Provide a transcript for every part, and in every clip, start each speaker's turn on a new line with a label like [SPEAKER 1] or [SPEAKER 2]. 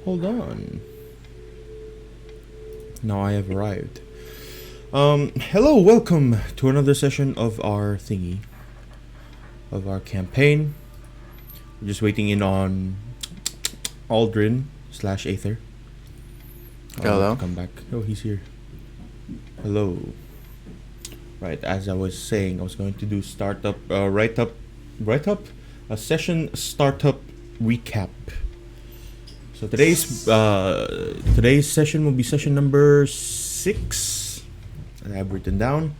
[SPEAKER 1] Hold on. Now I have arrived. Hello, welcome to another session of our thingy. Of our campaign. We're just waiting in on Aldrin / Aether.
[SPEAKER 2] Hello.
[SPEAKER 1] To come back. Oh, he's here. Hello. Right, as I was saying, I was going to do write up a session startup recap. So today's session will be session number 6 that I've written down.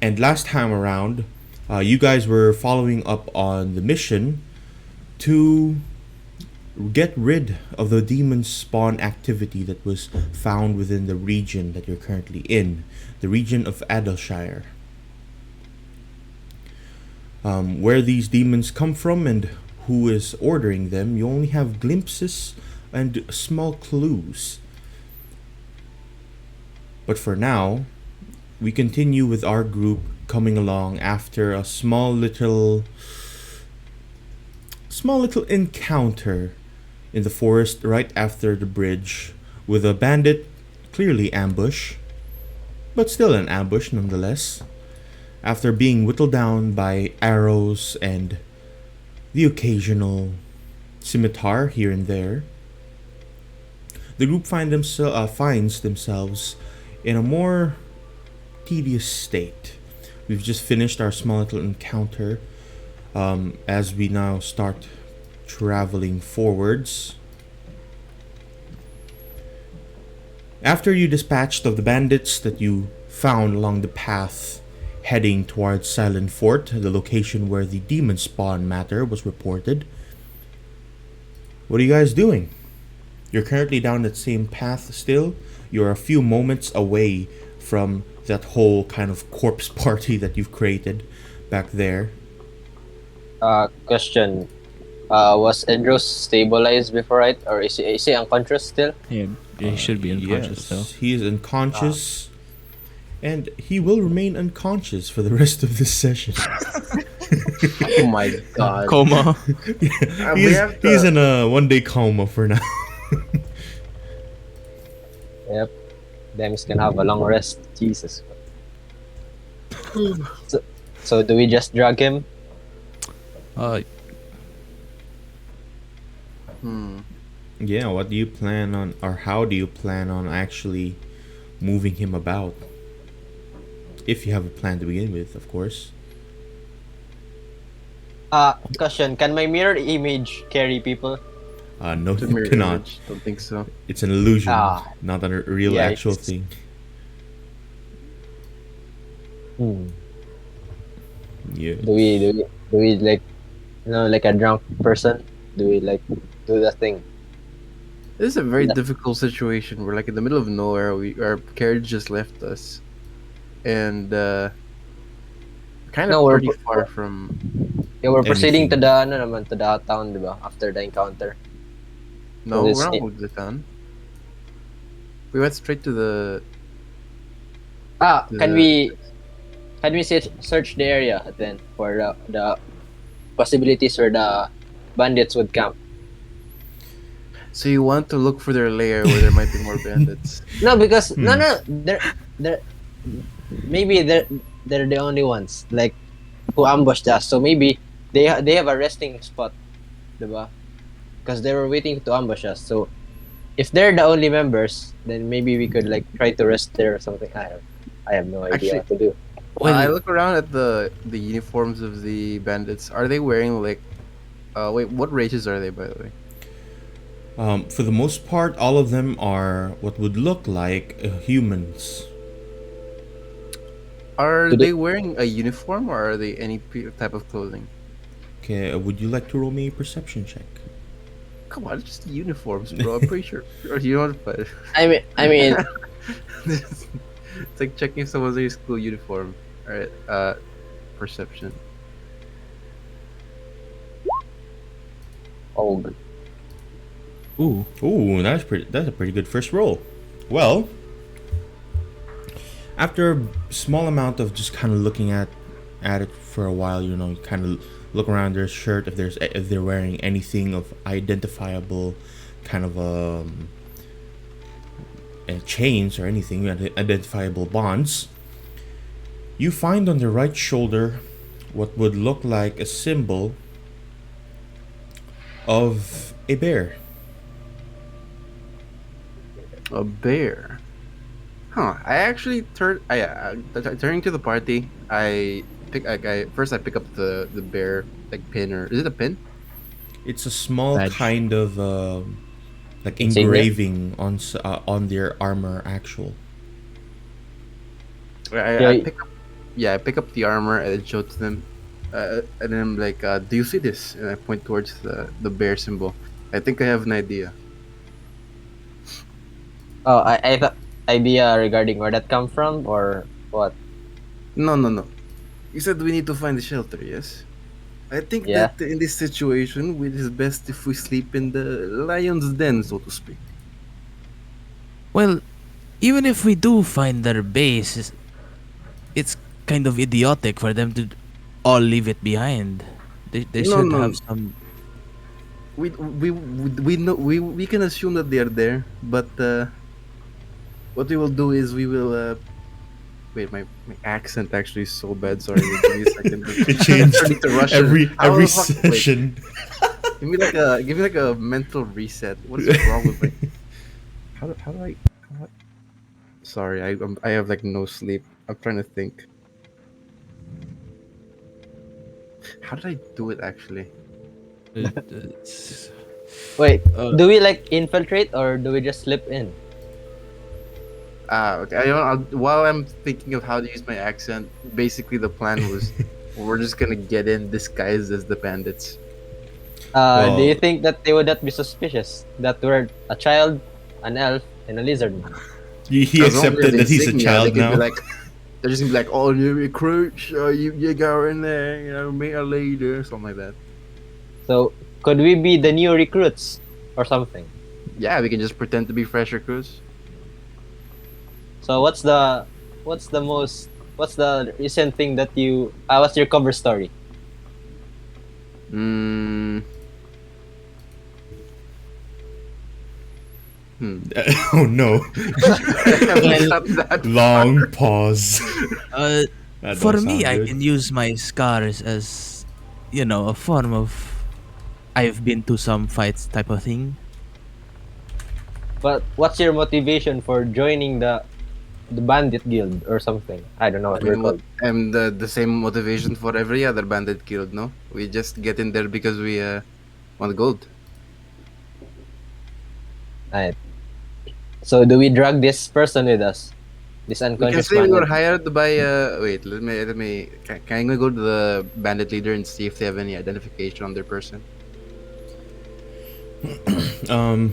[SPEAKER 1] And last time around, you guys were following up on the mission to get rid of the demon spawn activity that was found within the region that you're currently in, the region of Adalshire. Where these demons come from and who is ordering them, you only have glimpses and small clues. But for now, we continue with our group coming along after a small little encounter in the forest right after the bridge with a bandit, clearly ambush, but still an ambush nonetheless, after being whittled down by arrows and the occasional scimitar here and there. The group finds themselves in a more tedious state. We've just finished our small little encounter as we now start traveling forwards. After you dispatched of the bandits that you found along the path heading towards Silent Fort, the location where the demon spawn matter was reported, what are you guys doing? You're currently down that same path still. You're a few moments away from that whole kind of corpse party that you've created back there.
[SPEAKER 3] Question. Was Edros stabilized before, right? Or is he unconscious still?
[SPEAKER 2] Yeah, he should be unconscious
[SPEAKER 1] Yes,
[SPEAKER 2] still.
[SPEAKER 1] he is unconscious. And he will remain unconscious for the rest of this session.
[SPEAKER 4] Oh my god.
[SPEAKER 2] Coma.
[SPEAKER 1] He's in a 1-day coma for now.
[SPEAKER 3] Yep. Then he's gonna have a long rest. Jesus. So do we just drag him?
[SPEAKER 1] Yeah, what do you plan on, or how do you plan on actually moving him about? If you have a plan to begin with, of course.
[SPEAKER 3] Question. Can my mirror image carry people?
[SPEAKER 1] No,
[SPEAKER 4] The
[SPEAKER 1] you
[SPEAKER 4] mirror
[SPEAKER 1] cannot.
[SPEAKER 4] image, don't think so.
[SPEAKER 1] It's an illusion,
[SPEAKER 3] Ah.
[SPEAKER 1] not a real
[SPEAKER 3] Yeah,
[SPEAKER 1] actual
[SPEAKER 3] it's-
[SPEAKER 1] thing. Yeah.
[SPEAKER 3] Do we like, like a drunk person? Do we like do the thing?
[SPEAKER 4] This is a very
[SPEAKER 3] Yeah.
[SPEAKER 4] difficult situation. We're like in the middle of nowhere. Our carriage just left us, and kind of
[SPEAKER 3] No, we're-
[SPEAKER 4] pretty far from.
[SPEAKER 3] Yeah, we're proceeding to
[SPEAKER 1] Anything.
[SPEAKER 3] to the town, diba? After the encounter.
[SPEAKER 4] No,
[SPEAKER 3] this
[SPEAKER 4] we're not
[SPEAKER 3] thing.
[SPEAKER 4] going to the town. We went straight to the.
[SPEAKER 3] Can we search the area then for the possibilities where the bandits would camp?
[SPEAKER 4] So you want to look for their lair where there might be more bandits.
[SPEAKER 3] No, because no, they're maybe they're the only ones like who ambushed us. So maybe they have a resting spot, diba? Because they were waiting to ambush us. So if they're the only members, then maybe we could like try to rest there or something. I have no idea what to do.
[SPEAKER 4] I look around at the uniforms of the bandits. Are they wearing like? Wait, what races are they, by the way?
[SPEAKER 1] For the most part, all of them are what would look like humans.
[SPEAKER 4] Are
[SPEAKER 3] Do
[SPEAKER 4] they
[SPEAKER 3] they-
[SPEAKER 4] wearing a uniform or are they any type of clothing?
[SPEAKER 1] Okay, would you like to roll me a perception check?
[SPEAKER 4] Come on, it's just uniforms, bro. I'm pretty sure. Or you know what?
[SPEAKER 3] I mean,
[SPEAKER 4] It's like checking if someone's wearing a school uniform. Alright, perception.
[SPEAKER 3] oh,
[SPEAKER 1] Ooh, that's a pretty good first roll. Well, after a small amount of just kind of looking at it for a while, you know, kind of look around their shirt if they're wearing anything of identifiable kind of chains or anything identifiable bonds. You find on their right shoulder what would look like a symbol of a bear.
[SPEAKER 4] A bear. Huh. I actually turning to the party. I first I pick up the bear like pin, or is it a pin?
[SPEAKER 1] It's a small
[SPEAKER 2] Badge.
[SPEAKER 1] kind of like
[SPEAKER 3] Insignia?
[SPEAKER 1] engraving on their armor actual.
[SPEAKER 3] Yeah.
[SPEAKER 4] I pick up the armor and show it to them, and then I'm like, "Do you see this?" And I point towards the bear symbol. I think I have an idea.
[SPEAKER 3] Oh, I thought idea regarding where that come from or what?
[SPEAKER 4] No, no, no. You said we need to find a shelter. Yes. I think
[SPEAKER 3] Yeah.
[SPEAKER 4] that in this situation, it is best if we sleep in the lion's den, so to speak.
[SPEAKER 2] Well, even if we do find their base, it's kind of idiotic for them to all leave it behind. They
[SPEAKER 4] No,
[SPEAKER 2] should
[SPEAKER 4] no.
[SPEAKER 2] have some.
[SPEAKER 4] We know we can assume that they are there, but what we will do is we will wait, my accent actually is so bad. Sorry, give me a second.
[SPEAKER 1] It changed
[SPEAKER 4] Turning to Russian.
[SPEAKER 1] every
[SPEAKER 4] How
[SPEAKER 1] every
[SPEAKER 4] the fuck- wait,
[SPEAKER 1] session.
[SPEAKER 4] give me like a mental reset. What is wrong with me? How do I? Sorry, I have like no sleep. I'm trying to think. How did I do it actually?
[SPEAKER 2] It's-
[SPEAKER 3] Wait,
[SPEAKER 2] Uh,
[SPEAKER 3] do we like infiltrate or do we just slip in?
[SPEAKER 4] Okay. While I'm thinking of how to use my accent, basically the plan was we're just gonna get in disguised as the bandits.
[SPEAKER 3] Do you
[SPEAKER 1] Well-
[SPEAKER 3] think that they would not be suspicious that we're a child, an elf, and a lizard man?
[SPEAKER 1] He
[SPEAKER 4] As long as
[SPEAKER 1] accepted
[SPEAKER 4] there's
[SPEAKER 1] that he's a
[SPEAKER 4] insignia,
[SPEAKER 1] child
[SPEAKER 4] they could
[SPEAKER 1] now.
[SPEAKER 4] be like, they're just gonna be like, "Oh, new recruits, you go in there, you know, meet a leader," something like that.
[SPEAKER 3] So could we be the new recruits or something?
[SPEAKER 4] Yeah, we can just pretend to be fresh recruits.
[SPEAKER 3] So what's the recent thing that you what's your cover story?
[SPEAKER 4] Hmm.
[SPEAKER 1] Oh no!
[SPEAKER 4] Not that
[SPEAKER 1] Long pause.
[SPEAKER 2] uh,
[SPEAKER 1] That
[SPEAKER 2] for
[SPEAKER 1] don't
[SPEAKER 2] me,
[SPEAKER 1] sound
[SPEAKER 2] I
[SPEAKER 1] good.
[SPEAKER 2] can use my scars as, a form of I've been to some fights type of thing.
[SPEAKER 3] But what's your motivation for joining the bandit guild or something? I don't know what
[SPEAKER 4] I
[SPEAKER 3] you're
[SPEAKER 4] mean,
[SPEAKER 3] called.
[SPEAKER 4] and the same motivation for every other bandit guild, no? We just get in there because we want gold.
[SPEAKER 3] Right. So do we drag this person with us? This
[SPEAKER 4] We can
[SPEAKER 3] unconscious
[SPEAKER 4] say we were
[SPEAKER 3] bandit?
[SPEAKER 4] hired by. Wait, let me. Can I go to the bandit leader and see if they have any identification on their person?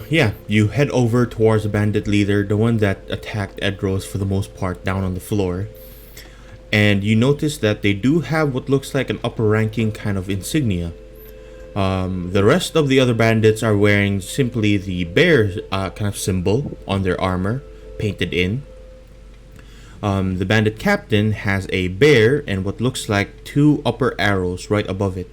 [SPEAKER 1] Yeah, you head over towards the bandit leader, the one that attacked Edros for the most part, down on the floor. And you notice that they do have what looks like an upper ranking kind of insignia. The rest of the other bandits are wearing simply the bear kind of symbol on their armor, painted in. The bandit captain has a bear and what looks like two upper arrows right above it.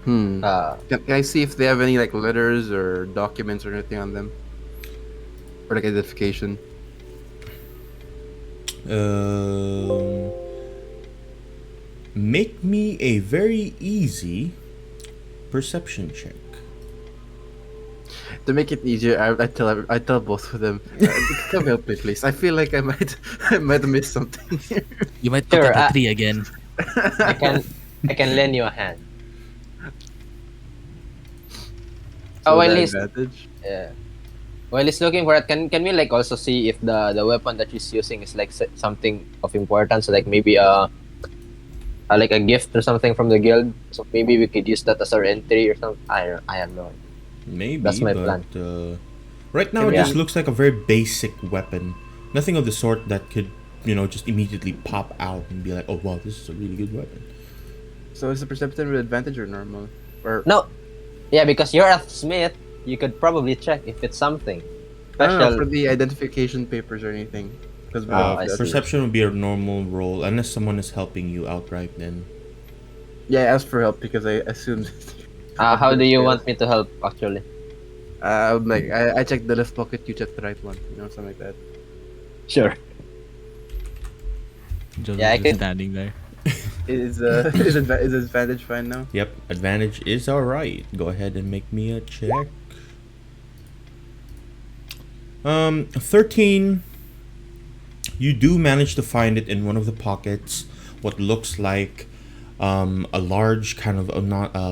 [SPEAKER 4] Can I see if they have any like letters or documents or anything on them, or like identification?
[SPEAKER 1] Make me a very easy perception check.
[SPEAKER 4] To make it easier, I tell both of them, come help me, please. I feel like I might have missed something here.
[SPEAKER 2] You might look
[SPEAKER 3] Sure,
[SPEAKER 2] at a tree again.
[SPEAKER 3] I can lend you a hand.
[SPEAKER 4] So
[SPEAKER 3] Well,
[SPEAKER 4] that
[SPEAKER 3] he's
[SPEAKER 4] advantage.
[SPEAKER 3] yeah. While he's looking for it, can we like also see if the weapon that he's using is like something of importance, like maybe like a gift or something from the guild? So maybe we could use that as our entry or something. I have no idea.
[SPEAKER 1] Maybe,
[SPEAKER 3] That's my
[SPEAKER 1] but
[SPEAKER 3] plan.
[SPEAKER 1] right now it
[SPEAKER 3] Yeah.
[SPEAKER 1] just looks like a very basic weapon. Nothing of the sort that could, just immediately pop out and be like, oh wow, this is a really good weapon.
[SPEAKER 4] So is the perception with advantage or normal? Or
[SPEAKER 3] No, yeah, because you're a smith, you could probably check if it's something
[SPEAKER 4] I don't know,
[SPEAKER 3] special.
[SPEAKER 4] for the identification papers or anything. Because
[SPEAKER 3] I see.
[SPEAKER 1] Perception would be a normal roll unless someone is helping you outright. Then
[SPEAKER 4] Yeah, I asked for help because I assumed.
[SPEAKER 3] How do you want me to help? Actually,
[SPEAKER 4] Like I checked the left pocket, you checked the right one. Something like that.
[SPEAKER 3] sure.
[SPEAKER 2] Just,
[SPEAKER 3] Yeah, I
[SPEAKER 2] just
[SPEAKER 3] could.
[SPEAKER 2] standing there.
[SPEAKER 4] Is advantage fine now?
[SPEAKER 1] Yep, advantage is alright. Go ahead and make me a check. 13. You do manage to find it in one of the pockets. What looks like a large kind of a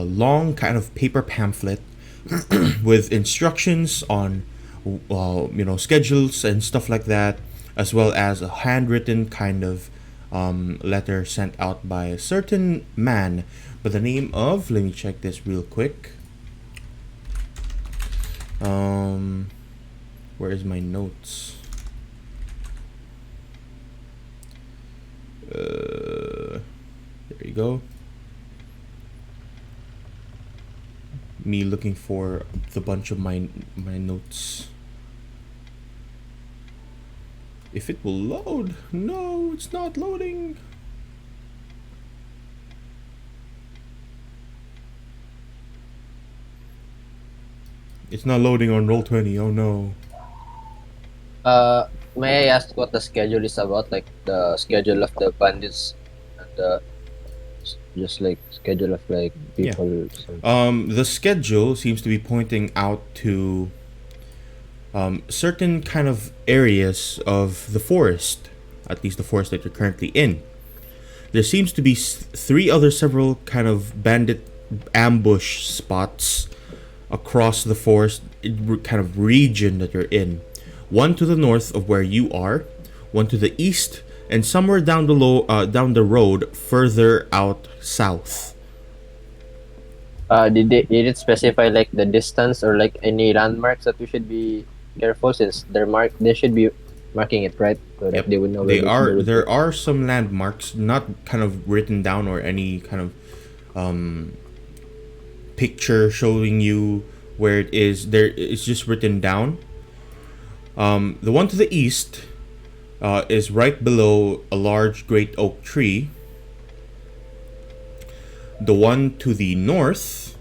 [SPEAKER 1] long kind of paper pamphlet with instructions on schedules and stuff like that, as well as a handwritten kind of letter sent out by a certain man by the name of, let me check this real quick. Where is my notes? There you go. Me looking for the bunch of my notes. If it will load. No, it's not loading. It's not loading on Roll20. Oh no.
[SPEAKER 3] May I ask what the schedule is about? Like the schedule of the bandits and just like schedule of like
[SPEAKER 1] Yeah.
[SPEAKER 3] people.
[SPEAKER 1] The schedule seems to be pointing out to certain kind of areas of the forest, at least the forest that you're currently in. There seems to be several kind of bandit ambush spots across the forest kind of region that you're in. One to the north of where you are, one to the east, and somewhere down the road further out south.
[SPEAKER 3] Did it specify like the distance or like any landmarks that we should be careful, since they should be marking it, right? So that
[SPEAKER 1] Yep.
[SPEAKER 3] they would know where
[SPEAKER 1] There are some landmarks, not kind of written down or any kind of picture showing you where it is. There, it's just written down. The one to the east is right below a large great oak tree. The one to the north,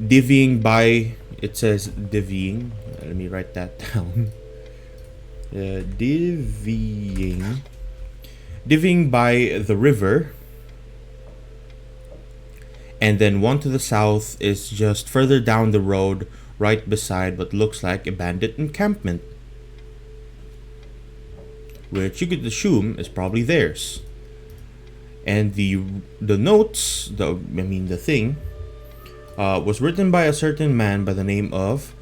[SPEAKER 1] divvying by, it says divvying. Let me write that down. Divvying by the river. And then one to the south is just further down the road, right beside what looks like a bandit encampment, which you could assume is probably theirs. And the notes, the thing, was written by a certain man by the name of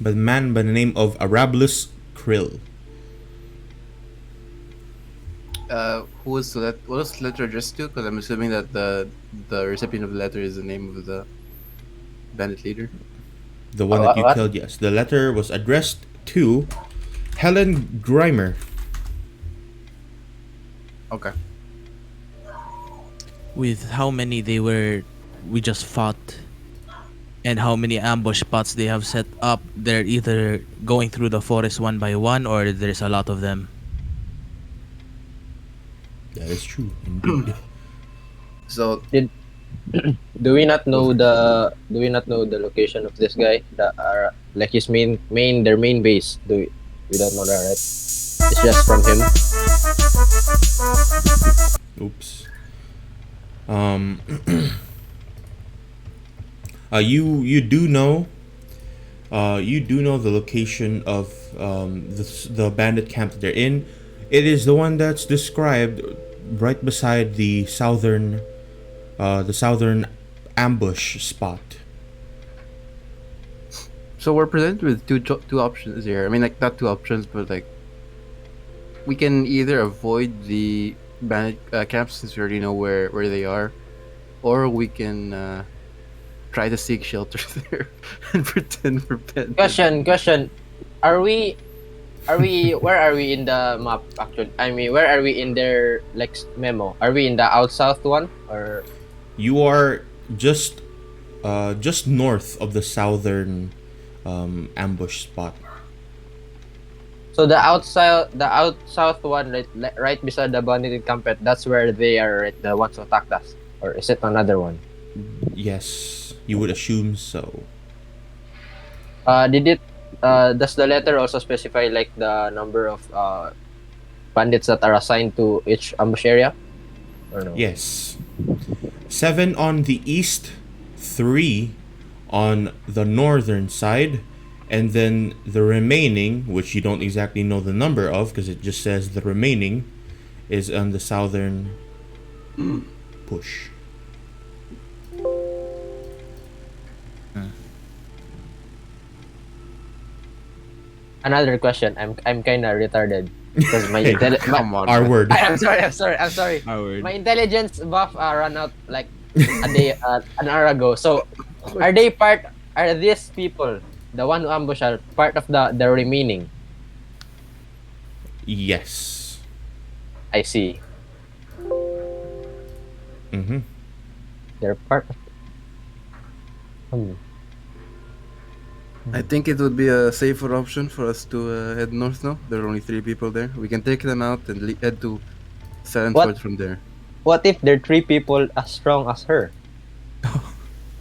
[SPEAKER 1] by the name of Arablus Krill.
[SPEAKER 4] Who was that? What was the letter addressed to? Because I'm assuming that the recipient of the letter is the name of the bandit leader.
[SPEAKER 1] The one that you
[SPEAKER 3] what?
[SPEAKER 1] killed, yes. The letter was addressed to Helen Grimer.
[SPEAKER 4] Okay.
[SPEAKER 2] With how many we just fought, and how many ambush spots they have set up, they're either going through the forest one by one, or there's a lot of them.
[SPEAKER 1] That is true, indeed.
[SPEAKER 4] So
[SPEAKER 3] Do we not know the location of this guy? Like his their main base. We don't know that, right? It's just from him.
[SPEAKER 1] Oops. You do know the location of the bandit camp that they're in. It is the one that's described right beside the southern ambush spot.
[SPEAKER 4] So we're presented with two options here. I mean, like not two options, but like we can either avoid the bandit camps since we already know where they are, or we can try to seek shelter there and pretend we're bandits.
[SPEAKER 3] Question. Are we? Where are we in the map? Actually, I mean, where are we in their like memo? Are we in the out south one or?
[SPEAKER 1] You are just just north of the southern ambush spot.
[SPEAKER 3] So the out south one, right beside the Bandit Camp, that's where they are, right, the ones who attacked us, or is it another one?
[SPEAKER 1] Yes, you would assume so.
[SPEAKER 3] Did it? Does the letter also specify like the number of bandits that are assigned to each ambush area, or no?
[SPEAKER 1] Yes. 7 on the east, 3 on the northern side, and then the remaining, which you don't exactly know the number of because it just says the remaining, is on the southern push.
[SPEAKER 3] Another question. I'm kind of retarded because my
[SPEAKER 4] Come on.
[SPEAKER 1] Our
[SPEAKER 4] man.
[SPEAKER 1] word.
[SPEAKER 3] I'm sorry.
[SPEAKER 2] Howard.
[SPEAKER 3] My intelligence buff ran out like a day, an hour ago. So, are they part? Are these people, the one who ambush, are part of the remaining?
[SPEAKER 1] Yes.
[SPEAKER 3] I see.
[SPEAKER 1] Mm-hmm.
[SPEAKER 3] They're part of.
[SPEAKER 4] I think it would be a safer option for us to head north now. There are only 3 people there. We can take them out and head to Silent
[SPEAKER 3] What?
[SPEAKER 4] Fort from there.
[SPEAKER 3] What if there are 3 people as strong as her?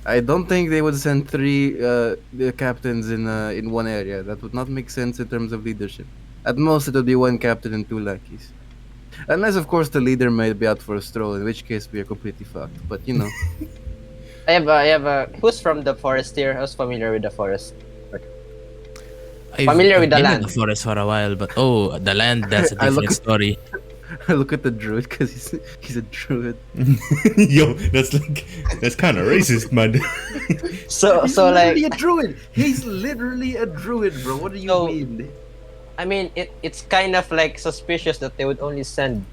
[SPEAKER 4] I don't think they would send 3 the captains in one area. That would not make sense in terms of leadership. At most, it would be 1 captain and 2 lackeys. Unless, of course, the leader might be out for a stroll, in which case we are completely fucked. But, you know.
[SPEAKER 3] I have a. Who's from the forest here? Who's familiar with the forest? Familiar with the
[SPEAKER 2] been
[SPEAKER 3] land.
[SPEAKER 2] in the forest for a while, but the land, that's a
[SPEAKER 4] I look
[SPEAKER 2] different story.
[SPEAKER 4] I look at the druid because he's a druid.
[SPEAKER 1] Yo, that's kind of racist, man.
[SPEAKER 3] So
[SPEAKER 4] He's
[SPEAKER 3] like,
[SPEAKER 4] literally a druid. He's literally a druid, bro. What do you
[SPEAKER 3] So-
[SPEAKER 4] mean?
[SPEAKER 3] I mean, it's kind of like suspicious that they would only send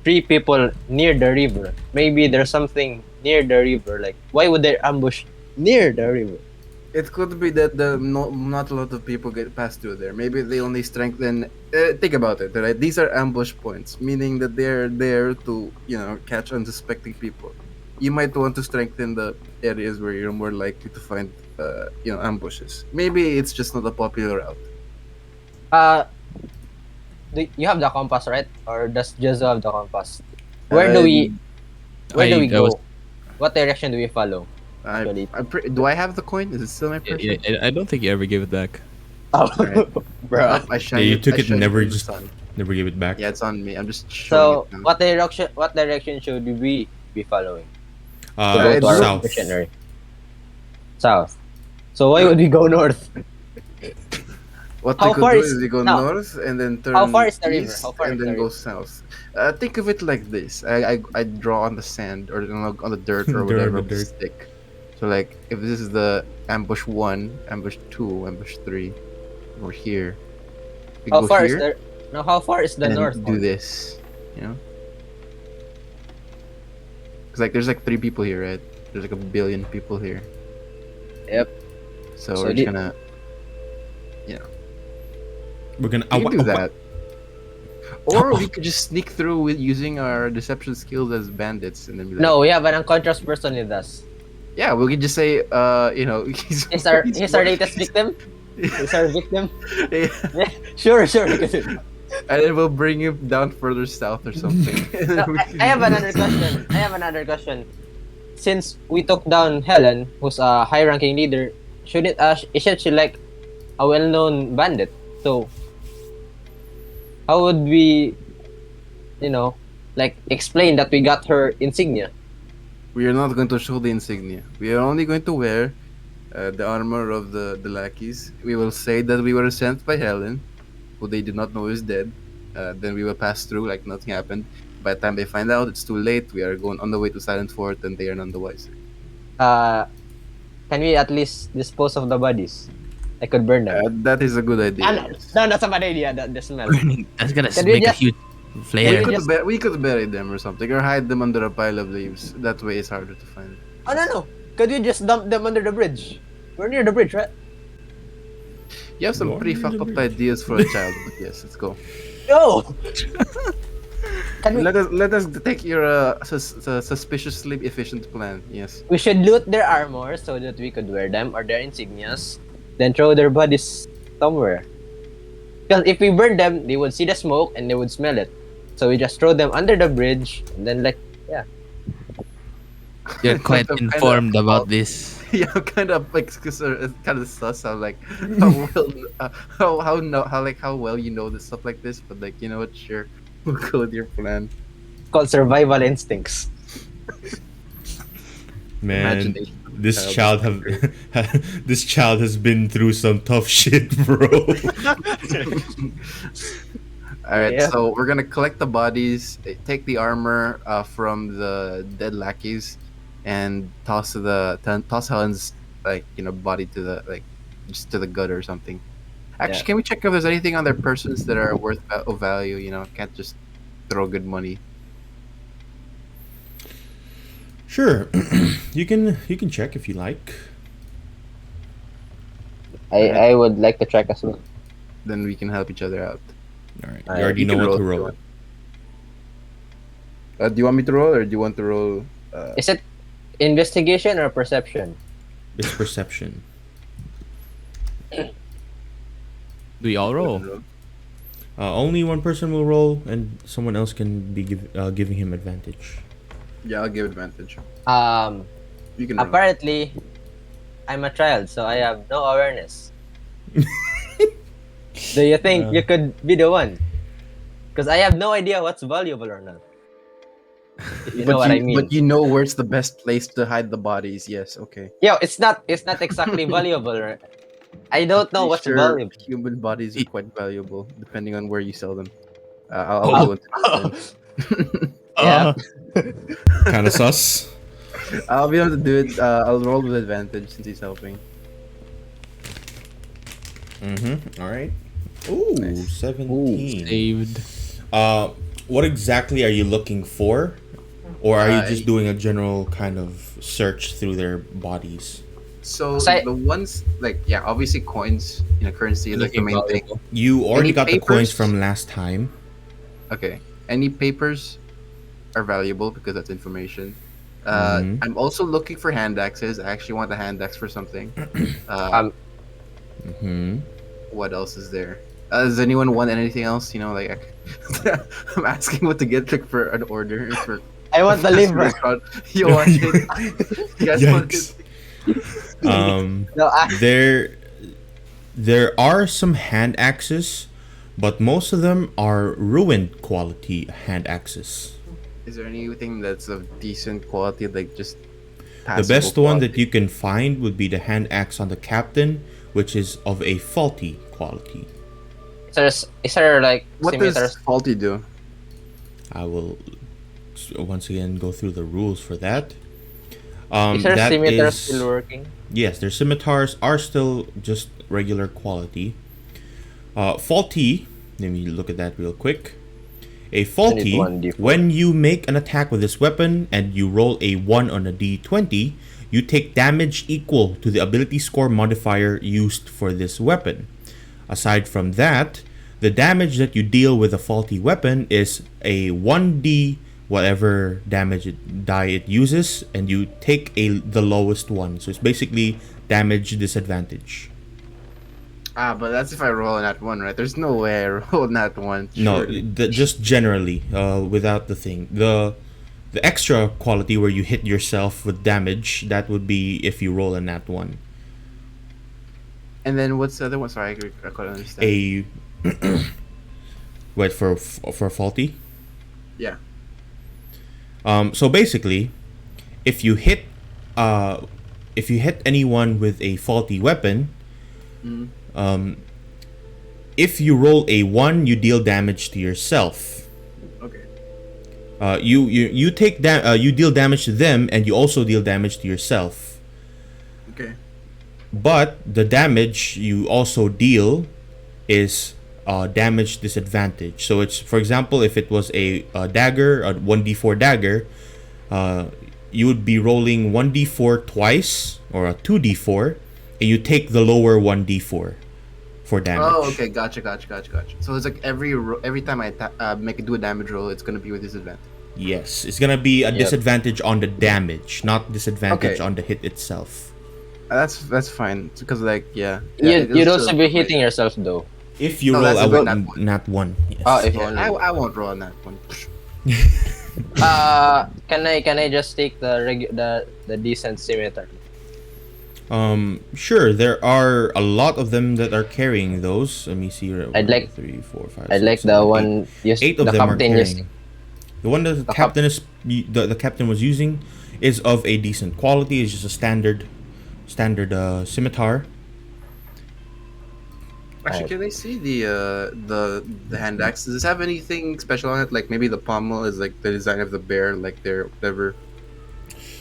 [SPEAKER 3] 3 people near the river. Maybe there's something near the river. Like, why would they ambush near the river?
[SPEAKER 4] It could be that not a lot of people get passed through there. Maybe they only strengthen. Think about it, right? These are ambush points, meaning that they're there to catch unsuspecting people. You might want to strengthen the areas where you're more likely to find ambushes. Maybe it's just not a popular route.
[SPEAKER 3] You have the compass, right? Or does Jezo have the compass? Where do we
[SPEAKER 2] I
[SPEAKER 3] go?
[SPEAKER 2] was-
[SPEAKER 3] What direction do we follow?
[SPEAKER 4] Do I have the coin? Is it still my person?
[SPEAKER 2] I don't think you ever gave it back.
[SPEAKER 3] Oh,
[SPEAKER 4] Alright.
[SPEAKER 3] bro.
[SPEAKER 4] I shine
[SPEAKER 1] Yeah, you
[SPEAKER 4] it-
[SPEAKER 1] took
[SPEAKER 4] I
[SPEAKER 1] it and
[SPEAKER 4] shine
[SPEAKER 1] never
[SPEAKER 4] in the
[SPEAKER 1] just-
[SPEAKER 4] sun.
[SPEAKER 1] Never give it back.
[SPEAKER 4] Yeah, it's on me. I'm just showing
[SPEAKER 3] So,
[SPEAKER 4] it now.
[SPEAKER 3] what direction should we be following to
[SPEAKER 1] Uh,
[SPEAKER 3] go to our
[SPEAKER 1] south.
[SPEAKER 3] missionary? South. So why would we go north?
[SPEAKER 4] What
[SPEAKER 3] How
[SPEAKER 4] we could
[SPEAKER 3] far
[SPEAKER 4] do
[SPEAKER 3] is-
[SPEAKER 4] is we go
[SPEAKER 3] now,
[SPEAKER 4] north and then turn
[SPEAKER 3] how far is the river?
[SPEAKER 4] east
[SPEAKER 3] How far
[SPEAKER 4] and
[SPEAKER 3] is
[SPEAKER 4] then
[SPEAKER 3] the
[SPEAKER 4] go
[SPEAKER 3] river?
[SPEAKER 4] south. Think of it like this. I draw on the sand or on the dirt or
[SPEAKER 1] Dirt,
[SPEAKER 4] whatever
[SPEAKER 1] the
[SPEAKER 4] with a
[SPEAKER 1] dirt.
[SPEAKER 4] stick. So like if this is the ambush 1, ambush 2, ambush 3, we're here. We
[SPEAKER 3] How
[SPEAKER 4] go
[SPEAKER 3] far is
[SPEAKER 4] here
[SPEAKER 3] the? Now, how far is the
[SPEAKER 4] and then
[SPEAKER 3] north
[SPEAKER 4] do
[SPEAKER 3] one?
[SPEAKER 4] this, Cause like there's like 3 people here, right? There's like a billion people here.
[SPEAKER 3] Yep.
[SPEAKER 4] So,
[SPEAKER 3] So
[SPEAKER 4] we're
[SPEAKER 3] the-
[SPEAKER 4] just gonna
[SPEAKER 1] We're gonna.
[SPEAKER 4] we can do
[SPEAKER 1] Awa-
[SPEAKER 4] that. Or we could just sneak through with using our deception skills as bandits and then be like,
[SPEAKER 3] No, we have an unconscious person with us.
[SPEAKER 4] yeah, we could just say,
[SPEAKER 3] He's our latest victim. He's our victim.
[SPEAKER 4] Yeah.
[SPEAKER 3] Yeah, sure. We can do that.
[SPEAKER 4] And then we'll bring him down further south or something.
[SPEAKER 3] No, I have another question. Since we took down Helen, who's a high-ranking leader, isn't she like a well-known bandit? So how would we, like explain that we got her insignia?
[SPEAKER 4] We are not going to show the insignia. We are only going to wear the armor of the lackeys. We will say that we were sent by Helen, who they did not know is dead. Then we will pass through like nothing happened. By the time they find out, it's too late. We are going on the way to Silent Fort, and they are none the wiser.
[SPEAKER 3] Can we at least dispose of the bodies? I could burn them.
[SPEAKER 4] That is a good idea.
[SPEAKER 3] No, that's a bad idea. The smell.
[SPEAKER 2] That's gonna
[SPEAKER 3] Can we
[SPEAKER 2] make a
[SPEAKER 3] just-
[SPEAKER 2] huge
[SPEAKER 4] We
[SPEAKER 2] flare.
[SPEAKER 3] Can
[SPEAKER 4] could, we could bury them or something, or hide them under a pile of leaves. That way, it's harder to find.
[SPEAKER 3] Oh no! Could we just dump them under the bridge? We're near the bridge, right?
[SPEAKER 4] You have some
[SPEAKER 1] Go
[SPEAKER 4] pretty
[SPEAKER 1] under the
[SPEAKER 4] fucked up
[SPEAKER 1] bridge.
[SPEAKER 4] ideas for a child, but yes, let's go.
[SPEAKER 3] No. Can we?
[SPEAKER 4] Let us take your suspiciously efficient plan. Yes.
[SPEAKER 3] We should loot their armor so that we could wear them or their insignias, then throw their bodies somewhere. Because if we burn them, they would see the smoke and they would smell it. So we just throw them under the bridge and then yeah.
[SPEAKER 2] You're quite
[SPEAKER 4] Kind of-
[SPEAKER 2] informed about this.
[SPEAKER 4] Yeah, I'm kind of like kind of sus. I'm like how well you know this stuff like this, but like you know what, sure, we'll go with your plan.
[SPEAKER 3] It's called survival instincts.
[SPEAKER 1] Man,
[SPEAKER 4] Imagination.
[SPEAKER 1] this child have this child has been through some tough shit, bro.
[SPEAKER 4] All right,
[SPEAKER 3] Yeah.
[SPEAKER 4] so we're gonna collect the bodies, take the armor from the dead lackeys, and toss Helen's body to the just to the gutter or something. Actually,
[SPEAKER 3] Yeah.
[SPEAKER 4] can we check if there's anything on their persons that are worth of value? You know, can't just throw good money.
[SPEAKER 1] Sure, you can check if you like.
[SPEAKER 3] I would like to check as well.
[SPEAKER 4] Then we can help each other out.
[SPEAKER 1] All right,
[SPEAKER 3] Alright,
[SPEAKER 1] you already
[SPEAKER 4] you
[SPEAKER 1] know
[SPEAKER 4] can
[SPEAKER 1] what to
[SPEAKER 4] roll
[SPEAKER 1] roll.
[SPEAKER 4] if do you want me to roll, or do you want to roll?
[SPEAKER 3] Is it investigation or perception?
[SPEAKER 1] It's perception.
[SPEAKER 2] We all roll.
[SPEAKER 1] Only one person will roll, and someone else can be giving him advantage.
[SPEAKER 4] Yeah, I'll give advantage. You can roll.
[SPEAKER 3] Apparently, I'm a child, so I have no awareness. Do you think you could be the one? Because I have no idea what's valuable or not. You know what I mean?
[SPEAKER 4] But you know where's the best place to hide the bodies. Yes, okay.
[SPEAKER 3] Yo, it's not exactly valuable. Right? I don't know
[SPEAKER 4] Pretty
[SPEAKER 3] what's
[SPEAKER 4] sure
[SPEAKER 3] valuable.
[SPEAKER 4] Human bodies are quite valuable, depending on where you sell them. I'll go into that then.
[SPEAKER 3] Yeah.
[SPEAKER 1] Kind of sus.
[SPEAKER 4] I'll be able to do it. I'll roll with advantage since he's helping.
[SPEAKER 1] Mm-hmm. All right. Ooh,
[SPEAKER 4] Nice.
[SPEAKER 1] 17.
[SPEAKER 2] Saved.
[SPEAKER 1] What exactly are you looking for? Or are you
[SPEAKER 4] Uh,
[SPEAKER 1] just doing a general kind of search through their bodies?
[SPEAKER 4] So
[SPEAKER 3] So I-
[SPEAKER 4] the ones obviously coins, currency is like the main thing.
[SPEAKER 1] You already
[SPEAKER 4] Any
[SPEAKER 1] got the coins
[SPEAKER 4] papers?
[SPEAKER 1] from last time.
[SPEAKER 4] Okay. Any papers are valuable because that's information.
[SPEAKER 1] Mhm.
[SPEAKER 4] I'm also looking for hand axes. I actually want a hand axe for something.
[SPEAKER 1] Mm-hmm.
[SPEAKER 4] What else is there? Does anyone want anything else? You know, I'm asking what to get for an order for.
[SPEAKER 3] I want the liver.
[SPEAKER 4] restaurant. You want it? You guys want it?
[SPEAKER 1] Yikes.
[SPEAKER 3] No,
[SPEAKER 1] There are some hand axes, but most of them are ruined quality hand axes.
[SPEAKER 4] Is there anything that's of decent quality, like just
[SPEAKER 1] The best one that you can find would be the hand axe on the captain, which is of a faulty quality.
[SPEAKER 3] is there like
[SPEAKER 4] What
[SPEAKER 3] scimitars?
[SPEAKER 4] does faulty do?
[SPEAKER 1] I will once again go through the rules for that.
[SPEAKER 3] Is there
[SPEAKER 1] that
[SPEAKER 3] scimitars
[SPEAKER 1] is-
[SPEAKER 3] still working?
[SPEAKER 1] Yes, their scimitars are still just regular quality. Faulty, let me look at that real quick. A faulty,
[SPEAKER 3] 1d4.
[SPEAKER 1] when you make an attack with this weapon and you roll a 1 on a d20, you take damage equal to the ability score modifier used for this weapon. Aside from that, the damage that you deal with a faulty weapon is a 1d whatever die it uses, and you take the lowest one. So it's basically damage disadvantage.
[SPEAKER 4] But that's if I roll a nat 1, right? There's no way I roll a nat 1.
[SPEAKER 1] No,
[SPEAKER 4] surely.
[SPEAKER 1] just generally, without the thing. The extra quality where you hit yourself with damage, that would be if you roll a nat 1.
[SPEAKER 4] And then what's the other one? Sorry, I couldn't understand.
[SPEAKER 1] A wait for faulty.
[SPEAKER 4] Yeah.
[SPEAKER 1] So basically, if you hit anyone with a faulty weapon,
[SPEAKER 4] Mhm.
[SPEAKER 1] if you roll a 1, you deal damage to yourself.
[SPEAKER 4] Okay.
[SPEAKER 1] You take you deal damage to them, and you also deal damage to yourself.
[SPEAKER 4] Okay.
[SPEAKER 1] But the damage you also deal is damage disadvantage. So it's, for example, if it was a dagger, a 1d4 dagger, you would be rolling 1d4 twice, or a 2d4, and you take the lower 1d4 for damage.
[SPEAKER 4] Oh, okay, gotcha. So it's like every time I do a damage roll, it's gonna be with disadvantage.
[SPEAKER 1] Yes, it's gonna be a
[SPEAKER 3] Yep.
[SPEAKER 1] disadvantage on the damage, not disadvantage
[SPEAKER 4] Okay.
[SPEAKER 1] on the hit itself.
[SPEAKER 4] That's fine because like
[SPEAKER 3] You'd also be hitting yourself though.
[SPEAKER 1] If you
[SPEAKER 4] No,
[SPEAKER 1] roll
[SPEAKER 4] that's
[SPEAKER 1] a
[SPEAKER 4] a good
[SPEAKER 1] nat
[SPEAKER 4] nat one.
[SPEAKER 1] nat one, yes.
[SPEAKER 3] Oh, if
[SPEAKER 4] Yeah,
[SPEAKER 3] only.
[SPEAKER 4] I won't roll on that one.
[SPEAKER 3] Can I just take the decent scimitar?
[SPEAKER 1] Sure. There are a lot of them that are carrying those. Let me see.
[SPEAKER 3] I'd
[SPEAKER 1] One,
[SPEAKER 3] like-
[SPEAKER 1] 3, 4, 5,
[SPEAKER 3] I
[SPEAKER 1] 6,
[SPEAKER 3] like
[SPEAKER 1] 7,
[SPEAKER 3] the
[SPEAKER 1] 8.
[SPEAKER 3] one used.
[SPEAKER 1] 8 of
[SPEAKER 3] the
[SPEAKER 1] them are
[SPEAKER 3] captain used.
[SPEAKER 1] carrying. The one that the
[SPEAKER 3] The
[SPEAKER 1] captain is the captain was using is of a decent quality. It's just a standard scimitar.
[SPEAKER 4] Actually, can I see the hand axe? Does this have anything special on it? Like maybe the pommel is like the design of the bear, like their whatever.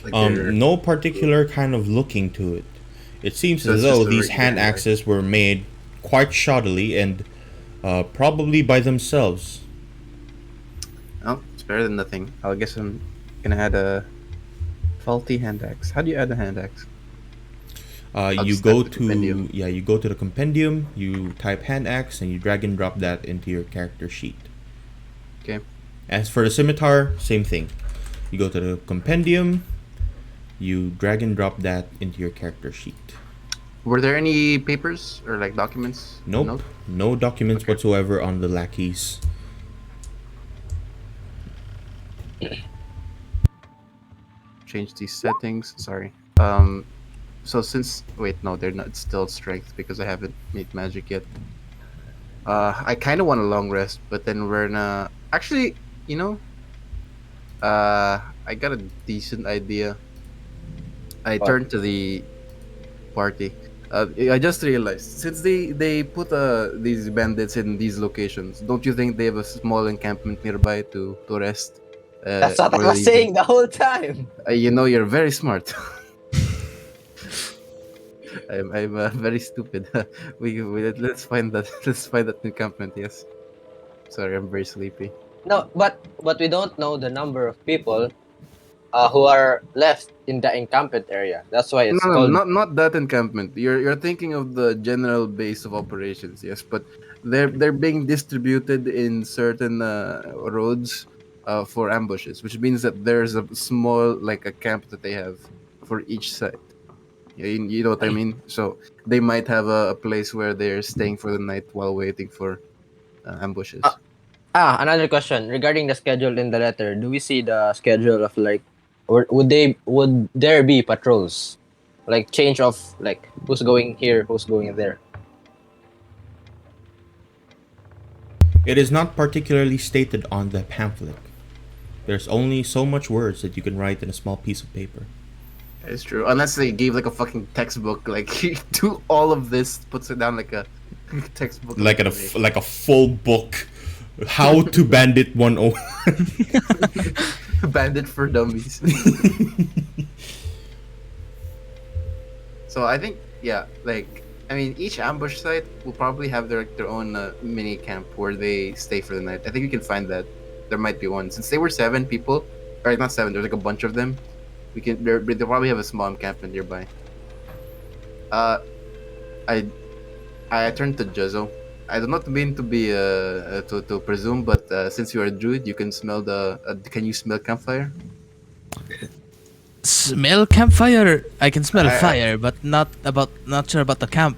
[SPEAKER 4] Like their-
[SPEAKER 1] No particular kind of looking to it. It seems
[SPEAKER 4] So
[SPEAKER 1] as
[SPEAKER 4] it's
[SPEAKER 1] though
[SPEAKER 4] just a
[SPEAKER 1] these
[SPEAKER 4] regular
[SPEAKER 1] hand
[SPEAKER 4] hand
[SPEAKER 1] axes were made quite shoddily and probably by themselves.
[SPEAKER 4] Oh, it's better than nothing. I guess I'm gonna add a faulty hand axe. How do you add a hand axe?
[SPEAKER 1] You
[SPEAKER 4] just
[SPEAKER 1] go
[SPEAKER 4] type the
[SPEAKER 1] to
[SPEAKER 4] compendium.
[SPEAKER 1] you go to the compendium. You type hand axe and you drag and drop that into your character sheet.
[SPEAKER 4] Okay.
[SPEAKER 1] As for the scimitar, same thing. You go to the compendium. You drag and drop that into your character sheet.
[SPEAKER 4] Were there any papers or like documents?
[SPEAKER 1] Nope.
[SPEAKER 4] Note?
[SPEAKER 1] No documents
[SPEAKER 4] Okay.
[SPEAKER 1] whatsoever on the lackeys.
[SPEAKER 4] Change these settings. Sorry. So since they're not. It's still strength because I haven't made magic yet. I kind of want a long rest, but then we're gonna actually, you know, I got a decent idea. I
[SPEAKER 3] What?
[SPEAKER 4] turned to the party. I just realized since they put these bandits in these locations, don't you think they have a small encampment nearby to rest?
[SPEAKER 3] That's what I
[SPEAKER 4] for
[SPEAKER 3] was
[SPEAKER 4] the
[SPEAKER 3] saying
[SPEAKER 4] evening?
[SPEAKER 3] the whole time.
[SPEAKER 4] You know, you're very smart. I'm very stupid. Let's find that. Let's find that encampment. Yes. Sorry, I'm very sleepy.
[SPEAKER 3] No, but we don't know the number of people who are left in the encampment area. That's why it's
[SPEAKER 4] No,
[SPEAKER 3] called.
[SPEAKER 4] not that encampment. You're thinking of the general base of operations. Yes, but they're being distributed in certain roads for ambushes, which means that there's a small like a camp that they have for each side. You know what I mean? So they might have a place where they're staying for the night while waiting for ambushes.
[SPEAKER 3] Another question regarding the schedule in the letter. Do we see the schedule of like, or would there be patrols, like change of like who's going here, who's going there?
[SPEAKER 1] It is not particularly stated on the pamphlet. There's only so much words that you can write in a small piece of paper.
[SPEAKER 4] It's true. Unless they gave like a fucking textbook, like do all of this, puts it down like a textbook.
[SPEAKER 1] Like a full book. How to Bandit 101.
[SPEAKER 4] Bandit for dummies. So I think each ambush site will probably have their own mini camp where they stay for the night. I think we can find that. There might be one since they were 7 people, or not 7. There's like a bunch of them. We can. They probably have a small encampment nearby. I turned to Jezzo. I do not mean to be to presume, but since you are a druid, you can smell can you smell campfire?
[SPEAKER 2] Smell campfire. I can smell
[SPEAKER 4] I-
[SPEAKER 2] fire, but not sure about the camp.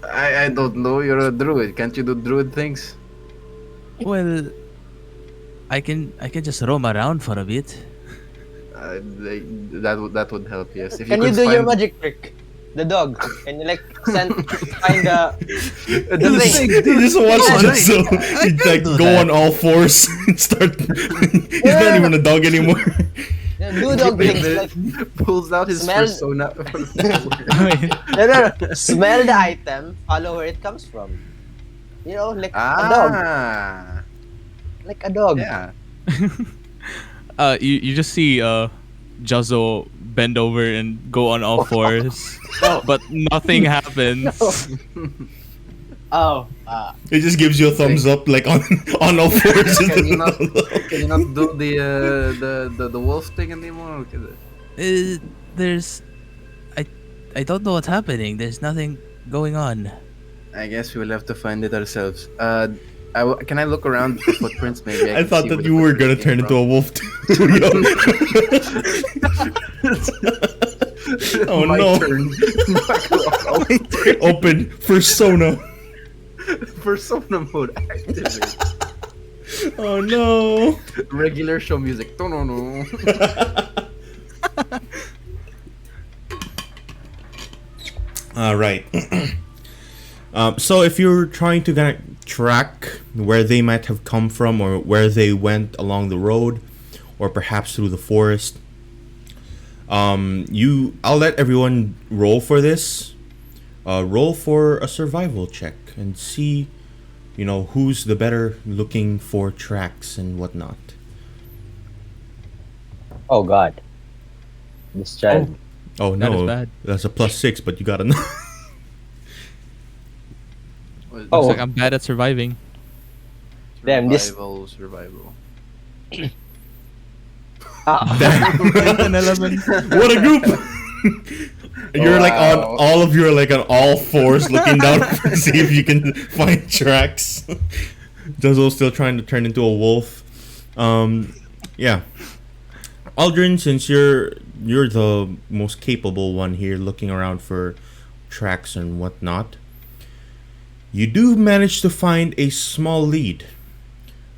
[SPEAKER 4] I don't know. You're a druid. Can't you do druid things?
[SPEAKER 2] Well, I can just roam around for a bit.
[SPEAKER 4] That would help. Yes. If
[SPEAKER 3] Can you
[SPEAKER 4] could
[SPEAKER 3] do your
[SPEAKER 4] find-
[SPEAKER 3] magic trick? The dog. Can you like find the thing?
[SPEAKER 1] You just watch
[SPEAKER 2] Oh,
[SPEAKER 1] just so
[SPEAKER 2] I
[SPEAKER 1] you
[SPEAKER 2] can
[SPEAKER 1] like
[SPEAKER 2] do
[SPEAKER 1] go
[SPEAKER 2] that.
[SPEAKER 1] on all fours and start. He's not
[SPEAKER 3] Yeah.
[SPEAKER 1] even a dog anymore.
[SPEAKER 3] Do dog things like
[SPEAKER 4] pulls out his
[SPEAKER 3] Smell-
[SPEAKER 4] persona.
[SPEAKER 2] I mean,
[SPEAKER 3] no. Smell the item, follow where it comes from. You know, like a dog. Like a dog.
[SPEAKER 4] Yeah.
[SPEAKER 2] you just see Juzzo bend over and go on all fours, but nothing happens.
[SPEAKER 3] Oh,
[SPEAKER 1] It just gives you a thumbs up, like on all fours.
[SPEAKER 4] Can you not do the wolf thing anymore?
[SPEAKER 2] There's, I don't know what's happening. There's nothing going on.
[SPEAKER 4] I guess we will have to find it ourselves. Can I look around for footprints? Maybe I
[SPEAKER 1] I
[SPEAKER 4] can
[SPEAKER 1] thought
[SPEAKER 4] see
[SPEAKER 1] that
[SPEAKER 4] where the
[SPEAKER 1] you were
[SPEAKER 4] footprints
[SPEAKER 1] gonna turn
[SPEAKER 4] came
[SPEAKER 1] into
[SPEAKER 4] from.
[SPEAKER 1] a wolf too. Yo. Oh
[SPEAKER 4] My
[SPEAKER 1] no!
[SPEAKER 4] turn.
[SPEAKER 1] Open persona.
[SPEAKER 4] Persona mode activate.
[SPEAKER 1] Oh no!
[SPEAKER 4] Regular show music. No.
[SPEAKER 1] All right. So if you're trying to kind of track where they might have come from or where they went along the road, or perhaps through the forest, I'll let everyone roll for this. Roll for a survival check and see, who's the better looking for tracks and whatnot.
[SPEAKER 3] Oh God. This child.
[SPEAKER 1] Oh
[SPEAKER 2] That is
[SPEAKER 1] no,
[SPEAKER 2] bad.
[SPEAKER 1] that's a +6, but you gotta know.
[SPEAKER 2] Looks
[SPEAKER 3] Oh.
[SPEAKER 2] like I'm bad at surviving.
[SPEAKER 3] Damn, this-
[SPEAKER 4] Survival.
[SPEAKER 3] Ah.
[SPEAKER 2] 11.
[SPEAKER 1] What a group! You're like on
[SPEAKER 4] Wow.
[SPEAKER 1] all of you are like on all fours looking down to see if you can find tracks. Juzzle's still trying to turn into a wolf. Yeah. Aldrin, since you're the most capable one here looking around for tracks and whatnot, you do manage to find a small lead.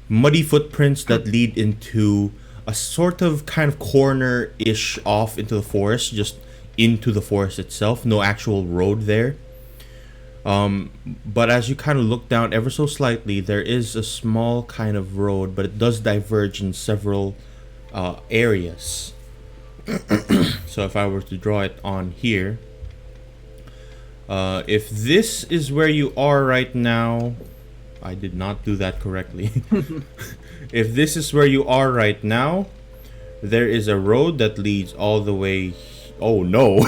[SPEAKER 1] Muddy footprints that lead into a sort of kind of corner-ish off into the forest, just into the forest itself. No actual road there. But as you kind of look down ever so slightly, there is a small kind of road, but it does diverge in several areas. So if I were to draw it on here, if this is where you are right now, I did not do that correctly. If this is where you are right now, there is a road that leads all the way. Oh no!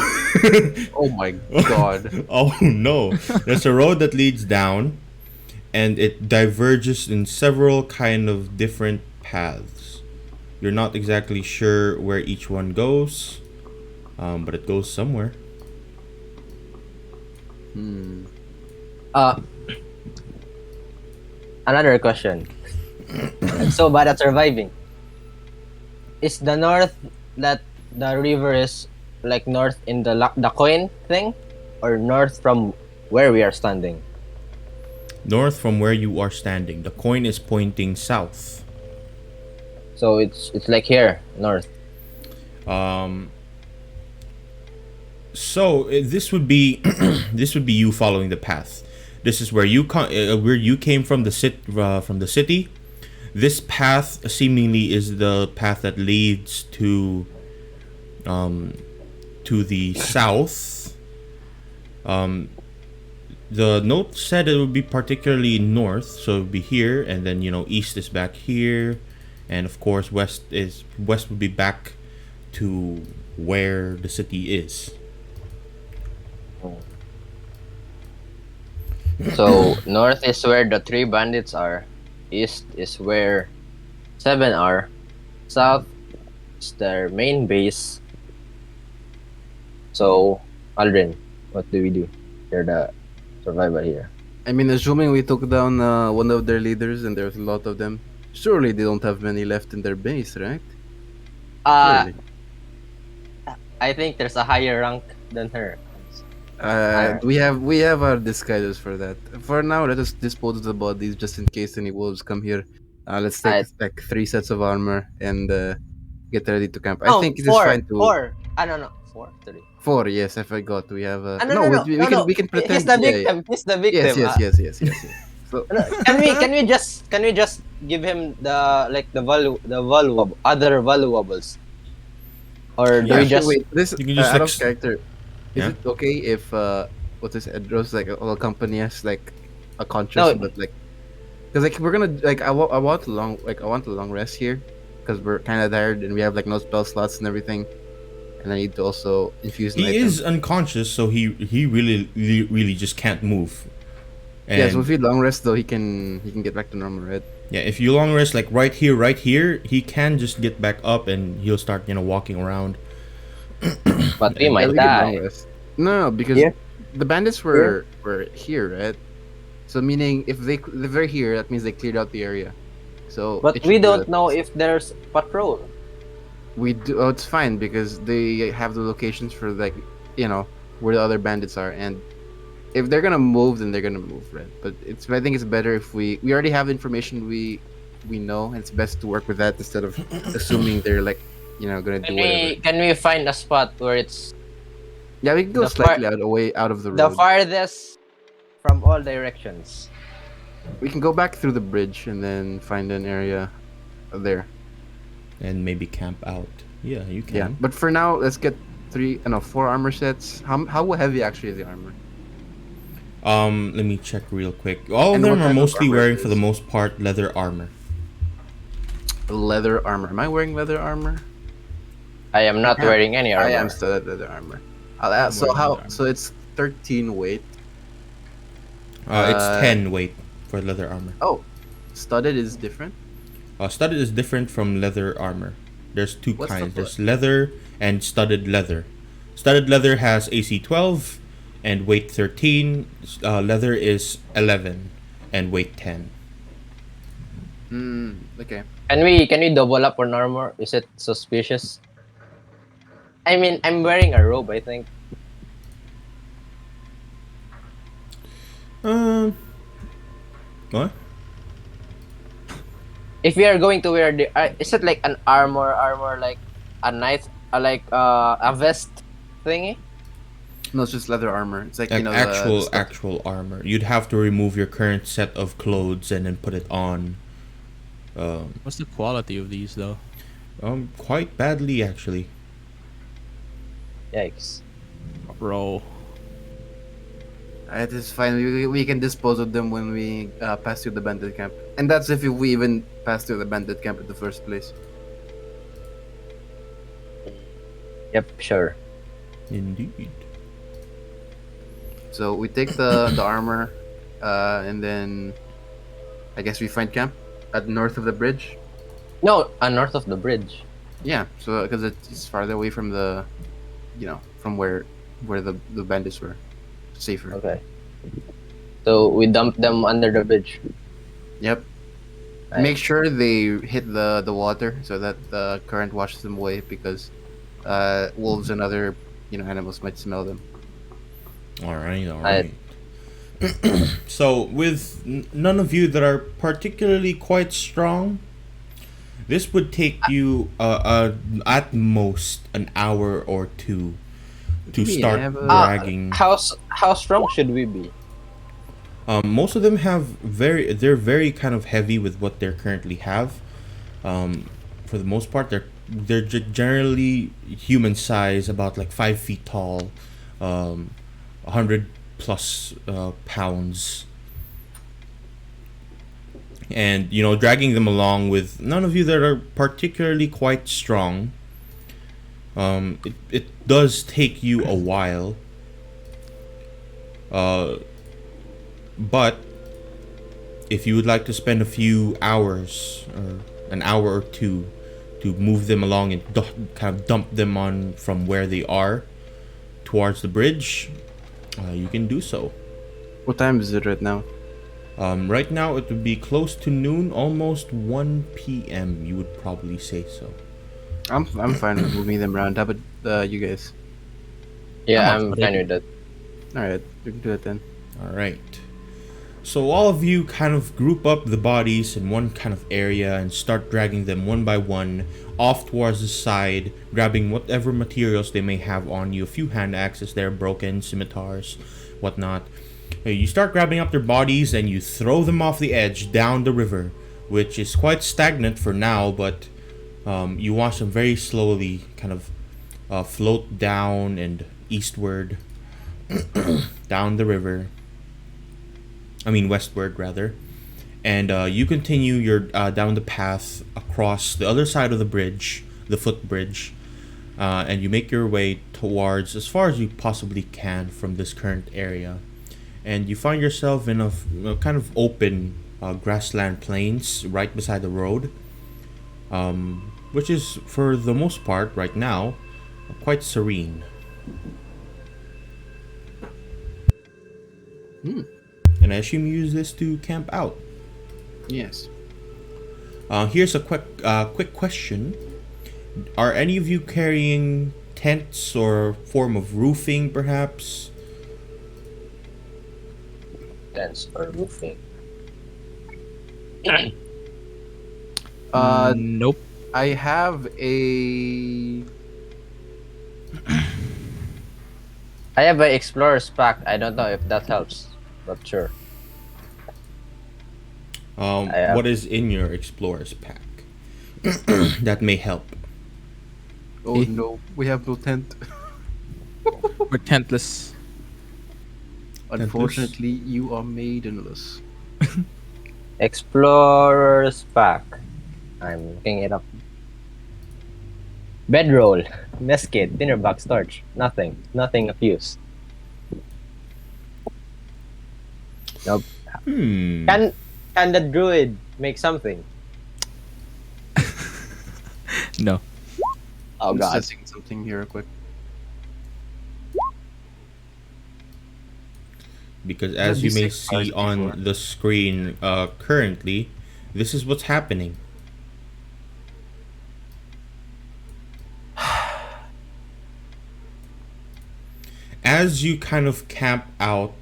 [SPEAKER 4] Oh my god.
[SPEAKER 1] Oh no! There's a road that leads down, and it diverges in several kind of different paths. You're not exactly sure where each one goes, but it goes somewhere.
[SPEAKER 3] Another question. I'm so bad at surviving. Is the north that the river is like north in the coin thing, or north from where we are standing?
[SPEAKER 1] North from where you are standing. The coin is pointing south.
[SPEAKER 3] So it's like here, north.
[SPEAKER 1] So this would be this would be you following the path. This is where where you came from the city. This path seemingly is the path that leads to the south. The note said it would be particularly north, so it would be here, and then east is back here, and of course west would be back to where the city is.
[SPEAKER 3] So north is where the 3 bandits are. East is where 7 are. South is their main base. So, Aldrin, what do we do? You're the survivor here.
[SPEAKER 4] I mean, assuming we took down one of their leaders and there's a lot of them, surely they don't have many left in their base, right? Surely.
[SPEAKER 3] I think there's a higher rank than her.
[SPEAKER 4] We have our disguises for that. For now, let us dispose of the bodies just in case any wolves come here. Let's take like 3 sets of armor and get ready to camp. I think it is
[SPEAKER 3] 4,
[SPEAKER 4] fine to
[SPEAKER 3] 4. I don't know. 4, 3.
[SPEAKER 4] 4. Yes, I forgot. We have
[SPEAKER 3] No.
[SPEAKER 4] we can pretend.
[SPEAKER 3] He's the
[SPEAKER 4] yeah,
[SPEAKER 3] victim. He's the victim.
[SPEAKER 4] Yes. So
[SPEAKER 3] Can we just give him the other valuables, or do
[SPEAKER 1] Yeah,
[SPEAKER 3] we just
[SPEAKER 4] wait. This
[SPEAKER 1] You can just
[SPEAKER 4] out
[SPEAKER 1] like
[SPEAKER 4] of character. Is
[SPEAKER 1] Yeah.
[SPEAKER 4] it okay if what is Edros like will accompany us like a conscious
[SPEAKER 3] No.
[SPEAKER 4] but like because like we're gonna like I want a long rest here because we're kind of tired and we have like no spell slots and everything, and I need to also infuse an
[SPEAKER 1] He
[SPEAKER 4] item.
[SPEAKER 1] is unconscious, so he really just can't move. And
[SPEAKER 4] Yeah, so if we long rest though, he can get back to normal, right?
[SPEAKER 1] yeah, if you long rest like right here, he can just get back up and he'll start walking around.
[SPEAKER 3] but we
[SPEAKER 4] Yeah,
[SPEAKER 3] might
[SPEAKER 4] we can long
[SPEAKER 3] die?
[SPEAKER 4] rest. No, because
[SPEAKER 3] Here?
[SPEAKER 4] the bandits were here, right? So meaning if they're here, that means they cleared out the area. So
[SPEAKER 3] But
[SPEAKER 4] it
[SPEAKER 3] we
[SPEAKER 4] should be
[SPEAKER 3] don't
[SPEAKER 4] that.
[SPEAKER 3] know if there's patrol.
[SPEAKER 4] We do. Oh, it's fine because they have the locations for like, where the other bandits are, and if they're gonna move, then they're gonna move, right? But I think it's better if we already have information we know, and it's best to work with that instead of assuming they're like, gonna do whatever.
[SPEAKER 3] Can we find a spot where it's
[SPEAKER 4] Yeah, we can go
[SPEAKER 3] the far
[SPEAKER 4] slightly out of the
[SPEAKER 3] the
[SPEAKER 4] road.
[SPEAKER 3] farthest from all directions?
[SPEAKER 4] We can go back through the bridge and then find an area there.
[SPEAKER 1] And maybe camp out. Yeah, you
[SPEAKER 4] Yeah,
[SPEAKER 1] can.
[SPEAKER 4] but for now, let's get four armor sets. How heavy actually is the armor?
[SPEAKER 1] Let me check real quick. All of
[SPEAKER 4] And
[SPEAKER 1] them
[SPEAKER 4] what
[SPEAKER 1] are
[SPEAKER 4] type of
[SPEAKER 1] mostly
[SPEAKER 4] armor
[SPEAKER 1] wearing,
[SPEAKER 4] it
[SPEAKER 1] for the
[SPEAKER 4] is?
[SPEAKER 1] most part, leather armor.
[SPEAKER 4] Leather armor. Am I wearing leather armor?
[SPEAKER 3] I am not
[SPEAKER 4] Yeah.
[SPEAKER 3] wearing any armor.
[SPEAKER 4] I am still at leather armor. I'll ask, so
[SPEAKER 1] wearing
[SPEAKER 4] how?
[SPEAKER 1] leather armor.
[SPEAKER 4] So it's 13 weight.
[SPEAKER 1] It's
[SPEAKER 4] Uh,
[SPEAKER 1] 10 weight for leather armor.
[SPEAKER 4] Oh, studded is different.
[SPEAKER 1] Studded is different from leather armor. There's two
[SPEAKER 4] What's the
[SPEAKER 1] kinds.
[SPEAKER 4] pl-
[SPEAKER 1] There's leather and studded leather. Studded leather has AC 12 and weight 13. Leather is 11 and weight 10.
[SPEAKER 4] Okay.
[SPEAKER 3] Can we double up on armor? Is it suspicious? I mean, I'm wearing a robe, I think.
[SPEAKER 1] What?
[SPEAKER 3] If we are going to wear the, is it like an armor like a knife, a vest thingy?
[SPEAKER 4] No, it's just leather armor. It's like
[SPEAKER 1] Like
[SPEAKER 4] the stuff.
[SPEAKER 1] actual armor. You'd have to remove your current set of clothes and then put it on.
[SPEAKER 2] What's the quality of these though?
[SPEAKER 1] Quite badly actually.
[SPEAKER 3] Yikes!
[SPEAKER 2] Bro.
[SPEAKER 4] It is fine. We can dispose of them when we pass through the bandit camp, and that's if we even pass through the bandit camp in the first place.
[SPEAKER 3] Yep, sure.
[SPEAKER 1] Indeed.
[SPEAKER 4] So we take the armor, and then I guess we find camp at north of the bridge.
[SPEAKER 3] No, north of the bridge.
[SPEAKER 4] Yeah, so because it's farther away from the, from where the bandits were, safer.
[SPEAKER 3] Okay. So we dump them under the bridge.
[SPEAKER 4] Yep.
[SPEAKER 3] Right.
[SPEAKER 4] Make sure they hit the water so that the current washes them away because wolves and other animals might smell them.
[SPEAKER 1] All right. So, with none of you that are particularly quite strong, this would take you at most an hour or two to
[SPEAKER 4] Yeah,
[SPEAKER 1] start
[SPEAKER 4] but-
[SPEAKER 1] dragging.
[SPEAKER 3] How strong should we be?
[SPEAKER 1] Most of them they're very kind of heavy with what they currently have. For the most part, they're generally human size, about like 5 feet tall, 100 plus pounds, and dragging them along with none of you that are particularly quite strong. It does take you a while. But if you would like to spend a few hours or an hour or two to move them along and kind of dump them on from where they are towards the bridge, you can do so.
[SPEAKER 4] What time is it right now?
[SPEAKER 1] Right now it would be close to noon, almost 1 p.m. You would probably say so.
[SPEAKER 4] I'm fine with moving them around. How about you guys?
[SPEAKER 3] Yeah,
[SPEAKER 2] I'm
[SPEAKER 3] I'm
[SPEAKER 2] off,
[SPEAKER 3] fine with that.
[SPEAKER 4] All right, we can do it then.
[SPEAKER 1] All right. So all of you kind of group up the bodies in one kind of area and start dragging them one by one off towards the side, grabbing whatever materials they may have on you. A few hand axes there, broken, scimitars, whatnot. You start grabbing up their bodies and you throw them off the edge down the river, which is quite stagnant for now, but you watch them very slowly kind of float down and eastward down the river. Westward rather, and you continue your down the path across the other side of the bridge, the footbridge, and you make your way towards as far as you possibly can from this current area, and you find yourself in a kind of open grassland plains right beside the road, which is for the most part right now quite serene. And And I assume you use this to camp out.
[SPEAKER 4] Yes.
[SPEAKER 1] Here's a quick question. Are any of you carrying tents or form of roofing, perhaps?
[SPEAKER 3] Tents or roofing.
[SPEAKER 2] Nope.
[SPEAKER 4] I have a.
[SPEAKER 3] I have an explorer's pack. I don't know if that helps, but sure. I have-
[SPEAKER 1] What is in your explorer's pack that may help?
[SPEAKER 4] Oh no, we have no tent.
[SPEAKER 2] We're tentless.
[SPEAKER 4] Unfortunately, you are maidenless.
[SPEAKER 3] Explorer's pack. I'm looking it up. Bedroll, mess kit, dinner box, torch. Nothing of use. Nope. Can the druid make something?
[SPEAKER 2] No.
[SPEAKER 3] Oh
[SPEAKER 4] I'm
[SPEAKER 3] god.
[SPEAKER 4] assessing something here real quick.
[SPEAKER 1] Because as you may
[SPEAKER 4] D6
[SPEAKER 1] see on the screen currently, this is what's happening. As you kind of camp out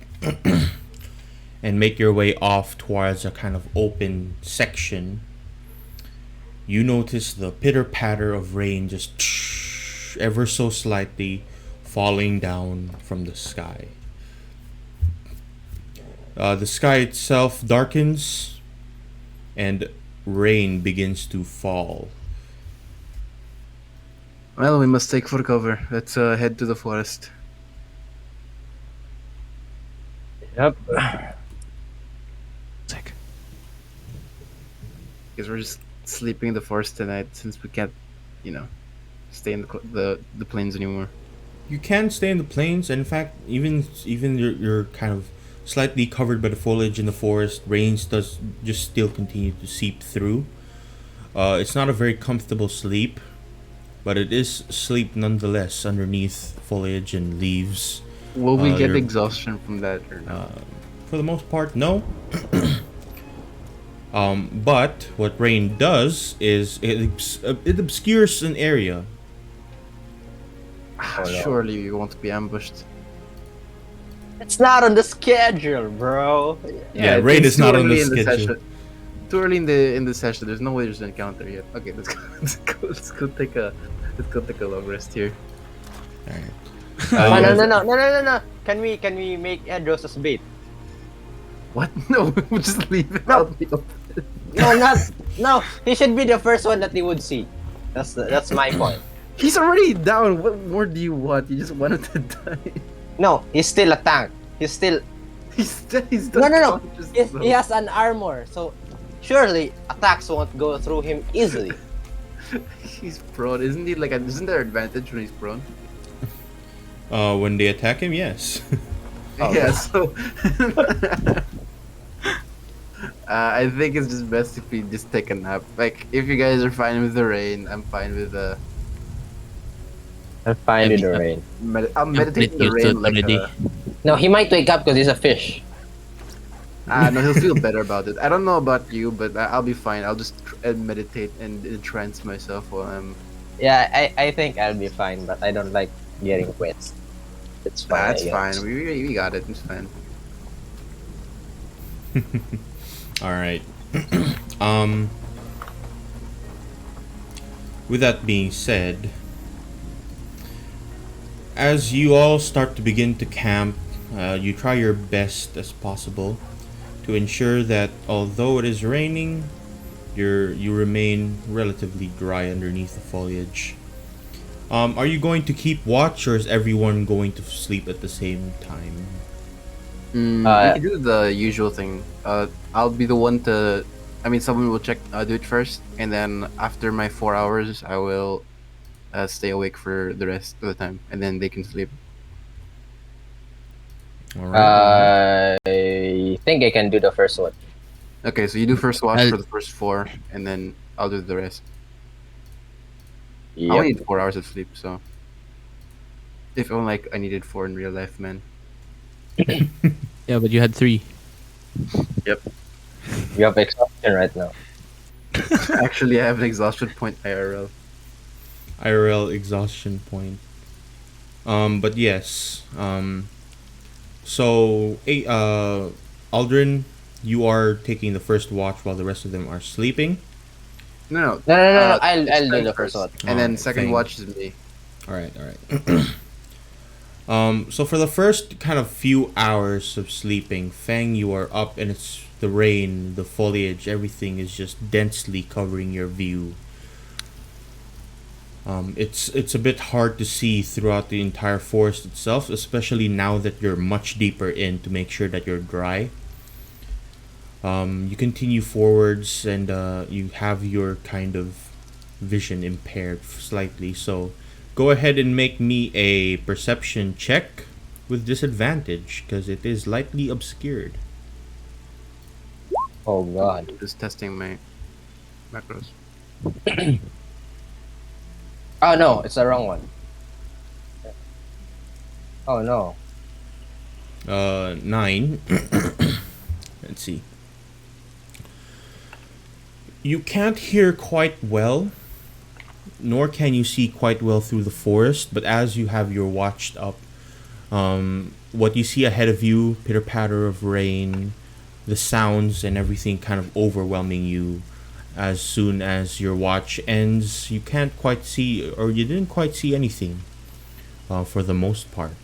[SPEAKER 1] and make your way off towards a kind of open section, you notice the pitter patter of rain just ever so slightly falling down from the sky. The sky itself darkens and rain begins to fall.
[SPEAKER 4] Well, we must take for cover. Let's head to the forest.
[SPEAKER 3] Yep.
[SPEAKER 2] Sick.
[SPEAKER 4] Because we're just sleeping in the forest tonight since we can't, stay in the plains anymore.
[SPEAKER 1] You can stay in the plains, and in fact, even you're kind of slightly covered by the foliage in the forest. Rains does just still continue to seep through. It's not a very comfortable sleep, but it is sleep nonetheless underneath foliage and leaves.
[SPEAKER 4] Will we get
[SPEAKER 1] you're-
[SPEAKER 4] exhaustion from that or no?
[SPEAKER 1] For the most part, no. But what rain does is it obscures an area.
[SPEAKER 3] Oh, no.
[SPEAKER 4] Surely we won't be ambushed.
[SPEAKER 3] It's not on the schedule, bro.
[SPEAKER 1] Yeah,
[SPEAKER 4] I
[SPEAKER 1] rain
[SPEAKER 4] think
[SPEAKER 1] is
[SPEAKER 4] too
[SPEAKER 1] not on
[SPEAKER 4] early
[SPEAKER 1] the
[SPEAKER 4] in
[SPEAKER 1] schedule.
[SPEAKER 4] session. Too early in the session. There's no way there's an encounter yet. Okay, let's go. Let's go take a long rest here.
[SPEAKER 1] Alright.
[SPEAKER 3] No. Can we make Edros as bait?
[SPEAKER 4] What? No, we'll just leave it
[SPEAKER 3] No.
[SPEAKER 4] out in the open.
[SPEAKER 3] No. He should be the first one that he would see. That's my point.
[SPEAKER 4] He's already down. What more do you want? You just wanted to die.
[SPEAKER 3] No, he's still a tank. He's still
[SPEAKER 4] He's
[SPEAKER 3] no.
[SPEAKER 4] conscious,
[SPEAKER 3] He has an armor, so surely attacks won't go through him easily.
[SPEAKER 4] He's prone, isn't he? Isn't there advantage when he's prone?
[SPEAKER 1] When they attack him, yes.
[SPEAKER 3] Oh,
[SPEAKER 4] yeah.
[SPEAKER 3] yeah.
[SPEAKER 4] So I think it's just best if we just take a nap. Like, if you guys are fine with the rain, I'm fine with the.
[SPEAKER 3] I'm fine with the rain.
[SPEAKER 4] I'm meditating the
[SPEAKER 2] used to
[SPEAKER 4] rain
[SPEAKER 2] it
[SPEAKER 4] like
[SPEAKER 2] already.
[SPEAKER 3] No, he might wake up because he's a fish.
[SPEAKER 4] no, he'll feel better about it. I don't know about you, but I'll be fine. I'll just meditate and entrance myself while I'm.
[SPEAKER 3] Yeah, I think I'll be fine, but I don't like getting wet. It's fine.
[SPEAKER 4] That's
[SPEAKER 3] I guess.
[SPEAKER 4] fine. We got it. It's fine.
[SPEAKER 1] Alright. With that being said, as you all start to begin to camp, you try your best as possible to ensure that although it is raining, you remain relatively dry underneath the foliage. Are you going to keep watch, or is everyone going to sleep at the same time?
[SPEAKER 4] We can do the usual thing. I'll be the one to. I mean, someone will do it first, and then after my 4 hours, I will stay awake for the rest of the time, and then they can sleep.
[SPEAKER 1] Alright.
[SPEAKER 3] I think I can do the first one.
[SPEAKER 4] Okay, so you do first watch
[SPEAKER 2] I'll-
[SPEAKER 4] for the first 4, and then I'll do the rest. I only
[SPEAKER 3] Yep.
[SPEAKER 4] need 4 hours of sleep, so. If only I needed 4 in real life, man.
[SPEAKER 2] Yeah, but you had 3.
[SPEAKER 4] Yep.
[SPEAKER 3] You have exhaustion right now.
[SPEAKER 4] Actually, I have an exhaustion point IRL.
[SPEAKER 1] IRL exhaustion point. But yes. So, Aldrin, you are taking the first watch while the rest of them are sleeping.
[SPEAKER 4] No, no.
[SPEAKER 3] No, no, no, no.
[SPEAKER 4] It's
[SPEAKER 3] I'll do
[SPEAKER 4] Fang
[SPEAKER 3] the first one.
[SPEAKER 4] and then
[SPEAKER 1] Alright,
[SPEAKER 4] second
[SPEAKER 1] Fang.
[SPEAKER 4] watch is me.
[SPEAKER 1] All right, all right. So for the first kind of few hours of sleeping, Fang, you are up, and it's the rain, the foliage, everything is just densely covering your view. It's a bit hard to see throughout the entire forest itself, especially now that you're much deeper in to make sure that you're dry. You continue forwards, and you have your kind of vision impaired slightly. So, go ahead and make me a perception check with disadvantage because it is lightly obscured.
[SPEAKER 3] Oh god.
[SPEAKER 4] Just testing my macros.
[SPEAKER 3] Oh no, it's the wrong one. Oh no.
[SPEAKER 1] 9. Let's see. You can't hear quite well, nor can you see quite well through the forest, but as you have your watched up, what you see ahead of you, pitter patter of rain, the sounds and everything kind of overwhelming you. As soon as your watch ends, you can't quite see, or you didn't quite see anything for the most part.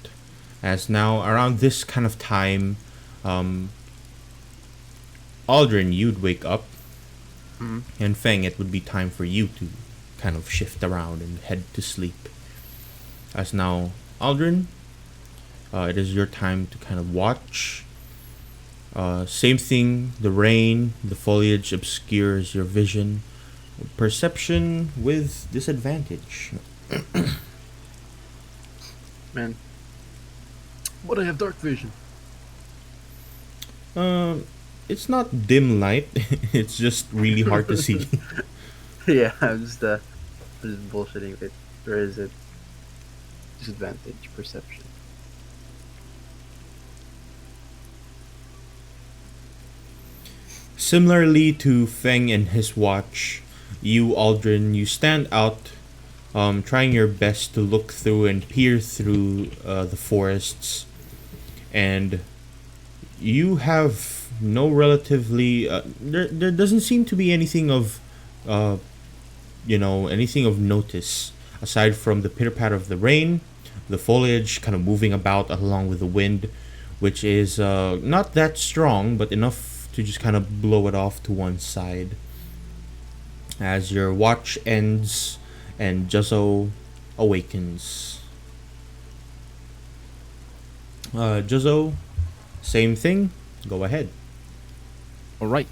[SPEAKER 1] As now, around this kind of time, Aldrin, you'd wake up, and Feng, it would be time for you to kind of shift around and head to sleep. As now, Aldrin, it is your time to kind of watch. Same thing, the rain, the foliage obscures your vision. Perception with disadvantage.
[SPEAKER 4] Man. But I have dark vision.
[SPEAKER 1] It's not dim light. It's just really hard to see.
[SPEAKER 4] Yeah, I'm just bullshitting it. Where is it? Disadvantage perception.
[SPEAKER 1] Similarly to Feng and his watch, you, Aldrin, you stand out, trying your best to look through and peer through the forests, and you have no relatively. There doesn't seem to be anything of, anything of notice aside from the pitter patter of the rain, the foliage kind of moving about along with the wind, which is not that strong, but enough to just kind of blow it off to one side. As your watch ends and Juzzo awakens. Juzzo, same thing. Go ahead.
[SPEAKER 2] All right.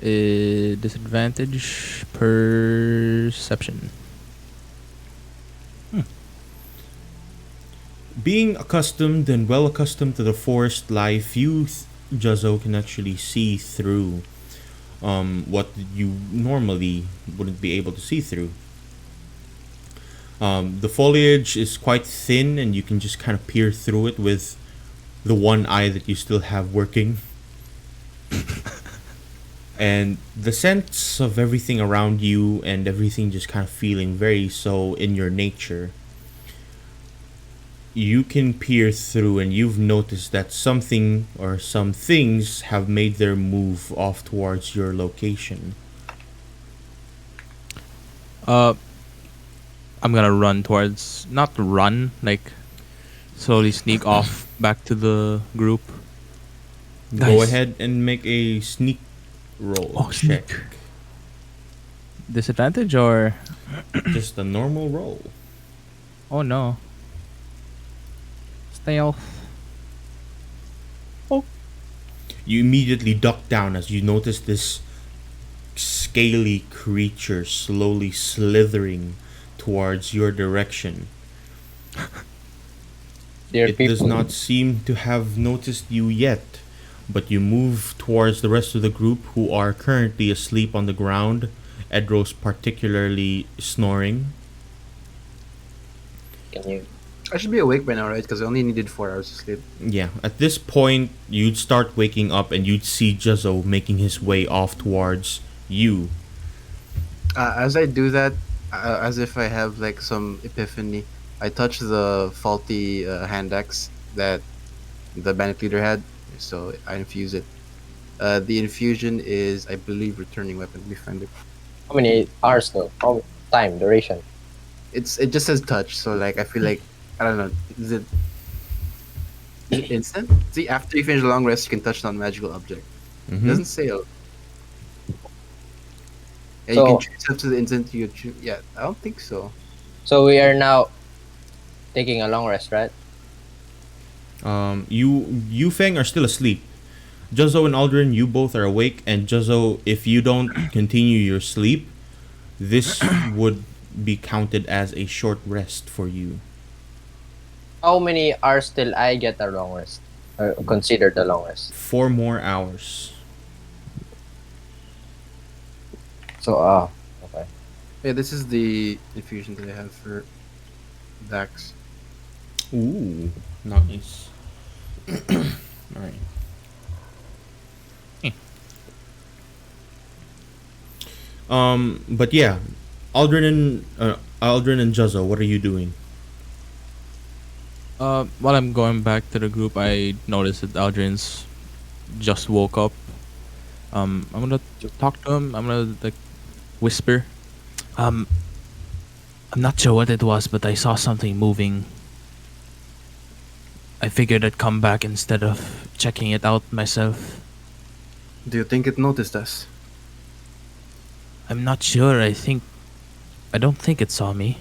[SPEAKER 2] Disadvantage perception.
[SPEAKER 1] Being accustomed and well accustomed to the forest life, you, Juzzo, can actually see through what you normally wouldn't be able to see through. The foliage is quite thin, and you can just kind of peer through it with the one eye that you still have working. And the sense of everything around you and everything just kind of feeling very so in your nature. You can peer through, and you've noticed that something or some things have made their move off towards your location.
[SPEAKER 2] I'm gonna run towards, not run, like slowly sneak off back to the group.
[SPEAKER 1] Go
[SPEAKER 2] Guys.
[SPEAKER 1] ahead and make a sneak roll
[SPEAKER 2] Oh,
[SPEAKER 1] check.
[SPEAKER 2] sneak. Disadvantage or
[SPEAKER 1] Just a normal roll.
[SPEAKER 2] oh no. Stealth.
[SPEAKER 1] You immediately duck down as you notice this scaly creature slowly slithering towards your direction.
[SPEAKER 3] Dear
[SPEAKER 1] It
[SPEAKER 3] people.
[SPEAKER 1] does not seem to have noticed you yet, but you move towards the rest of the group who are currently asleep on the ground, Edros particularly snoring.
[SPEAKER 3] Can you
[SPEAKER 4] I should be awake by now, right? Because I only needed 4 hours of sleep.
[SPEAKER 1] Yeah, at this point, you'd start waking up and you'd see Juzzo making his way off towards you.
[SPEAKER 4] As I do that, as if I have like some epiphany, I touch the faulty hand axe that the bandit leader had, so I infuse it. The infusion is, I believe, returning weapon. Let me find it.
[SPEAKER 3] How many hours though? How time duration?
[SPEAKER 4] It just says touch, so like I feel like I don't know. Is it instant? See, after you finish a long rest, you can touch non-magical object. It
[SPEAKER 1] Mm-hmm.
[SPEAKER 4] doesn't say. Yeah, you
[SPEAKER 3] So-
[SPEAKER 4] can choose up to the instant you choose. Yeah, I don't think so.
[SPEAKER 3] So we are now taking a long rest, right?
[SPEAKER 1] You Feng are still asleep. Juzzo and Aldrin, you both are awake, and Juzzo, if you don't continue your sleep, this would be counted as a short rest for you.
[SPEAKER 3] How many hours till I get a long rest? Or consider the long rest.
[SPEAKER 1] 4 more hours.
[SPEAKER 3] So okay.
[SPEAKER 4] Yeah, this is the infusion that I have for Dax.
[SPEAKER 1] Ooh, nice. All right. But yeah, Aldrin and Juzzo, what are you doing?
[SPEAKER 2] While I'm going back to the group, I noticed that Aldrin's just woke up. I'm gonna talk to him. I'm gonna like whisper. I'm not sure what it was, but I saw something moving. I figured I'd come back instead of checking it out myself.
[SPEAKER 4] Do you think it noticed us?
[SPEAKER 2] I'm not sure. I don't think it saw me.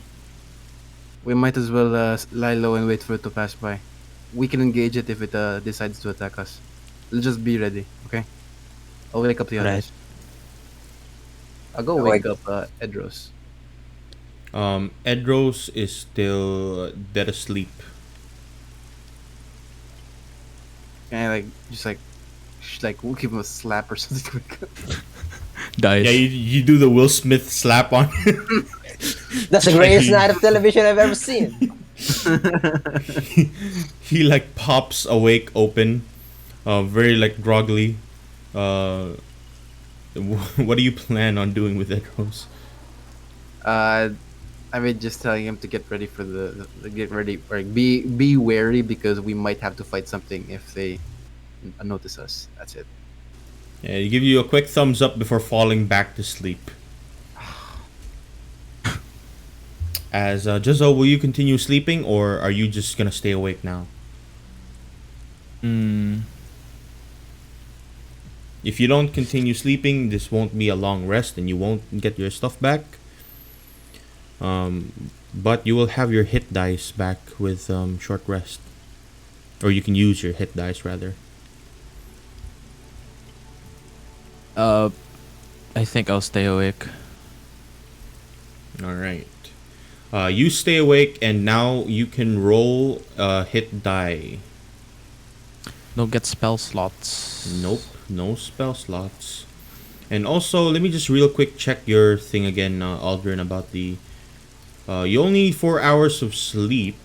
[SPEAKER 4] We might as well lie low and wait for it to pass by. We can engage it if it decides to attack us. Let's just be ready, okay? I'll wake up the
[SPEAKER 2] Right.
[SPEAKER 4] others. I'll go
[SPEAKER 3] Wake
[SPEAKER 4] wake up Edros.
[SPEAKER 1] Edros is still dead asleep.
[SPEAKER 4] Can I like give him a slap or something to wake up?
[SPEAKER 2] Dies.
[SPEAKER 1] Yeah, you do the Will Smith slap on him.
[SPEAKER 3] That's the greatest night of television I've ever seen.
[SPEAKER 1] He like pops awake open, very like groggily. What do you plan on doing with Edros?
[SPEAKER 4] I mean, just telling him to get ready for the get ready, or be wary because we might have to fight something if they notice us. That's it.
[SPEAKER 1] Yeah, he give you a quick thumbs up before falling back to sleep. As Juzzo, will you continue sleeping, or are you just gonna stay awake now?
[SPEAKER 2] Mm,
[SPEAKER 1] If you don't continue sleeping, this won't be a long rest, and you won't get your stuff back. But you will have your hit dice back with short rest, or you can use your hit dice rather.
[SPEAKER 2] I think I'll stay awake.
[SPEAKER 1] All right. You stay awake, and now you can roll hit die.
[SPEAKER 2] No get spell slots.
[SPEAKER 1] Nope, no spell slots. And also, let me just real quick check your thing again, Aldrin, about the. You only need 4 hours of sleep.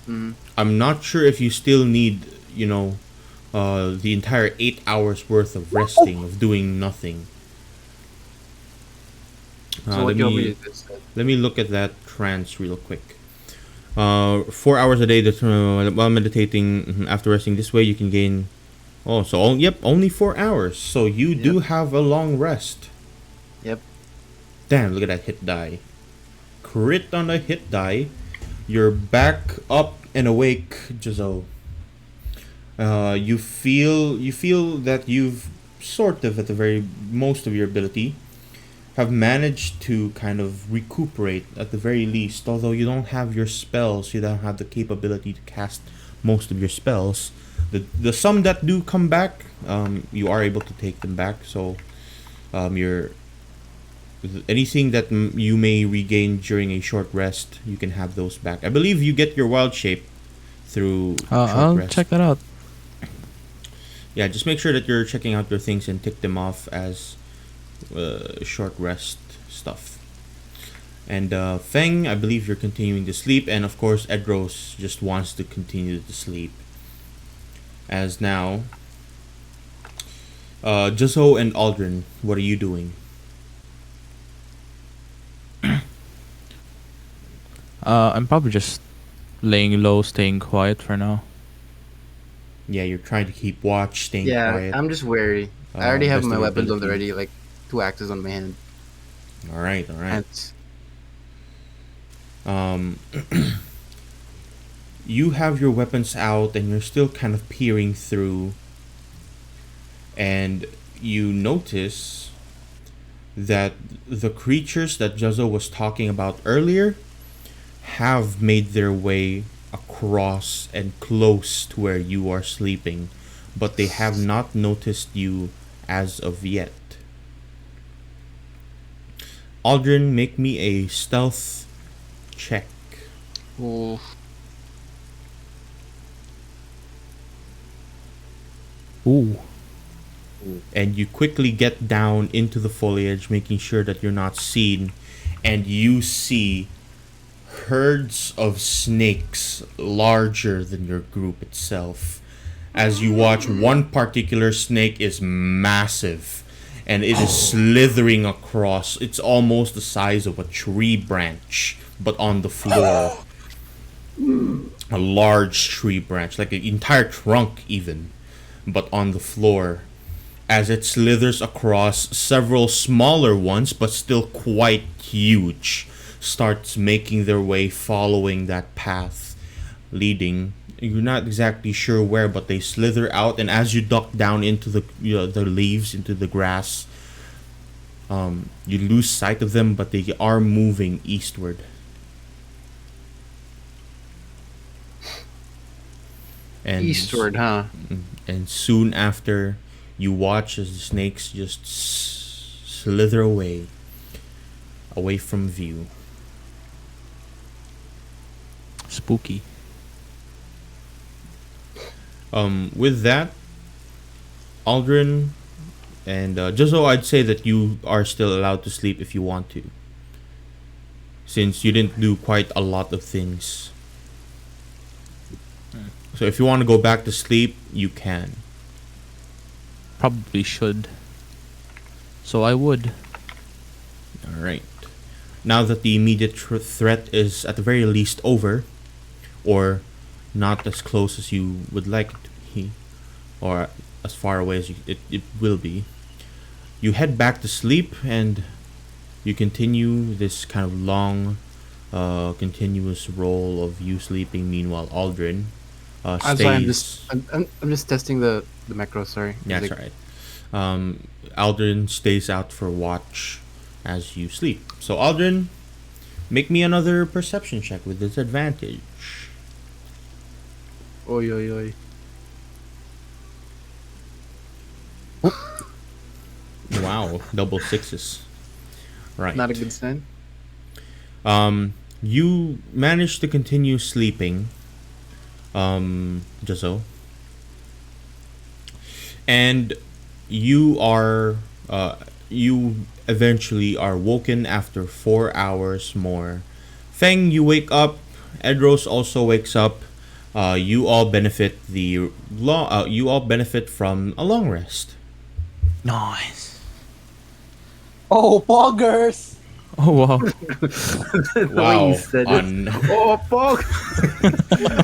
[SPEAKER 4] Mhm.
[SPEAKER 1] I'm not sure if you still need, the entire 8 hours worth of resting, of doing nothing.
[SPEAKER 4] So what
[SPEAKER 1] let
[SPEAKER 4] do you want me
[SPEAKER 1] me
[SPEAKER 4] to do instead?
[SPEAKER 1] let me look at that trance real quick. 4 hours a day while meditating, after resting this way you can gain. Oh, so only 4 hours. So you do have a long rest.
[SPEAKER 4] Yep.
[SPEAKER 1] Damn, look at that hit die. Crit on a hit die. You're back up and awake, Juzzo. You feel that you've sort of, at the very most of your ability, have managed to kind of recuperate at the very least. Although you don't have your spells, you don't have the capability to cast most of your spells. The some that do come back, you are able to take them back. So, your anything that you may regain during a short rest, you can have those back. I believe you get your wild shape through short
[SPEAKER 2] I'll
[SPEAKER 1] rest.
[SPEAKER 2] check that out.
[SPEAKER 1] Yeah, just make sure that you're checking out your things and tick them off as short rest stuff. And Feng, I believe you're continuing to sleep, and of course Edros just wants to continue to sleep. As now, Juzo and Aldrin, what are you doing?
[SPEAKER 2] I'm probably just laying low, staying quiet for now.
[SPEAKER 1] Yeah, you're trying to keep watch, staying
[SPEAKER 4] Yeah,
[SPEAKER 1] quiet.
[SPEAKER 4] I'm just wary. I already have
[SPEAKER 1] Best
[SPEAKER 4] my
[SPEAKER 1] of your
[SPEAKER 4] weapons on
[SPEAKER 1] ability.
[SPEAKER 4] already, like 2 axes on my hand.
[SPEAKER 1] All right, all right.
[SPEAKER 4] And
[SPEAKER 1] Um, you have your weapons out, and you're still kind of peering through, and you notice that the creatures that Juzo was talking about earlier have made their way across and close to where you are sleeping, but they have not noticed you as of yet. Aldrin, make me a stealth check.
[SPEAKER 4] oh,
[SPEAKER 2] Ooh.
[SPEAKER 1] And you quickly get down into the foliage, making sure that you're not seen, and you see herds of snakes larger than your group itself. As you watch, one particular snake is massive, and it is slithering across. It's almost the size of a tree branch, but on the floor. A large tree branch, like an entire trunk even, but on the floor. As it slithers across, several smaller ones, but still quite huge, starts making their way following that path leading. You're not exactly sure where, but they slither out, and as you duck down into the leaves, into the grass, you lose sight of them, but they are moving eastward. And
[SPEAKER 4] eastward, huh?
[SPEAKER 1] and soon after, you watch as the snakes just slither away from view.
[SPEAKER 2] Spooky.
[SPEAKER 1] With that, Aldrin and Juzo, I'd say that you are still allowed to sleep if you want to, since you didn't do quite a lot of things. So if you want to go back to sleep, you can.
[SPEAKER 2] Probably should. So I would.
[SPEAKER 1] All right. Now that the immediate threat is at the very least over, or not as close as you would like it to be, or as far away as it will be, you head back to sleep, and you continue this kind of long, continuous roll of you sleeping. Meanwhile, Aldrin
[SPEAKER 4] I'm
[SPEAKER 1] stays.
[SPEAKER 4] sorry, I'm just testing the macro. Sorry.
[SPEAKER 1] Yeah, that's right. Aldrin stays out for watch as you sleep. So Aldrin, make me another perception check with disadvantage.
[SPEAKER 4] Oi, oi, oi.
[SPEAKER 1] Wow, double sixes. Right.
[SPEAKER 4] Not a good sign.
[SPEAKER 1] You manage to continue sleeping, Juzo. And you are, you eventually are woken after 4 hours more. Feng, you wake up. Edros also wakes up. You all benefit you all benefit from a long rest.
[SPEAKER 2] Nice.
[SPEAKER 3] Oh, poggers!
[SPEAKER 2] Oh wow.
[SPEAKER 1] Wow,
[SPEAKER 4] you said it.
[SPEAKER 1] on
[SPEAKER 4] Oh, fuck!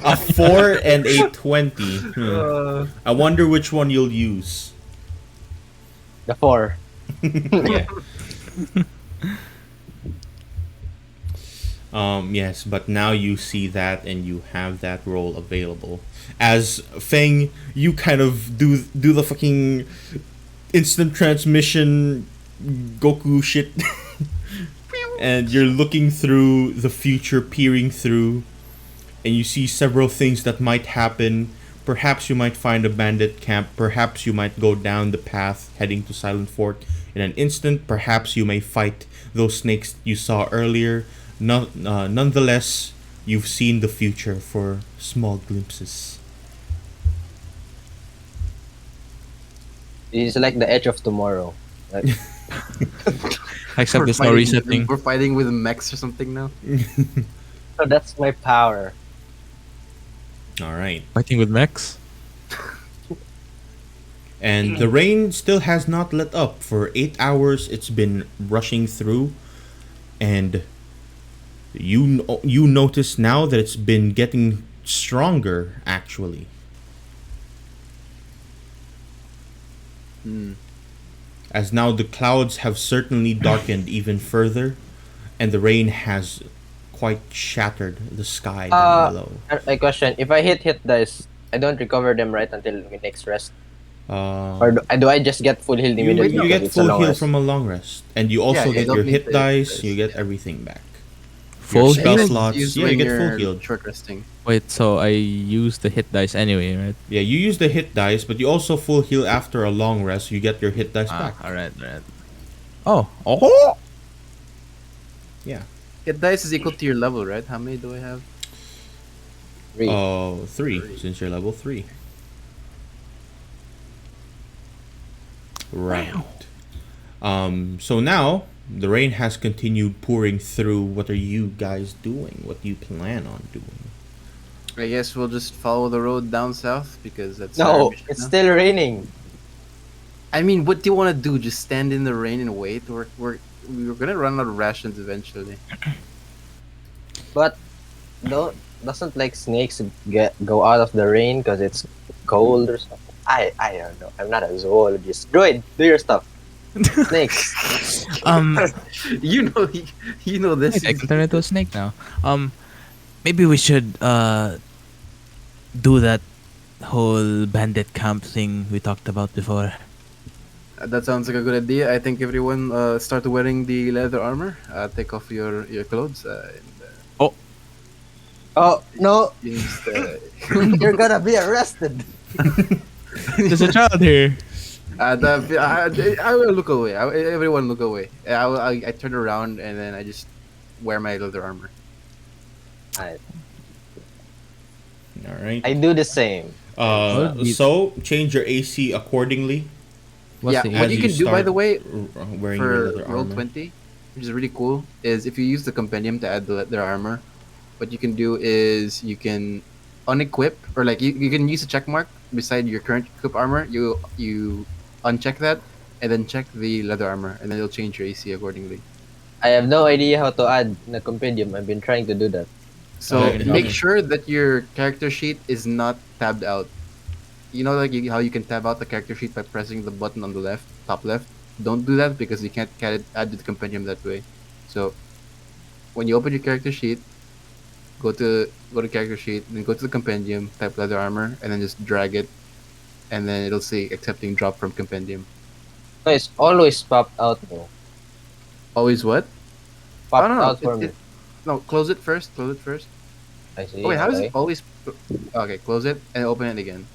[SPEAKER 1] a 4 and a 20. I wonder which one you'll use.
[SPEAKER 3] The 4.
[SPEAKER 1] Yeah. Yes, but now you see that and you have that role available. As Feng, you kind of do the fucking instant transmission Goku shit. And you're looking through the future, peering through, and you see several things that might happen. Perhaps you might find a bandit camp. Perhaps you might go down the path heading to Silent Fort in an instant. Perhaps you may fight those snakes you saw earlier. Nonetheless, you've seen the future for small glimpses.
[SPEAKER 3] It's like the edge of tomorrow. Like,
[SPEAKER 2] Except there's no resetting.
[SPEAKER 4] We're fighting with mechs or something now.
[SPEAKER 3] So that's my power.
[SPEAKER 1] All right.
[SPEAKER 2] Fighting with mechs?
[SPEAKER 1] And the rain still has not let up. For 8 hours, it's been rushing through, and you notice now that it's been getting stronger. Actually, as now the clouds have certainly darkened even further, and the rain has quite shattered the sky down below.
[SPEAKER 3] A question: if I hit dice, I don't recover them right until my next rest,
[SPEAKER 1] Uh,
[SPEAKER 3] or do I just get full healed
[SPEAKER 1] you,
[SPEAKER 3] immediately?
[SPEAKER 1] you
[SPEAKER 3] because
[SPEAKER 1] get
[SPEAKER 3] it's a
[SPEAKER 1] full
[SPEAKER 3] long
[SPEAKER 1] heal
[SPEAKER 3] rest?
[SPEAKER 1] from a long rest, and you also
[SPEAKER 4] you
[SPEAKER 1] get
[SPEAKER 4] don't
[SPEAKER 1] your
[SPEAKER 4] need
[SPEAKER 1] hit
[SPEAKER 4] the
[SPEAKER 1] dice.
[SPEAKER 4] dice,
[SPEAKER 1] You get
[SPEAKER 4] yeah.
[SPEAKER 1] everything back.
[SPEAKER 2] Full
[SPEAKER 1] spell
[SPEAKER 2] heal?
[SPEAKER 1] slots.
[SPEAKER 4] Use
[SPEAKER 1] Yeah, you
[SPEAKER 4] when
[SPEAKER 1] get full
[SPEAKER 4] you're
[SPEAKER 1] healed.
[SPEAKER 4] short resting.
[SPEAKER 2] Wait, so I use the hit dice anyway, right?
[SPEAKER 1] Yeah, you use the hit dice, but you also full heal after a long rest. You get your hit dice back.
[SPEAKER 2] Alright. Oh!
[SPEAKER 1] Yeah.
[SPEAKER 4] Hit dice is equal to your level, right? How many do I have?
[SPEAKER 3] 3.
[SPEAKER 1] 3, since you're level 3. Right. So now the rain has continued pouring through. What are you guys doing? What do you plan on doing?
[SPEAKER 4] I guess we'll just follow the road down south because that's our
[SPEAKER 3] No,
[SPEAKER 4] mission
[SPEAKER 3] it's
[SPEAKER 4] now.
[SPEAKER 3] still raining.
[SPEAKER 4] I mean, what do you want to do? Just stand in the rain and wait? We're gonna run out of rations eventually.
[SPEAKER 3] But doesn't like snakes go out of the rain because it's cold or something? I don't know. I'm not a zoologist. Druid, do your stuff. Snakes.
[SPEAKER 4] you know, you know this.
[SPEAKER 2] I can turn into a snake now. Maybe we should do that whole bandit camp thing we talked about before.
[SPEAKER 4] That sounds like a good idea. I think everyone start wearing the leather armor. Take off your clothes.
[SPEAKER 3] Oh no,
[SPEAKER 4] Just,
[SPEAKER 3] you're gonna be arrested.
[SPEAKER 2] There's a child here.
[SPEAKER 4] I will look away. Everyone look away. I turn around and then I just wear my leather armor.
[SPEAKER 3] I
[SPEAKER 1] All right.
[SPEAKER 3] do the same.
[SPEAKER 1] So change your AC accordingly.
[SPEAKER 2] What's the
[SPEAKER 4] What
[SPEAKER 1] as
[SPEAKER 4] you can do, by
[SPEAKER 1] start
[SPEAKER 4] the way,
[SPEAKER 1] wearing your
[SPEAKER 4] for
[SPEAKER 1] leather
[SPEAKER 4] roll
[SPEAKER 1] armor.
[SPEAKER 4] 20, which is really cool, is if you use the compendium to add their armor, what you can do is you can unequip, or like you can use a check mark beside your current equip armor. You uncheck that and then check the leather armor, and then it'll change your AC accordingly.
[SPEAKER 3] I have no idea how to add the compendium. I've been trying to do that.
[SPEAKER 4] So
[SPEAKER 1] Okay.
[SPEAKER 4] make sure that your character sheet is not tabbed out. You know, like how you can tab out the character sheet by pressing the button on the left, top left. Don't do that because you can't add to the compendium that way. So when you open your character sheet, go to character sheet, then go to the compendium, type leather armor, and then just drag it, and then it'll say accepting drop from compendium.
[SPEAKER 3] No, it's always popped out. No,
[SPEAKER 4] Always what?
[SPEAKER 3] popped
[SPEAKER 4] no,
[SPEAKER 3] out for me.
[SPEAKER 4] No, close it first. Close it first.
[SPEAKER 3] I see.
[SPEAKER 4] Oh wait, how is
[SPEAKER 3] okay.
[SPEAKER 4] it always? Okay, close it and open it again.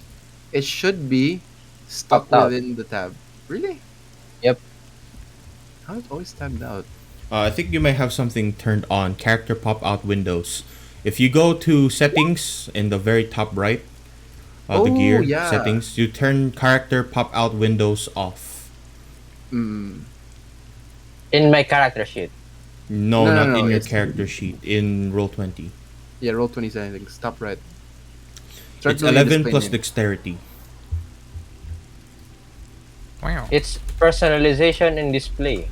[SPEAKER 4] It should be stuck
[SPEAKER 3] Popped out.
[SPEAKER 4] within the tab. Really?
[SPEAKER 3] Yep.
[SPEAKER 4] How is it always tabbed out?
[SPEAKER 1] I think you may have something turned on. Character pop out windows. If you go to settings in the very top right, the
[SPEAKER 4] Oh,
[SPEAKER 1] gear
[SPEAKER 4] yeah.
[SPEAKER 1] settings, you turn character pop out windows off.
[SPEAKER 4] Mm.
[SPEAKER 3] In my character sheet.
[SPEAKER 1] No,
[SPEAKER 4] No,
[SPEAKER 1] not
[SPEAKER 4] no,
[SPEAKER 1] in your
[SPEAKER 4] it's-
[SPEAKER 1] character sheet. In roll 20.
[SPEAKER 4] Yeah, roll 20 settings. Top right.
[SPEAKER 1] It's
[SPEAKER 4] doing
[SPEAKER 1] 11
[SPEAKER 4] display
[SPEAKER 1] plus
[SPEAKER 4] name.
[SPEAKER 1] dexterity.
[SPEAKER 2] Wow.
[SPEAKER 3] It's personalization and display.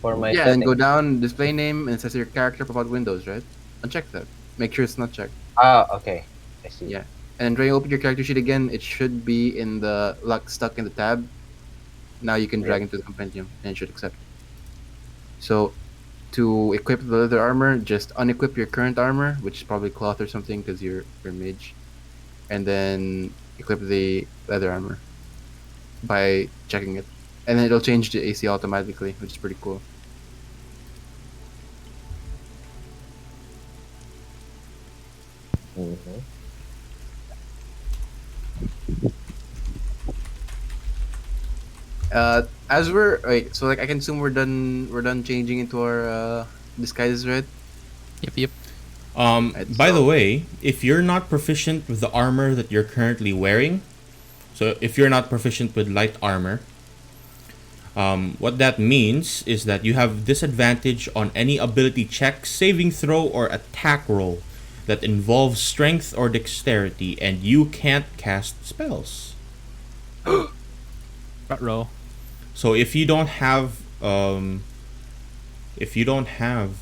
[SPEAKER 3] For my
[SPEAKER 4] Yeah, and
[SPEAKER 3] setting.
[SPEAKER 4] go down display name and it says your character pop out windows, right? Uncheck that. Make sure it's not checked.
[SPEAKER 3] Ah, okay. I see.
[SPEAKER 4] Yeah. And when you open your character sheet again, it should be in the lock stuck in the tab. Now you can drag into the compendium and it should accept. So to equip the leather armor, just unequip your current armor, which is probably cloth or something because you're a mage, and then equip the leather armor by checking it, and then it'll change the AC automatically, which is pretty cool.
[SPEAKER 3] Mhm.
[SPEAKER 4] As we're wait, so like I can assume we're done changing into our disguises, right?
[SPEAKER 2] Yep.
[SPEAKER 4] Right,
[SPEAKER 1] By the
[SPEAKER 4] so-
[SPEAKER 1] way, if you're not proficient with the armor that you're currently wearing, so if you're not proficient with light armor, What that means is that you have disadvantage on any ability check, saving throw, or attack roll that involves strength or dexterity, and you can't cast spells.
[SPEAKER 2] Row.
[SPEAKER 1] So if you don't have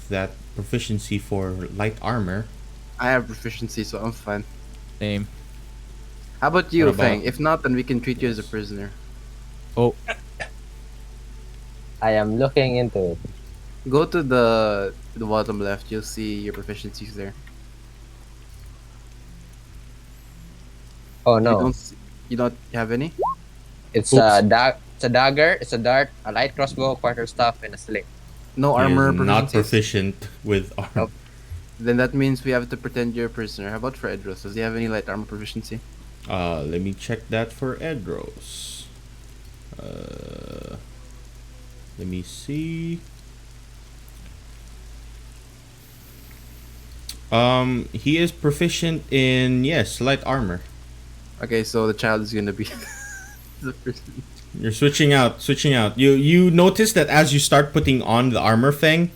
[SPEAKER 1] that proficiency for light armor,
[SPEAKER 4] I have proficiency, so I'm fine.
[SPEAKER 2] Same.
[SPEAKER 4] How about you,
[SPEAKER 1] What about-
[SPEAKER 4] Fang? If not, then we can treat you as a prisoner.
[SPEAKER 2] Oh,
[SPEAKER 3] I am looking into it.
[SPEAKER 4] Go to the bottom left. You'll see your proficiencies there.
[SPEAKER 3] Oh
[SPEAKER 4] You
[SPEAKER 3] no,
[SPEAKER 4] don't. You don't have any.
[SPEAKER 3] it's
[SPEAKER 1] Oops.
[SPEAKER 3] it's a dagger, it's a dart, a light crossbow, quarterstaff, and a sling.
[SPEAKER 4] No
[SPEAKER 1] he is
[SPEAKER 4] armor
[SPEAKER 1] not
[SPEAKER 4] proficiencies.
[SPEAKER 1] proficient with armor.
[SPEAKER 3] Nope.
[SPEAKER 4] Then that means we have to pretend you're a prisoner. How about for Edros? Does he have any light armor proficiency?
[SPEAKER 1] Let me check that for Edros. Let me see. He is proficient in, yes, light armor.
[SPEAKER 4] Okay, so the child is gonna be the person.
[SPEAKER 1] You're switching out. You notice that as you start putting on the armor thing,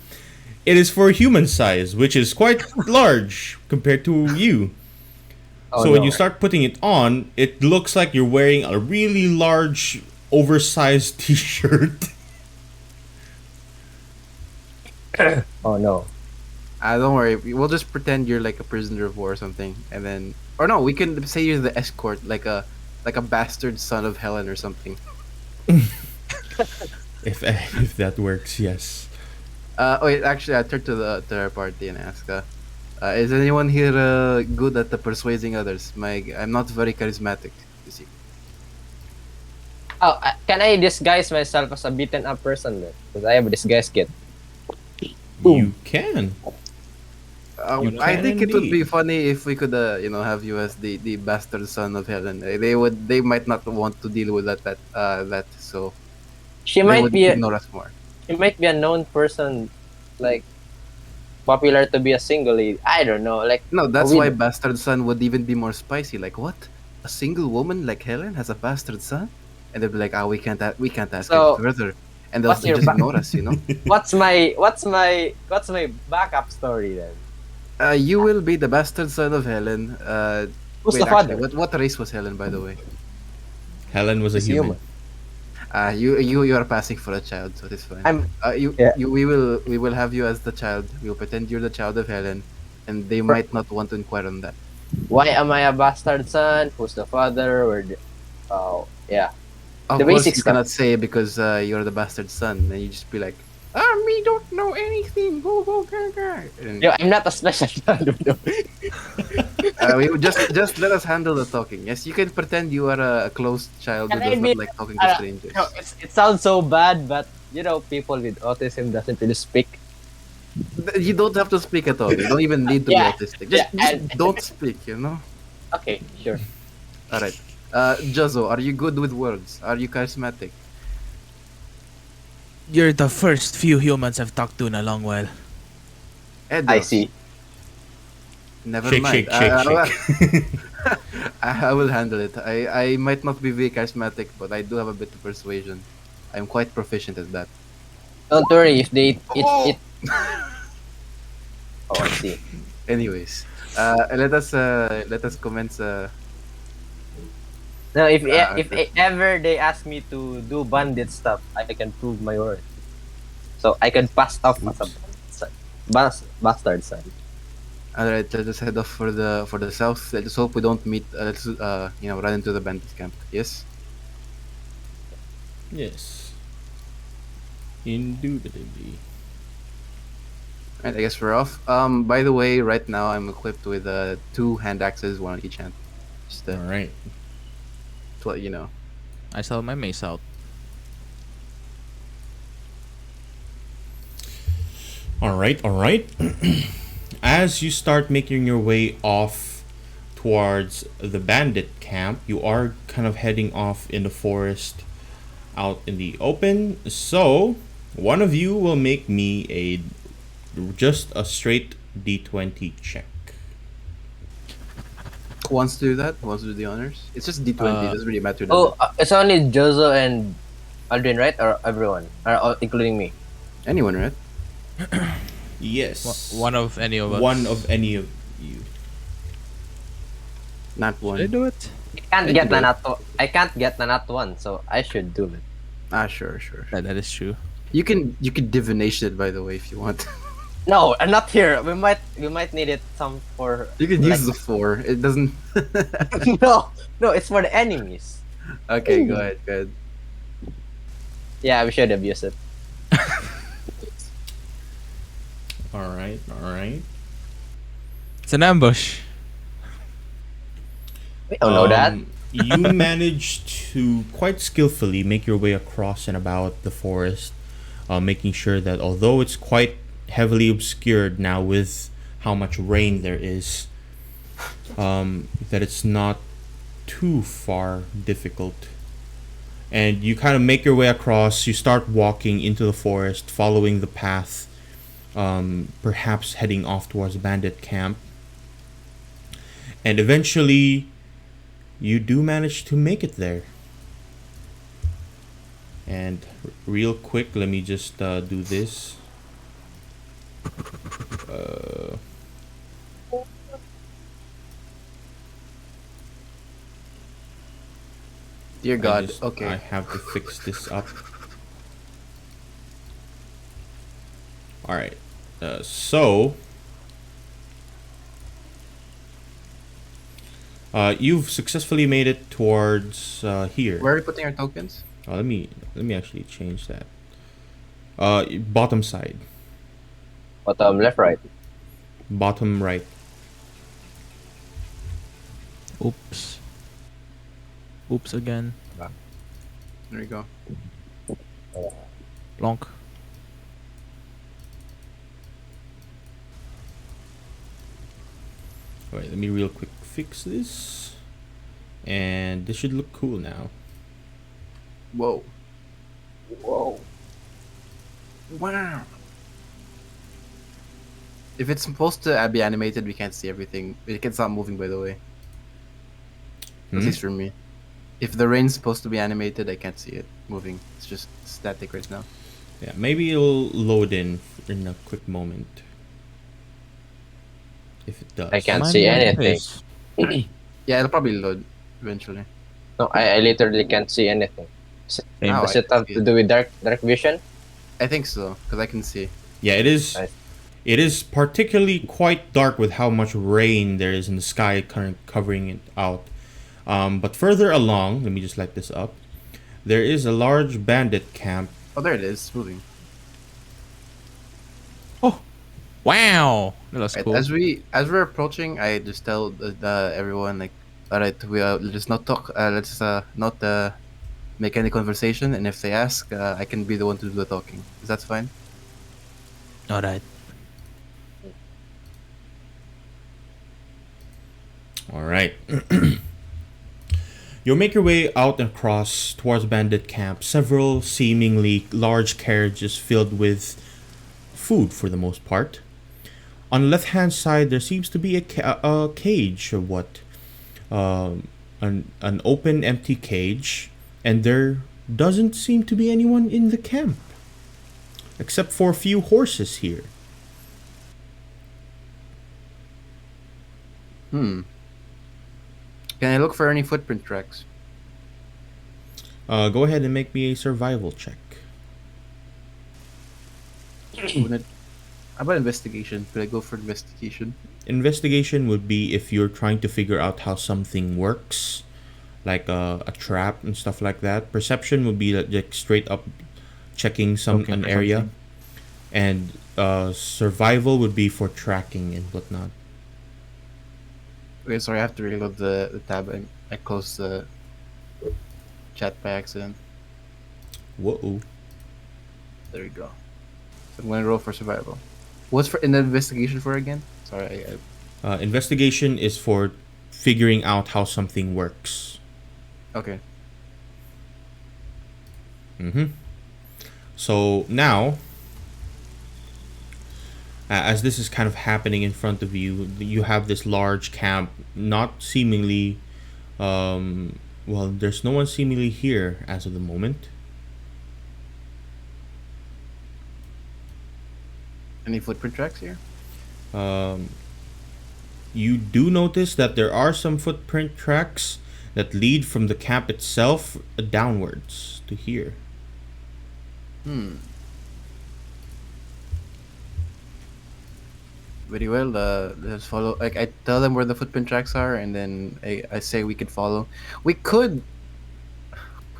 [SPEAKER 1] it is for human size, which is quite large compared to you.
[SPEAKER 3] Oh,
[SPEAKER 1] So when
[SPEAKER 3] no.
[SPEAKER 1] you start putting it on, it looks like you're wearing a really large, oversized t-shirt.
[SPEAKER 3] Oh no.
[SPEAKER 4] Don't worry. We'll just pretend you're like a prisoner of war or something, and then, or no, we can say you're the escort, like a bastard son of Helen or something.
[SPEAKER 1] If that works, yes.
[SPEAKER 4] Wait, actually, I turn to our party and ask, is anyone here good at persuading others? I'm not very charismatic, you see.
[SPEAKER 3] Oh, can I disguise myself as a beaten up person then? Because I have a disguise kit.
[SPEAKER 1] You can. You
[SPEAKER 4] I
[SPEAKER 1] can
[SPEAKER 4] think it would be
[SPEAKER 1] indeed.
[SPEAKER 4] funny if we could, have you as the bastard son of Helen. They might not want to deal with that. So
[SPEAKER 3] She
[SPEAKER 4] they
[SPEAKER 3] might
[SPEAKER 4] would
[SPEAKER 3] be
[SPEAKER 4] ignore us more.
[SPEAKER 3] a known person, like popular to be a single lady. I don't know, like
[SPEAKER 4] No, that's
[SPEAKER 3] we-
[SPEAKER 4] why bastard son would even be more spicy. Like what? A single woman like Helen has a bastard son, and they'd be like, "Ah, we can't ask
[SPEAKER 3] So,
[SPEAKER 4] any further," and they'll
[SPEAKER 3] what's
[SPEAKER 4] just
[SPEAKER 3] your ba-
[SPEAKER 4] ignore us.
[SPEAKER 3] what's my backup story then?
[SPEAKER 4] You will be the bastard son of Helen.
[SPEAKER 3] Who's
[SPEAKER 4] Wait,
[SPEAKER 3] the
[SPEAKER 4] actually,
[SPEAKER 3] father?
[SPEAKER 4] what race was Helen, by the way?
[SPEAKER 1] Helen was a
[SPEAKER 3] He's
[SPEAKER 1] human.
[SPEAKER 4] You are passing for a child, so it's fine.
[SPEAKER 3] I'm
[SPEAKER 4] You we will have you as the child. We'll pretend you're the child of Helen, and they might not want to inquire on that.
[SPEAKER 3] Why am I a bastard son? Who's the father? Oh yeah.
[SPEAKER 4] Of
[SPEAKER 3] The
[SPEAKER 4] course,
[SPEAKER 3] basic
[SPEAKER 4] you
[SPEAKER 3] stuff.
[SPEAKER 4] cannot say because you're the bastard son, and you just be like, me don't know anything. Go go go go. And,
[SPEAKER 3] Yo, I'm not a special child.
[SPEAKER 4] we would just let us handle the talking. Yes, you can pretend you are a closed child who
[SPEAKER 3] Can I
[SPEAKER 4] does
[SPEAKER 3] be-
[SPEAKER 4] not like talking to strangers.
[SPEAKER 3] No, it sounds so bad, but people with autism doesn't really speak.
[SPEAKER 4] You don't have to speak at all. You don't even need to
[SPEAKER 3] Yeah,
[SPEAKER 4] be autistic. Just
[SPEAKER 3] and-
[SPEAKER 4] don't speak.
[SPEAKER 3] Okay, sure.
[SPEAKER 4] All right. Juzzo, are you good with words? Are you charismatic?
[SPEAKER 2] you're the first few humans I've talked to in a long while.
[SPEAKER 4] Edos,
[SPEAKER 3] I see.
[SPEAKER 4] Never
[SPEAKER 1] Shake,
[SPEAKER 4] mind.
[SPEAKER 1] shake, shake, shake.
[SPEAKER 4] I will handle it. I might not be very charismatic, but I do have a bit of persuasion. I'm quite proficient at that.
[SPEAKER 3] Don't worry if they
[SPEAKER 4] Oh!
[SPEAKER 3] it. Oh, I see.
[SPEAKER 4] Anyways, let us commence.
[SPEAKER 3] Now, if
[SPEAKER 4] okay.
[SPEAKER 3] ever they ask me to do bandit stuff, I can prove my worth. So I can pass off as a bastard son.
[SPEAKER 4] All right, let us head off for the south. Let's hope we don't meet. Let's run into the bandit camp. Yes.
[SPEAKER 1] Yes. Indubitably.
[SPEAKER 4] Right, I guess we're off. By the way, right now I'm equipped with 2 hand axes, 1 on each hand. Just
[SPEAKER 1] All right.
[SPEAKER 4] to let you know.
[SPEAKER 2] I sell my mace out.
[SPEAKER 1] All right. All right. As you start making your way off towards the bandit camp, you are kind of heading off in the forest out in the open. So, one of you will make me just a straight D20 check.
[SPEAKER 4] Who wants to do that? Who wants to do the honors? It's just D20. It doesn't really matter. does
[SPEAKER 3] Oh,
[SPEAKER 4] it?
[SPEAKER 3] it's only Jozo and Aldrin, right? Or everyone? Or including me?
[SPEAKER 4] Anyone, right?
[SPEAKER 1] Yes.
[SPEAKER 2] One of any of us.
[SPEAKER 1] One of any of you.
[SPEAKER 4] Not
[SPEAKER 2] Should I
[SPEAKER 4] one.
[SPEAKER 2] do it?
[SPEAKER 3] I can't get the nat one, so I should do it.
[SPEAKER 4] Ah, sure.
[SPEAKER 2] That is true.
[SPEAKER 4] You can divination it, by the way, if you want.
[SPEAKER 3] No, not here. We might need it some for.
[SPEAKER 4] You could
[SPEAKER 3] like,
[SPEAKER 4] use the 4. It doesn't.
[SPEAKER 3] no, it's for the enemies.
[SPEAKER 4] Okay, go ahead.
[SPEAKER 3] Yeah, we should have used it.
[SPEAKER 1] All right.
[SPEAKER 2] It's an ambush.
[SPEAKER 3] We don't know that.
[SPEAKER 1] You managed to quite skillfully make your way across and about the forest, making sure that although it's quite heavily obscured now with how much rain there is, that it's not too far difficult. And you kind of make your way across. You start walking into the forest, following the path, perhaps heading off towards Bandit Camp. And eventually, you do manage to make it there. And real quick, let me just do this.
[SPEAKER 4] Dear God.
[SPEAKER 1] I
[SPEAKER 4] Okay.
[SPEAKER 1] have to fix this up. Alright. So you've successfully made it towards here.
[SPEAKER 4] Where are we putting our tokens?
[SPEAKER 1] Let me actually change that. Bottom side.
[SPEAKER 3] Bottom left, right.
[SPEAKER 1] Bottom right.
[SPEAKER 2] Oops. Oops again.
[SPEAKER 4] There we go.
[SPEAKER 2] Lonk.
[SPEAKER 1] Alright, let me real quick fix this. And this should look cool now.
[SPEAKER 4] Whoa.
[SPEAKER 3] Whoa.
[SPEAKER 4] Wow. If it's supposed to be animated, we can't see everything. It can stop moving, by the way. At
[SPEAKER 1] Hmm?
[SPEAKER 4] least for me. If the rain's supposed to be animated, I can't see it moving. It's just static right now.
[SPEAKER 1] Yeah, maybe it'll load in a quick moment. If it does.
[SPEAKER 3] I can't
[SPEAKER 2] Am I
[SPEAKER 3] see
[SPEAKER 2] in the right
[SPEAKER 3] anything.
[SPEAKER 2] place?
[SPEAKER 4] Yeah, it'll probably load eventually.
[SPEAKER 3] No, I literally can't see anything.
[SPEAKER 2] Same.
[SPEAKER 4] Oh,
[SPEAKER 3] Does
[SPEAKER 4] I
[SPEAKER 3] it have
[SPEAKER 4] see
[SPEAKER 3] to
[SPEAKER 4] it.
[SPEAKER 3] do with dark vision?
[SPEAKER 4] I think so, because I can see.
[SPEAKER 1] Yeah, it is.
[SPEAKER 3] Nice.
[SPEAKER 1] It is particularly quite dark with how much rain there is in the sky, kind of covering it out. But further along, let me just light this up. There is a large bandit camp.
[SPEAKER 4] Oh, there it is. It's moving.
[SPEAKER 2] Wow. That's
[SPEAKER 4] Right,
[SPEAKER 2] cool.
[SPEAKER 4] as we're approaching, I just tell everyone like, all right, let's not talk. Let's not make any conversation. And if they ask, I can be the one to do the talking. Is that fine?
[SPEAKER 2] Alright.
[SPEAKER 1] All right. You'll make your way out and across towards bandit camp. Several seemingly large carriages filled with food for the most part. On the left-hand side, there seems to be a cage or what, an open, empty cage, and there doesn't seem to be anyone in the camp, except for a few horses here.
[SPEAKER 4] Can I look for any footprint tracks?
[SPEAKER 1] Go ahead and make me a survival check.
[SPEAKER 4] How about investigation? Could I go for investigation?
[SPEAKER 1] Investigation would be if you're trying to figure out how something works, like a trap and stuff like that. Perception would be like straight up checking
[SPEAKER 2] Looking
[SPEAKER 1] an
[SPEAKER 2] for
[SPEAKER 1] area,
[SPEAKER 2] something.
[SPEAKER 1] and survival would be for tracking and whatnot.
[SPEAKER 4] Okay, sorry, I have to reload the tab. I closed the chat by accident.
[SPEAKER 1] Whoa.
[SPEAKER 4] There we go. So I'm going to roll for survival. What's for in the investigation for again? Sorry,
[SPEAKER 1] Investigation is for figuring out how something works.
[SPEAKER 4] okay.
[SPEAKER 1] So now, as this is kind of happening in front of you, you have this large camp, not seemingly, well, there's no one seemingly here as of the moment.
[SPEAKER 4] Any footprint tracks here?
[SPEAKER 1] You do notice that there are some footprint tracks that lead from the camp itself downwards to here.
[SPEAKER 4] Very well. Let's follow. Like I tell them where the footprint tracks are, and then I say we could follow. We could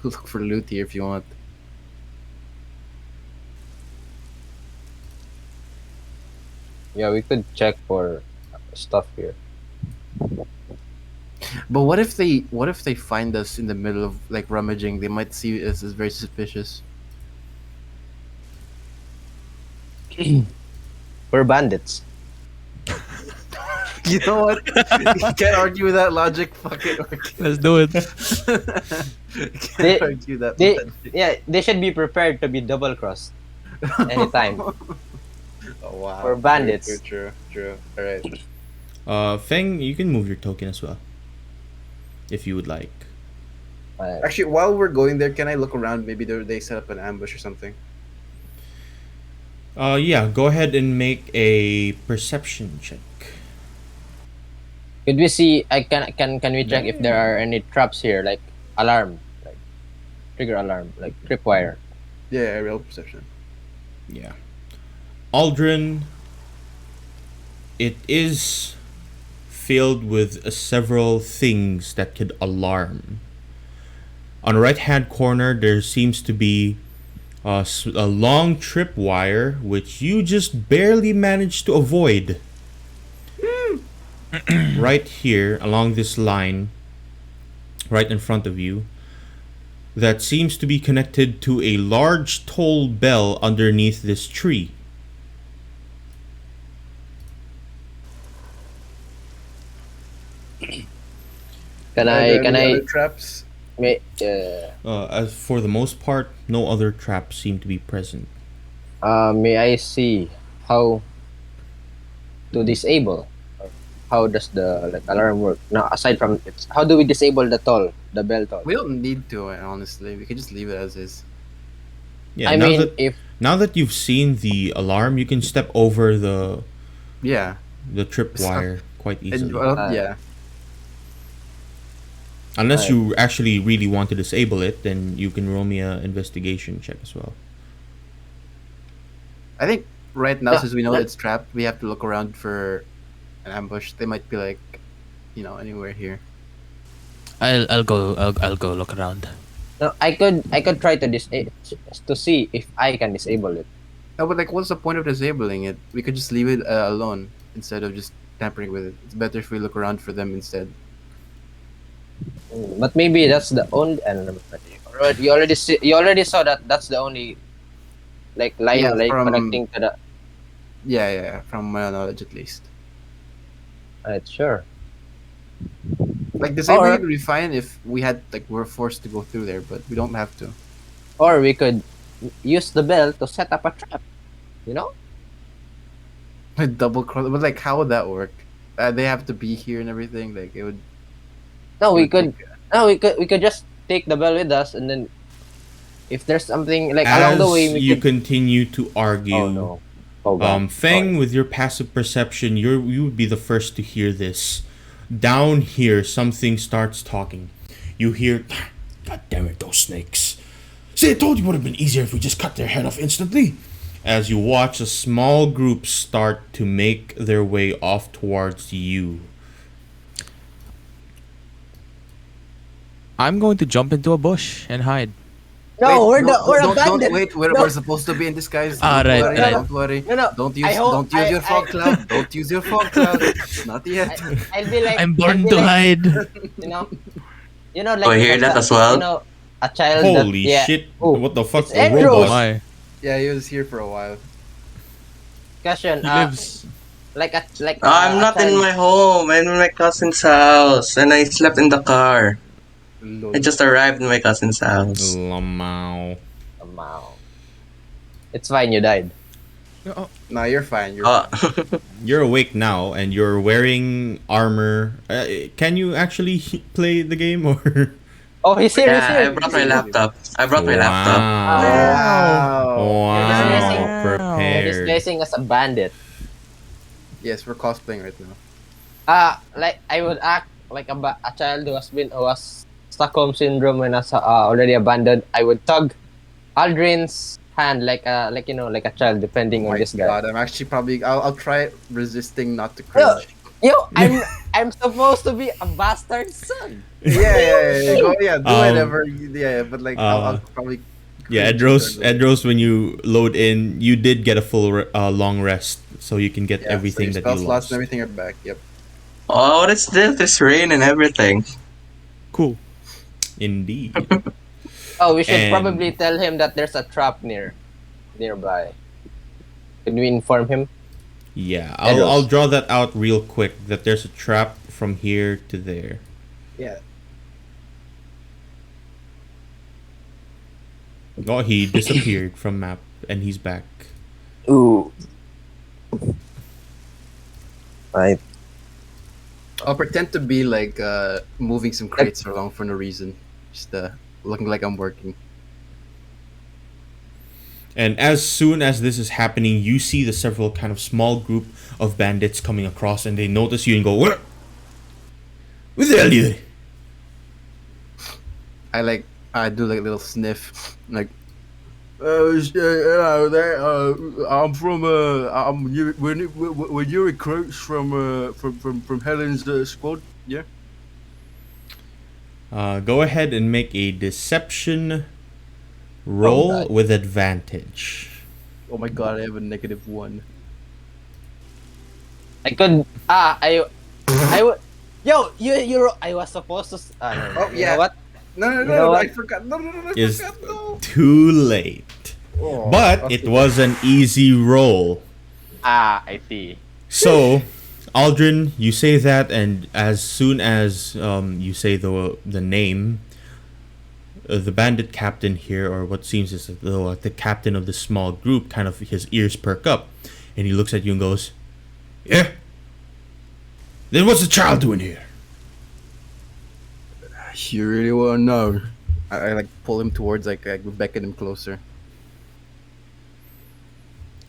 [SPEAKER 4] look for loot here if you want.
[SPEAKER 3] Yeah, we could check for stuff here.
[SPEAKER 4] But what if they find us in the middle of like rummaging? They might see us as very suspicious.
[SPEAKER 3] We're bandits.
[SPEAKER 4] You know what? You can't argue with that logic. Fuck it.
[SPEAKER 2] Let's do it.
[SPEAKER 3] They-
[SPEAKER 4] Can't argue that.
[SPEAKER 3] They,
[SPEAKER 4] logic.
[SPEAKER 3] yeah, they should be prepared to be double crossed anytime.
[SPEAKER 4] Oh wow.
[SPEAKER 3] We're bandits.
[SPEAKER 4] True. All right.
[SPEAKER 1] Feng, you can move your token as well, if you would like.
[SPEAKER 4] Actually, while we're going there, can I look around? Maybe they set up an ambush or something.
[SPEAKER 1] Yeah, go ahead and make a perception check.
[SPEAKER 3] Could we see? Can we check if there are any traps here, like alarm, like trigger alarm, like tripwire?
[SPEAKER 4] Yeah, real perception.
[SPEAKER 1] Yeah. Aldrin, it is filled with several things that could alarm. On the right hand corner, there seems to be a long tripwire, which you just barely managed to avoid. Right here, along this line, right in front of you, that seems to be connected to a large toll bell underneath this tree.
[SPEAKER 3] Can
[SPEAKER 4] Are
[SPEAKER 3] I?
[SPEAKER 4] there
[SPEAKER 3] Can
[SPEAKER 4] any
[SPEAKER 3] I?
[SPEAKER 4] other traps?
[SPEAKER 1] As for the most part, no other traps seem to be present.
[SPEAKER 3] May I see how to disable? Or how does the like alarm work? Now, aside from it, how do we disable the bell toll?
[SPEAKER 4] We don't need to, honestly. We can just leave it as is.
[SPEAKER 1] Yeah,
[SPEAKER 3] I
[SPEAKER 1] now
[SPEAKER 3] mean,
[SPEAKER 1] that
[SPEAKER 3] if
[SPEAKER 1] now that you've seen the alarm, you can step over the
[SPEAKER 4] Yeah.
[SPEAKER 1] tripwire quite
[SPEAKER 4] And,
[SPEAKER 1] easily.
[SPEAKER 4] yeah.
[SPEAKER 1] Unless
[SPEAKER 3] Right.
[SPEAKER 1] you actually really want to disable it, then you can roll me a investigation check as well.
[SPEAKER 4] I think right now,
[SPEAKER 3] Yeah,
[SPEAKER 4] since we know
[SPEAKER 3] that-
[SPEAKER 4] it's trapped, we have to look around for an ambush. They might be like, anywhere here.
[SPEAKER 2] I'll go look around.
[SPEAKER 3] no, I could try to see if I can disable it.
[SPEAKER 4] No, but like, what's the point of disabling it? We could just leave it alone instead of just tampering with it. It's better if we look around for them instead.
[SPEAKER 3] But maybe that's the only. And you already saw that that's the only like line
[SPEAKER 4] Yeah,
[SPEAKER 3] like
[SPEAKER 4] from-
[SPEAKER 3] connecting to the.
[SPEAKER 4] Yeah. From my knowledge, at least.
[SPEAKER 3] Right, sure.
[SPEAKER 4] Like disabling
[SPEAKER 3] Or-
[SPEAKER 4] it would be fine if we're forced to go through there, but we don't have to.
[SPEAKER 3] Or we could use the bell to set up a trap. You know?
[SPEAKER 4] Double cross, but like, how would that work? They have to be here and everything. Like, it would.
[SPEAKER 3] No, we
[SPEAKER 4] would
[SPEAKER 3] could.
[SPEAKER 4] take-
[SPEAKER 3] No, we could just take the bell with us, and then if there's something like along the way, we
[SPEAKER 1] you
[SPEAKER 3] could.
[SPEAKER 1] continue to argue,
[SPEAKER 3] Oh no. Oh god.
[SPEAKER 1] Feng, with your passive perception, you would be the first to hear this. Down here, something starts talking. You hear, "God damn it, those snakes! See, I told you it would have been easier if we just cut their head off instantly." As you watch a small group start to make their way off towards you.
[SPEAKER 2] I'm going to jump into a bush and hide.
[SPEAKER 3] No,
[SPEAKER 4] Wait,
[SPEAKER 3] we're a
[SPEAKER 4] don't
[SPEAKER 3] bandit.
[SPEAKER 4] wait.
[SPEAKER 3] No.
[SPEAKER 4] We're supposed to be in disguise.
[SPEAKER 2] Ah,
[SPEAKER 4] Don't
[SPEAKER 2] right,
[SPEAKER 4] worry,
[SPEAKER 2] right.
[SPEAKER 4] Don't worry.
[SPEAKER 3] No.
[SPEAKER 4] Don't use
[SPEAKER 3] I hope-
[SPEAKER 4] don't use your
[SPEAKER 3] I-
[SPEAKER 4] fog cloud. Don't use your fog cloud. Not yet.
[SPEAKER 3] I'll be like.
[SPEAKER 2] I'm
[SPEAKER 3] I'll
[SPEAKER 2] born
[SPEAKER 3] be
[SPEAKER 2] to
[SPEAKER 3] like,
[SPEAKER 2] hide.
[SPEAKER 3] You know. You know, like.
[SPEAKER 5] Oh, I hear that as well?
[SPEAKER 3] You know, a child.
[SPEAKER 1] Holy
[SPEAKER 3] that, yeah.
[SPEAKER 1] shit!
[SPEAKER 3] Oh,
[SPEAKER 1] What the fuck?
[SPEAKER 3] it's
[SPEAKER 1] A
[SPEAKER 3] Andrew.
[SPEAKER 2] Oh
[SPEAKER 1] robot?
[SPEAKER 2] my.
[SPEAKER 4] Yeah, he was here for a while.
[SPEAKER 3] Question.
[SPEAKER 2] He lives.
[SPEAKER 3] Like a like.
[SPEAKER 5] I'm
[SPEAKER 3] a
[SPEAKER 5] not in
[SPEAKER 3] child-
[SPEAKER 5] my home. I'm in my cousin's house, and I slept in the car. I just arrived in my cousin's house.
[SPEAKER 1] Lamau.
[SPEAKER 3] Wow. It's fine. You died.
[SPEAKER 4] No, you're fine. You're
[SPEAKER 5] Oh,
[SPEAKER 1] You're awake now, and you're wearing armor. Can you actually play the game, or
[SPEAKER 3] Oh, he's here. He's
[SPEAKER 5] Yeah, I
[SPEAKER 3] here.
[SPEAKER 5] brought my laptop. I brought my laptop.
[SPEAKER 1] Wow.
[SPEAKER 3] You're disguising.
[SPEAKER 1] Wow.
[SPEAKER 3] You're
[SPEAKER 1] Prepared.
[SPEAKER 3] disguising as a bandit.
[SPEAKER 4] Yes, we're cosplaying right now.
[SPEAKER 3] Like I would act like a child who was Stockholm syndrome when I was already abandoned. I would tug Aldrin's hand like a child, depending
[SPEAKER 4] Oh
[SPEAKER 3] on
[SPEAKER 4] my
[SPEAKER 3] this guy.
[SPEAKER 4] god, I'm actually probably I'll try resisting not to cringe.
[SPEAKER 3] Yo, I'm supposed to be a bastard son.
[SPEAKER 4] Yeah. Go, do
[SPEAKER 1] Um,
[SPEAKER 4] whatever. Yeah, but like I'll probably.
[SPEAKER 1] Yeah,
[SPEAKER 4] cringe
[SPEAKER 1] Edros, when you load in, you did get a full long rest, so you can get
[SPEAKER 4] Yeah,
[SPEAKER 1] everything
[SPEAKER 4] so
[SPEAKER 1] that
[SPEAKER 4] your
[SPEAKER 1] you
[SPEAKER 4] spell slots
[SPEAKER 1] lost.
[SPEAKER 4] and everything are back. Yep.
[SPEAKER 5] Oh, what is this? There's rain and everything.
[SPEAKER 1] Cool. Indeed.
[SPEAKER 3] Oh, we should
[SPEAKER 1] And-
[SPEAKER 3] probably tell him that there's a trap nearby. Can we inform him?
[SPEAKER 1] Yeah,
[SPEAKER 3] Edros.
[SPEAKER 1] I'll draw that out real quick. That there's a trap from here to there.
[SPEAKER 4] Yeah.
[SPEAKER 1] Oh, he disappeared from map, and he's back.
[SPEAKER 3] Ooh. Right.
[SPEAKER 4] I'll pretend to be like moving some crates along for no reason, just looking like I'm working.
[SPEAKER 1] And as soon as this is happening, you see the several kind of small group of bandits coming across, and they notice you and go, "What? Where the hell are you?"
[SPEAKER 4] I do like a little sniff, like. Hello there. I'm from. Were you recruits from Helen's squad? Yeah.
[SPEAKER 1] Go ahead and make a deception roll
[SPEAKER 3] God.
[SPEAKER 1] with advantage.
[SPEAKER 4] Oh my god, I have a -1.
[SPEAKER 3] I could. I would. Yo, I was supposed to. No,
[SPEAKER 4] Oh,
[SPEAKER 3] you
[SPEAKER 4] yeah.
[SPEAKER 3] know what?
[SPEAKER 4] No,
[SPEAKER 3] You know what?
[SPEAKER 4] I forgot. No, I
[SPEAKER 1] Is
[SPEAKER 4] forgot. No.
[SPEAKER 1] too late.
[SPEAKER 4] Oh,
[SPEAKER 1] But it was an easy roll.
[SPEAKER 3] I see.
[SPEAKER 1] So, Aldrin, you say that, and as soon as you say the name, the bandit captain here, or what seems as though the captain of this small group, kind of his ears perk up, and he looks at you and goes, "Yeah. Then what's the child doing here?"
[SPEAKER 4] You really want to know? I like pull him towards, like beckon him closer.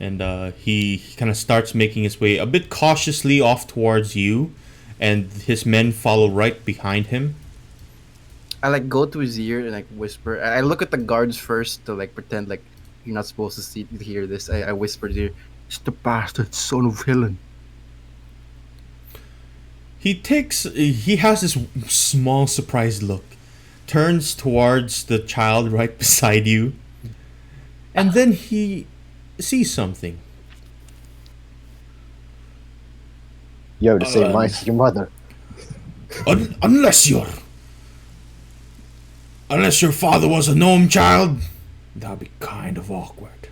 [SPEAKER 1] And he kind of starts making his way a bit cautiously off towards you, and his men follow right behind him.
[SPEAKER 4] I like go to his ear and like whisper. I look at the guards first to like pretend like you're not supposed to hear this. I whisper to his ear, "It's the bastard son of Helen."
[SPEAKER 1] He has this small surprised look, turns towards the child right beside you, and then he sees something.
[SPEAKER 3] You have the same mind as your mother.
[SPEAKER 1] Unless your father was a gnome child, that'd be kind of awkward.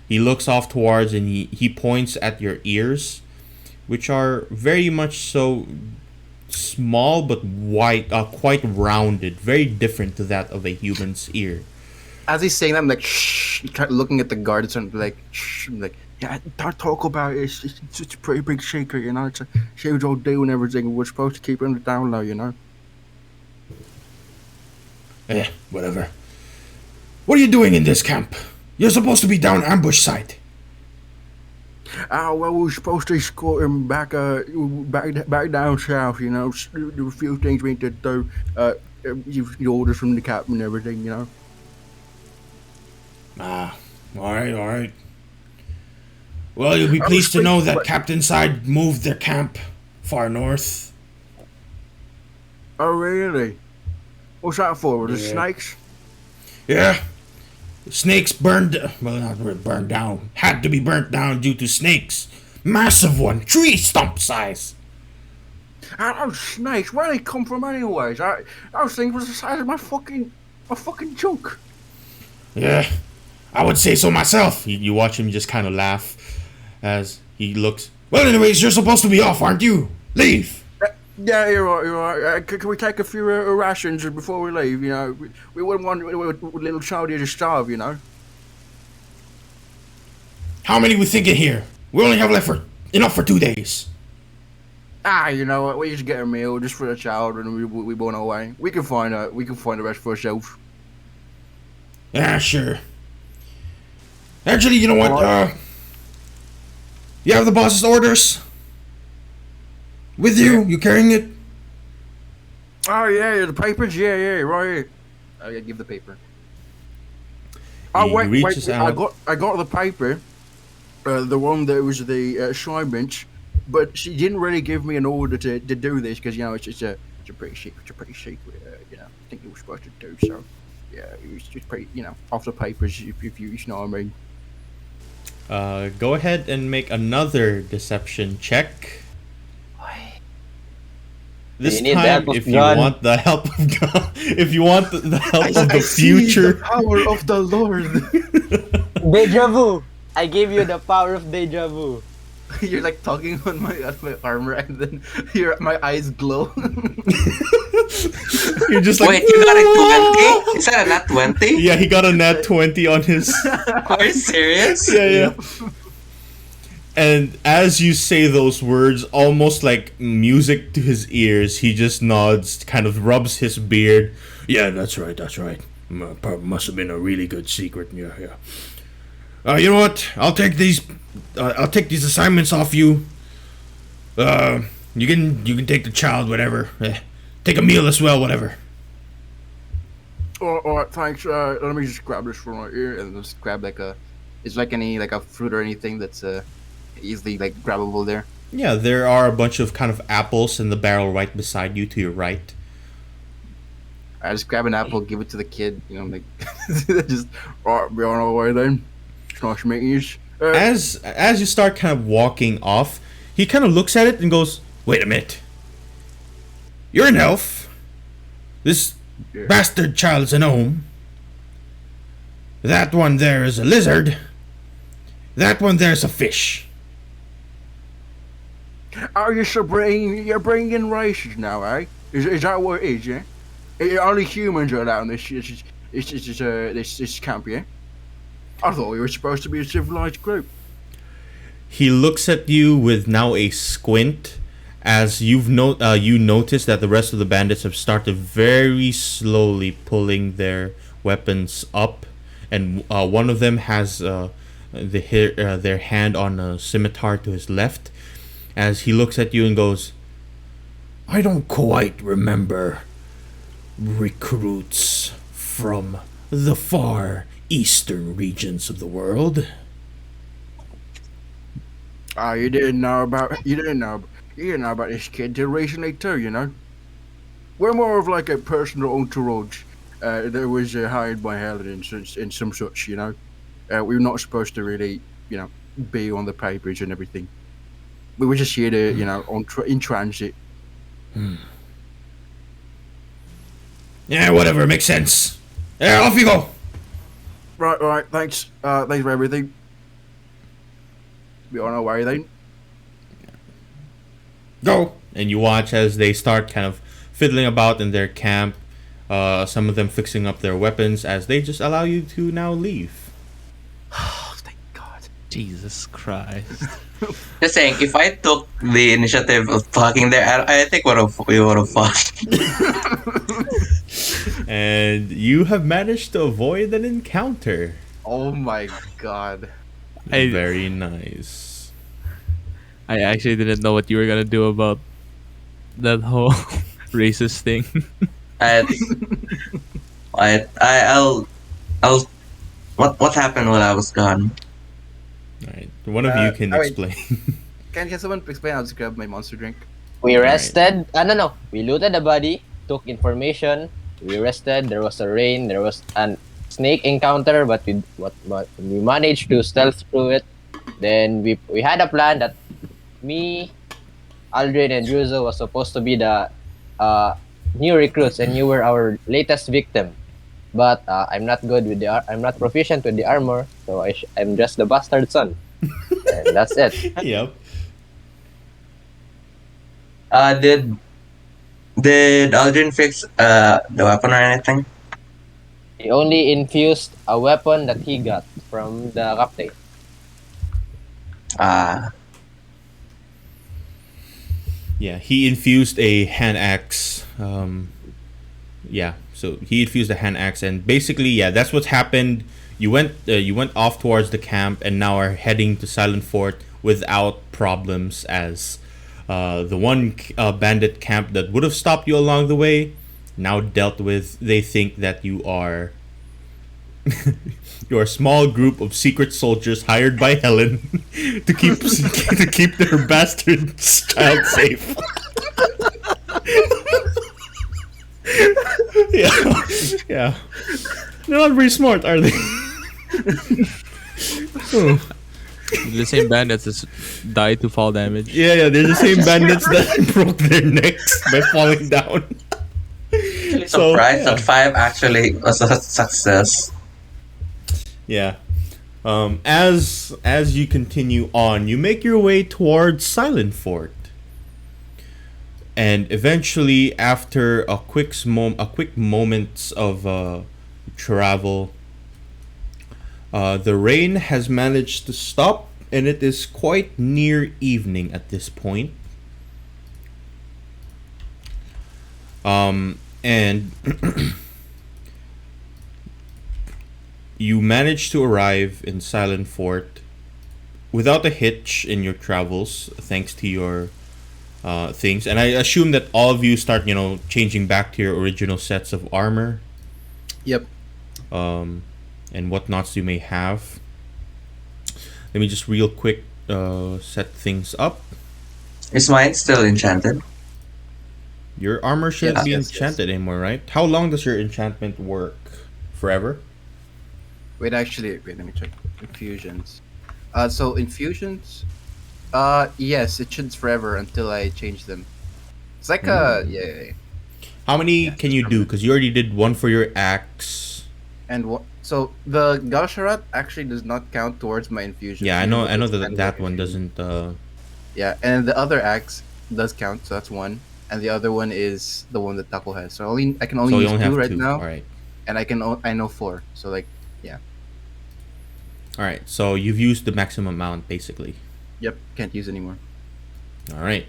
[SPEAKER 1] He looks off towards, and he points at your ears, which are very much so small but white, quite rounded, very different to that of a human's ear.
[SPEAKER 4] As he's saying that, I'm like, shh, looking at the guards and like, shh, I'm like, yeah, don't talk about it. It's a pretty big secret, you know. It's a huge old deal and everything. We're supposed to keep it on the down low, you know.
[SPEAKER 1] Whatever. What are you doing in this camp? You're supposed to be down ambush site.
[SPEAKER 4] Oh, well, we were supposed to escort him back down south, you know. There were a few things we need to do. The orders from the captain and everything, you know.
[SPEAKER 1] All right. Well, you'll be pleased to know that Captain Side moved their camp far north.
[SPEAKER 4] Oh, really? What's that for? Were the snakes?
[SPEAKER 1] Yeah. Snakes burned, well, not really burned down. Had to be burnt down due to snakes. Massive one, tree stump size.
[SPEAKER 4] Those snakes, where they come from anyways? Those things was the size of my fucking junk.
[SPEAKER 1] Yeah, I would say so myself. You watch him just kind of laugh as he looks. Well, anyways, you're supposed to be off, aren't you? Leave.
[SPEAKER 4] Yeah, you're right. Can we take a few rations before we leave? You know, we wouldn't want little Charlie to starve. You know.
[SPEAKER 1] How many we thinking here? We only have enough for 2 days.
[SPEAKER 4] You know what? We just get a meal just for the child, and we go on our way. We can find the rest for ourselves.
[SPEAKER 1] Ah, sure. Actually, you know what? You have the boss's orders with you. You carrying it?
[SPEAKER 4] Oh yeah, the papers. Yeah, right here. I give the paper. Oh
[SPEAKER 1] He
[SPEAKER 4] wait,
[SPEAKER 1] reaches out.
[SPEAKER 4] I got the paper. The one that was the assignment, but she didn't really give me an order to do this because it's a pretty secret. I think you were supposed to do so. Yeah, it's pretty off the papers if you know what I mean.
[SPEAKER 1] Go ahead and make another deception check. This
[SPEAKER 3] You need the
[SPEAKER 1] time,
[SPEAKER 3] help of
[SPEAKER 1] if you
[SPEAKER 3] God.
[SPEAKER 1] want the help of God, if you want the help of
[SPEAKER 4] I
[SPEAKER 1] the
[SPEAKER 4] see
[SPEAKER 1] future,
[SPEAKER 4] the power of the Lord.
[SPEAKER 3] Deja vu. I gave you the power of deja vu.
[SPEAKER 4] You're like tugging on my armor, and then my eyes glow.
[SPEAKER 1] you're just like,
[SPEAKER 5] Wait, you got a 20? Is that a nat 20?
[SPEAKER 1] yeah, he got a nat 20 on his.
[SPEAKER 5] Are you serious?
[SPEAKER 1] Yeah. And as you say those words, almost like music to his ears, he just nods, kind of rubs his beard. Yeah, that's right. Must have been a really good secret. Yeah. You know what? I'll take these assignments off you. You can take the child, whatever. Take a meal as well, whatever.
[SPEAKER 4] All right, thanks. Let me just grab this from my ear and just grab it's like a fruit or anything that's easily like grabbable there.
[SPEAKER 1] Yeah, there are a bunch of kind of apples in the barrel right beside you to your right.
[SPEAKER 4] I just grab an apple, give it to the kid. Just all right, be on our way then. It's nice meeting you.
[SPEAKER 1] As you start kind of walking off, he kind of looks at it and goes, "Wait a minute. You're an elf. This bastard child's a gnome. That one there is a lizard. That one there's a fish."
[SPEAKER 4] Oh, you're bringing in races now, eh? Is that what it is? Yeah. Only humans are allowed in this camp, yeah? I thought we were supposed to be a civilized group.
[SPEAKER 1] He looks at you with now a squint, as you notice that the rest of the bandits have started very slowly pulling their weapons up, and one of them has their hand on a scimitar to his left. As he looks at you and goes, "I don't quite remember recruits from the far eastern regions of the world."
[SPEAKER 4] Oh, you didn't know about this kid till recently too, you know. We're more of like a personal entourage that was hired by Paladins and some such, you know. We're not supposed to really, be on the papers and everything. We were just here to, in transit.
[SPEAKER 1] Yeah, whatever, makes sense. Yeah, off you go.
[SPEAKER 4] Right. Thanks for everything. Be on our way then.
[SPEAKER 1] Go. And you watch as they start kind of fiddling about in their camp. Some of them fixing up their weapons as they just allow you to now leave.
[SPEAKER 4] Oh, thank God.
[SPEAKER 2] Jesus Christ.
[SPEAKER 5] Just saying, if I took the initiative of talking there, I think we would have fought.
[SPEAKER 1] And you have managed to avoid an encounter.
[SPEAKER 4] Oh my God.
[SPEAKER 1] Very nice.
[SPEAKER 2] I actually didn't know what you were gonna do about that whole racist thing.
[SPEAKER 5] I'll. What happened when I was gone?
[SPEAKER 1] Alright, one of you can
[SPEAKER 4] alright.
[SPEAKER 1] explain.
[SPEAKER 4] Can someone explain? I'll just grab my monster drink.
[SPEAKER 3] We rested. No. We looted the body, took information. We rested. There was a rain. There was an snake encounter, but we managed to stealth through it. Then we had a plan that me, Aldrin, and Druzo was supposed to be the new recruits, and you were our latest victim. But I'm not good with I'm not proficient with the armor, so I'm just the bastard son. And that's it.
[SPEAKER 1] Yep.
[SPEAKER 5] Did Aldrin fix the weapon or anything?
[SPEAKER 3] He only infused a weapon that he got from the captain.
[SPEAKER 1] Yeah, he infused a hand axe. Yeah, so he infused a hand axe, and basically, yeah, that's what's happened. You went off towards the camp, and now are heading to Silent Fort without problems. As the one bandit camp that would have stopped you along the way, now dealt with. They think that you are you're a small group of secret soldiers hired by Helen to keep to keep their bastard child safe. Yeah, yeah. They're not very smart, are they? Oh.
[SPEAKER 2] The same bandits that die to fall damage.
[SPEAKER 1] Yeah, they're the same bandits that broke their necks by falling down.
[SPEAKER 5] Actually
[SPEAKER 1] So,
[SPEAKER 5] surprised
[SPEAKER 1] yeah.
[SPEAKER 5] that 5 actually was a success.
[SPEAKER 1] Yeah. As you continue on, you make your way towards Silent Fort, and eventually, after a quick moments of travel, the rain has managed to stop, and it is quite near evening at this point. And you manage to arrive in Silent Fort without a hitch in your travels, thanks to your things. And I assume that all of you start, changing back to your original sets of armor,
[SPEAKER 4] Yep.
[SPEAKER 1] and whatnots you may have. Let me just real quick set things up.
[SPEAKER 5] Is mine still enchanted?
[SPEAKER 1] Your armor shouldn't
[SPEAKER 4] Yes,
[SPEAKER 1] be
[SPEAKER 4] yes,
[SPEAKER 1] enchanted anymore, right? How long does your enchantment work? Forever?
[SPEAKER 4] Wait, let me check. Infusions. So infusions. Yes, it should forever until I change them. It's like yeah.
[SPEAKER 1] How many
[SPEAKER 4] Yeah,
[SPEAKER 1] can you do? Because you already did one for your axe.
[SPEAKER 4] And what? So the Galsharat actually does not count towards my infusion.
[SPEAKER 1] Yeah, I
[SPEAKER 4] even
[SPEAKER 1] know.
[SPEAKER 4] though
[SPEAKER 1] I know
[SPEAKER 4] it's
[SPEAKER 1] that
[SPEAKER 4] kind of
[SPEAKER 1] that
[SPEAKER 4] like
[SPEAKER 1] one
[SPEAKER 4] infusion.
[SPEAKER 1] doesn't.
[SPEAKER 4] Yeah, and the other axe does count, so that's one. And the other one is the one that Taco has. So I can only
[SPEAKER 1] So you
[SPEAKER 4] use
[SPEAKER 1] only
[SPEAKER 4] two
[SPEAKER 1] have
[SPEAKER 4] right
[SPEAKER 1] two.
[SPEAKER 4] now,
[SPEAKER 1] All right.
[SPEAKER 4] and I know four. So like, yeah.
[SPEAKER 1] All right. So you've used the maximum amount, basically.
[SPEAKER 4] Yep, can't use anymore.
[SPEAKER 1] All right.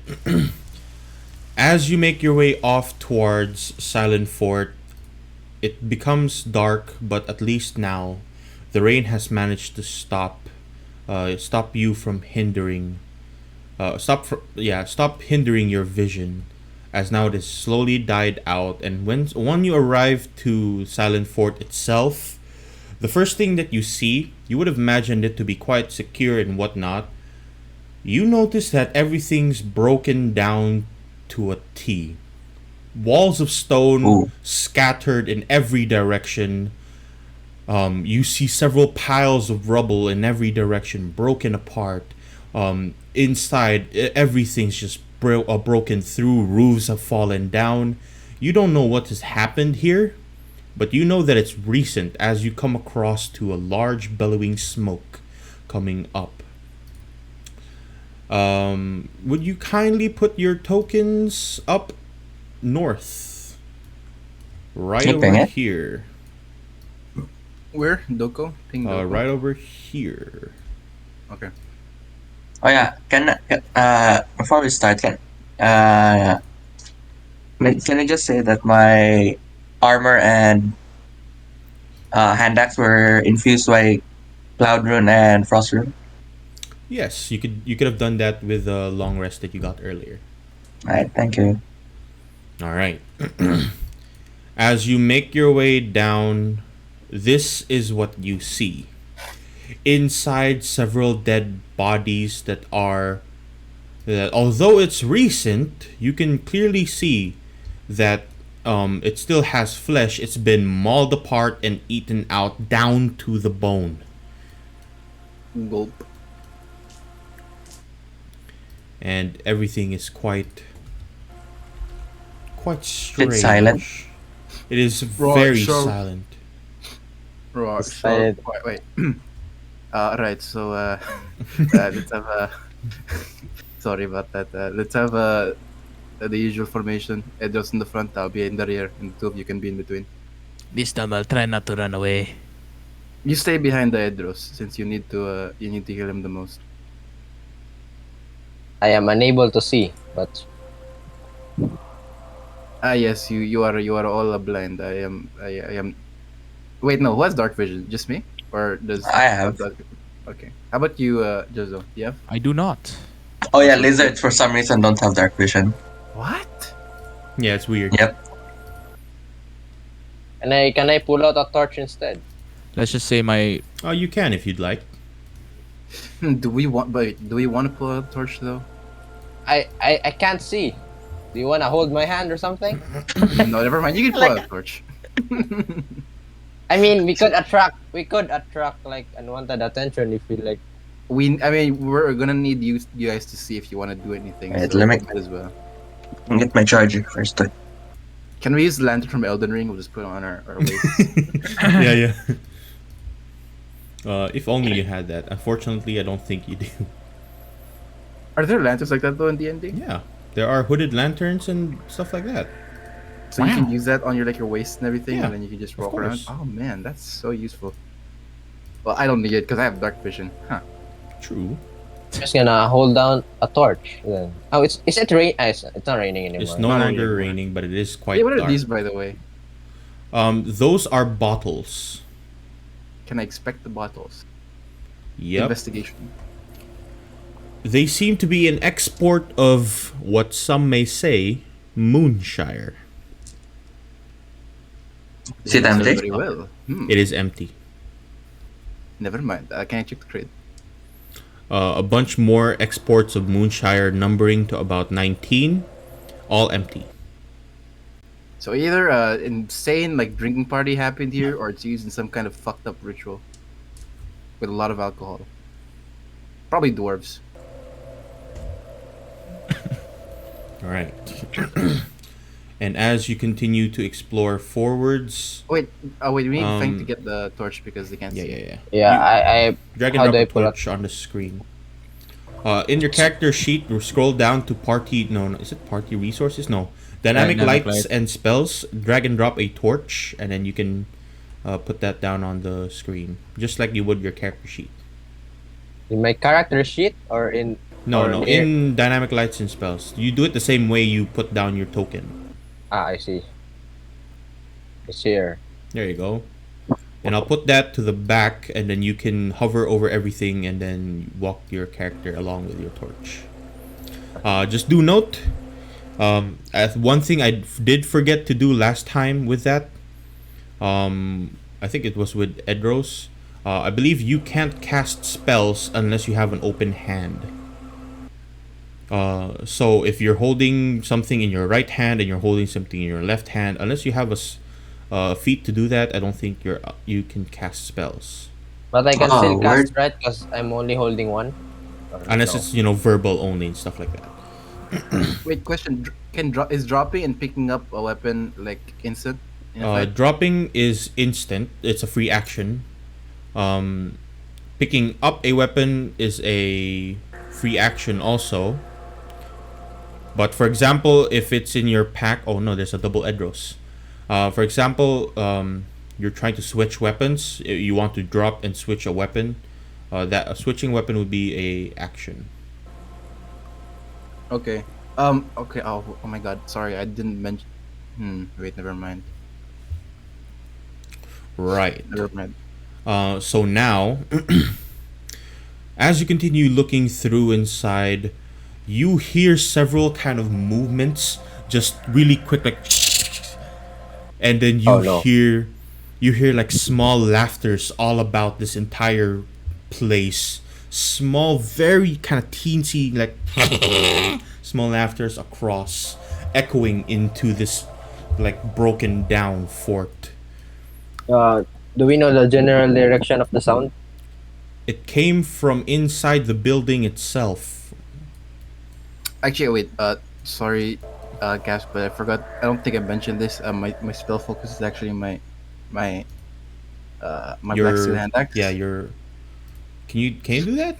[SPEAKER 1] As you make your way off towards Silent Fort, it becomes dark, but at least now, the rain has managed to stop you from hindering, stop hindering your vision, as now it has slowly died out. And when you arrive to Silent Fort itself, the first thing that you see, you would have imagined it to be quite secure and whatnot. You notice that everything's broken down to a T. Walls of stone
[SPEAKER 5] Ooh.
[SPEAKER 1] scattered in every direction. You see several piles of rubble in every direction, broken apart. Inside, everything's just broken through. Roofs have fallen down. You don't know what has happened here, but you know that it's recent as you come across to a large bellowing smoke coming up. Would you kindly put your tokens up north? Right
[SPEAKER 5] Flipping
[SPEAKER 1] over
[SPEAKER 5] it.
[SPEAKER 1] here.
[SPEAKER 4] Where Doko? Ping Doko.
[SPEAKER 1] Right over here.
[SPEAKER 4] Okay.
[SPEAKER 5] Oh yeah, before we start, can I just say that my armor and hand axe were infused by Cloud Rune and Frost Rune?
[SPEAKER 1] Yes, you could have done that with the long rest that you got earlier.
[SPEAKER 5] Alright, thank you.
[SPEAKER 1] All right. As you make your way down, this is what you see. Inside, several dead bodies that although it's recent, you can clearly see that it still has flesh. It's been mauled apart and eaten out down to the bone.
[SPEAKER 4] Gulp.
[SPEAKER 1] And everything is quite strange.
[SPEAKER 5] It's silent.
[SPEAKER 1] It is
[SPEAKER 4] Right,
[SPEAKER 1] very
[SPEAKER 4] so-
[SPEAKER 1] silent.
[SPEAKER 4] Right.
[SPEAKER 3] It's
[SPEAKER 4] So,
[SPEAKER 3] fine.
[SPEAKER 4] wait. Right. So let's have a. Sorry about that. Let's have the usual formation. Edros in the front. I'll be in the rear, and the two of you can be in between.
[SPEAKER 2] This time I'll try not to run away.
[SPEAKER 4] You stay behind the Edros since you need to heal him the most.
[SPEAKER 3] I am unable to see, but
[SPEAKER 4] Yes, you are all blind. I am. Wait, no. Who has dark vision? Just me, or does
[SPEAKER 5] I have.
[SPEAKER 4] other people? Okay. How about you, Jozo? You have?
[SPEAKER 2] I do not.
[SPEAKER 5] Oh yeah,
[SPEAKER 4] Also,
[SPEAKER 5] lizards for some reason don't have dark vision.
[SPEAKER 4] what?
[SPEAKER 1] Yeah, it's weird.
[SPEAKER 5] Yep.
[SPEAKER 3] And can I pull out a torch instead?
[SPEAKER 2] Let's just say my
[SPEAKER 1] Oh, you can if you'd like.
[SPEAKER 4] Do we want? But do we want to pull out a torch though?
[SPEAKER 3] I can't see. Do you wanna hold my hand or something?
[SPEAKER 4] No, never mind. You can pull out a torch.
[SPEAKER 3] I mean, we could attract like unwanted attention if we like.
[SPEAKER 4] I mean, we're gonna need you guys to see if you want to do anything.
[SPEAKER 5] Wait,
[SPEAKER 4] So
[SPEAKER 5] let me-
[SPEAKER 4] might as well.
[SPEAKER 5] I'll get my charger first.
[SPEAKER 4] Can we use the lantern from Elden Ring? We'll just put it on our waist.
[SPEAKER 1] Yeah, yeah. If only you had that. Unfortunately, I don't think you do.
[SPEAKER 4] Are there lanterns like that though in D&D?
[SPEAKER 1] Yeah, there are hooded lanterns and stuff like that.
[SPEAKER 4] So you can use that on your waist and everything,
[SPEAKER 1] Yeah,
[SPEAKER 4] and then you can just
[SPEAKER 1] of
[SPEAKER 4] walk around.
[SPEAKER 1] course.
[SPEAKER 4] Oh man, that's so useful. Well, I don't need it because I have dark vision. Huh?
[SPEAKER 1] True.
[SPEAKER 3] Just gonna hold down a torch then. Oh, is it rain? It's not raining anymore.
[SPEAKER 1] It's no
[SPEAKER 4] Not
[SPEAKER 1] longer
[SPEAKER 4] anymore.
[SPEAKER 1] raining, but it is quite
[SPEAKER 4] Hey, what are
[SPEAKER 1] dark.
[SPEAKER 4] these, by the way?
[SPEAKER 1] Those are bottles.
[SPEAKER 4] Can I expect the bottles?
[SPEAKER 1] Yep.
[SPEAKER 4] Investigation.
[SPEAKER 1] They seem to be an export of what some may say Moonshire.
[SPEAKER 5] Is it empty?
[SPEAKER 4] Very well.
[SPEAKER 1] It is empty.
[SPEAKER 4] Never mind. Can I check the crate?
[SPEAKER 1] A bunch more exports of Moonshire, numbering to about 19, all empty.
[SPEAKER 4] So either insane like drinking party happened here, or it's used in some kind of fucked up ritual with a lot of alcohol. Probably dwarves.
[SPEAKER 1] All right. And as you continue to explore forwards,
[SPEAKER 4] Wait, we need Fang to
[SPEAKER 1] Um,
[SPEAKER 4] get the torch because they can't
[SPEAKER 1] yeah,
[SPEAKER 4] see.
[SPEAKER 1] yeah, yeah.
[SPEAKER 3] Yeah, I
[SPEAKER 1] Drag and
[SPEAKER 3] how
[SPEAKER 1] drop
[SPEAKER 3] do I
[SPEAKER 1] a
[SPEAKER 3] pull out?
[SPEAKER 1] torch on the screen. In your character sheet, scroll down to party. No, is it party resources? No, dynamic
[SPEAKER 2] Dynamic
[SPEAKER 1] lights
[SPEAKER 2] light.
[SPEAKER 1] and spells. Drag and drop a torch, and then you can put that down on the screen, just like you would your character sheet.
[SPEAKER 3] In my character sheet or in
[SPEAKER 1] No,
[SPEAKER 3] or
[SPEAKER 1] no,
[SPEAKER 3] here?
[SPEAKER 1] in dynamic lights and spells, you do it the same way you put down your token.
[SPEAKER 3] I see. It's here.
[SPEAKER 1] There you go. And I'll put that to the back, and then you can hover over everything and then walk your character along with your torch. Just do note, as one thing did forget to do last time with that, I think it was with Edros. I believe you can't cast spells unless you have an open hand. So if you're holding something in your right hand and you're holding something in your left hand, unless you have a feat to do that, I don't think you can cast spells.
[SPEAKER 3] But I can
[SPEAKER 5] Oh,
[SPEAKER 3] still cast,
[SPEAKER 5] word.
[SPEAKER 3] right? Because I'm only holding one. Or
[SPEAKER 1] Unless
[SPEAKER 3] no?
[SPEAKER 1] it's verbal only and stuff like that.
[SPEAKER 4] Wait, question: is dropping and picking up a weapon like instant? In a fight?
[SPEAKER 1] Dropping is instant. It's a free action. Picking up a weapon is a free action also. But for example, if it's in your pack, oh no, there's a double Edros. For example, you're trying to switch weapons. You want to drop and switch a weapon. That a switching weapon would be a action.
[SPEAKER 4] Okay. Okay. Oh my God. Sorry, I didn't mention. Wait. Never mind.
[SPEAKER 1] Right.
[SPEAKER 4] Never mind.
[SPEAKER 1] So now, as you continue looking through inside, you hear several kind of movements, just really quick, like, and then you
[SPEAKER 3] Oh, no.
[SPEAKER 1] hear like small laughters all about this entire place. Small, very kind of teensy, like small laughters across, echoing into this like broken down fort.
[SPEAKER 3] Do we know the general direction of the sound?
[SPEAKER 1] It came from inside the building itself.
[SPEAKER 4] Actually, wait. Sorry, Gas, but I forgot. I don't think I mentioned this. My spell focus is actually my black steel hand axe.
[SPEAKER 1] Yeah, your. Can you do that?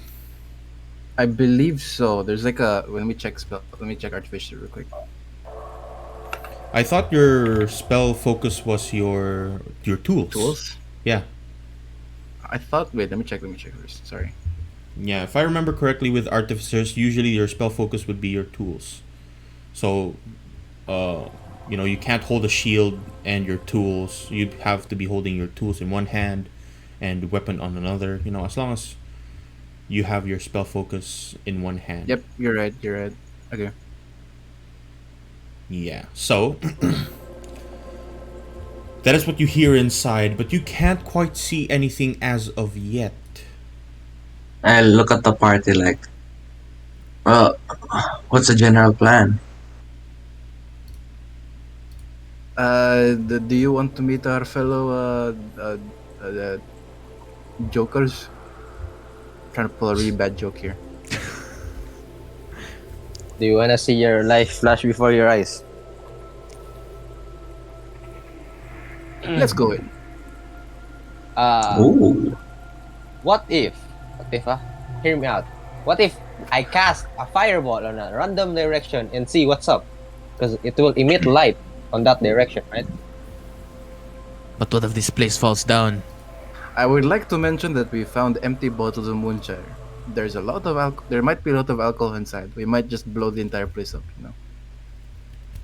[SPEAKER 4] I believe so. There's like a. Let me check spell. Let me check artificer real quick.
[SPEAKER 1] I thought your spell focus was your tools.
[SPEAKER 4] Tools.
[SPEAKER 1] Yeah.
[SPEAKER 4] I thought. Wait. Let me check first. Sorry.
[SPEAKER 1] Yeah, if I remember correctly, with artificers, usually your spell focus would be your tools. So, you can't hold a shield and your tools. You'd have to be holding your tools in one hand and weapon on another. As long as you have your spell focus in one hand.
[SPEAKER 4] Yep, you're right. You're right. Okay.
[SPEAKER 1] Yeah. So that is what you hear inside, but you can't quite see anything as of yet.
[SPEAKER 5] I look at the party like, well, what's the general plan?
[SPEAKER 4] Do you want to meet our fellow jokers? Trying to pull a really bad joke here.
[SPEAKER 3] Do you wanna see your life flash before your eyes?
[SPEAKER 4] Let's go in.
[SPEAKER 5] Ooh.
[SPEAKER 3] What if, hear me out. What if I cast a fireball on a random direction and see what's up? Because it will emit light on that direction, right?
[SPEAKER 2] But what if this place falls down?
[SPEAKER 4] I would like to mention that we found empty bottles of moonshine. There's a lot of There might be a lot of alcohol inside. We might just blow the entire place up.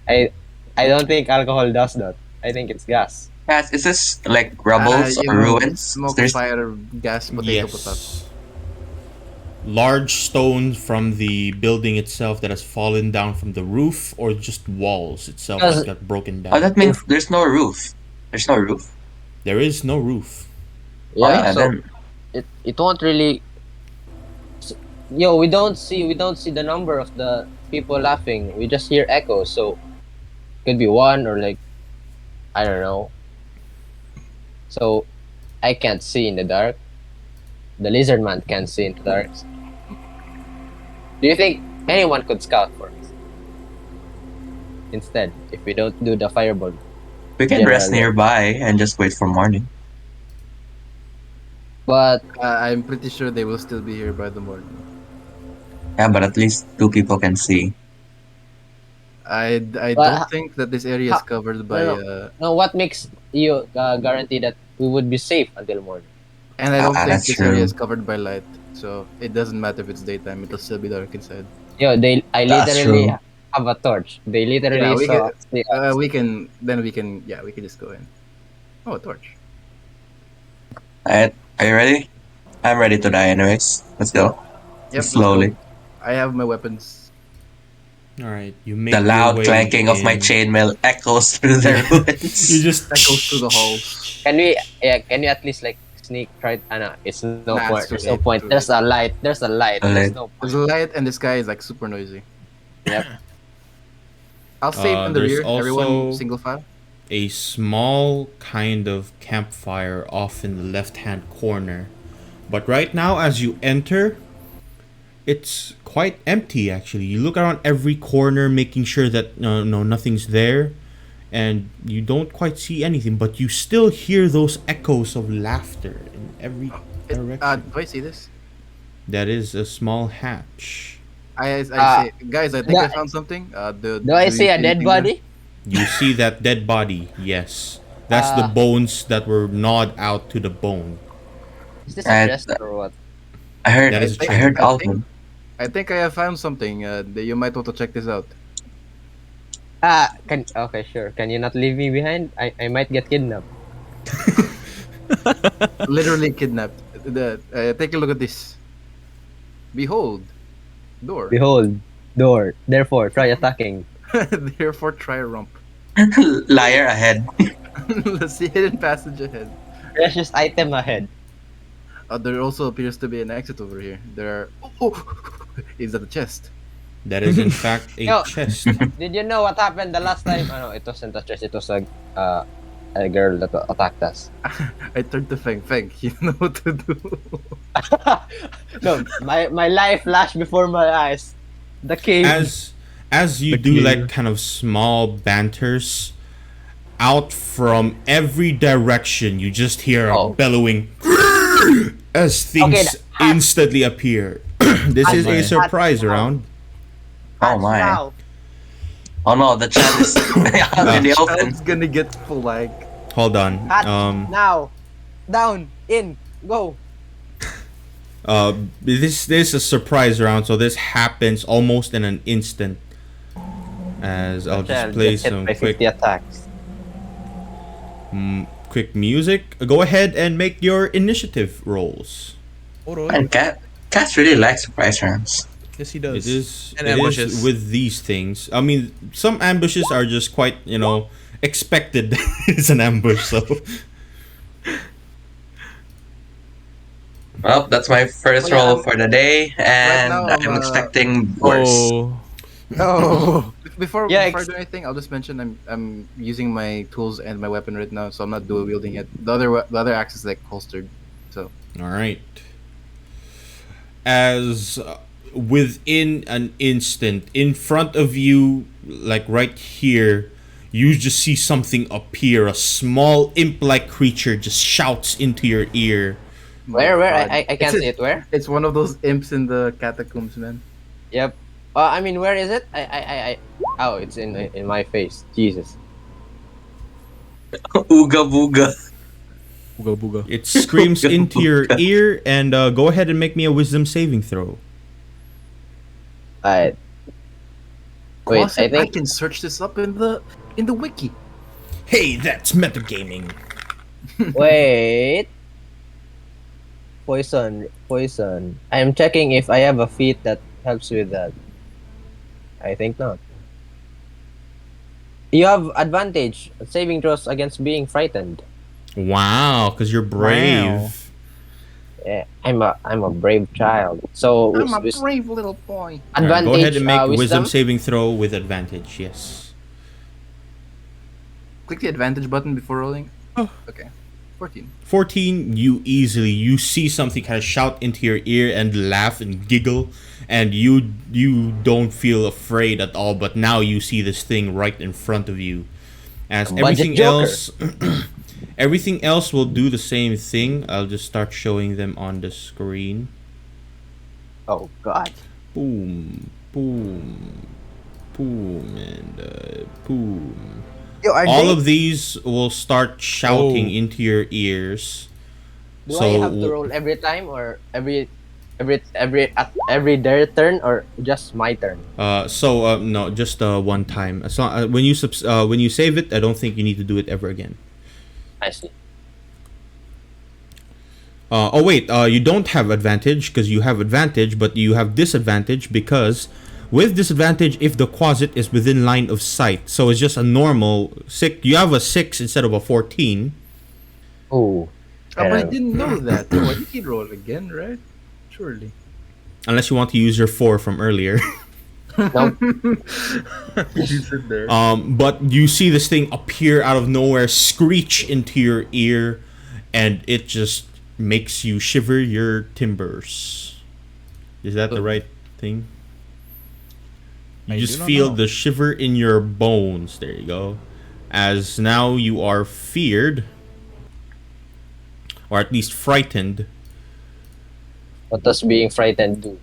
[SPEAKER 3] I don't think alcohol does that. I think it's gas.
[SPEAKER 5] Guys, is this like rubbles or ruins?
[SPEAKER 4] Smoke,
[SPEAKER 5] There's
[SPEAKER 4] fire, gas, potato, potato.
[SPEAKER 1] Yes. Large stones from the building itself that has fallen down from the roof, or just walls itself that got broken down.
[SPEAKER 5] Oh, that means there's no roof. There's no roof.
[SPEAKER 1] There is no roof.
[SPEAKER 3] Yeah, so
[SPEAKER 5] then
[SPEAKER 3] it won't really. Yo, we don't see the number of the people laughing. We just hear echoes. So could be one or like, I don't know. So I can't see in the dark. The lizard man can't see in the dark. Do you think anyone could scout for us? Instead, if we don't do the fireball.
[SPEAKER 5] we can rest
[SPEAKER 3] Generally.
[SPEAKER 5] nearby and just wait for morning.
[SPEAKER 3] But
[SPEAKER 4] I'm pretty sure they will still be here by the morning.
[SPEAKER 5] Yeah, but at least 2 people can see.
[SPEAKER 4] I
[SPEAKER 3] But
[SPEAKER 4] don't think that this area is
[SPEAKER 3] ha-
[SPEAKER 4] covered by.
[SPEAKER 3] no, what makes you guarantee that we would be safe until morning?
[SPEAKER 4] And I don't think
[SPEAKER 5] That's
[SPEAKER 4] this area
[SPEAKER 5] true.
[SPEAKER 4] is covered by light, so it doesn't matter if it's daytime; it'll still be dark inside.
[SPEAKER 3] Yo, I
[SPEAKER 5] That's
[SPEAKER 3] literally
[SPEAKER 5] true.
[SPEAKER 3] have a torch. They literally
[SPEAKER 4] Yeah, we
[SPEAKER 3] saw
[SPEAKER 4] can. We can just go in. Oh, a torch.
[SPEAKER 5] Alright, are you ready? I'm ready to die anyways. Let's go.
[SPEAKER 4] Yep, let's
[SPEAKER 5] Slowly.
[SPEAKER 4] go. I have my weapons.
[SPEAKER 1] All right, you make
[SPEAKER 5] The
[SPEAKER 1] your
[SPEAKER 5] loud
[SPEAKER 1] way
[SPEAKER 5] clanking of my
[SPEAKER 1] in.
[SPEAKER 5] chainmail echoes through the ruins.
[SPEAKER 1] You just
[SPEAKER 4] Echoes through the halls.
[SPEAKER 3] Can you at least like sneak try? No, it's no
[SPEAKER 4] Nah,
[SPEAKER 3] point.
[SPEAKER 4] it's too
[SPEAKER 3] There's no
[SPEAKER 4] late,
[SPEAKER 3] point.
[SPEAKER 4] too
[SPEAKER 3] There's a light. There's a light.
[SPEAKER 5] A
[SPEAKER 3] There's
[SPEAKER 5] light.
[SPEAKER 3] no
[SPEAKER 4] There's
[SPEAKER 3] point.
[SPEAKER 4] light, and the sky is like super noisy.
[SPEAKER 3] Yep.
[SPEAKER 4] I'll stay in the
[SPEAKER 1] there's
[SPEAKER 4] rear. Everyone
[SPEAKER 1] also-
[SPEAKER 4] single file.
[SPEAKER 1] a small kind of campfire off in the left-hand corner. But right now, as you enter, it's quite empty actually. You look around every corner, making sure that nothing's there, and you don't quite see anything. But you still hear those echoes of laughter in every direction.
[SPEAKER 4] Do I see this?
[SPEAKER 1] That is a small hatch.
[SPEAKER 4] I
[SPEAKER 3] Ah.
[SPEAKER 4] say, guys, I think I
[SPEAKER 3] Yeah.
[SPEAKER 4] found something.
[SPEAKER 3] Do I
[SPEAKER 4] you
[SPEAKER 3] see a dead
[SPEAKER 4] anything
[SPEAKER 3] body?
[SPEAKER 1] You see that dead body? Yes, that's the
[SPEAKER 3] Ah.
[SPEAKER 1] bones that were gnawed out to the bone.
[SPEAKER 3] Is this a
[SPEAKER 5] Uh,
[SPEAKER 3] chest or what?
[SPEAKER 5] I heard.
[SPEAKER 1] That is
[SPEAKER 5] I heard
[SPEAKER 4] I
[SPEAKER 5] Alvin.
[SPEAKER 4] think- I think I have found something. That you might want to check this out.
[SPEAKER 3] Okay, sure. Can you not leave me behind? I might get kidnapped.
[SPEAKER 4] Literally kidnapped. Take a look at this. Behold, door.
[SPEAKER 3] Behold, door. Therefore, try attacking.
[SPEAKER 4] Therefore, try a rump.
[SPEAKER 5] Liar ahead.
[SPEAKER 4] Let's see hidden passage ahead.
[SPEAKER 3] Precious item ahead.
[SPEAKER 4] There also appears to be an exit over here. There are. Oh, is that a chest?
[SPEAKER 1] That is in fact a
[SPEAKER 3] Yo.
[SPEAKER 1] chest.
[SPEAKER 3] Did you know what happened the last time? Oh, no, it wasn't a chest. It was a girl that attacked us.
[SPEAKER 4] I turned to Feng. Feng, you know what to do.
[SPEAKER 3] No, my life flashed before my eyes. The cave.
[SPEAKER 1] As you
[SPEAKER 2] The
[SPEAKER 1] do
[SPEAKER 2] cave.
[SPEAKER 1] like kind of small banters, out from every direction you just hear a
[SPEAKER 3] Oh.
[SPEAKER 1] bellowing as things
[SPEAKER 3] Okay,
[SPEAKER 1] instantly appear. This is a
[SPEAKER 2] my.
[SPEAKER 1] surprise round.
[SPEAKER 5] Oh my.
[SPEAKER 3] Now.
[SPEAKER 5] Oh no, the chat is out in the open.
[SPEAKER 4] Child's gonna get flagged.
[SPEAKER 1] Hold on.
[SPEAKER 3] Hatch. Now. Down. In. Go.
[SPEAKER 1] This is a surprise round, so this happens almost in an instant. As I'll just
[SPEAKER 3] Child
[SPEAKER 1] play
[SPEAKER 3] just hit
[SPEAKER 1] some
[SPEAKER 3] by 50 attacks.
[SPEAKER 1] quick music. Go ahead and make your initiative rolls.
[SPEAKER 5] And Cat really likes surprise rounds.
[SPEAKER 2] Yes, he does.
[SPEAKER 1] It
[SPEAKER 2] And
[SPEAKER 1] is
[SPEAKER 2] ambushes.
[SPEAKER 1] with these things. I mean, some ambushes are just quite, expected. It's an ambush, so.
[SPEAKER 5] Well, that's my first
[SPEAKER 4] Oh, yeah,
[SPEAKER 5] roll for the day, and
[SPEAKER 4] now
[SPEAKER 5] I'm expecting worse.
[SPEAKER 2] Oh.
[SPEAKER 4] Oh, before
[SPEAKER 3] Yeah,
[SPEAKER 4] before I do anything, I'll just mention I'm using my tools and my weapon right now, so I'm not dual wielding it. The other axe is like holstered, so
[SPEAKER 1] All right. As within an instant, in front of you, like right here, you just see something appear. A small imp-like creature just shouts into your ear.
[SPEAKER 3] Where?
[SPEAKER 4] God.
[SPEAKER 3] I can't see it. Where?
[SPEAKER 4] It's one of those imps in the catacombs, man.
[SPEAKER 3] Yep. I mean, where is it? Oh, it's in my face. Jesus.
[SPEAKER 5] Ooga booga.
[SPEAKER 2] Booga booga.
[SPEAKER 1] It screams into your ear, and go ahead and make me a wisdom saving throw.
[SPEAKER 3] Alright. Wait,
[SPEAKER 4] Quasit,
[SPEAKER 3] I think
[SPEAKER 4] can search this up in the wiki.
[SPEAKER 1] Hey, that's metagaming.
[SPEAKER 3] Wait. Poison. I am checking if I have a feat that helps with that. I think not. You have advantage at saving throws against being frightened.
[SPEAKER 1] Wow, because you're brave.
[SPEAKER 2] Wow.
[SPEAKER 3] Yeah, I'm a brave child. So
[SPEAKER 4] I'm a brave little boy.
[SPEAKER 1] Alright,
[SPEAKER 3] advantage.
[SPEAKER 1] go ahead and make
[SPEAKER 3] wisdom.
[SPEAKER 1] wisdom saving throw with advantage. Yes.
[SPEAKER 4] Click the advantage button before rolling. Okay. 14.
[SPEAKER 1] 14, you see something kind of shout into your ear and laugh and giggle, and you don't feel afraid at all, but now you see this thing right in front of you. As
[SPEAKER 3] Budget
[SPEAKER 1] everything
[SPEAKER 3] Joker.
[SPEAKER 1] else everything else will do the same thing. I'll just start showing them on the screen.
[SPEAKER 3] Oh God.
[SPEAKER 1] Boom, boom, boom, and boom.
[SPEAKER 3] Yo, are
[SPEAKER 1] All
[SPEAKER 3] they,
[SPEAKER 1] of these will start shouting
[SPEAKER 2] Oh.
[SPEAKER 1] into your ears.
[SPEAKER 3] do I have to roll every time or every their turn or just my turn?
[SPEAKER 1] No, just one time. As long, when you save it, I don't think you need to do it ever again.
[SPEAKER 3] I see.
[SPEAKER 1] Oh wait, you don't have advantage because you have advantage, but you have disadvantage because with disadvantage if the quasit is within line of sight. So it's just a normal 6. You have a 6 instead of a 14.
[SPEAKER 3] Oh.
[SPEAKER 4] Oh, but I didn't know that. Oh, you can roll again, right? Surely.
[SPEAKER 1] Unless you want to use your 4 from earlier.
[SPEAKER 3] Nope.
[SPEAKER 4] You sit there.
[SPEAKER 1] But you see this thing appear out of nowhere, screech into your ear, and it just makes you shiver your timbers. Is that the right thing? You
[SPEAKER 2] I
[SPEAKER 1] just
[SPEAKER 2] do not
[SPEAKER 1] feel
[SPEAKER 2] know.
[SPEAKER 1] the shiver in your bones. There you go. As now you are feared, or at least frightened.
[SPEAKER 3] What does being frightened do?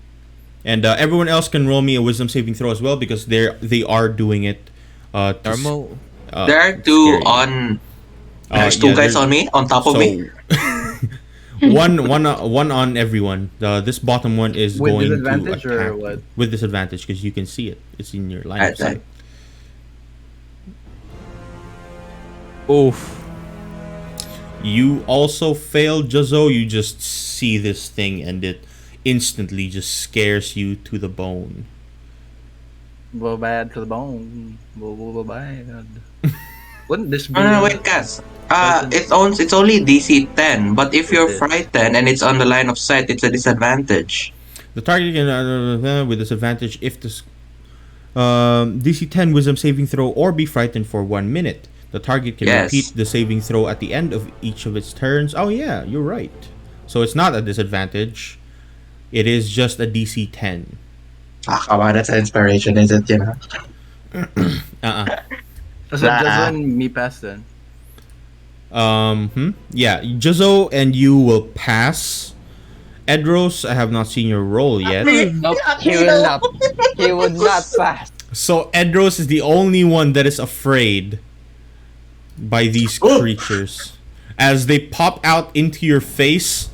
[SPEAKER 1] And everyone else can roll me a wisdom saving throw as well because they are doing it. To
[SPEAKER 2] Normal.
[SPEAKER 5] There are two
[SPEAKER 1] scare you.
[SPEAKER 5] on. There's two guys on me, on top of me.
[SPEAKER 1] one on everyone. This bottom one is
[SPEAKER 4] With
[SPEAKER 1] going to
[SPEAKER 4] disadvantage or
[SPEAKER 1] attack
[SPEAKER 4] what?
[SPEAKER 1] with disadvantage because you can see it. It's in your line of
[SPEAKER 5] Right, right.
[SPEAKER 1] sight.
[SPEAKER 2] Oof.
[SPEAKER 1] You also fail, Jazo. You just see this thing and it instantly just scares you to the bone.
[SPEAKER 4] Go bad to the bone. Go bad. Wouldn't this be?
[SPEAKER 5] No, wait, Cass. It's only DC 10, but if you're frightened and it's on the line of sight, it's a disadvantage.
[SPEAKER 1] The target can with disadvantage if this DC 10 wisdom saving throw or be frightened for 1 minute. The target can
[SPEAKER 5] Yes.
[SPEAKER 1] repeat the saving throw at the end of each of its turns. Oh yeah, you're right. So it's not a disadvantage. It is just a DC 10.
[SPEAKER 5] Ah, come on, that's an inspiration, is it? You know.
[SPEAKER 4] So just when me pass then.
[SPEAKER 1] Yeah, Juzzo and you will pass. Edros, I have not seen your roll yet.
[SPEAKER 3] Nope. He will not. He would not pass.
[SPEAKER 1] So Edros is the only one that is afraid by these creatures. As they pop out into your face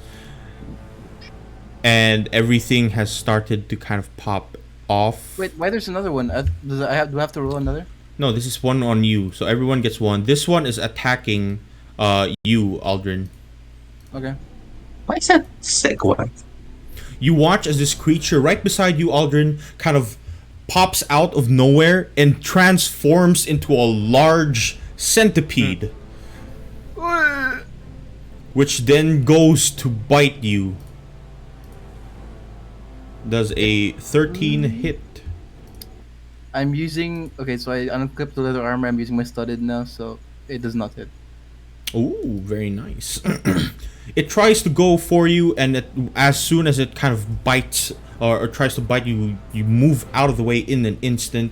[SPEAKER 1] and everything has started to kind of pop off.
[SPEAKER 4] Wait, why there's another one? Do I have to roll another?
[SPEAKER 1] No, this is one on you, so everyone gets one. This one is attacking you, Aldrin.
[SPEAKER 4] Okay.
[SPEAKER 5] Why is that sick one?
[SPEAKER 1] You watch as this creature right beside you, Aldrin, kind of pops out of nowhere and transforms into a large centipede. Which then goes to bite you. Does a 13 hit.
[SPEAKER 4] I'm using... Okay, so I unclipped the leather armor. I'm using my studded now, so it does not hit.
[SPEAKER 1] Oh, very nice. It tries to go for you, and as soon as it kind of bites or tries to bite you, you move out of the way in an instant,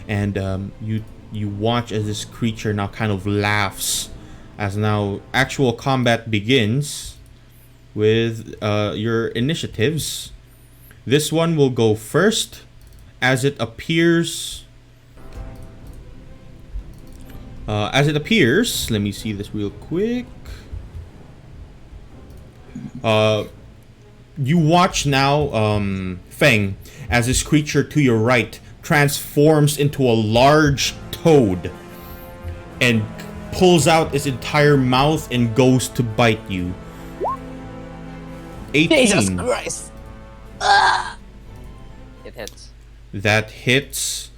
[SPEAKER 1] and you watch as this creature now kind of laughs, as now actual combat begins with your initiatives. This one will go first, as it appears. Let me see this real quick. You watch now, Feng, as this creature to your right transforms into a large toad and pulls out its entire mouth and goes to bite you. 18.
[SPEAKER 3] Jesus Christ! It hits.
[SPEAKER 1] That hits.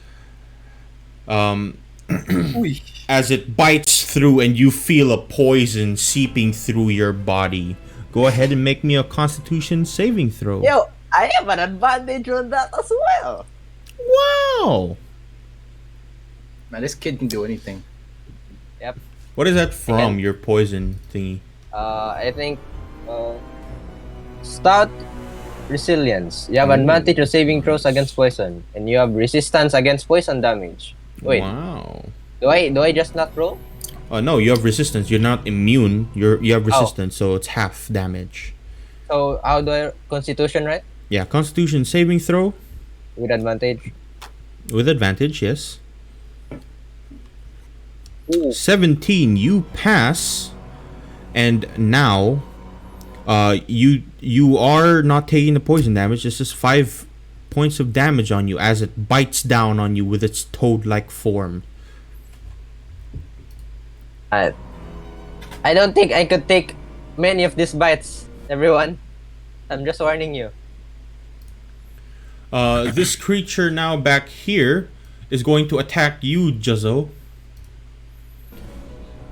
[SPEAKER 4] Uy.
[SPEAKER 1] As it bites through and you feel a poison seeping through your body. Go ahead and make me a Constitution saving throw.
[SPEAKER 3] Yo, I have an advantage on that as well.
[SPEAKER 1] Wow!
[SPEAKER 4] Man, this kid can do anything.
[SPEAKER 3] Yep.
[SPEAKER 1] What is that from,
[SPEAKER 3] Again.
[SPEAKER 1] your poison thingy?
[SPEAKER 3] I think stout resilience. You have advantage on saving throws against poison, and you have resistance against poison damage. Wait,
[SPEAKER 1] Wow.
[SPEAKER 3] do I just not roll?
[SPEAKER 1] No, you have resistance. You're not immune. You have resistance, so it's half damage.
[SPEAKER 3] So how do I Constitution, right?
[SPEAKER 1] Yeah, Constitution saving throw
[SPEAKER 3] With advantage.
[SPEAKER 1] with advantage, yes.
[SPEAKER 3] Ooh.
[SPEAKER 1] 17, you pass, and now you are not taking the poison damage. This is 5 points of damage on you as it bites down on you with its toad-like form.
[SPEAKER 3] I don't think I could take many of these bites, everyone. I'm just warning you.
[SPEAKER 1] This creature now back here is going to attack you, Juzzo.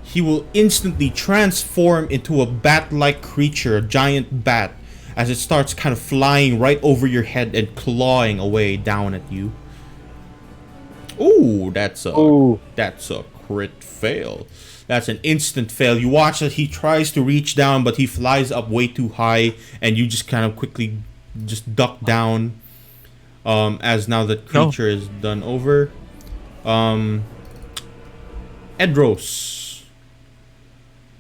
[SPEAKER 1] He will instantly transform into a bat-like creature, a giant bat, as it starts kind of flying right over your head and clawing away down at you. Ooh, that's a crit fail. That's an instant fail. You watch as he tries to reach down, but he flies up way too high, and you just kind of quickly just duck down. As now the creature is done over. Edros,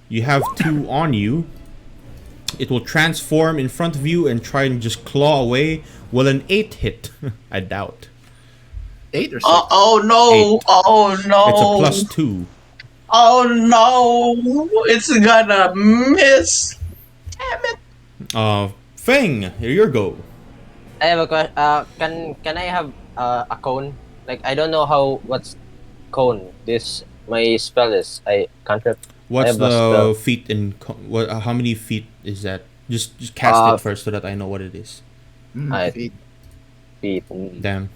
[SPEAKER 1] you have 2 on you. It will transform in front of you and try and just claw away. Will an 8 hit? I doubt.
[SPEAKER 4] 8 or 6?
[SPEAKER 5] Oh no!
[SPEAKER 1] 8.
[SPEAKER 5] Oh no!
[SPEAKER 1] It's a +2.
[SPEAKER 5] Oh no! It's gonna miss. Damn it!
[SPEAKER 1] Feng, here you go.
[SPEAKER 3] I have a question. Can I have a cone? Like, I don't know what's cone. My spell is. I can't rep.
[SPEAKER 1] What's
[SPEAKER 3] have a
[SPEAKER 1] the
[SPEAKER 3] spell.
[SPEAKER 1] feet in? What? How many feet is that? Just cast it first so that I know what it is.
[SPEAKER 3] I-
[SPEAKER 4] Feet.
[SPEAKER 3] Feet.
[SPEAKER 1] Damn.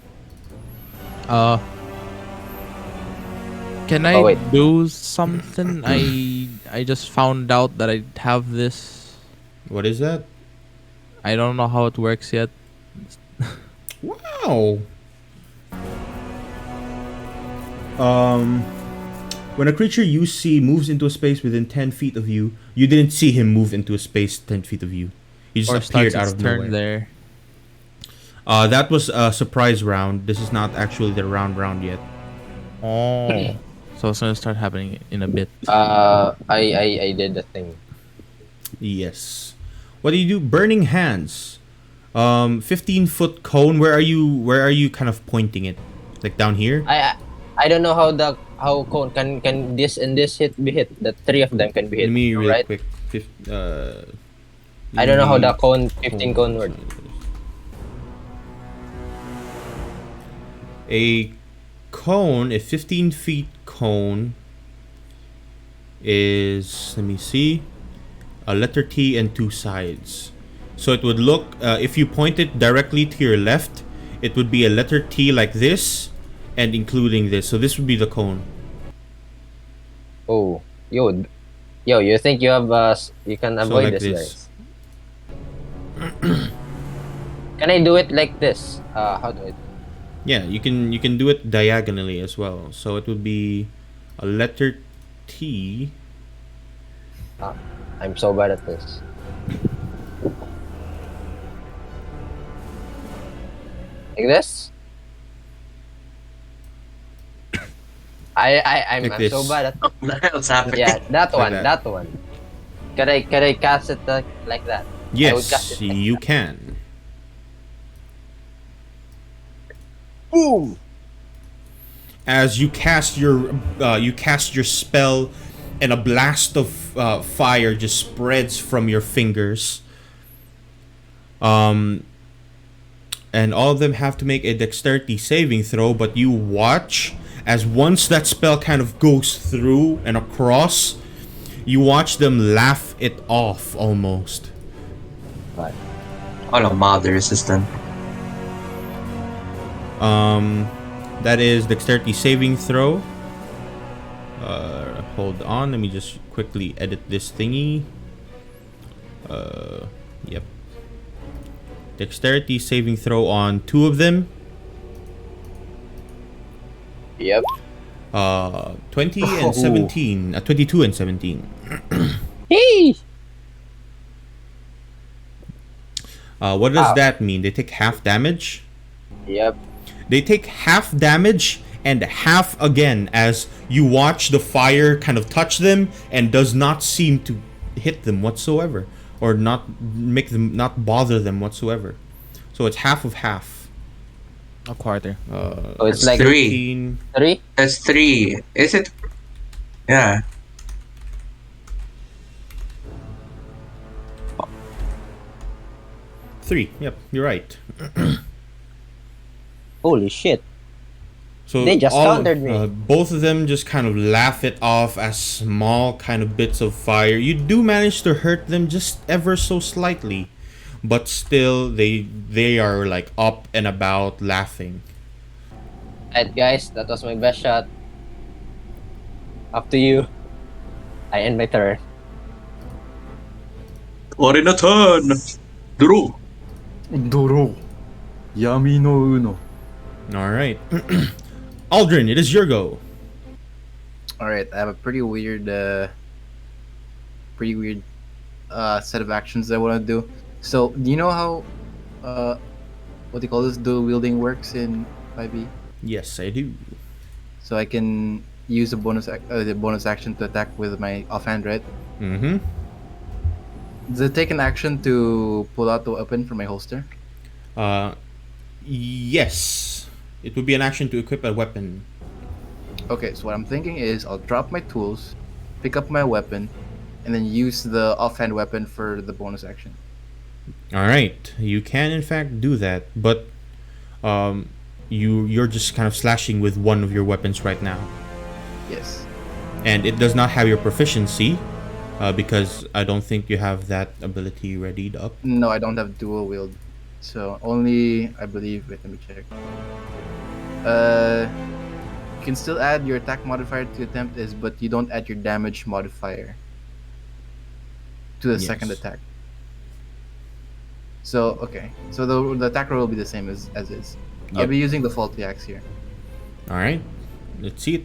[SPEAKER 2] Can
[SPEAKER 3] Oh,
[SPEAKER 2] I
[SPEAKER 3] wait.
[SPEAKER 2] do something? I just found out that I have this.
[SPEAKER 1] What is that?
[SPEAKER 2] I don't know how it works yet.
[SPEAKER 1] Wow. When a creature you see moves into a space within 10 feet of you, you didn't see him move into a space 10 feet of you. He just
[SPEAKER 2] Or
[SPEAKER 1] appeared
[SPEAKER 2] starts
[SPEAKER 1] out
[SPEAKER 2] its
[SPEAKER 1] of
[SPEAKER 2] turn
[SPEAKER 1] nowhere.
[SPEAKER 2] there.
[SPEAKER 1] That was a surprise round. This is not actually the round yet.
[SPEAKER 2] Oh. So it's gonna start happening in a bit.
[SPEAKER 3] I did the thing.
[SPEAKER 1] Yes. What do you do? Burning hands. 15-foot cone. Where are you kind of pointing it? Like down here?
[SPEAKER 3] I don't know how cone can this and this be hit. The 3 of them can be hit.
[SPEAKER 1] Let me real
[SPEAKER 3] right?
[SPEAKER 1] quick.
[SPEAKER 3] I don't know how the cone 15 cone works.
[SPEAKER 1] A cone, a 15 feet cone is, let me see, a letter T and two sides. So it would look, if you point it directly to your left, it would be a letter T like this, and including this. So this would be the cone.
[SPEAKER 3] Oh, yo, you think you have you can
[SPEAKER 1] So
[SPEAKER 3] avoid
[SPEAKER 1] like
[SPEAKER 3] this,
[SPEAKER 1] this.
[SPEAKER 3] guys? Can I do it like this? How do I?
[SPEAKER 1] Yeah, you can do it diagonally as well. So it would be a letter T.
[SPEAKER 3] I'm so bad at this. Like this? I'm
[SPEAKER 1] Like
[SPEAKER 3] I'm
[SPEAKER 1] this.
[SPEAKER 3] so bad at.
[SPEAKER 5] What the hell's happening?
[SPEAKER 3] Yeah, that
[SPEAKER 1] Like
[SPEAKER 3] one,
[SPEAKER 1] that.
[SPEAKER 3] that one. Can I cast it like that? I would cast
[SPEAKER 1] Yes,
[SPEAKER 3] it like
[SPEAKER 1] you
[SPEAKER 3] that.
[SPEAKER 1] can.
[SPEAKER 3] Boom!
[SPEAKER 1] As you cast your spell, and a blast of fire just spreads from your fingers. And all of them have to make a dexterity saving throw, but you watch as once that spell kind of goes through and across, you watch them laugh it off almost.
[SPEAKER 3] Right.
[SPEAKER 5] Oh no, mother resistant.
[SPEAKER 1] That is dexterity saving throw. Hold on, let me just quickly edit this thingy. Yep. Dexterity saving throw on two of them.
[SPEAKER 3] Yep.
[SPEAKER 1] 20 and 17. 22 and 17.
[SPEAKER 3] Hey!
[SPEAKER 1] What does
[SPEAKER 3] Ow.
[SPEAKER 1] that mean? They take half damage?
[SPEAKER 3] Yep.
[SPEAKER 1] They take half damage and half again as you watch the fire kind of touch them and does not seem to hit them whatsoever, or not bother them whatsoever. So it's half of half.
[SPEAKER 2] A quarter.
[SPEAKER 3] So it's
[SPEAKER 5] It's
[SPEAKER 3] like
[SPEAKER 5] 3.
[SPEAKER 3] 3.
[SPEAKER 5] That's 3. Is it? Yeah.
[SPEAKER 1] Three. Yep, you're right.
[SPEAKER 3] Holy shit!
[SPEAKER 1] So
[SPEAKER 3] They just countered me.
[SPEAKER 1] Both of them just kind of laugh it off as small kind of bits of fire. You do manage to hurt them just ever so slightly, but still they are like up and about laughing.
[SPEAKER 3] Alright, guys, that was my best shot. Up to you. I end my turn.
[SPEAKER 5] Or in a turn. Drew.
[SPEAKER 4] Doro. Yami no Uno.
[SPEAKER 1] All right, Aldrin, it is your go.
[SPEAKER 4] Alright, I have a pretty weird set of actions I want to do. So, do you know how what do you call this dual wielding works in 5e?
[SPEAKER 1] Yes, I do.
[SPEAKER 4] So I can use the bonus action to attack with my offhand, right?
[SPEAKER 1] Mm-hmm.
[SPEAKER 4] Does it take an action to pull out the weapon from my holster?
[SPEAKER 1] Yes. It would be an action to equip a weapon.
[SPEAKER 4] Okay, so what I'm thinking is I'll drop my tools, pick up my weapon, and then use the offhand weapon for the bonus action.
[SPEAKER 1] All right, you can in fact do that, but you're just kind of slashing with one of your weapons right now,
[SPEAKER 4] Yes.
[SPEAKER 1] and it does not have your proficiency, because I don't think you have that ability readied up.
[SPEAKER 4] No, I don't have dual wield. So only, I believe, wait, let me check. You can still add your attack modifier to attempt is, but you don't add your damage modifier to the second
[SPEAKER 1] Yes.
[SPEAKER 4] attack. So, okay. So the attack roll will be the same as is. I'll
[SPEAKER 1] Yep.
[SPEAKER 4] be using the faulty axe here.
[SPEAKER 1] All right, let's see it.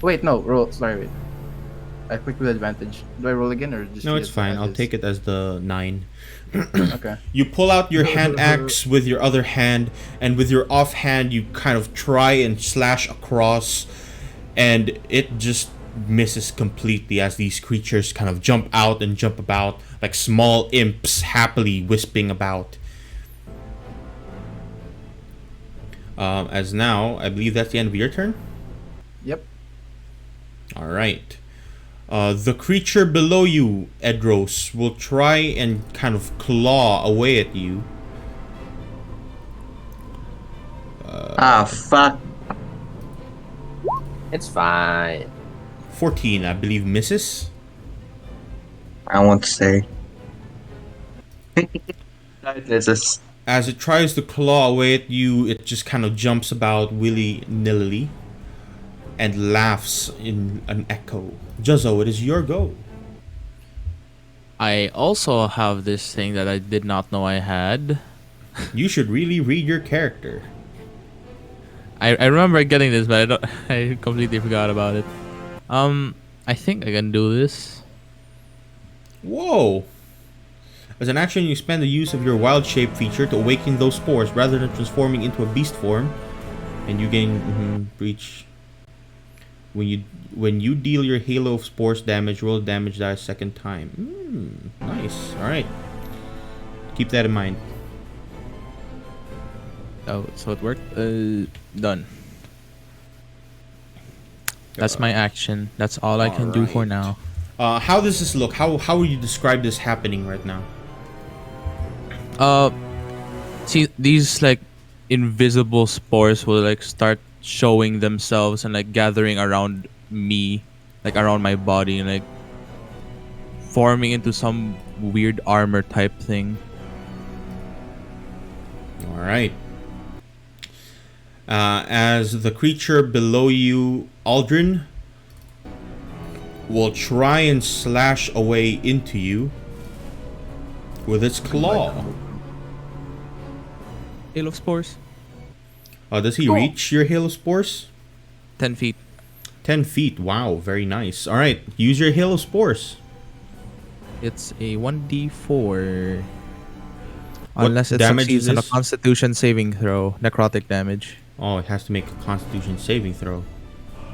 [SPEAKER 4] Wait, no, roll. Sorry, wait. I clicked with advantage. Do I roll again or just?
[SPEAKER 1] No,
[SPEAKER 4] use
[SPEAKER 1] it's fine.
[SPEAKER 4] as
[SPEAKER 1] I'll
[SPEAKER 4] is?
[SPEAKER 1] take it as the 9.
[SPEAKER 4] Okay.
[SPEAKER 1] You pull out your hand axe with your other hand, and with your offhand, you kind of try and slash across, and it just misses completely as these creatures kind of jump out and jump about like small imps happily wisping about. As now, I believe that's the end of your turn.
[SPEAKER 4] Yep.
[SPEAKER 1] All right. The creature below you, Edros, will try and kind of claw away at you.
[SPEAKER 5] Fuck.
[SPEAKER 3] It's fine.
[SPEAKER 1] 14, I believe, misses.
[SPEAKER 5] I want to say. This is.
[SPEAKER 1] As it tries to claw away at you, it just kind of jumps about willy-nilly and laughs in an echo. Juzzo, it is your go.
[SPEAKER 2] I also have this thing that I did not know I had.
[SPEAKER 1] You should really read your character.
[SPEAKER 2] I remember getting this, but I completely forgot about it. I think I can do this.
[SPEAKER 1] Whoa! As an action, you spend the use of your wild shape feature to awaken those spores rather than transforming into a beast form, and you gain breach. When you deal your halo of spores damage, roll damage die a second time. Nice. All right. Keep that in mind.
[SPEAKER 2] Oh, so it worked. Done. That's my action. That's all I can do for
[SPEAKER 1] Alright.
[SPEAKER 2] now.
[SPEAKER 1] How does this look? How would you describe this happening right now?
[SPEAKER 2] See, these like invisible spores will like start showing themselves and like gathering around me, like around my body, and like forming into some weird armor type thing.
[SPEAKER 1] All right. As the creature below you, Aldrin, will try and slash away into you with its claw.
[SPEAKER 2] Hail of spores.
[SPEAKER 1] Does he reach your hail of spores?
[SPEAKER 2] 10 feet.
[SPEAKER 1] 10 feet. Wow, very nice. All right, use your hail of spores.
[SPEAKER 2] It's a 1d4.
[SPEAKER 1] What
[SPEAKER 2] Unless it
[SPEAKER 1] damage
[SPEAKER 2] succeeds
[SPEAKER 1] is
[SPEAKER 2] on a
[SPEAKER 1] this?
[SPEAKER 2] Constitution saving throw, necrotic damage.
[SPEAKER 1] Oh, it has to make a Constitution saving throw.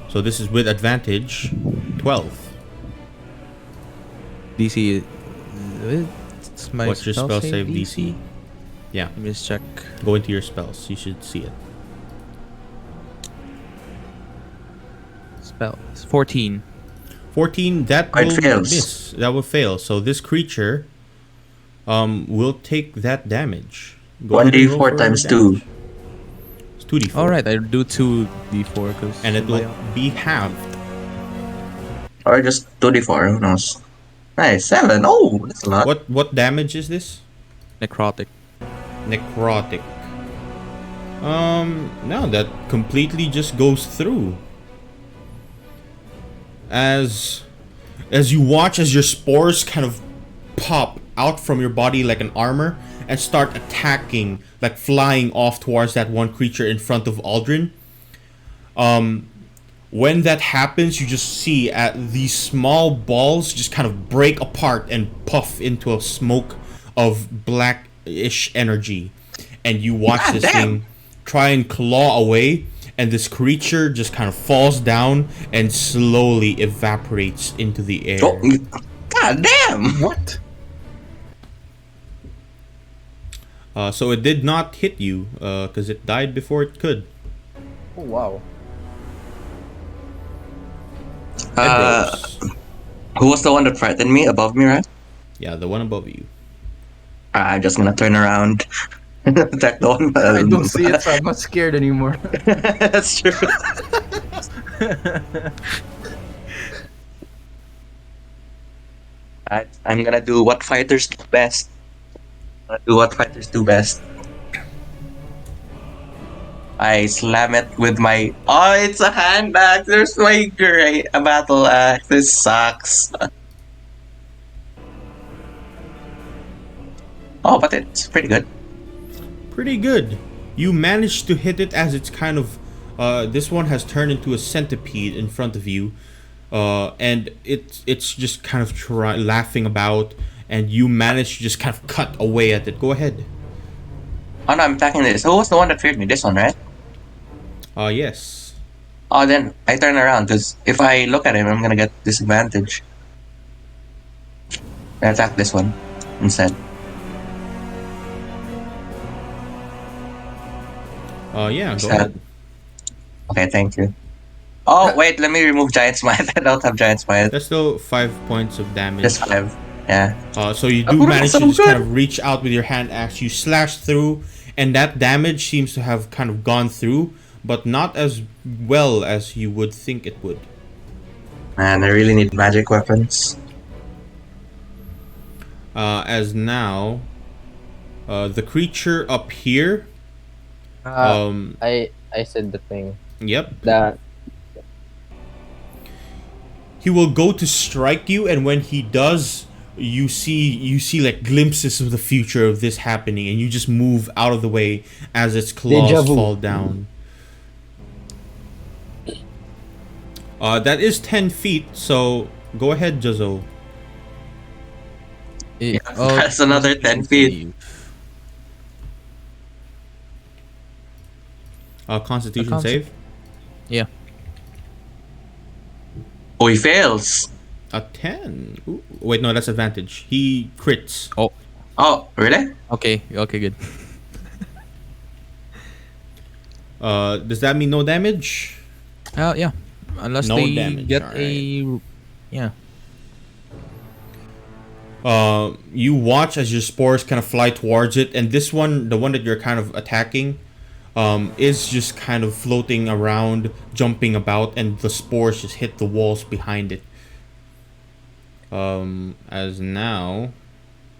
[SPEAKER 1] So this is with advantage. 12.
[SPEAKER 2] DC. It's my
[SPEAKER 1] What's your spell save DC? Yeah,
[SPEAKER 2] Let me just check.
[SPEAKER 1] go into your spells. You should see it.
[SPEAKER 2] Spells. 14.
[SPEAKER 1] 14. That
[SPEAKER 5] It
[SPEAKER 1] will
[SPEAKER 5] fails.
[SPEAKER 1] miss. That will fail. So this creature will take that damage. Go ahead and roll
[SPEAKER 5] 1d4
[SPEAKER 1] for
[SPEAKER 5] times
[SPEAKER 1] damage.
[SPEAKER 5] 2.
[SPEAKER 1] It's 2d4.
[SPEAKER 2] Alright, I do 2d4 because.
[SPEAKER 1] And it will be halved.
[SPEAKER 5] Or just 2d4, who knows? Nice, 7. Oh, that's a lot.
[SPEAKER 1] What damage is this?
[SPEAKER 2] Necrotic.
[SPEAKER 1] Necrotic. No, that completely just goes through. As you watch as your spores kind of pop out from your body like an armor and start attacking, like flying off towards that one creature in front of Aldrin. When that happens, you just see these small balls just kind of break apart and puff into a smoke of blackish energy, and you watch this thing try and claw away, and this creature just kind of falls down and slowly evaporates into the air.
[SPEAKER 5] Oh, god damn!
[SPEAKER 4] What?
[SPEAKER 1] So it did not hit you, because it died before it could.
[SPEAKER 4] Oh wow.
[SPEAKER 1] Edros.
[SPEAKER 5] Who was the one that frightened me above me, right?
[SPEAKER 1] Yeah, the one above you.
[SPEAKER 5] I'm just gonna turn around and attack the one.
[SPEAKER 4] I don't see it, so I'm not scared anymore.
[SPEAKER 5] That's true. I'm gonna do what fighters do best. I slam it with my. Oh, it's a hand axe. There's my great a battle axe. This sucks. Oh, but it's pretty good.
[SPEAKER 1] Pretty good. You managed to hit it as it's kind of. This one has turned into a centipede in front of you, and it's just kind of laughing about, and you managed to just kind of cut away at it. Go ahead.
[SPEAKER 5] Oh no, I'm attacking this. Who was the one that feared me? This one, right?
[SPEAKER 1] Yes.
[SPEAKER 5] Oh, then I turn around because if I look at him, I'm gonna get disadvantage. I attack this one instead.
[SPEAKER 1] Yeah. Go
[SPEAKER 5] Sad.
[SPEAKER 1] ahead.
[SPEAKER 5] Okay, thank you. Oh, wait, let me remove Giant Smite. I don't have Giant Smite.
[SPEAKER 1] That's still 5 points of damage.
[SPEAKER 5] Just 5. Yeah.
[SPEAKER 1] So you
[SPEAKER 5] Oh,
[SPEAKER 1] do manage
[SPEAKER 5] so
[SPEAKER 1] to just kind
[SPEAKER 5] good.
[SPEAKER 1] of reach out with your hand axe. You slash through, and that damage seems to have kind of gone through, but not as well as you would think it would.
[SPEAKER 5] Man, I really need magic weapons.
[SPEAKER 1] As now, the creature up here.
[SPEAKER 3] Uh, I said the thing.
[SPEAKER 1] Yep.
[SPEAKER 3] The
[SPEAKER 1] He will go to strike you, and when he does, you see like glimpses of the future of this happening, and you just move out of the way as its claws
[SPEAKER 3] Deja vu.
[SPEAKER 1] fall down. That is 10 feet, so go ahead, Juzzo.
[SPEAKER 5] That's another 10 feet.
[SPEAKER 1] Constitution
[SPEAKER 2] Consti-
[SPEAKER 1] save.
[SPEAKER 2] Yeah.
[SPEAKER 5] Oh, he fails.
[SPEAKER 1] A 10. Ooh, wait, no, that's advantage. He crits.
[SPEAKER 5] Oh, really?
[SPEAKER 2] Okay. Okay. Good.
[SPEAKER 1] Does that mean no damage?
[SPEAKER 2] Yeah. Unless
[SPEAKER 1] No
[SPEAKER 2] they
[SPEAKER 1] damage,
[SPEAKER 2] get
[SPEAKER 1] alright.
[SPEAKER 2] yeah.
[SPEAKER 1] You watch as your spores kind of fly towards it, and this one, the one that you're kind of attacking, is just kind of floating around, jumping about, and the spores just hit the walls behind it. As now,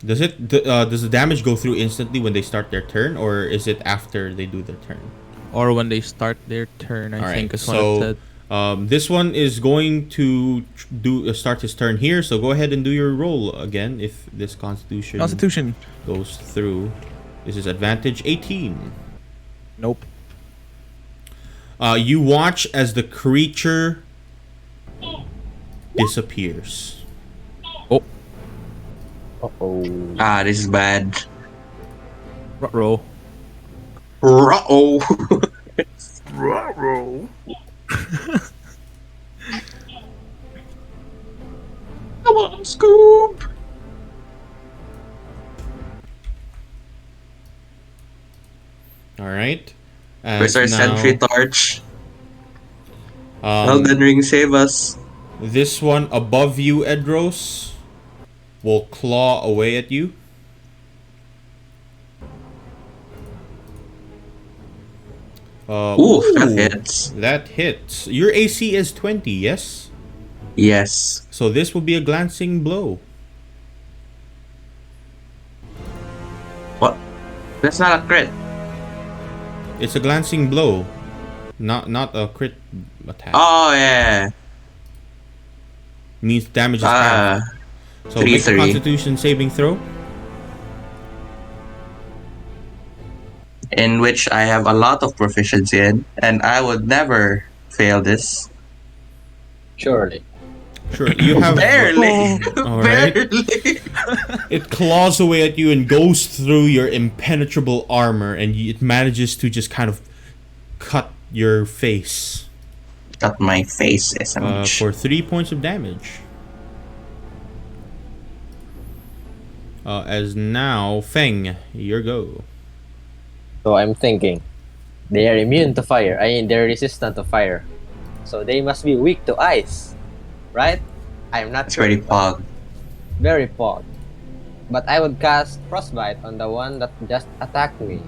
[SPEAKER 1] does the damage go through instantly when they start their turn, or is it after they do their turn?
[SPEAKER 2] Or when they start their turn, I
[SPEAKER 1] All
[SPEAKER 2] think
[SPEAKER 1] right,
[SPEAKER 2] is what it said.
[SPEAKER 1] this one is going to start his turn here. So go ahead and do your roll again if this Constitution goes through. This is advantage 18.
[SPEAKER 2] Nope.
[SPEAKER 1] You watch as the creature disappears.
[SPEAKER 3] uh-oh.
[SPEAKER 5] Ah, this is bad.
[SPEAKER 2] Row.
[SPEAKER 5] Uh-oh. Come on, Scoop.
[SPEAKER 1] All right.
[SPEAKER 5] Where's our sentry torch?
[SPEAKER 1] Um,
[SPEAKER 5] Elden Ring, save us.
[SPEAKER 1] this one above you, Edros, will claw away at you.
[SPEAKER 5] Ooh, that hits.
[SPEAKER 1] That hits. Your AC is 20, yes?
[SPEAKER 5] Yes.
[SPEAKER 1] So this will be a glancing blow.
[SPEAKER 5] What? That's not a crit.
[SPEAKER 1] It's a glancing blow, not a crit attack.
[SPEAKER 5] Oh, yeah.
[SPEAKER 1] Means damage is half. So make a
[SPEAKER 5] 3-3.
[SPEAKER 1] Constitution saving throw.
[SPEAKER 5] In which I have a lot of proficiency in, and I would never fail this.
[SPEAKER 3] Surely.
[SPEAKER 1] Sure, you have
[SPEAKER 5] Barely.
[SPEAKER 1] All right.
[SPEAKER 5] Barely.
[SPEAKER 1] It claws away at you and goes through your impenetrable armor, and it manages to just kind of cut your face
[SPEAKER 5] Cut my face, SMH.
[SPEAKER 1] for 3 points of damage. As now, Feng, your go.
[SPEAKER 3] So I'm thinking, they are immune to fire. I mean, they're resistant to fire. So they must be weak to ice, right? I'm not
[SPEAKER 5] It's
[SPEAKER 3] sure.
[SPEAKER 5] pretty pog.
[SPEAKER 3] Very pog. But I would cast frostbite on the one that just attacked me.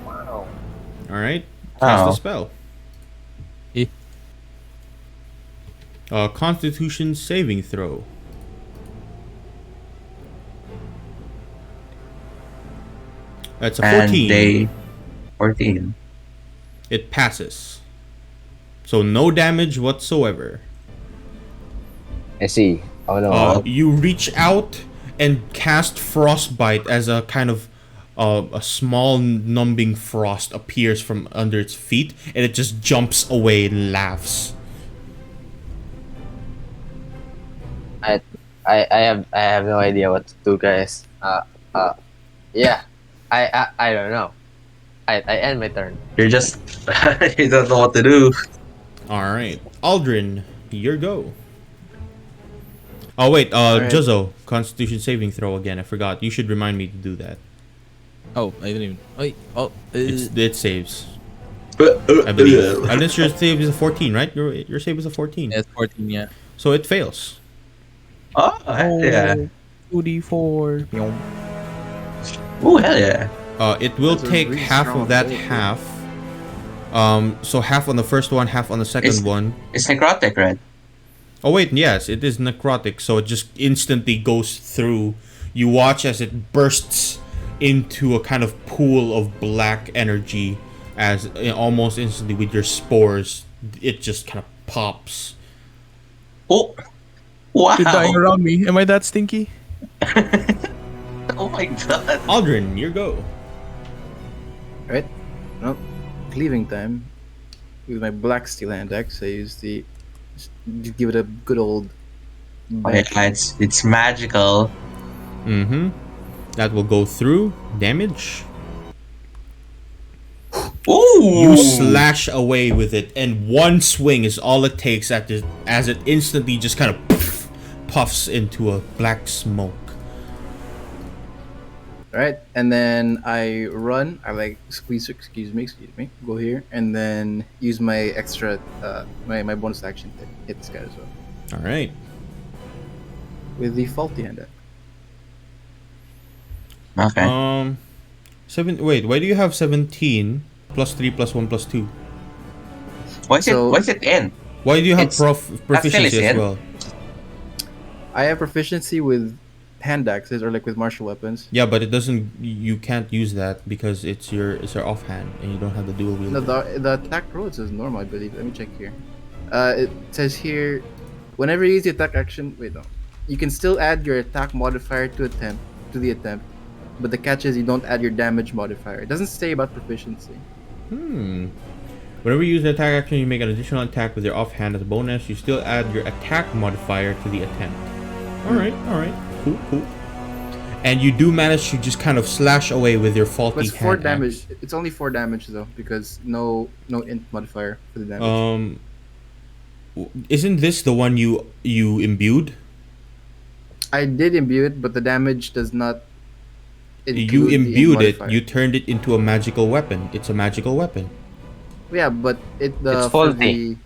[SPEAKER 3] Wow.
[SPEAKER 1] All right, cast
[SPEAKER 5] Oh.
[SPEAKER 1] a spell.
[SPEAKER 2] Eh.
[SPEAKER 1] Constitution saving throw. That's a 14.
[SPEAKER 5] And they 14.
[SPEAKER 1] It passes. So no damage whatsoever.
[SPEAKER 3] I see. Oh no.
[SPEAKER 1] You reach out and cast frostbite as a kind of a small numbing frost appears from under its feet, and it just jumps away and laughs.
[SPEAKER 3] I have no idea what to do, guys. Yeah. I don't know. I end my turn.
[SPEAKER 5] You're just you don't know what to do.
[SPEAKER 1] All right, Aldrin, your go. Oh wait,
[SPEAKER 4] Alright.
[SPEAKER 1] Juzzo, Constitution saving throw again. I forgot. You should remind me to do that.
[SPEAKER 2] Oh, I didn't even. Wait. Oh.
[SPEAKER 1] It saves. I believe. Unless your save is a 14, right? Your save is a 14.
[SPEAKER 2] Yeah, it's 14, yeah.
[SPEAKER 1] So it fails.
[SPEAKER 5] Oh, hell yeah.
[SPEAKER 2] 2d4.
[SPEAKER 5] Oh, hell yeah.
[SPEAKER 1] It will
[SPEAKER 4] That's a
[SPEAKER 1] take
[SPEAKER 4] really
[SPEAKER 1] half
[SPEAKER 4] strong
[SPEAKER 1] of that
[SPEAKER 4] roll,
[SPEAKER 1] half. So half on the first one, half on the second
[SPEAKER 5] It's-
[SPEAKER 1] one.
[SPEAKER 5] It's necrotic, right?
[SPEAKER 1] Oh wait, yes, it is necrotic, so it just instantly goes through. You watch as it bursts into a kind of pool of black energy, as almost instantly with your spores, it just kind of pops.
[SPEAKER 5] Oh, wow.
[SPEAKER 2] You're dying around me. Am I that stinky?
[SPEAKER 5] Oh my god.
[SPEAKER 1] Aldrin, your go.
[SPEAKER 4] Right? Well, cleaving time. With my black steel hand axe, I use just give it a good old.
[SPEAKER 5] Oh, yeah, it's magical.
[SPEAKER 1] Mm-hmm. That will go through. Damage.
[SPEAKER 5] Ooh.
[SPEAKER 1] You slash away with it, and one swing is all it takes as it instantly just kind of puffs into a black smoke.
[SPEAKER 4] Right, and then I run. I like squeeze. Excuse me. Go here, and then use my extra, my bonus action to hit this guy as well
[SPEAKER 1] All right.
[SPEAKER 4] with the faulty hand axe.
[SPEAKER 5] Okay.
[SPEAKER 1] Wait, why do you have 17 plus 3 plus 1 plus 2?
[SPEAKER 5] What's it in?
[SPEAKER 1] Why do you have
[SPEAKER 5] It's-
[SPEAKER 1] proficiency as
[SPEAKER 5] in.
[SPEAKER 1] well?
[SPEAKER 4] I have proficiency with hand axes or like with martial weapons.
[SPEAKER 1] Yeah, but it doesn't. You can't use that because it's your offhand, and you don't have the dual wield.
[SPEAKER 4] No, the attack roll says normal, I believe. Let me check here. It says here, whenever you use the attack action, wait no, you can still add your attack modifier to the attempt, but the catch is you don't add your damage modifier. It doesn't say about proficiency.
[SPEAKER 1] Whenever you use an attack action, you make an additional attack with your offhand as a bonus. You still add your attack modifier to the attempt. All right, cool. And you do manage to just kind of slash away with your faulty
[SPEAKER 4] But it's 4
[SPEAKER 1] hand
[SPEAKER 4] damage.
[SPEAKER 1] axe.
[SPEAKER 4] It's only 4 damage though, because no int modifier for the damage.
[SPEAKER 1] Isn't this the one you imbued?
[SPEAKER 4] I did imbue it, but the damage does not.
[SPEAKER 1] You
[SPEAKER 4] include the int
[SPEAKER 1] imbued it.
[SPEAKER 4] modifier.
[SPEAKER 1] You turned it into a magical weapon. It's a magical weapon.
[SPEAKER 4] Yeah, but
[SPEAKER 3] It's
[SPEAKER 4] for
[SPEAKER 3] faulty.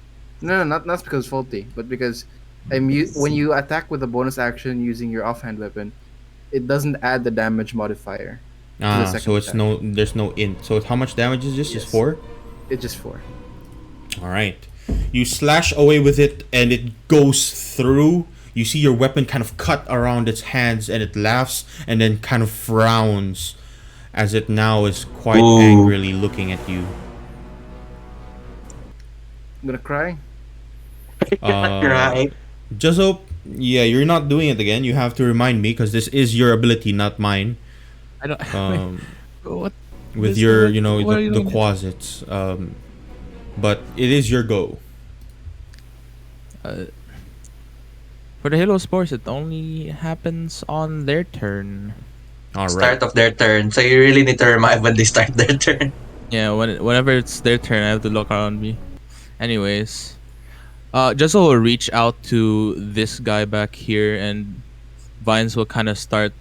[SPEAKER 4] no, not because it's faulty, but because when you attack with a bonus action using your offhand weapon, it doesn't add the damage modifier. second
[SPEAKER 1] So it's
[SPEAKER 4] attack.
[SPEAKER 1] there's no int. So how much damage is this? Just
[SPEAKER 4] Yes.
[SPEAKER 1] 4?
[SPEAKER 4] It's just 4.
[SPEAKER 1] All right. You slash away with it, and it goes through. You see your weapon kind of cut around its hands, and it laughs and then kind of frowns as it now is quite
[SPEAKER 5] Ooh.
[SPEAKER 1] angrily looking at you.
[SPEAKER 4] I'm gonna cry.
[SPEAKER 5] Right.
[SPEAKER 1] Juzzo, yeah, you're not doing it again. You have to remind me because this is your ability, not mine.
[SPEAKER 2] I don't. What?
[SPEAKER 1] With
[SPEAKER 2] This-
[SPEAKER 1] your,
[SPEAKER 2] what- what are you
[SPEAKER 1] the
[SPEAKER 2] doing?
[SPEAKER 1] quasits. But it is your go.
[SPEAKER 2] For the Halo Sports, it only happens on their turn.
[SPEAKER 1] All right.
[SPEAKER 5] Start of their turn. So you really need to remind when they start their turn.
[SPEAKER 2] Yeah, whenever it's their turn, I have to look around me. Anyways, Juzzle will reach out to this guy back here, and vines will kind of start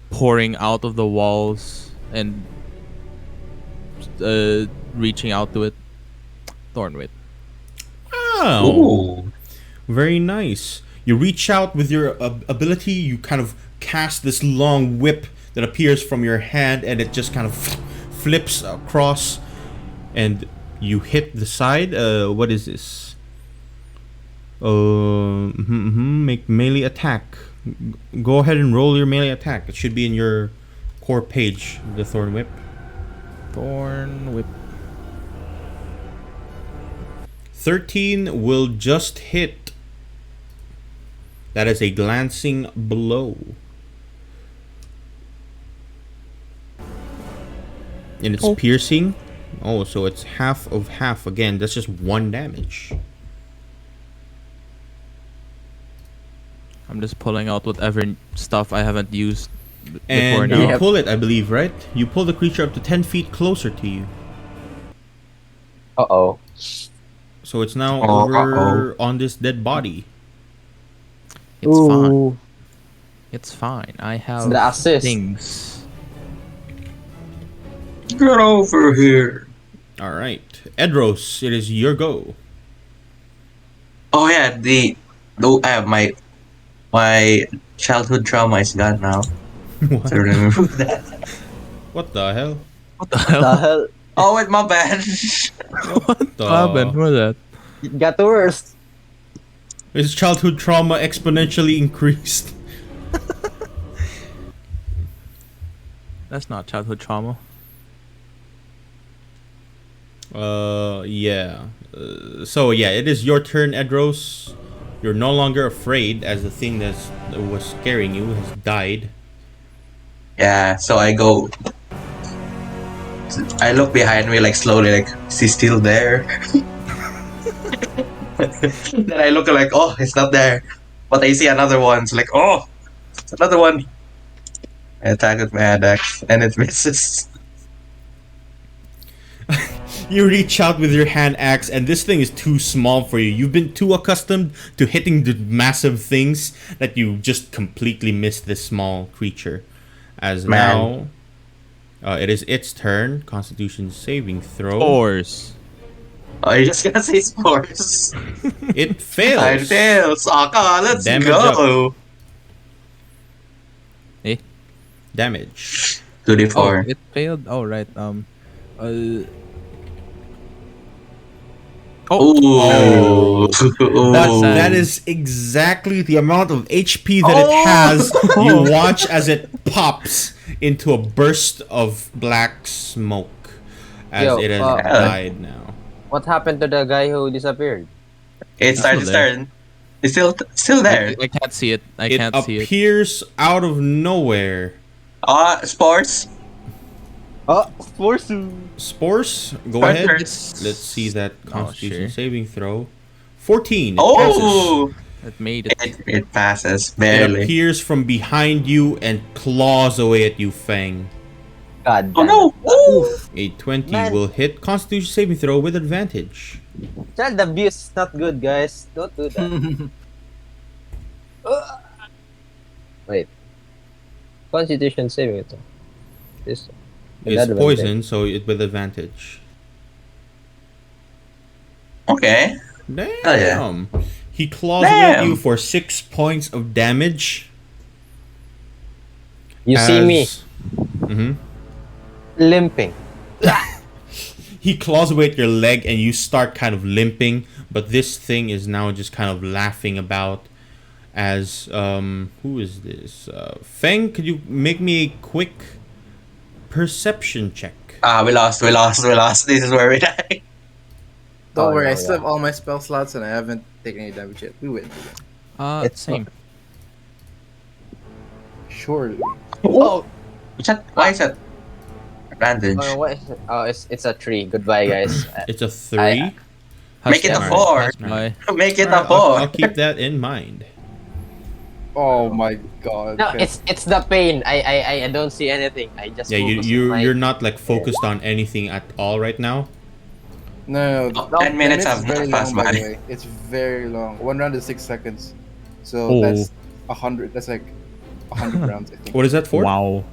[SPEAKER 2] pouring out of the walls and reaching out to it. Thornwhip.
[SPEAKER 1] Wow.
[SPEAKER 5] Ooh.
[SPEAKER 1] Very nice. You reach out with your ability. You kind of cast this long whip that appears from your hand, and it just kind of flips across, and you hit the side. What is this? Make melee attack. Go ahead and roll your melee attack. It should be in your core page. The thorn whip.
[SPEAKER 2] Thornwhip.
[SPEAKER 1] 13 will just hit. That is a glancing blow. And it's
[SPEAKER 2] Oh.
[SPEAKER 1] piercing. Oh, so it's half of half again. That's just 1 damage.
[SPEAKER 2] I'm just pulling out whatever stuff I haven't used before
[SPEAKER 1] And
[SPEAKER 2] now.
[SPEAKER 1] you pull it, I believe, right? You pull the creature up to 10 feet closer to you.
[SPEAKER 3] Uh-oh.
[SPEAKER 1] So it's now
[SPEAKER 5] Oh,
[SPEAKER 1] over on this dead body.
[SPEAKER 2] It's fine.
[SPEAKER 3] Ooh.
[SPEAKER 2] It's fine. I have
[SPEAKER 3] The assist.
[SPEAKER 2] things.
[SPEAKER 5] Get over here.
[SPEAKER 1] All right, Edros, it is your go.
[SPEAKER 5] Oh yeah, I have my childhood trauma is gone now.
[SPEAKER 1] What?
[SPEAKER 5] To remove that.
[SPEAKER 1] What the hell?
[SPEAKER 2] What the
[SPEAKER 3] The
[SPEAKER 2] hell?
[SPEAKER 3] hell?
[SPEAKER 5] Oh wait, my bad.
[SPEAKER 2] What happened? What was that?
[SPEAKER 3] It got worse.
[SPEAKER 1] His childhood trauma exponentially increased.
[SPEAKER 2] That's not childhood trauma.
[SPEAKER 1] Yeah. So yeah, it is your turn, Edros. You're no longer afraid, as the thing that was scaring you has died.
[SPEAKER 5] Yeah, so I go. I look behind me like slowly, like is he still there? Then I look like, oh, it's not there. But I see another one. It's like, oh, it's another one. I attack with my hand axe and it misses.
[SPEAKER 1] You reach out with your hand axe, and this thing is too small for you. You've been too accustomed to hitting the massive things that you just completely miss this small creature. As
[SPEAKER 5] Man.
[SPEAKER 1] now, it is its turn. Constitution saving throw.
[SPEAKER 2] Force.
[SPEAKER 5] Oh, you're just gonna say spores.
[SPEAKER 1] It fails.
[SPEAKER 5] I fails. Aka, let's
[SPEAKER 1] Damage
[SPEAKER 5] go.
[SPEAKER 2] Eh?
[SPEAKER 1] Damage.
[SPEAKER 5] 2d4.
[SPEAKER 2] Oh, it failed. Oh, right.
[SPEAKER 5] Ooh.
[SPEAKER 1] But
[SPEAKER 5] Ooh.
[SPEAKER 1] that is exactly the amount of HP that it has. You watch as it pops into a burst of black smoke as
[SPEAKER 3] Yo,
[SPEAKER 1] it has died now.
[SPEAKER 3] What happened to the guy who disappeared?
[SPEAKER 5] It started
[SPEAKER 2] Still there.
[SPEAKER 5] turn. It's still there.
[SPEAKER 2] I can't see it. I
[SPEAKER 1] It
[SPEAKER 2] can't see it.
[SPEAKER 1] appears out of nowhere.
[SPEAKER 5] Spores.
[SPEAKER 3] Oh, Forsu.
[SPEAKER 1] Spores, go
[SPEAKER 5] Spurs.
[SPEAKER 1] ahead. Let's see that Constitution
[SPEAKER 2] sure.
[SPEAKER 1] saving throw. 14. It passes.
[SPEAKER 5] Oh,
[SPEAKER 2] It made it.
[SPEAKER 5] it passes
[SPEAKER 1] It
[SPEAKER 5] barely.
[SPEAKER 1] appears from behind you and claws away at you, Fang.
[SPEAKER 3] God
[SPEAKER 5] Oh
[SPEAKER 3] damn
[SPEAKER 5] no! Ooh.
[SPEAKER 1] A 20
[SPEAKER 3] Man.
[SPEAKER 1] will hit Constitution saving throw with advantage.
[SPEAKER 3] it. Child abuse is not good, guys. Don't do that. Wait. Constitution saving it. This.
[SPEAKER 1] It's
[SPEAKER 3] Advantage.
[SPEAKER 1] poison, so it with advantage.
[SPEAKER 5] Okay.
[SPEAKER 1] Damn.
[SPEAKER 5] yeah.
[SPEAKER 1] He claws away at
[SPEAKER 5] Damn.
[SPEAKER 1] you for 6 points of damage.
[SPEAKER 3] You see me
[SPEAKER 1] Hmm.
[SPEAKER 3] limping.
[SPEAKER 1] He claws away at your leg and you start kind of limping, but this thing is now just kind of laughing about as who is this? Feng, could you make me a quick perception check?
[SPEAKER 5] We lost. This is where we die.
[SPEAKER 4] Don't
[SPEAKER 3] Oh,
[SPEAKER 4] worry,
[SPEAKER 3] no,
[SPEAKER 4] I still
[SPEAKER 3] yeah.
[SPEAKER 4] have all my spell slots and I haven't taken any damage yet. We win.
[SPEAKER 3] It's
[SPEAKER 2] Same.
[SPEAKER 4] Surely.
[SPEAKER 3] Oh,
[SPEAKER 5] Why is that? Advantage.
[SPEAKER 3] what is it? Oh, it's a tree. Goodbye, guys.
[SPEAKER 1] It's a 3.
[SPEAKER 5] Make it a
[SPEAKER 2] Alright,
[SPEAKER 5] 4.
[SPEAKER 2] that's my-
[SPEAKER 5] Make it
[SPEAKER 1] Alright,
[SPEAKER 5] a 4.
[SPEAKER 1] I'll keep that in mind.
[SPEAKER 4] Oh my god.
[SPEAKER 3] No, it's the pain. I don't see anything. I just
[SPEAKER 1] Yeah,
[SPEAKER 3] focus on my...
[SPEAKER 1] you're not like focused on anything at all right now.
[SPEAKER 4] No,
[SPEAKER 5] Oh,
[SPEAKER 3] No,
[SPEAKER 5] 10 minutes
[SPEAKER 4] is
[SPEAKER 5] have
[SPEAKER 4] very
[SPEAKER 5] passed
[SPEAKER 4] long, by the
[SPEAKER 5] by.
[SPEAKER 4] way. It's very long. One round is 6 seconds. So
[SPEAKER 2] Oh.
[SPEAKER 4] that's 100. That's like 100 rounds, I think.
[SPEAKER 1] What is that for?
[SPEAKER 2] Wow.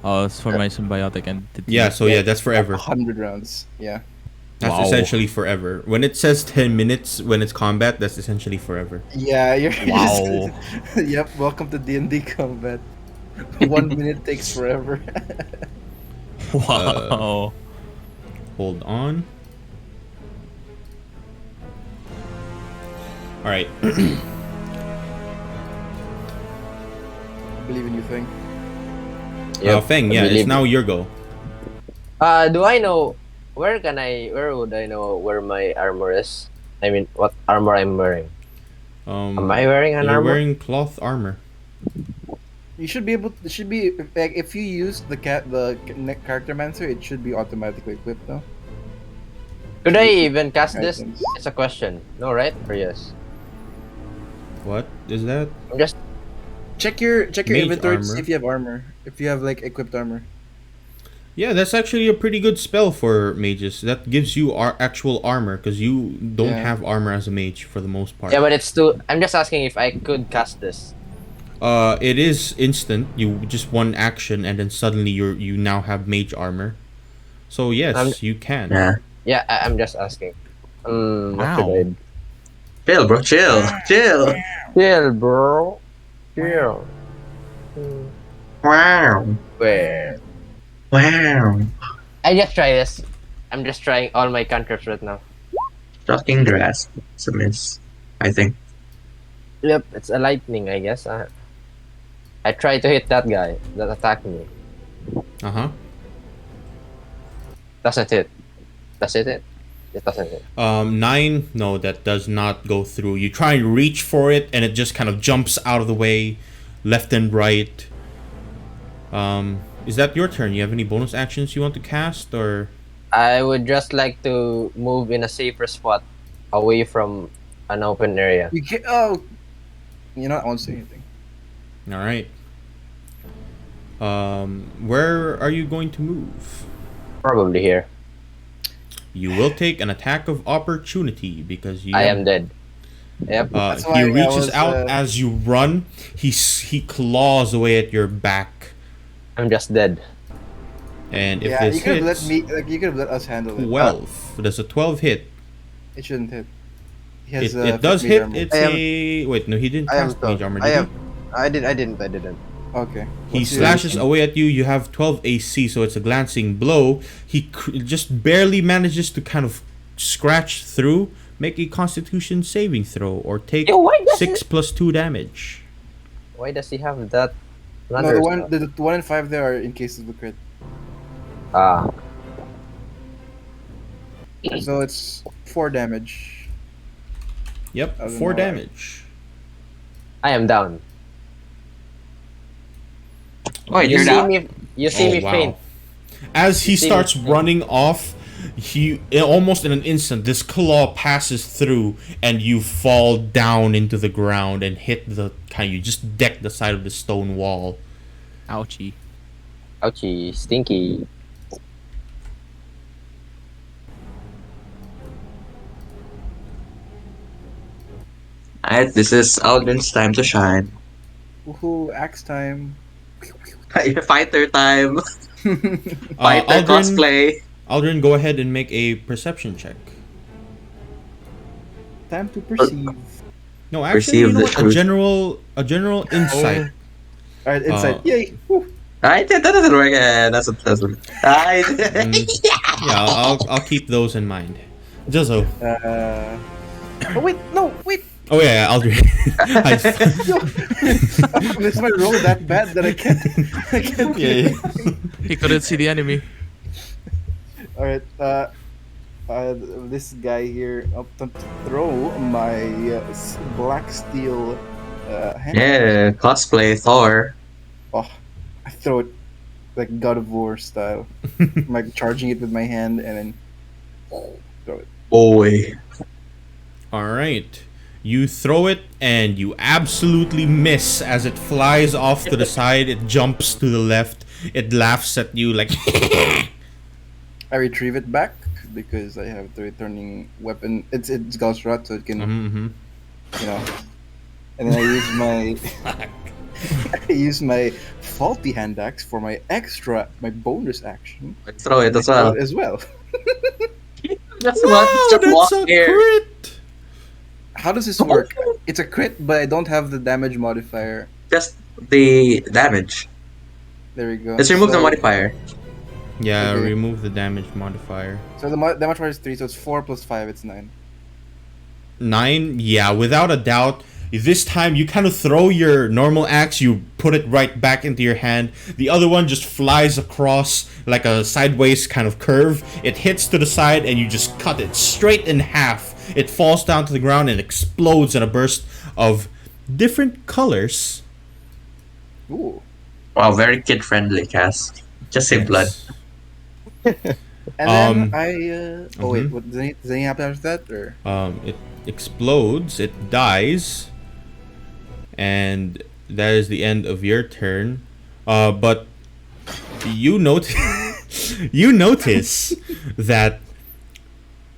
[SPEAKER 2] Oh, it's for my symbiotic entity.
[SPEAKER 1] Yeah, so yeah, that's forever.
[SPEAKER 4] 100 rounds. Yeah.
[SPEAKER 1] That's
[SPEAKER 2] Wow.
[SPEAKER 1] essentially forever. When it says 10 minutes when it's combat, that's essentially forever.
[SPEAKER 4] Yeah, you're
[SPEAKER 2] Wow.
[SPEAKER 4] Yep, welcome to D&D combat. 1 minute takes forever.
[SPEAKER 2] Wow.
[SPEAKER 1] Hold on. All right.
[SPEAKER 4] Believe in you thing.
[SPEAKER 3] Yep,
[SPEAKER 1] Feng,
[SPEAKER 3] I
[SPEAKER 1] yeah, it's
[SPEAKER 3] believe
[SPEAKER 1] now your go.
[SPEAKER 3] Do I know where would I know where my armor is? I mean, what armor I'm wearing? Am I wearing an
[SPEAKER 1] You're
[SPEAKER 3] armor?
[SPEAKER 1] wearing cloth armor.
[SPEAKER 4] You should be able. It should be like if you use the character mancer, it should be automatically equipped though.
[SPEAKER 3] Could I even cast this?
[SPEAKER 4] Items.
[SPEAKER 3] It's a question. No, right? Or yes?
[SPEAKER 1] What is that?
[SPEAKER 3] I'm just
[SPEAKER 4] Check your
[SPEAKER 1] Mage
[SPEAKER 4] inventory to see
[SPEAKER 1] armor.
[SPEAKER 4] if you have armor. If you have like equipped armor.
[SPEAKER 1] Yeah, that's actually a pretty good spell for mages. That gives you actual armor because you don't
[SPEAKER 4] Yeah.
[SPEAKER 1] have armor as a mage for the most part.
[SPEAKER 3] yeah, but it's too. I'm just asking if I could cast this.
[SPEAKER 1] It is instant. You just one action and then suddenly you now have mage armor. So yes,
[SPEAKER 3] I'm-
[SPEAKER 1] you can.
[SPEAKER 5] Yeah.
[SPEAKER 3] Yeah, I'm just asking. What should
[SPEAKER 2] Wow.
[SPEAKER 3] I do?
[SPEAKER 5] Chill, bro. Chill. Chill.
[SPEAKER 3] Chill, bro. Chill. Hmm,
[SPEAKER 5] Wow.
[SPEAKER 3] Where?
[SPEAKER 5] Wow.
[SPEAKER 3] I just try this. I'm just trying all my cantrips right now.
[SPEAKER 5] Shocking grasp. It's a miss. I think.
[SPEAKER 3] Yep, it's a lightning, I guess. I try to hit that guy that attacked me.
[SPEAKER 1] Uh-huh.
[SPEAKER 3] Doesn't hit. Does it hit? It doesn't hit.
[SPEAKER 1] 9, no, that does not go through. You try and reach for it, and it just kind of jumps out of the way, left and right. Is that your turn? You have any bonus actions you want to cast, or?
[SPEAKER 3] I would just like to move in a safer spot, away from an open area.
[SPEAKER 6] You can't. Oh, you know, I won't say anything.
[SPEAKER 1] All right. Where are you going to move?
[SPEAKER 3] Probably here.
[SPEAKER 1] You will take an attack of opportunity because you.
[SPEAKER 3] I am dead. Yep.
[SPEAKER 6] That's
[SPEAKER 1] He
[SPEAKER 6] why I
[SPEAKER 1] reaches
[SPEAKER 6] was,
[SPEAKER 1] out as you run. He claws away at your back,
[SPEAKER 3] I'm just dead.
[SPEAKER 1] and if
[SPEAKER 6] Yeah,
[SPEAKER 1] this
[SPEAKER 6] you could have
[SPEAKER 1] hits,
[SPEAKER 6] let me. Like you could have let us handle it.
[SPEAKER 1] 12. Does a 12 hit?
[SPEAKER 6] It shouldn't hit. He
[SPEAKER 1] It,
[SPEAKER 6] has,
[SPEAKER 1] it does
[SPEAKER 6] 50
[SPEAKER 1] hit.
[SPEAKER 6] armor.
[SPEAKER 1] It's
[SPEAKER 4] I am-
[SPEAKER 1] a wait. No, he didn't
[SPEAKER 4] I am
[SPEAKER 1] cast mage
[SPEAKER 4] so-
[SPEAKER 1] armor.
[SPEAKER 4] I
[SPEAKER 1] Did
[SPEAKER 4] am.
[SPEAKER 1] he?
[SPEAKER 4] I didn't.
[SPEAKER 6] Okay.
[SPEAKER 1] He
[SPEAKER 6] What's your
[SPEAKER 1] slashes
[SPEAKER 6] AC?
[SPEAKER 1] away at you. You have 12 AC, so it's a glancing blow. He just barely manages to kind of scratch through. Make a Constitution saving throw, or take
[SPEAKER 3] Yo, why does
[SPEAKER 1] 6 plus 2 damage.
[SPEAKER 3] Why does he have that?
[SPEAKER 6] No,
[SPEAKER 3] runner
[SPEAKER 6] the one,
[SPEAKER 3] spell?
[SPEAKER 6] the 1 and 5 there are in case of a crit.
[SPEAKER 3] Ah,
[SPEAKER 6] So it's 4 damage.
[SPEAKER 1] Yep,
[SPEAKER 6] I don't
[SPEAKER 1] 4
[SPEAKER 6] know.
[SPEAKER 1] damage.
[SPEAKER 3] I am down.
[SPEAKER 5] Wait,
[SPEAKER 3] You
[SPEAKER 5] you're
[SPEAKER 3] see
[SPEAKER 5] down?
[SPEAKER 3] me? You see me faint.
[SPEAKER 1] As he
[SPEAKER 3] You see me
[SPEAKER 1] starts
[SPEAKER 3] faint.
[SPEAKER 1] running off, almost in an instant, this claw passes through, and you fall down into the ground and hit the you just deck the side of the stone wall.
[SPEAKER 2] Ouchie.
[SPEAKER 3] Ouchie, stinky.
[SPEAKER 5] Alright, this is Aldrin's time to shine.
[SPEAKER 6] Woohoo! Axe time.
[SPEAKER 5] Fighter time. Fighter
[SPEAKER 1] Aldrin,
[SPEAKER 5] cosplay.
[SPEAKER 1] Aldrin, go ahead and make a perception check.
[SPEAKER 6] Time to perceive.
[SPEAKER 1] No, actually, you
[SPEAKER 5] Perceive
[SPEAKER 1] know
[SPEAKER 5] the
[SPEAKER 1] what?
[SPEAKER 5] truth.
[SPEAKER 1] A general insight.
[SPEAKER 6] Alright, insight. Yay! Woo.
[SPEAKER 5] Alright, that doesn't work. That's a doesn't. Alright.
[SPEAKER 1] Yeah, I'll keep those in mind. Juzzo.
[SPEAKER 6] Oh wait, no, wait.
[SPEAKER 1] Oh yeah, Aldrin.
[SPEAKER 6] This might roll that bad that I can't. I can't.
[SPEAKER 1] Yeah.
[SPEAKER 2] He couldn't see the enemy.
[SPEAKER 6] All right. This guy here. I'll throw my black steel hand.
[SPEAKER 5] Yeah, cosplay Thor.
[SPEAKER 6] Oh, I throw it like God of War style. I'm like charging it with my hand and then throw it.
[SPEAKER 5] Boy.
[SPEAKER 1] All right. You throw it and you absolutely miss as it flies off to the side. It jumps to the left. It laughs at you like.
[SPEAKER 6] I retrieve it back because I have the returning weapon. It's Gauss Rot, so it can
[SPEAKER 1] Mm-hmm.
[SPEAKER 6] you know. And then I use my I use my faulty hand axe for my bonus action
[SPEAKER 5] Throw it as well.
[SPEAKER 6] as well.
[SPEAKER 5] Just
[SPEAKER 1] Wow,
[SPEAKER 5] just walk
[SPEAKER 1] that's a
[SPEAKER 5] here.
[SPEAKER 1] crit.
[SPEAKER 6] How does this work? It's a crit, but I don't have the damage modifier.
[SPEAKER 5] Just the damage.
[SPEAKER 6] There we go.
[SPEAKER 5] Let's remove the
[SPEAKER 6] So-
[SPEAKER 5] modifier.
[SPEAKER 1] Yeah,
[SPEAKER 6] Okay.
[SPEAKER 1] remove the damage modifier.
[SPEAKER 6] So the damage modifier is 3, so it's 4 plus 5, it's 9.
[SPEAKER 1] 9, yeah, without a doubt. This time you kind of throw your normal axe, you put it right back into your hand. The other one just flies across like a sideways kind of curve. It hits to the side and you just cut it straight in half. It falls down to the ground and explodes in a burst of different colors.
[SPEAKER 6] Ooh.
[SPEAKER 5] Wow, very kid friendly, Cass. Just say blood.
[SPEAKER 1] Yes.
[SPEAKER 6] And then oh wait,
[SPEAKER 1] mhm.
[SPEAKER 6] what does anything happen after that or?
[SPEAKER 1] It explodes, it dies, and that is the end of your turn. But you you notice that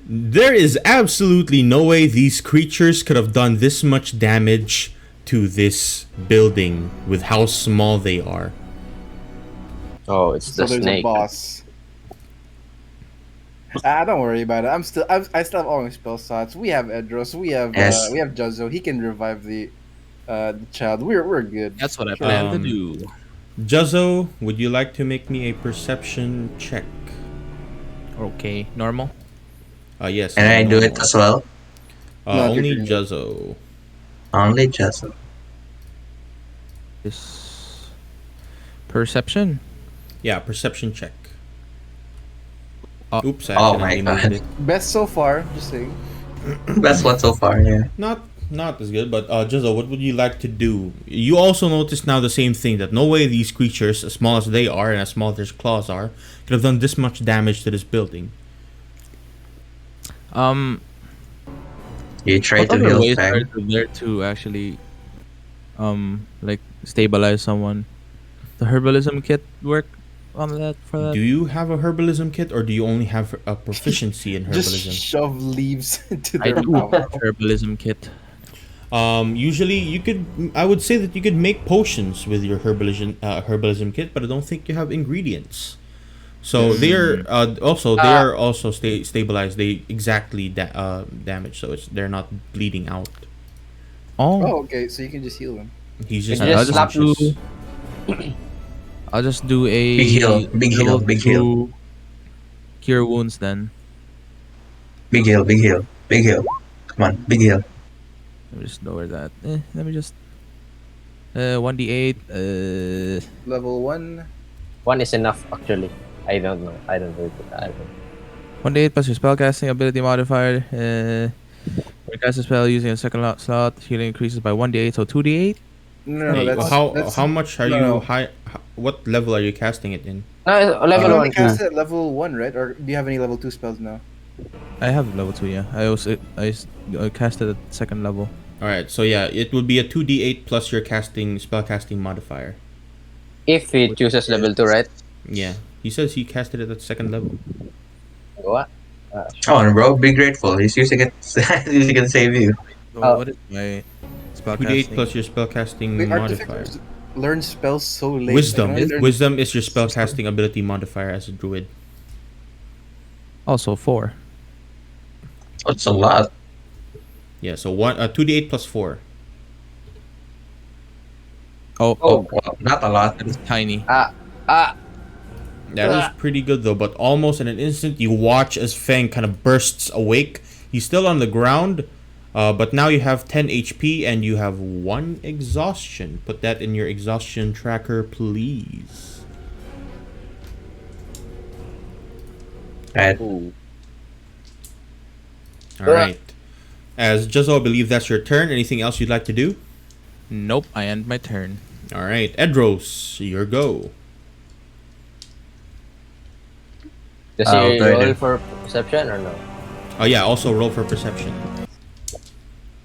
[SPEAKER 1] there is absolutely no way these creatures could have done this much damage to this building with how small they are.
[SPEAKER 3] Oh, it's
[SPEAKER 6] So
[SPEAKER 3] the
[SPEAKER 6] there's
[SPEAKER 3] snake.
[SPEAKER 6] a boss. Don't worry about it. I still have all my spell slots. We have Edros.
[SPEAKER 5] Yes.
[SPEAKER 6] We have Juzzo. He can revive the child. We're good.
[SPEAKER 2] That's what I plan to
[SPEAKER 1] Um,
[SPEAKER 2] do.
[SPEAKER 1] Juzzo, would you like to make me a perception check?
[SPEAKER 2] Okay, normal.
[SPEAKER 1] Yes.
[SPEAKER 5] And I do it
[SPEAKER 1] normal.
[SPEAKER 5] as well.
[SPEAKER 6] No,
[SPEAKER 1] Only
[SPEAKER 6] you're doing it.
[SPEAKER 1] Juzzo.
[SPEAKER 5] Only just.
[SPEAKER 2] This perception.
[SPEAKER 1] Yeah, perception check. Oops, I
[SPEAKER 5] Oh my
[SPEAKER 1] accidentally moved
[SPEAKER 5] God.
[SPEAKER 1] it.
[SPEAKER 6] Best so far. Just saying.
[SPEAKER 5] Best one so far, yeah.
[SPEAKER 1] Not as good, but Juzzo, what would you like to do? You also notice now the same thing, that no way these creatures, as small as they are and as small as their claws are, could have done this much damage to this building.
[SPEAKER 5] You try
[SPEAKER 2] What
[SPEAKER 5] to
[SPEAKER 2] other
[SPEAKER 5] heal
[SPEAKER 2] ways are
[SPEAKER 5] Fang.
[SPEAKER 2] there to actually, like stabilize someone? The herbalism kit work on that for that?
[SPEAKER 1] Do you have a herbalism kit, or do you only have a proficiency in
[SPEAKER 6] Just
[SPEAKER 1] herbalism?
[SPEAKER 6] shove leaves into
[SPEAKER 2] I
[SPEAKER 6] their
[SPEAKER 2] do
[SPEAKER 6] mouth.
[SPEAKER 2] have herbalism kit.
[SPEAKER 1] Usually you could. I would say that you could make potions with your herbalism kit, but I don't think you have ingredients. So they are also stabilized. They exactly damage, so they're not bleeding out.
[SPEAKER 2] Oh,
[SPEAKER 6] Oh, okay. So you can just heal them.
[SPEAKER 1] He's just
[SPEAKER 3] You just slap
[SPEAKER 1] unconscious.
[SPEAKER 2] I'll just do a
[SPEAKER 5] Big heal, big heal,
[SPEAKER 2] level
[SPEAKER 5] big heal.
[SPEAKER 2] 2 cure wounds then.
[SPEAKER 5] Big heal, big heal, big heal. Come on, big heal.
[SPEAKER 2] Let me just lower that. Let me just 1d8.
[SPEAKER 6] Level 1.
[SPEAKER 3] One is enough, actually. I don't know. I don't know.
[SPEAKER 2] 1d8 plus your spellcasting ability modifier. When you cast a spell using a second slot, healing increases by 1d8, so 2d8.
[SPEAKER 6] No,
[SPEAKER 1] Hey,
[SPEAKER 6] that's
[SPEAKER 1] how much are
[SPEAKER 6] no,
[SPEAKER 1] you
[SPEAKER 6] no.
[SPEAKER 1] high? What level are you casting it in?
[SPEAKER 3] No,
[SPEAKER 6] You
[SPEAKER 3] level
[SPEAKER 6] only
[SPEAKER 3] one.
[SPEAKER 6] cast it at level 1, right? Or do you have any level 2 spells now?
[SPEAKER 2] I have level 2, yeah. I cast it at second level.
[SPEAKER 1] All right, so yeah, it would be a 2d8 plus your spellcasting modifier.
[SPEAKER 3] If he chooses level 2, right?
[SPEAKER 1] Yeah, he says he casted it at second level.
[SPEAKER 3] What?
[SPEAKER 5] Come on, bro. Be grateful. He's using it. He's using it to save you.
[SPEAKER 2] So
[SPEAKER 3] Oh.
[SPEAKER 2] what is my
[SPEAKER 1] 2d8
[SPEAKER 2] spellcasting?
[SPEAKER 1] plus your spellcasting
[SPEAKER 6] Wait,
[SPEAKER 1] modifier.
[SPEAKER 6] artificers learn spells so late.
[SPEAKER 1] Wisdom.
[SPEAKER 6] Like, I only learned-
[SPEAKER 1] Wisdom is your spellcasting ability modifier as a druid.
[SPEAKER 2] Also 4.
[SPEAKER 5] That's a lot.
[SPEAKER 1] Yeah, so 2d8 plus 4.
[SPEAKER 2] Oh,
[SPEAKER 5] Oh, well, not a lot.
[SPEAKER 2] that is tiny.
[SPEAKER 1] That is pretty good though, but almost in an instant you watch as Feng kind of bursts awake. He's still on the ground, but now you have 10 HP and you have 1 exhaustion. Put that in your exhaustion tracker, please.
[SPEAKER 5] Right.
[SPEAKER 3] Ooh.
[SPEAKER 1] Alright. As Juzzo, I believe that's your turn. Anything else you'd like to do?
[SPEAKER 2] Nope, I end my turn.
[SPEAKER 1] Alright, Edros, your go.
[SPEAKER 3] Does
[SPEAKER 5] I'll
[SPEAKER 3] he
[SPEAKER 5] try
[SPEAKER 3] roll
[SPEAKER 5] to-
[SPEAKER 3] for perception or no?
[SPEAKER 1] Oh yeah, also roll for perception.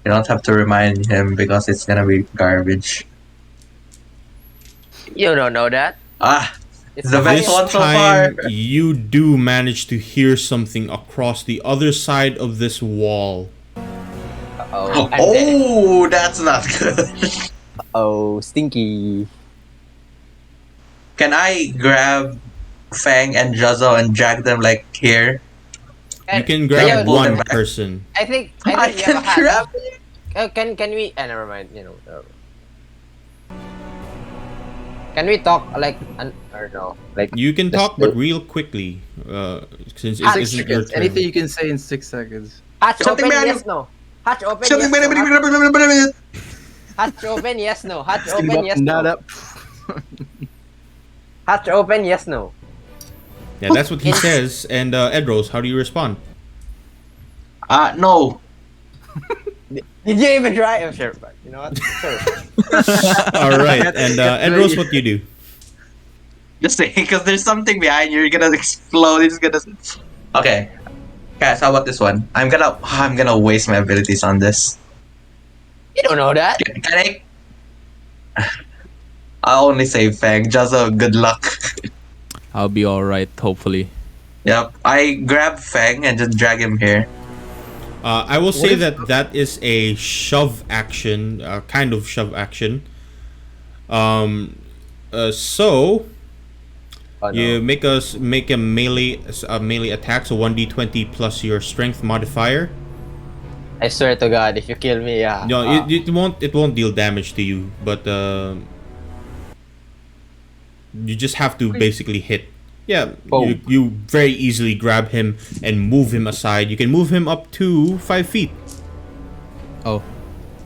[SPEAKER 5] You don't have to remind him because it's gonna be garbage.
[SPEAKER 3] You don't know that.
[SPEAKER 5] Ah,
[SPEAKER 3] It's
[SPEAKER 5] the
[SPEAKER 3] the
[SPEAKER 5] best
[SPEAKER 1] This
[SPEAKER 5] one so far.
[SPEAKER 1] time, you do manage to hear something across the other side of this wall.
[SPEAKER 3] Oh,
[SPEAKER 5] Oh, that's not good.
[SPEAKER 3] oh, stinky.
[SPEAKER 5] Can I grab Fang and Juzzo and drag them like here?
[SPEAKER 1] You can
[SPEAKER 3] Yeah,
[SPEAKER 1] grab
[SPEAKER 3] pull
[SPEAKER 1] one
[SPEAKER 5] them back.
[SPEAKER 1] person.
[SPEAKER 3] I think
[SPEAKER 5] I
[SPEAKER 3] we have a
[SPEAKER 5] can
[SPEAKER 3] hand.
[SPEAKER 5] grab
[SPEAKER 3] Can we? Never mind. Can we talk like or no? Like
[SPEAKER 1] You can
[SPEAKER 3] Let's
[SPEAKER 1] talk, but
[SPEAKER 3] do-
[SPEAKER 1] real quily, since it
[SPEAKER 3] Ah,
[SPEAKER 1] isn't your turn.
[SPEAKER 4] Anything you can say in 6 seconds.
[SPEAKER 3] hatch
[SPEAKER 5] Something
[SPEAKER 3] open,
[SPEAKER 5] man-
[SPEAKER 3] yes no. Hatch open,
[SPEAKER 5] something.
[SPEAKER 3] yes no.
[SPEAKER 5] Something.
[SPEAKER 3] Hatch open, yes no. Hatch
[SPEAKER 4] Just give
[SPEAKER 3] open,
[SPEAKER 4] up,
[SPEAKER 3] yes
[SPEAKER 4] not
[SPEAKER 3] no.
[SPEAKER 4] up.
[SPEAKER 3] Hatch open, yes no.
[SPEAKER 1] Yeah, that's what he says. And Edros, how do you respond?
[SPEAKER 5] No.
[SPEAKER 3] Did you even try? Oh, sure, but you know what? Sure.
[SPEAKER 1] All right, and Edros, what do you do?
[SPEAKER 5] Just saying, because there's something behind you. You're gonna explode. It's gonna. Okay, guys. How about this one? I'm gonna waste my abilities on this.
[SPEAKER 3] You don't know that.
[SPEAKER 5] Can I? I'll only say Fang. Juzzo, good luck.
[SPEAKER 2] I'll be alright, hopefully.
[SPEAKER 5] Yep. I grab Fang and just drag him here.
[SPEAKER 1] I will say that is a shove action, kind of shove action. So
[SPEAKER 3] Oh no.
[SPEAKER 1] You make a melee attack, so 1d20 plus your strength modifier.
[SPEAKER 3] I swear to God, if you kill me, yeah.
[SPEAKER 1] No, it won't deal damage to you, but you just have to basically hit. Yeah,
[SPEAKER 3] Oh.
[SPEAKER 1] you very easily grab him and move him aside. You can move him up to 5 feet.
[SPEAKER 2] Oh,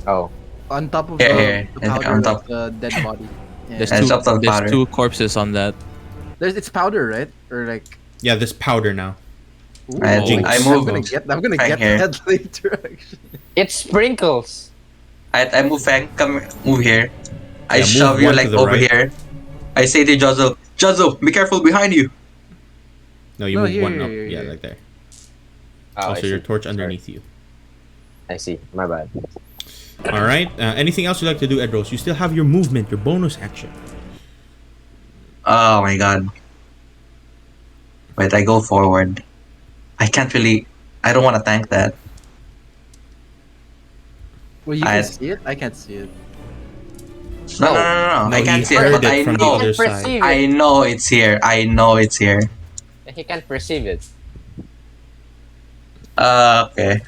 [SPEAKER 3] Oh.
[SPEAKER 4] On top of
[SPEAKER 5] Here,
[SPEAKER 4] the
[SPEAKER 5] here.
[SPEAKER 4] powder,
[SPEAKER 5] On
[SPEAKER 4] like
[SPEAKER 5] top.
[SPEAKER 4] the dead body. Yeah.
[SPEAKER 2] there's
[SPEAKER 5] And
[SPEAKER 2] two.
[SPEAKER 5] top of the
[SPEAKER 2] There's
[SPEAKER 5] powder.
[SPEAKER 2] two corpses on that.
[SPEAKER 4] It's powder, right? Or like.
[SPEAKER 1] Yeah, this powder now.
[SPEAKER 4] Ooh,
[SPEAKER 5] I
[SPEAKER 1] think I
[SPEAKER 5] move
[SPEAKER 4] I'm gonna
[SPEAKER 5] Fang
[SPEAKER 4] get
[SPEAKER 5] here.
[SPEAKER 4] that later. Actually.
[SPEAKER 3] It sprinkles.
[SPEAKER 5] I move Fang, move here. I
[SPEAKER 1] Yeah, move
[SPEAKER 5] shove you
[SPEAKER 1] one to
[SPEAKER 5] like
[SPEAKER 1] the
[SPEAKER 5] over
[SPEAKER 1] right.
[SPEAKER 5] here. I say to Jozo, be careful behind you.
[SPEAKER 1] No, you
[SPEAKER 4] No,
[SPEAKER 1] move
[SPEAKER 4] here,
[SPEAKER 1] one up.
[SPEAKER 4] here,
[SPEAKER 1] Yeah,
[SPEAKER 4] here.
[SPEAKER 1] like there.
[SPEAKER 3] Oh,
[SPEAKER 1] Also,
[SPEAKER 3] I
[SPEAKER 1] your
[SPEAKER 3] see.
[SPEAKER 1] torch
[SPEAKER 3] Sorry.
[SPEAKER 1] underneath you.
[SPEAKER 3] I see. My bad.
[SPEAKER 1] All right. Anything else you'd like to do, Edros? You still have your movement, your bonus action.
[SPEAKER 5] Oh my god. Wait, I go forward. I can't really. I don't want to tank that.
[SPEAKER 4] Well, you
[SPEAKER 5] I-
[SPEAKER 4] can see it. I can't see it.
[SPEAKER 5] No,
[SPEAKER 3] Oh.
[SPEAKER 5] no, no, no.
[SPEAKER 1] No,
[SPEAKER 5] I
[SPEAKER 1] he
[SPEAKER 5] can't see it,
[SPEAKER 1] heard
[SPEAKER 5] but
[SPEAKER 1] it
[SPEAKER 5] I
[SPEAKER 1] from the
[SPEAKER 5] know.
[SPEAKER 1] other
[SPEAKER 3] He can
[SPEAKER 1] side.
[SPEAKER 3] perceive
[SPEAKER 5] I
[SPEAKER 3] it.
[SPEAKER 5] know it's here. I know it's here.
[SPEAKER 3] He can't perceive it.
[SPEAKER 5] Okay.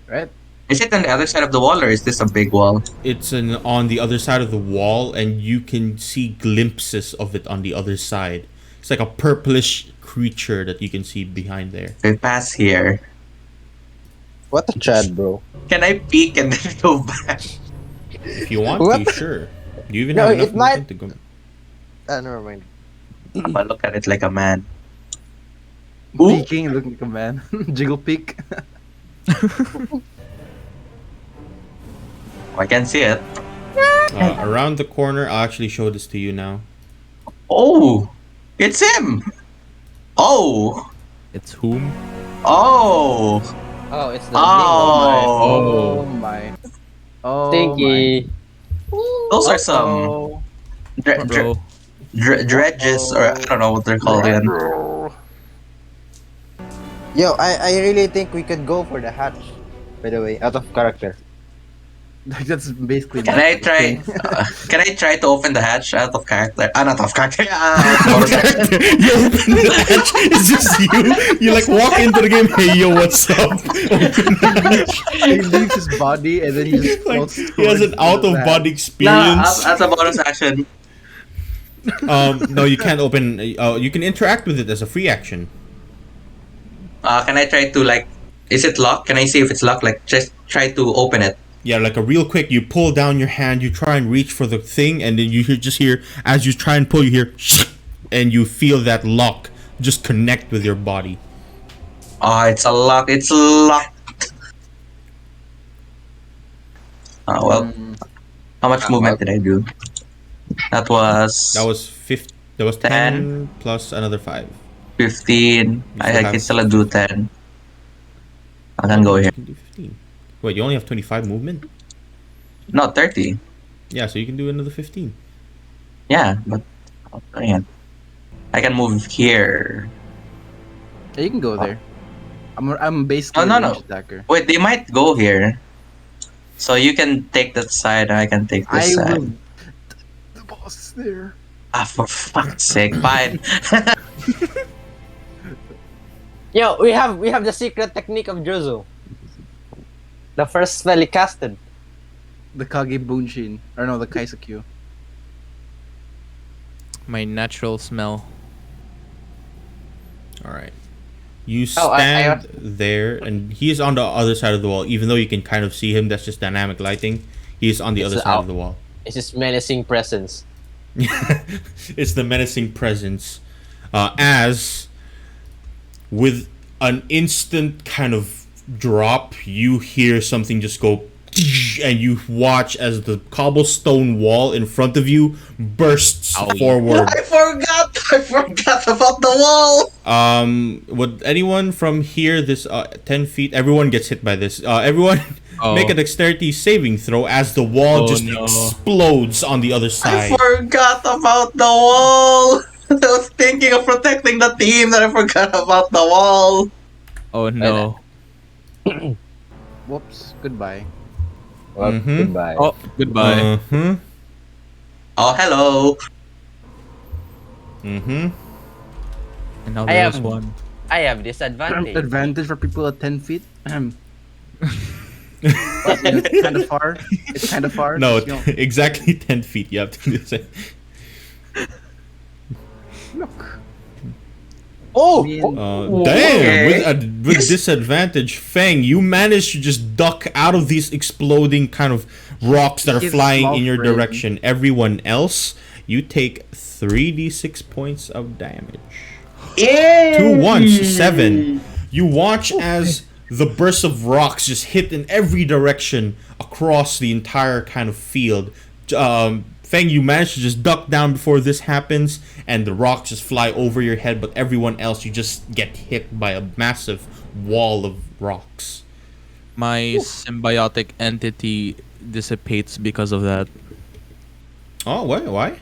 [SPEAKER 4] Right?
[SPEAKER 5] Is it on the other side of the wall or is this a big wall?
[SPEAKER 1] It's on the other side of the wall, and you can see glimpses of it on the other side. It's like a purplish creature that you can see behind there.
[SPEAKER 5] If I pass here,
[SPEAKER 3] What a Chad, bro.
[SPEAKER 5] can I peek and then go back?
[SPEAKER 1] If you want
[SPEAKER 3] What?
[SPEAKER 1] to, sure. You even
[SPEAKER 3] No,
[SPEAKER 1] have enough
[SPEAKER 3] it might-
[SPEAKER 1] movement to go.
[SPEAKER 3] Never mind.
[SPEAKER 5] I'm gonna look at it like a man. Ooh.
[SPEAKER 4] Peeking, looking like a man. Jiggle peek.
[SPEAKER 5] I can see it.
[SPEAKER 1] Around the corner, I'll actually show this to you now.
[SPEAKER 5] Oh, it's him. Oh,
[SPEAKER 2] It's whom?
[SPEAKER 5] oh,
[SPEAKER 3] Oh, it's the
[SPEAKER 5] oh.
[SPEAKER 4] Oh my. Oh
[SPEAKER 3] Stinky.
[SPEAKER 5] Those are
[SPEAKER 4] my.
[SPEAKER 5] some
[SPEAKER 4] Oh.
[SPEAKER 2] Bro,
[SPEAKER 5] dredges, or I don't know what they're called again.
[SPEAKER 3] Yo, I really think we could go for the hatch. By the way, out of character.
[SPEAKER 4] Like that's basically.
[SPEAKER 5] Can I try? Can I try to open the hatch out of character? Not of character. Bonus action.
[SPEAKER 1] You open the hatch. It's just you. You like walk into the game. Hey yo, what's up? Open the hatch.
[SPEAKER 4] He leaves his body and then he just
[SPEAKER 1] Like,
[SPEAKER 4] floats
[SPEAKER 1] he has an
[SPEAKER 4] towards
[SPEAKER 1] out of
[SPEAKER 4] the
[SPEAKER 1] body
[SPEAKER 5] No,
[SPEAKER 1] experience.
[SPEAKER 5] as a bonus action.
[SPEAKER 1] No, you can't open. You can interact with it as a free action.
[SPEAKER 5] Can I try to like? Is it locked? Can I see if it's locked? Like, just try to open it.
[SPEAKER 1] Yeah, like a real quick. You pull down your hand. You try and reach for the thing, and then you hear as you try and pull. You hear, and you feel that lock just connect with your body.
[SPEAKER 5] Oh, it's a lock. It's locked. Oh well. How much movement did I do? That was
[SPEAKER 1] That was 10 plus another 5.
[SPEAKER 5] 15. I
[SPEAKER 1] still
[SPEAKER 5] can
[SPEAKER 1] have-
[SPEAKER 5] still do 10. I can go
[SPEAKER 1] You
[SPEAKER 5] here.
[SPEAKER 1] can do 15. Wait, you only have 25 movement?
[SPEAKER 5] No, 30.
[SPEAKER 1] Yeah, so you can do another 15.
[SPEAKER 5] Yeah, but man, I can move here.
[SPEAKER 4] Yeah, you can go there. I'm basically
[SPEAKER 5] Oh, no,
[SPEAKER 4] a
[SPEAKER 5] no.
[SPEAKER 4] ranged attacker.
[SPEAKER 5] Wait, they might go here. So you can take that side, and I can take
[SPEAKER 4] I
[SPEAKER 5] this side.
[SPEAKER 4] will. The boss is there.
[SPEAKER 5] Ah, for fuck's sake, fine.
[SPEAKER 3] Yo, we have the secret technique of Jozo. The first spell he casted.
[SPEAKER 4] The Kage Bunshin. Or no, the Kaisakyu.
[SPEAKER 2] my natural smell.
[SPEAKER 1] All right. You
[SPEAKER 3] Oh,
[SPEAKER 1] stand there, and he is on the other side of the wall. Even though you can kind of see him, that's just dynamic lighting. He is on the
[SPEAKER 3] It's
[SPEAKER 1] other side
[SPEAKER 3] out.
[SPEAKER 1] of the wall.
[SPEAKER 3] It's his menacing presence.
[SPEAKER 1] It's the menacing presence. As with an instant kind of drop, you hear something just go, and you watch as the cobblestone wall in front of you bursts
[SPEAKER 2] Owie.
[SPEAKER 1] forward.
[SPEAKER 5] I forgot about the wall.
[SPEAKER 1] Would anyone from here, this 10 feet, everyone gets hit by this. Everyone
[SPEAKER 2] Oh.
[SPEAKER 1] make a dexterity saving throw as the wall
[SPEAKER 2] Oh,
[SPEAKER 1] just
[SPEAKER 2] no.
[SPEAKER 1] explodes on the other
[SPEAKER 5] I
[SPEAKER 1] side.
[SPEAKER 5] forgot about the wall. I was thinking of protecting the team, that I forgot about the wall.
[SPEAKER 2] Oh no.
[SPEAKER 4] Whoops. Goodbye.
[SPEAKER 3] Well,
[SPEAKER 1] Mhm.
[SPEAKER 3] goodbye.
[SPEAKER 2] Oh, goodbye.
[SPEAKER 1] Uh-huh.
[SPEAKER 5] Oh, hello.
[SPEAKER 1] Mm-hmm.
[SPEAKER 2] And now
[SPEAKER 3] I
[SPEAKER 2] there
[SPEAKER 3] have-
[SPEAKER 2] was one.
[SPEAKER 3] I have disadvantage.
[SPEAKER 4] Advantage for people at 10 feet. It's kind of far. It's kind of far.
[SPEAKER 1] No,
[SPEAKER 4] just, you know,
[SPEAKER 1] exactly 10 feet. You have to do this.
[SPEAKER 4] look.
[SPEAKER 3] Oh!
[SPEAKER 4] Me
[SPEAKER 1] Damn!
[SPEAKER 4] and-
[SPEAKER 1] With disadvantage, Fang, you managed to just duck out of these exploding kind of rocks that are
[SPEAKER 4] He's a
[SPEAKER 1] flying
[SPEAKER 4] small
[SPEAKER 1] in your
[SPEAKER 4] frame.
[SPEAKER 1] direction. Everyone else, you take 3d6 points of damage.
[SPEAKER 5] Yay!
[SPEAKER 1] 2 once, 7. You watch as the bursts of rocks just hit in every direction across the entire kind of field. Feng, you manage to just duck down before this happens, and the rocks just fly over your head, but everyone else, you just get hit by a massive wall of rocks.
[SPEAKER 2] My symbiotic entity dissipates because of that.
[SPEAKER 1] Oh, why?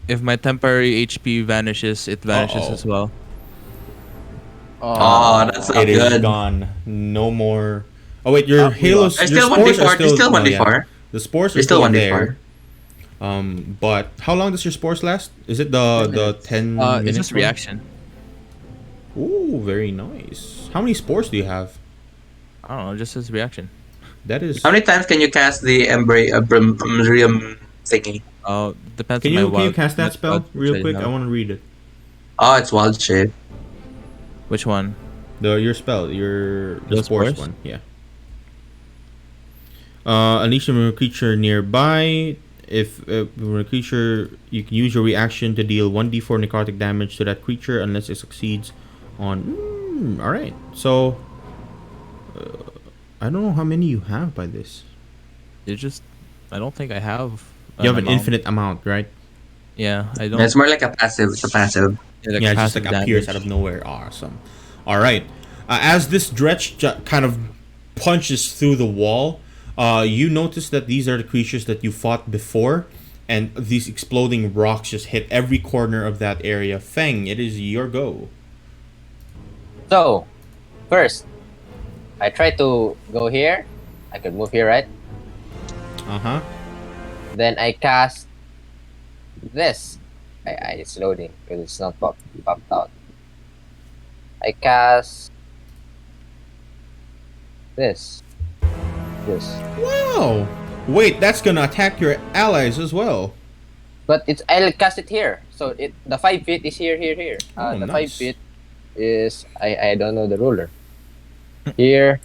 [SPEAKER 2] If my temporary HP vanishes, it vanishes
[SPEAKER 1] Uh-oh.
[SPEAKER 2] as well.
[SPEAKER 5] Oh, that's not
[SPEAKER 1] It is
[SPEAKER 5] good.
[SPEAKER 1] gone. No more. Oh wait, your halos.
[SPEAKER 5] There's
[SPEAKER 1] Your
[SPEAKER 5] still
[SPEAKER 1] spores
[SPEAKER 5] 1d4.
[SPEAKER 1] are
[SPEAKER 5] There's still
[SPEAKER 1] no, yeah.
[SPEAKER 5] 1d4.
[SPEAKER 1] The spores are
[SPEAKER 5] There's still
[SPEAKER 1] still
[SPEAKER 5] 1d4.
[SPEAKER 1] there. But how long does your spores last? Is it the 10
[SPEAKER 2] It's
[SPEAKER 1] minutes
[SPEAKER 2] just
[SPEAKER 1] one?
[SPEAKER 2] reaction.
[SPEAKER 1] Ooh, very nice. How many spores do you have?
[SPEAKER 2] I don't know, just his reaction.
[SPEAKER 1] That is.
[SPEAKER 5] How many times can you cast the Embrium thingy?
[SPEAKER 2] Depends
[SPEAKER 1] Can
[SPEAKER 2] on my
[SPEAKER 1] you
[SPEAKER 2] wild.
[SPEAKER 1] cast
[SPEAKER 2] my
[SPEAKER 1] that spell
[SPEAKER 2] wild
[SPEAKER 1] real
[SPEAKER 2] shape
[SPEAKER 1] quick?
[SPEAKER 2] now.
[SPEAKER 1] I want to read it.
[SPEAKER 5] Oh, it's wild shape.
[SPEAKER 2] Which one?
[SPEAKER 1] Your spell, the
[SPEAKER 2] The
[SPEAKER 1] spores
[SPEAKER 2] spores?
[SPEAKER 1] one, yeah. Unleash from a creature nearby. If when a creature, you can use your reaction to deal 1d4 necrotic damage to that creature unless it succeeds on. All right, so I don't know how many you have by this.
[SPEAKER 2] I don't think I have.
[SPEAKER 1] You have an
[SPEAKER 2] amount.
[SPEAKER 1] infinite amount, right?
[SPEAKER 2] Yeah, I don't.
[SPEAKER 5] It's more like a passive. It's a passive.
[SPEAKER 1] Yeah, it just
[SPEAKER 2] passive
[SPEAKER 1] like appears out
[SPEAKER 2] damage.
[SPEAKER 1] of nowhere. Awesome. All right. As this dretch kind of punches through the wall, you notice that these are the creatures that you fought before, and these exploding rocks just hit every corner of that area. Feng, it is your go.
[SPEAKER 3] So, first, I try to go here. I could move here, right?
[SPEAKER 1] Uh-huh.
[SPEAKER 3] Then I cast this. It's loading because it's not popped out. I cast this.
[SPEAKER 1] Wow. Wait, that's gonna attack your allies as well.
[SPEAKER 3] But I'll cast it here. So the 5 feet is here.
[SPEAKER 1] Oh,
[SPEAKER 3] The 5
[SPEAKER 1] nice.
[SPEAKER 3] feet is I don't know the ruler. Here,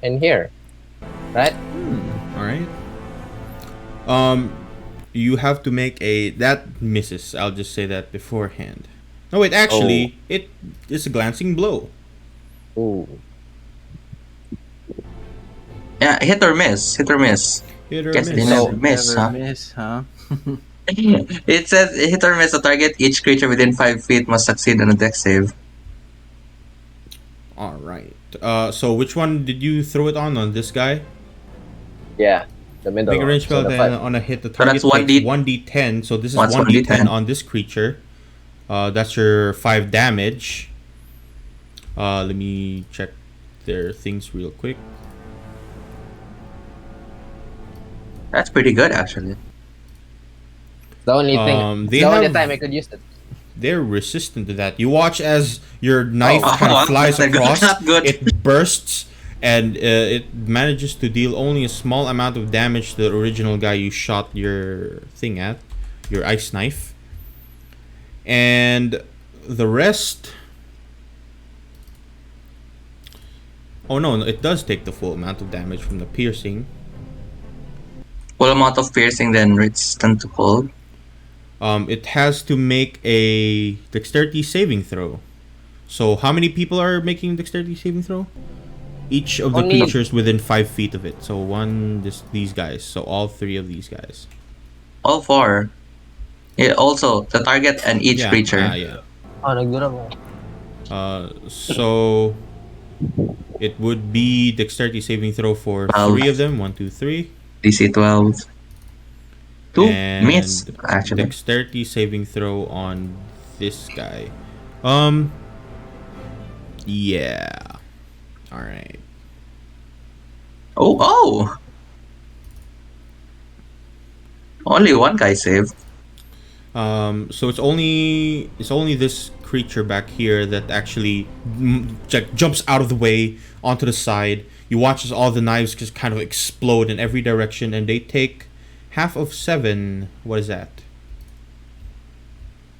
[SPEAKER 3] and here. Right?
[SPEAKER 1] All right. You have to make that misses. I'll just say that beforehand. No, wait. Actually, it is a glancing blow.
[SPEAKER 3] Ooh.
[SPEAKER 5] Yeah, hit or miss. Hit or miss.
[SPEAKER 1] Hit or
[SPEAKER 5] Guess
[SPEAKER 1] miss.
[SPEAKER 5] it never miss,
[SPEAKER 4] Never
[SPEAKER 5] huh?
[SPEAKER 4] miss, huh?
[SPEAKER 5] It says hit or miss. A target each creature within 5 feet must succeed on a dex save.
[SPEAKER 1] All right. So which one did you throw it on? On this guy?
[SPEAKER 3] Yeah. The middle
[SPEAKER 1] Make a
[SPEAKER 3] one.
[SPEAKER 1] range
[SPEAKER 3] So
[SPEAKER 1] spell
[SPEAKER 3] the
[SPEAKER 1] then
[SPEAKER 3] five.
[SPEAKER 1] on a hit. The
[SPEAKER 5] So
[SPEAKER 1] target
[SPEAKER 5] that's
[SPEAKER 1] takes
[SPEAKER 5] 1d.
[SPEAKER 1] 1d10. So this is
[SPEAKER 5] What's
[SPEAKER 1] 1d10
[SPEAKER 5] 1d10?
[SPEAKER 1] on this creature. That's your 5 damage. Let me check their things real quick.
[SPEAKER 5] That's pretty good, actually.
[SPEAKER 3] The only thing.
[SPEAKER 1] They
[SPEAKER 3] The only
[SPEAKER 1] have-
[SPEAKER 3] time I could use it.
[SPEAKER 1] They're resistant to that. You watch as your knife
[SPEAKER 5] Oh,
[SPEAKER 1] kind
[SPEAKER 5] wow,
[SPEAKER 1] of flies
[SPEAKER 5] that's
[SPEAKER 1] across.
[SPEAKER 5] not good.
[SPEAKER 1] It bursts, and it manages to deal only a small amount of damage to the original guy you shot your thing at, your ice knife. And the rest. Oh no, it does take the full amount of damage from the piercing.
[SPEAKER 5] Full amount of piercing, then resistant to cold.
[SPEAKER 1] It has to make a dexterity saving throw. So how many people are making dexterity saving throw? Each of the
[SPEAKER 3] Only-
[SPEAKER 1] creatures within 5 feet of it. So these guys. So all 3 of these guys.
[SPEAKER 5] All 4. Yeah, also, the target and each
[SPEAKER 1] Yeah,
[SPEAKER 5] creature.
[SPEAKER 1] yeah.
[SPEAKER 3] Oh, nagdura mo.
[SPEAKER 1] So it would be dexterity saving throw for 3 of them. 1, 2, 3.
[SPEAKER 5] DC 12. 2
[SPEAKER 1] And
[SPEAKER 5] miss, actually.
[SPEAKER 1] dexterity saving throw on this guy. Yeah. All right.
[SPEAKER 5] Oh! Only one guy saved.
[SPEAKER 1] So it's only this creature back here that actually jumps out of the way onto the side. You watch as all the knives just kind of explode in every direction, and they take half of 7. What is that?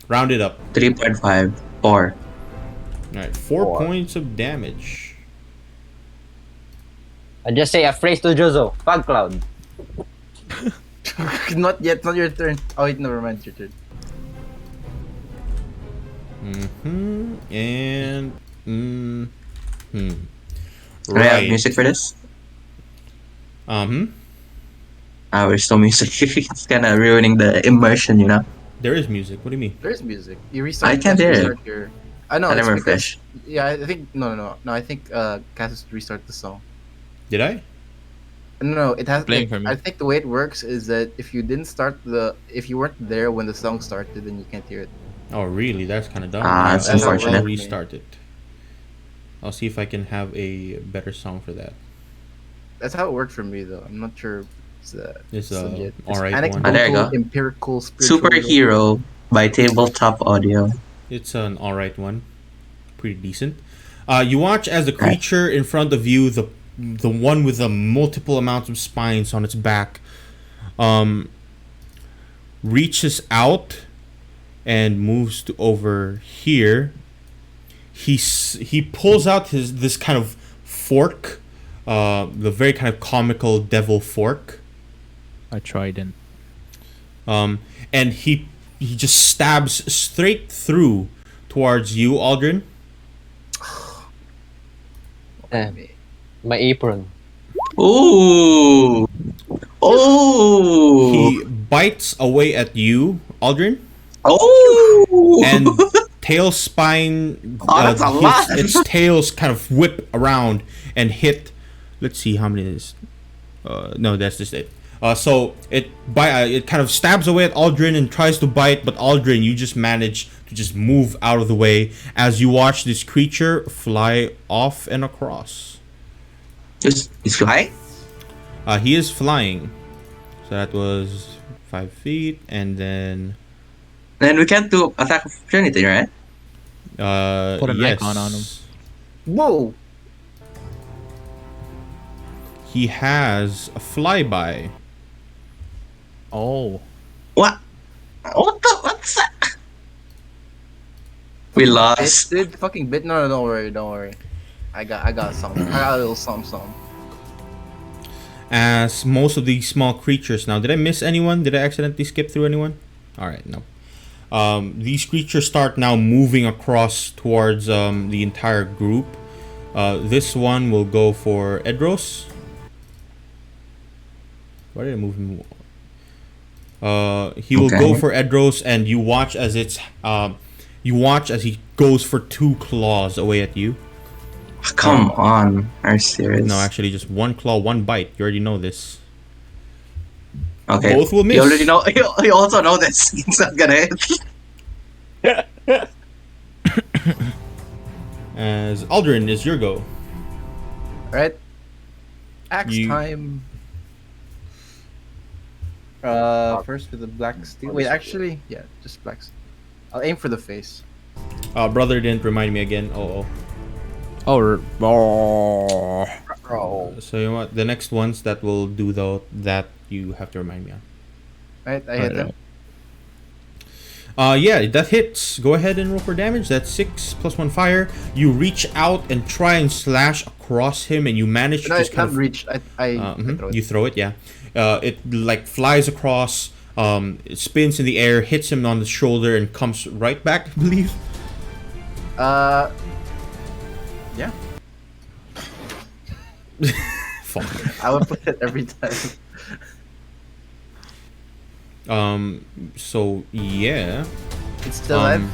[SPEAKER 1] Round it up.
[SPEAKER 5] 3.5. 4.
[SPEAKER 1] All right, 4
[SPEAKER 3] 4.
[SPEAKER 1] points of damage.
[SPEAKER 3] I just say a phrase to Jozo. Fog cloud.
[SPEAKER 4] Not yet. Not your turn. Oh wait, never mind. Your turn.
[SPEAKER 1] And
[SPEAKER 5] Do I have music for this? There's no music. It's kind of ruining the immersion, you know?
[SPEAKER 1] There is music. What do you mean?
[SPEAKER 4] There's music. You restart.
[SPEAKER 5] I can't hear it.
[SPEAKER 4] restart your. I know.
[SPEAKER 5] I
[SPEAKER 4] It's
[SPEAKER 5] never
[SPEAKER 4] because,
[SPEAKER 5] fish.
[SPEAKER 4] yeah, I think no. I think Cass restart the song.
[SPEAKER 1] Did I?
[SPEAKER 4] No, it has.
[SPEAKER 2] Playing
[SPEAKER 4] Like,
[SPEAKER 2] for me.
[SPEAKER 4] I think the way it works is that if you didn't start if you weren't there when the song started, then you can't hear it.
[SPEAKER 1] Oh, really? That's kind of dumb.
[SPEAKER 5] That's
[SPEAKER 1] I'll
[SPEAKER 5] unfortunate.
[SPEAKER 1] restart it. I'll see if I can have a better song for that.
[SPEAKER 4] That's how it worked for me, though. I'm not sure. If
[SPEAKER 1] It's
[SPEAKER 4] legit.
[SPEAKER 1] a alright one.
[SPEAKER 4] Anecdotal,
[SPEAKER 5] there you go.
[SPEAKER 4] empirical, spiritual.
[SPEAKER 5] Superhero by Tabletop Audio.
[SPEAKER 1] It's an alright one. Pretty decent. You watch as the creature in front of you, the one with the multiple amounts of spines on its back, reaches out and moves to over here. He pulls out this kind of fork, the very kind of comical devil fork.
[SPEAKER 2] I tried and
[SPEAKER 1] And he just stabs straight through towards you, Aldrin.
[SPEAKER 3] My apron.
[SPEAKER 5] Ooh! Oh!
[SPEAKER 1] He bites away at you, Aldrin,
[SPEAKER 5] Oh!
[SPEAKER 1] and tail spine.
[SPEAKER 5] Oh, that's a lot.
[SPEAKER 1] Its tails kind of whip around and hit. Let's see how many it is. No, that's just it. So it kind of stabs away at Aldrin and tries to bite, but Aldrin, you just manage to just move out of the way as you watch this creature fly off and across.
[SPEAKER 5] It's flying?
[SPEAKER 1] He is flying. So that was 5 feet, and then
[SPEAKER 5] Then we can't do attack of opportunity, right?
[SPEAKER 2] Put an
[SPEAKER 1] yes.
[SPEAKER 2] icon on him.
[SPEAKER 4] Whoa!
[SPEAKER 1] He has a flyby.
[SPEAKER 2] Oh,
[SPEAKER 5] What? What's that? We lost.
[SPEAKER 4] Dude, fucking bit. No, don't worry. I got something. I got a little something.
[SPEAKER 1] As most of these small creatures now, did I miss anyone? Did I accidentally skip through anyone? All right, no. These creatures start now moving across towards the entire group. This one will go for Edros. Why did I move him? He will go for Edros, and you watch as he goes for 2 claws away at you.
[SPEAKER 5] Come on. Are you serious?
[SPEAKER 1] No, actually, just 1 claw, 1 bite. You already know this.
[SPEAKER 5] Okay.
[SPEAKER 1] Both will miss.
[SPEAKER 5] You already know. You also know this. It's not gonna hit.
[SPEAKER 1] As Aldrin, is your go.
[SPEAKER 4] Alright. Axe
[SPEAKER 1] You-
[SPEAKER 4] time. First with the black steel. Wait, actually, yeah, just black steel. I'll aim for the face.
[SPEAKER 1] Brother didn't remind me again. Oh.
[SPEAKER 2] oh,
[SPEAKER 1] So you know what? The next ones that will do that you have to remind me on.
[SPEAKER 4] Right, I hit him.
[SPEAKER 1] Yeah, that hits. Go ahead and roll for damage. That's 6 plus 1 fire. You reach out and try and slash across him, and you manage to
[SPEAKER 4] No,
[SPEAKER 1] just
[SPEAKER 4] it's
[SPEAKER 1] kind
[SPEAKER 4] not
[SPEAKER 1] of
[SPEAKER 4] reached. I throw it.
[SPEAKER 1] you throw it. Yeah, it like flies across. It spins in the air, hits him on the shoulder, and comes right back. I believe.
[SPEAKER 4] Yeah.
[SPEAKER 1] Fuck.
[SPEAKER 4] I would put it every time.
[SPEAKER 1] So yeah.
[SPEAKER 4] It's still alive.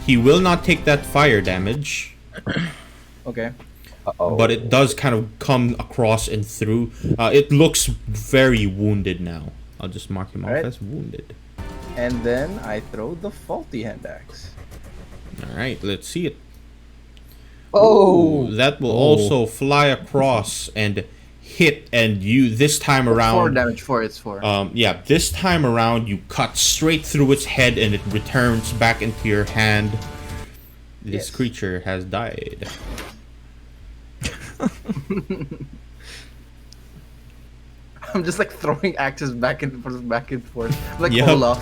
[SPEAKER 1] He will not take that fire damage,
[SPEAKER 4] Okay.
[SPEAKER 1] but it does kind of come across and through. It looks very wounded now. I'll just mark him off
[SPEAKER 4] Alright.
[SPEAKER 1] as wounded.
[SPEAKER 4] And then I throw the faulty hand axe.
[SPEAKER 1] All right, let's see it.
[SPEAKER 3] Oh!
[SPEAKER 1] That will also fly across and hit, and you this time
[SPEAKER 4] 4
[SPEAKER 1] around.
[SPEAKER 4] damage. 4. It's 4.
[SPEAKER 1] Yeah, this time around you cut straight through its head, and it returns back into your hand. This
[SPEAKER 4] Yes.
[SPEAKER 1] creature has died.
[SPEAKER 4] I'm just like throwing axes back and forth. Like
[SPEAKER 1] Yep.
[SPEAKER 4] Olaf.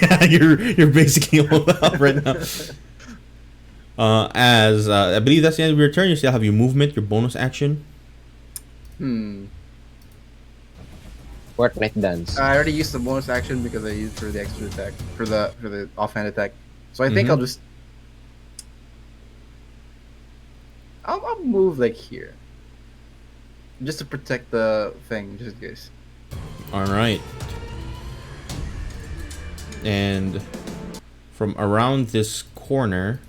[SPEAKER 1] Yeah, you're basically all up right now. As I believe that's the end of your turn. You still have your movement, your bonus action.
[SPEAKER 3] Fortnite dance.
[SPEAKER 4] I already used the bonus action because I used for the extra attack for the offhand attack. So I think I'll just I'll move like here, just to protect the thing, just in case.
[SPEAKER 1] All right. And from around this corner,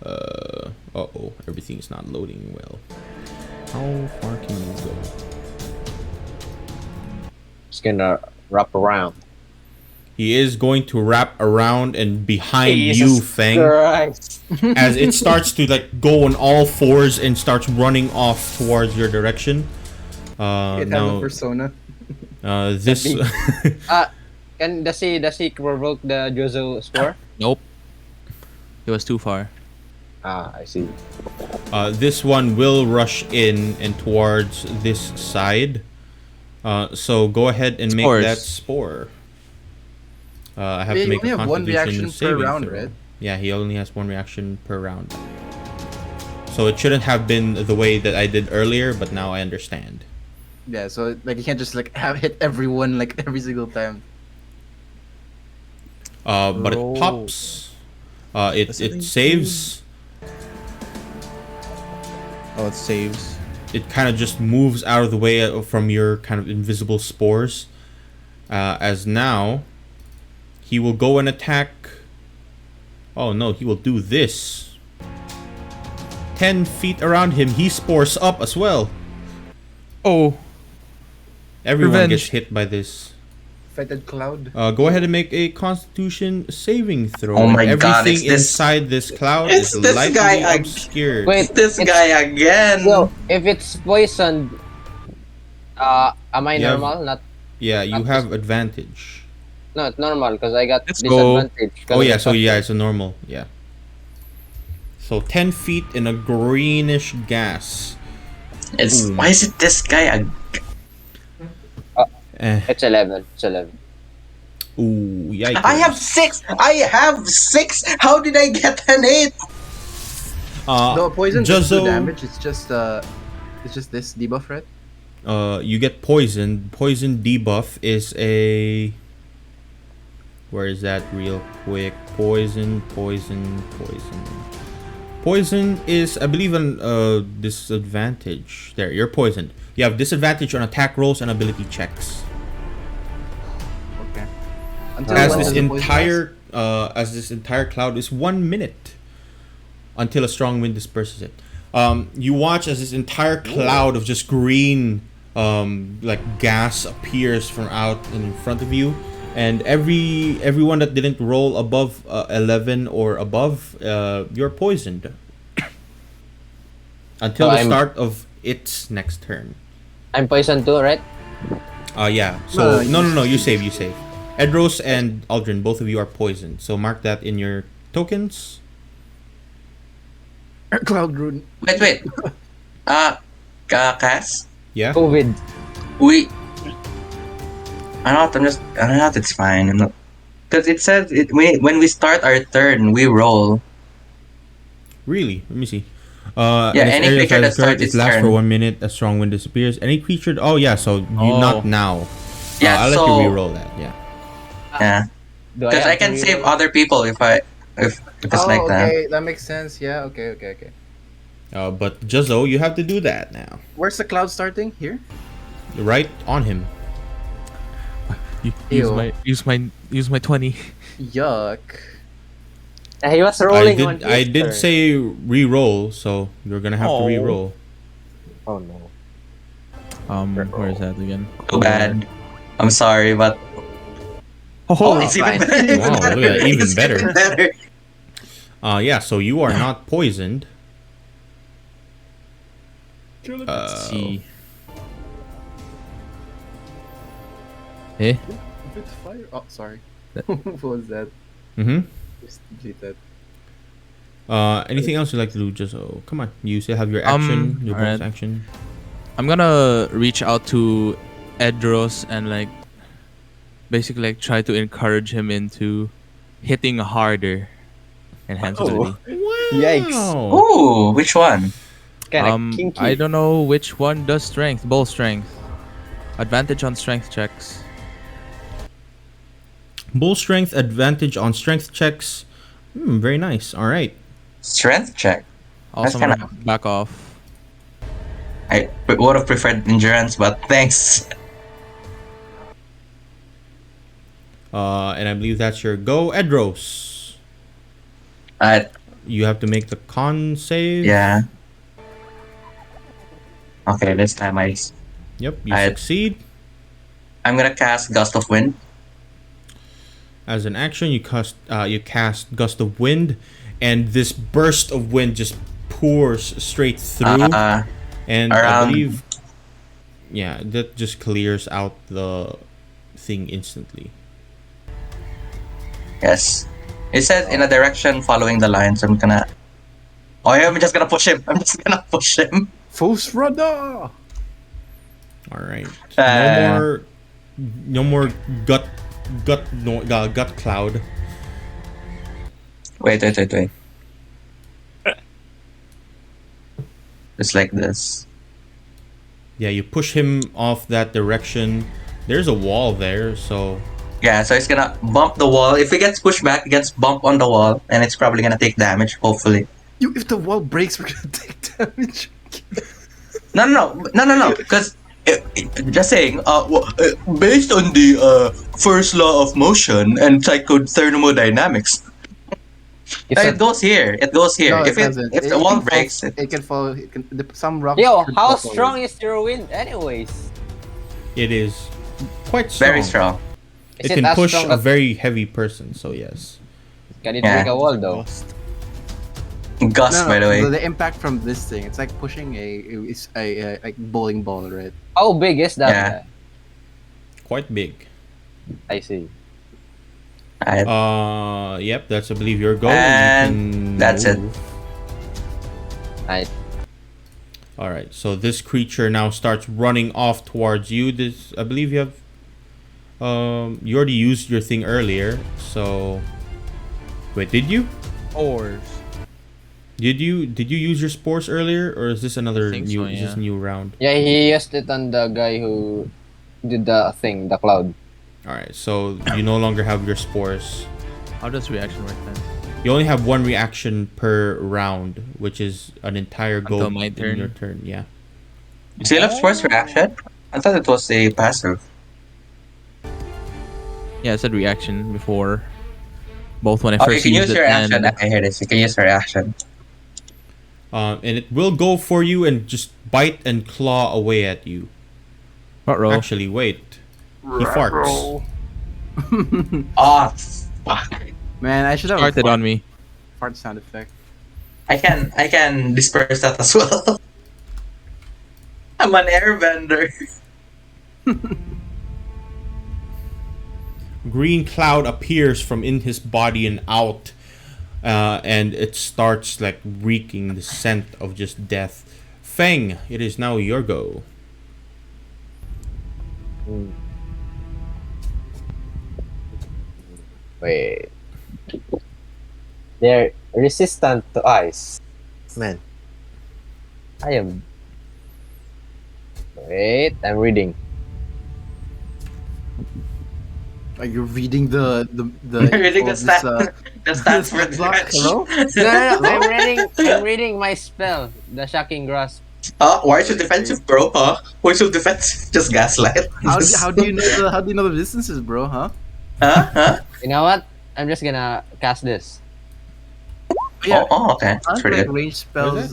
[SPEAKER 1] uh-oh, everything's not loading well. How far can you go?
[SPEAKER 3] It's gonna wrap around.
[SPEAKER 1] He is going to wrap around and behind you,
[SPEAKER 3] Jesus
[SPEAKER 1] Feng,
[SPEAKER 3] Christ.
[SPEAKER 1] as it starts to like go on all fours and starts running off towards your direction.
[SPEAKER 4] It has a
[SPEAKER 1] Now,
[SPEAKER 4] persona.
[SPEAKER 1] this
[SPEAKER 3] Does he provoke the Jozo spore?
[SPEAKER 2] Nope. It was too far.
[SPEAKER 3] Ah, I see.
[SPEAKER 1] this one will rush in and towards this side. So go ahead and make
[SPEAKER 2] Spores.
[SPEAKER 1] that spore. I have
[SPEAKER 4] Yeah,
[SPEAKER 1] to
[SPEAKER 4] you
[SPEAKER 1] make
[SPEAKER 4] only
[SPEAKER 1] a
[SPEAKER 4] have one
[SPEAKER 1] Constitution
[SPEAKER 4] reaction per
[SPEAKER 1] saving
[SPEAKER 4] round,
[SPEAKER 1] throw.
[SPEAKER 4] right?
[SPEAKER 1] Yeah, he only has one reaction per round. So it shouldn't have been the way that I did earlier, but now I understand.
[SPEAKER 4] Yeah, so like you can't just like have hit everyone like every single time.
[SPEAKER 1] But it
[SPEAKER 2] Roll.
[SPEAKER 1] pops. It saves.
[SPEAKER 2] Oh, it saves.
[SPEAKER 1] It kind of just moves out of the way from your kind of invisible spores. As now, he will go and attack. Oh no, he will do this. 10 feet around him, he spores up as well.
[SPEAKER 2] Oh,
[SPEAKER 1] Everyone
[SPEAKER 2] Revenge.
[SPEAKER 1] gets hit by this.
[SPEAKER 4] Fetid cloud.
[SPEAKER 1] Go ahead and make a Constitution saving throw.
[SPEAKER 5] Oh my
[SPEAKER 1] Everything
[SPEAKER 5] God, it's this-
[SPEAKER 1] inside this cloud
[SPEAKER 5] it's
[SPEAKER 1] is
[SPEAKER 5] this
[SPEAKER 1] lightly
[SPEAKER 5] guy
[SPEAKER 1] obscured.
[SPEAKER 3] Wait,
[SPEAKER 5] This
[SPEAKER 3] it's-
[SPEAKER 5] guy again.
[SPEAKER 3] So, if it's poisoned, am I
[SPEAKER 1] Yeah.
[SPEAKER 3] normal? Not
[SPEAKER 1] Yeah, you have advantage.
[SPEAKER 3] No, it's normal because I got
[SPEAKER 2] Let's go.
[SPEAKER 3] disadvantage.
[SPEAKER 1] Oh yeah, so yeah, it's a normal. Yeah. So 10 feet in a greenish gas.
[SPEAKER 5] It's why is it this guy?
[SPEAKER 3] It's 11. It's 11.
[SPEAKER 1] Ooh, yikes.
[SPEAKER 5] I have 6. I have 6. How did I get an 8?
[SPEAKER 4] No, poison does
[SPEAKER 1] Juzzo,
[SPEAKER 4] 2 damage. It's just this debuff, right?
[SPEAKER 1] you get poisoned. Poison debuff is a. Where is that real quick? Poison. Poison is, I believe, an disadvantage. There, you're poisoned. You have disadvantage on attack rolls and ability checks.
[SPEAKER 4] Okay.
[SPEAKER 1] As
[SPEAKER 4] when
[SPEAKER 1] this
[SPEAKER 4] does the poison
[SPEAKER 1] entire cloud is 1 minute until a strong wind disperses it. You watch as this entire cloud of just green like gas appears from out in front of you, and everyone that didn't roll above 11 or above, you're poisoned until
[SPEAKER 3] So
[SPEAKER 1] the
[SPEAKER 3] I'm-
[SPEAKER 1] start of its next turn.
[SPEAKER 3] I'm poisoned too, right?
[SPEAKER 1] Yeah. So
[SPEAKER 4] No,
[SPEAKER 1] no, you save. Edros and Aldrin, both of you are poisoned. So mark that in your tokens.
[SPEAKER 4] Cloud rune.
[SPEAKER 5] Wait. Cass?
[SPEAKER 1] Yeah.
[SPEAKER 3] COVID.
[SPEAKER 5] I don't know if it's fine. Because it says when we start our turn, we roll.
[SPEAKER 1] Really? Let me see.
[SPEAKER 5] Yeah,
[SPEAKER 1] this
[SPEAKER 5] any
[SPEAKER 1] area
[SPEAKER 5] creature
[SPEAKER 1] has
[SPEAKER 5] that
[SPEAKER 1] occurred,
[SPEAKER 5] starts
[SPEAKER 1] it
[SPEAKER 5] its
[SPEAKER 1] lasts for
[SPEAKER 5] turn.
[SPEAKER 1] 1 minute. A strong wind disappears. Any creature. Oh yeah. So you not now.
[SPEAKER 5] Yeah,
[SPEAKER 1] I'll let
[SPEAKER 5] so
[SPEAKER 1] you re-roll that. Yeah.
[SPEAKER 5] yeah,
[SPEAKER 3] Do
[SPEAKER 5] because I
[SPEAKER 3] have
[SPEAKER 5] can
[SPEAKER 3] to
[SPEAKER 5] save
[SPEAKER 3] reroll?
[SPEAKER 5] other people if it's like that.
[SPEAKER 4] Okay, that makes sense. Yeah. Okay.
[SPEAKER 1] But Juzzo, you have to do that now.
[SPEAKER 4] Where's the cloud starting? Here.
[SPEAKER 1] Right on him.
[SPEAKER 4] Ew.
[SPEAKER 2] Use my 20.
[SPEAKER 4] Yuck.
[SPEAKER 3] He was rolling on his
[SPEAKER 1] I did
[SPEAKER 3] turn.
[SPEAKER 1] say re-roll, so you're gonna have to
[SPEAKER 2] Oh.
[SPEAKER 1] re-roll.
[SPEAKER 3] Oh no.
[SPEAKER 2] Where is that again?
[SPEAKER 5] Too bad. I'm sorry, but
[SPEAKER 2] Oh,
[SPEAKER 5] it's even
[SPEAKER 4] fine.
[SPEAKER 5] better. Even
[SPEAKER 1] Wow,
[SPEAKER 5] better.
[SPEAKER 1] look at that, even
[SPEAKER 5] It's
[SPEAKER 1] better.
[SPEAKER 5] even better.
[SPEAKER 1] Yeah. So you are not poisoned.
[SPEAKER 2] Let's see. Eh?
[SPEAKER 4] If it's fire. Oh, sorry. What was that?
[SPEAKER 1] Mm-hmm.
[SPEAKER 4] Just delete that.
[SPEAKER 1] Anything else you'd like to do? Just come on. You still have your action, your bonus
[SPEAKER 2] alright.
[SPEAKER 1] action.
[SPEAKER 2] I'm gonna reach out to Edros and like basically like try to encourage him into hitting harder. Enhance ability.
[SPEAKER 3] Yikes.
[SPEAKER 5] Ooh, which one?
[SPEAKER 3] Kind of kinky.
[SPEAKER 2] I don't know which one does strength. Both strength. Advantage on strength checks.
[SPEAKER 1] Bull strength advantage on strength checks. Very nice. All right.
[SPEAKER 5] Strength check.
[SPEAKER 2] Also, I'm
[SPEAKER 5] That's
[SPEAKER 2] gonna back off.
[SPEAKER 5] I would have preferred endurance, but thanks.
[SPEAKER 1] And I believe that's your go, Edros.
[SPEAKER 5] Alright,
[SPEAKER 1] You have to make the con save.
[SPEAKER 5] yeah. Okay, this time
[SPEAKER 1] Yep. You
[SPEAKER 5] I-
[SPEAKER 1] succeed.
[SPEAKER 5] I'm gonna cast Gust of Wind.
[SPEAKER 1] As an action, you cast Gust of Wind, and this burst of wind just pours straight through. And I
[SPEAKER 5] around-
[SPEAKER 1] believe, yeah, that just clears out the thing instantly.
[SPEAKER 5] Yes. It says in a direction following the lines. I'm gonna. Oh, yeah, I'm just gonna push him. I'm just gonna push him.
[SPEAKER 4] Force Runner!
[SPEAKER 1] All right.
[SPEAKER 5] Uh,
[SPEAKER 1] No more gut cloud.
[SPEAKER 5] Wait. Just like this.
[SPEAKER 1] Yeah, you push him off that direction. There's a wall there, so
[SPEAKER 5] Yeah, so it's gonna bump the wall. If it gets pushed back, it gets bumped on the wall, and it's probably gonna take damage, hopefully.
[SPEAKER 4] If the wall breaks, we're gonna take damage.
[SPEAKER 5] No. Because just saying. Based on the first law of motion and psychothermodynamics, it goes here. It goes here.
[SPEAKER 4] No,
[SPEAKER 5] if
[SPEAKER 4] doesn't.
[SPEAKER 5] the wall
[SPEAKER 4] can fall-
[SPEAKER 5] breaks,
[SPEAKER 4] it can fall. Some rocks.
[SPEAKER 3] Yo,
[SPEAKER 4] can
[SPEAKER 3] how
[SPEAKER 4] fall
[SPEAKER 3] strong
[SPEAKER 4] forward.
[SPEAKER 3] is your wind anyways?
[SPEAKER 1] it is quite strong.
[SPEAKER 5] very strong.
[SPEAKER 3] Is
[SPEAKER 1] It can
[SPEAKER 3] as
[SPEAKER 1] push
[SPEAKER 3] strong
[SPEAKER 1] a
[SPEAKER 3] as-
[SPEAKER 1] very heavy person, so yes.
[SPEAKER 3] Can it
[SPEAKER 5] Yeah.
[SPEAKER 3] break a wall though?
[SPEAKER 5] Gust, by the way.
[SPEAKER 4] The impact from this thing, it's like pushing a like bowling ball, right?
[SPEAKER 3] How big is that?
[SPEAKER 5] Yeah.
[SPEAKER 1] Quite big.
[SPEAKER 3] I see.
[SPEAKER 5] Alright.
[SPEAKER 1] Yep, that's I believe your goal.
[SPEAKER 5] And
[SPEAKER 1] You can
[SPEAKER 5] that's it.
[SPEAKER 1] move.
[SPEAKER 3] I
[SPEAKER 1] All right, so this creature now starts running off towards you. This, I believe you have. You already used your thing earlier, so. Wait, did you?
[SPEAKER 2] Ores.
[SPEAKER 1] Did you use your spores earlier, or is this another
[SPEAKER 2] think
[SPEAKER 1] new?
[SPEAKER 2] so,
[SPEAKER 1] Is this
[SPEAKER 2] yeah.
[SPEAKER 1] new round?
[SPEAKER 3] Yeah, he used it on the guy who did the thing, the cloud.
[SPEAKER 1] All right, so you no longer have your spores.
[SPEAKER 2] How does reaction work then?
[SPEAKER 1] You only have one reaction per round, which is an entire go
[SPEAKER 2] Until my
[SPEAKER 1] in
[SPEAKER 2] turn?
[SPEAKER 1] your turn. Yeah.
[SPEAKER 5] You still have first reaction? I thought it was a passive.
[SPEAKER 2] Yeah, I said reaction before. Both when I
[SPEAKER 5] Oh, you
[SPEAKER 2] first
[SPEAKER 5] can
[SPEAKER 2] used
[SPEAKER 5] use
[SPEAKER 2] it
[SPEAKER 5] your
[SPEAKER 2] and
[SPEAKER 5] action. I hear this. You can use your action.
[SPEAKER 1] And it will go for you and just bite and claw away at you.
[SPEAKER 2] Ruh-roh.
[SPEAKER 1] Actually, wait. He farts.
[SPEAKER 5] Oh, fuck.
[SPEAKER 4] Man, I should have
[SPEAKER 2] started on me.
[SPEAKER 4] fart sound effect.
[SPEAKER 5] I can disperse that as well. I'm an airbender.
[SPEAKER 1] Green cloud appears from in his body and out, and it starts like reeking the scent of just death. Feng, it is now your go.
[SPEAKER 3] Wait. They're resistant to ice. Man. I am. Wait, I'm reading.
[SPEAKER 4] Are you reading the
[SPEAKER 5] Reading the
[SPEAKER 4] this,
[SPEAKER 5] stat. The stats for
[SPEAKER 4] this block?
[SPEAKER 5] the
[SPEAKER 4] Hello?
[SPEAKER 3] No, I'm reading my spell, the shocking grasp.
[SPEAKER 5] Why is you defensive, bro? Huh? Why is you defensive? Just gaslight.
[SPEAKER 4] How do you know the distances, bro? Huh?
[SPEAKER 5] Huh?
[SPEAKER 3] You know what? I'm just gonna cast this.
[SPEAKER 4] Yeah.
[SPEAKER 5] Oh, okay. That's
[SPEAKER 4] Aren't
[SPEAKER 5] pretty
[SPEAKER 4] like
[SPEAKER 5] good.
[SPEAKER 4] range spells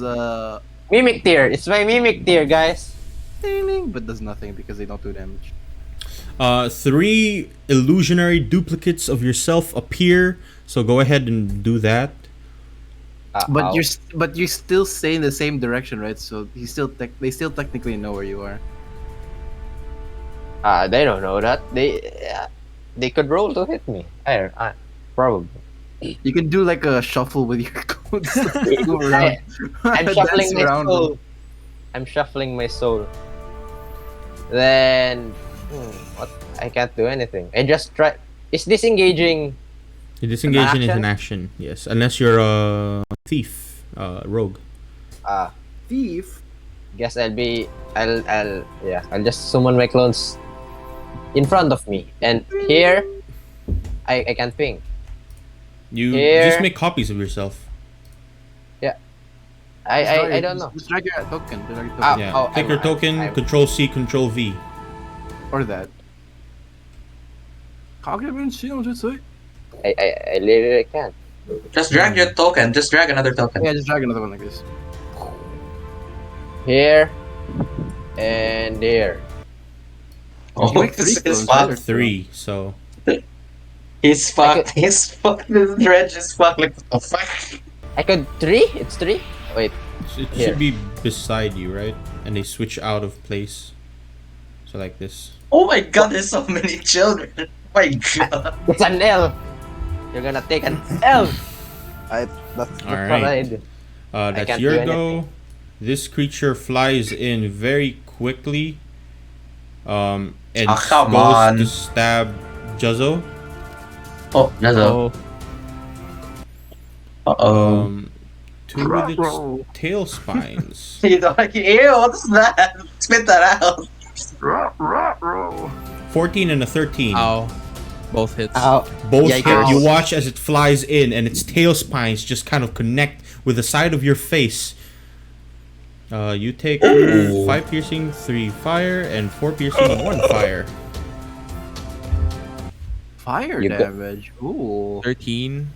[SPEAKER 3] Mimic tier. It's my mimic tier, guys.
[SPEAKER 4] but does nothing because they don't do damage.
[SPEAKER 1] 3 illusionary duplicates of yourself appear, so go ahead and do that.
[SPEAKER 4] But
[SPEAKER 3] Ow.
[SPEAKER 4] you still stay in the same direction, right? So they still technically know where you are.
[SPEAKER 3] They don't know that. They could roll to hit me. Probably.
[SPEAKER 4] You can do like a shuffle with your codes. Move around.
[SPEAKER 3] I'm
[SPEAKER 4] Dance
[SPEAKER 3] shuffling my
[SPEAKER 4] around.
[SPEAKER 3] soul. I'm shuffling my soul. Then, what? I can't do anything. I just try. Is disengaging?
[SPEAKER 1] Disengaging is
[SPEAKER 3] action?
[SPEAKER 1] an action, yes. Unless you're a thief, rogue.
[SPEAKER 4] Thief.
[SPEAKER 3] Guess I'll just summon my clones in front of me, and here, I can ping.
[SPEAKER 1] You
[SPEAKER 3] Here.
[SPEAKER 1] just make copies of yourself.
[SPEAKER 3] I don't know.
[SPEAKER 4] Just drag your token. Drag your token.
[SPEAKER 1] Yeah.
[SPEAKER 3] Oh,
[SPEAKER 1] Take your token,
[SPEAKER 3] I'm-
[SPEAKER 1] Control C, Control V.
[SPEAKER 4] Or that. Yeah,
[SPEAKER 3] I literally can't.
[SPEAKER 5] Just drag your token. Just drag another token.
[SPEAKER 4] just drag another one like this.
[SPEAKER 3] Here, and here.
[SPEAKER 5] Oh,
[SPEAKER 4] You make
[SPEAKER 5] this
[SPEAKER 4] three
[SPEAKER 5] is
[SPEAKER 4] clones,
[SPEAKER 5] fucked.
[SPEAKER 4] right?
[SPEAKER 1] 3, so.
[SPEAKER 5] He's fucked. He's fucked. This dredge is fucked. Like, what the fuck?
[SPEAKER 3] I could 3? It's 3? Wait.
[SPEAKER 1] It
[SPEAKER 3] Here.
[SPEAKER 1] should be beside you, right? And they switch out of place. So like this.
[SPEAKER 5] Oh my god, there's so many children. Oh my god.
[SPEAKER 3] It's an elf. You're gonna take an elf.
[SPEAKER 6] That's
[SPEAKER 3] That's what
[SPEAKER 1] Alright.
[SPEAKER 3] I do.
[SPEAKER 1] That's
[SPEAKER 3] can't
[SPEAKER 1] your
[SPEAKER 3] do
[SPEAKER 1] go. This creature flies in very quickly. And
[SPEAKER 5] Oh, come
[SPEAKER 1] goes
[SPEAKER 5] on.
[SPEAKER 1] to stab Juzzo.
[SPEAKER 5] Oh, that's a.
[SPEAKER 2] Oh,
[SPEAKER 5] Uh-oh.
[SPEAKER 1] Two with its tail spines.
[SPEAKER 5] You don't like, ew, what's that? Spit that out.
[SPEAKER 1] 14 and a 13.
[SPEAKER 2] ow. Both hits.
[SPEAKER 1] Both
[SPEAKER 3] Yikes.
[SPEAKER 1] hit. You watch as it flies in, and its tail spines just kind of connect with the side of your face. You take
[SPEAKER 5] Ooh.
[SPEAKER 1] 5 piercing, 3 fire, and 4 piercing, 1 fire.
[SPEAKER 4] Fire
[SPEAKER 3] You got-
[SPEAKER 4] damage. Ooh.
[SPEAKER 2] 13.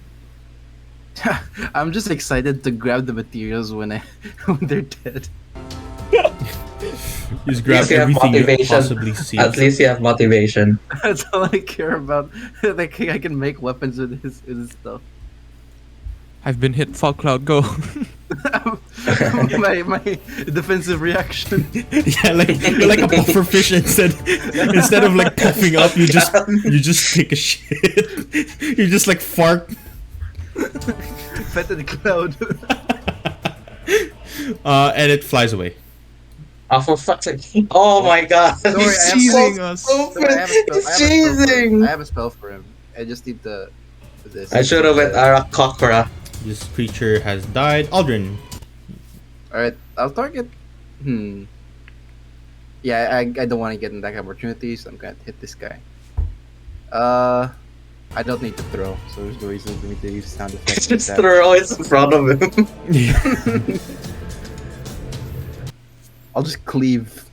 [SPEAKER 4] I'm just excited to grab the materials when when they're dead.
[SPEAKER 1] Just grab
[SPEAKER 5] you have
[SPEAKER 1] everything you
[SPEAKER 5] motivation.
[SPEAKER 1] possibly see.
[SPEAKER 5] At least you have motivation.
[SPEAKER 4] That's all I care about. Like I can make weapons with his stuff.
[SPEAKER 2] I've been hit. Fall Cloud, go.
[SPEAKER 4] my defensive reaction.
[SPEAKER 1] Yeah, like you're like a puffer fish instead of like puffing up, you just take a shit. You just like fart.
[SPEAKER 4] Fed to the cloud.
[SPEAKER 1] And it flies away.
[SPEAKER 5] Oh, for fuck's sake. Oh my god.
[SPEAKER 4] Don't worry, I have
[SPEAKER 5] He's
[SPEAKER 2] cheesing
[SPEAKER 5] so
[SPEAKER 2] us.
[SPEAKER 5] stupid.
[SPEAKER 4] I have a spell-
[SPEAKER 5] It's
[SPEAKER 4] I have a spell for him.
[SPEAKER 5] cheesing.
[SPEAKER 4] I have a spell for him. I just need this.
[SPEAKER 5] I should have went Arakokra.
[SPEAKER 1] This creature has died. Aldrin.
[SPEAKER 4] Alright, I'll target. Yeah, I don't want to get an attack opportunity, so I'm gonna hit this guy. I don't need to throw, so there's no reason for me to use sound effects. like
[SPEAKER 5] Just
[SPEAKER 4] that.
[SPEAKER 5] throw it in front of him.
[SPEAKER 4] I'll just cleave.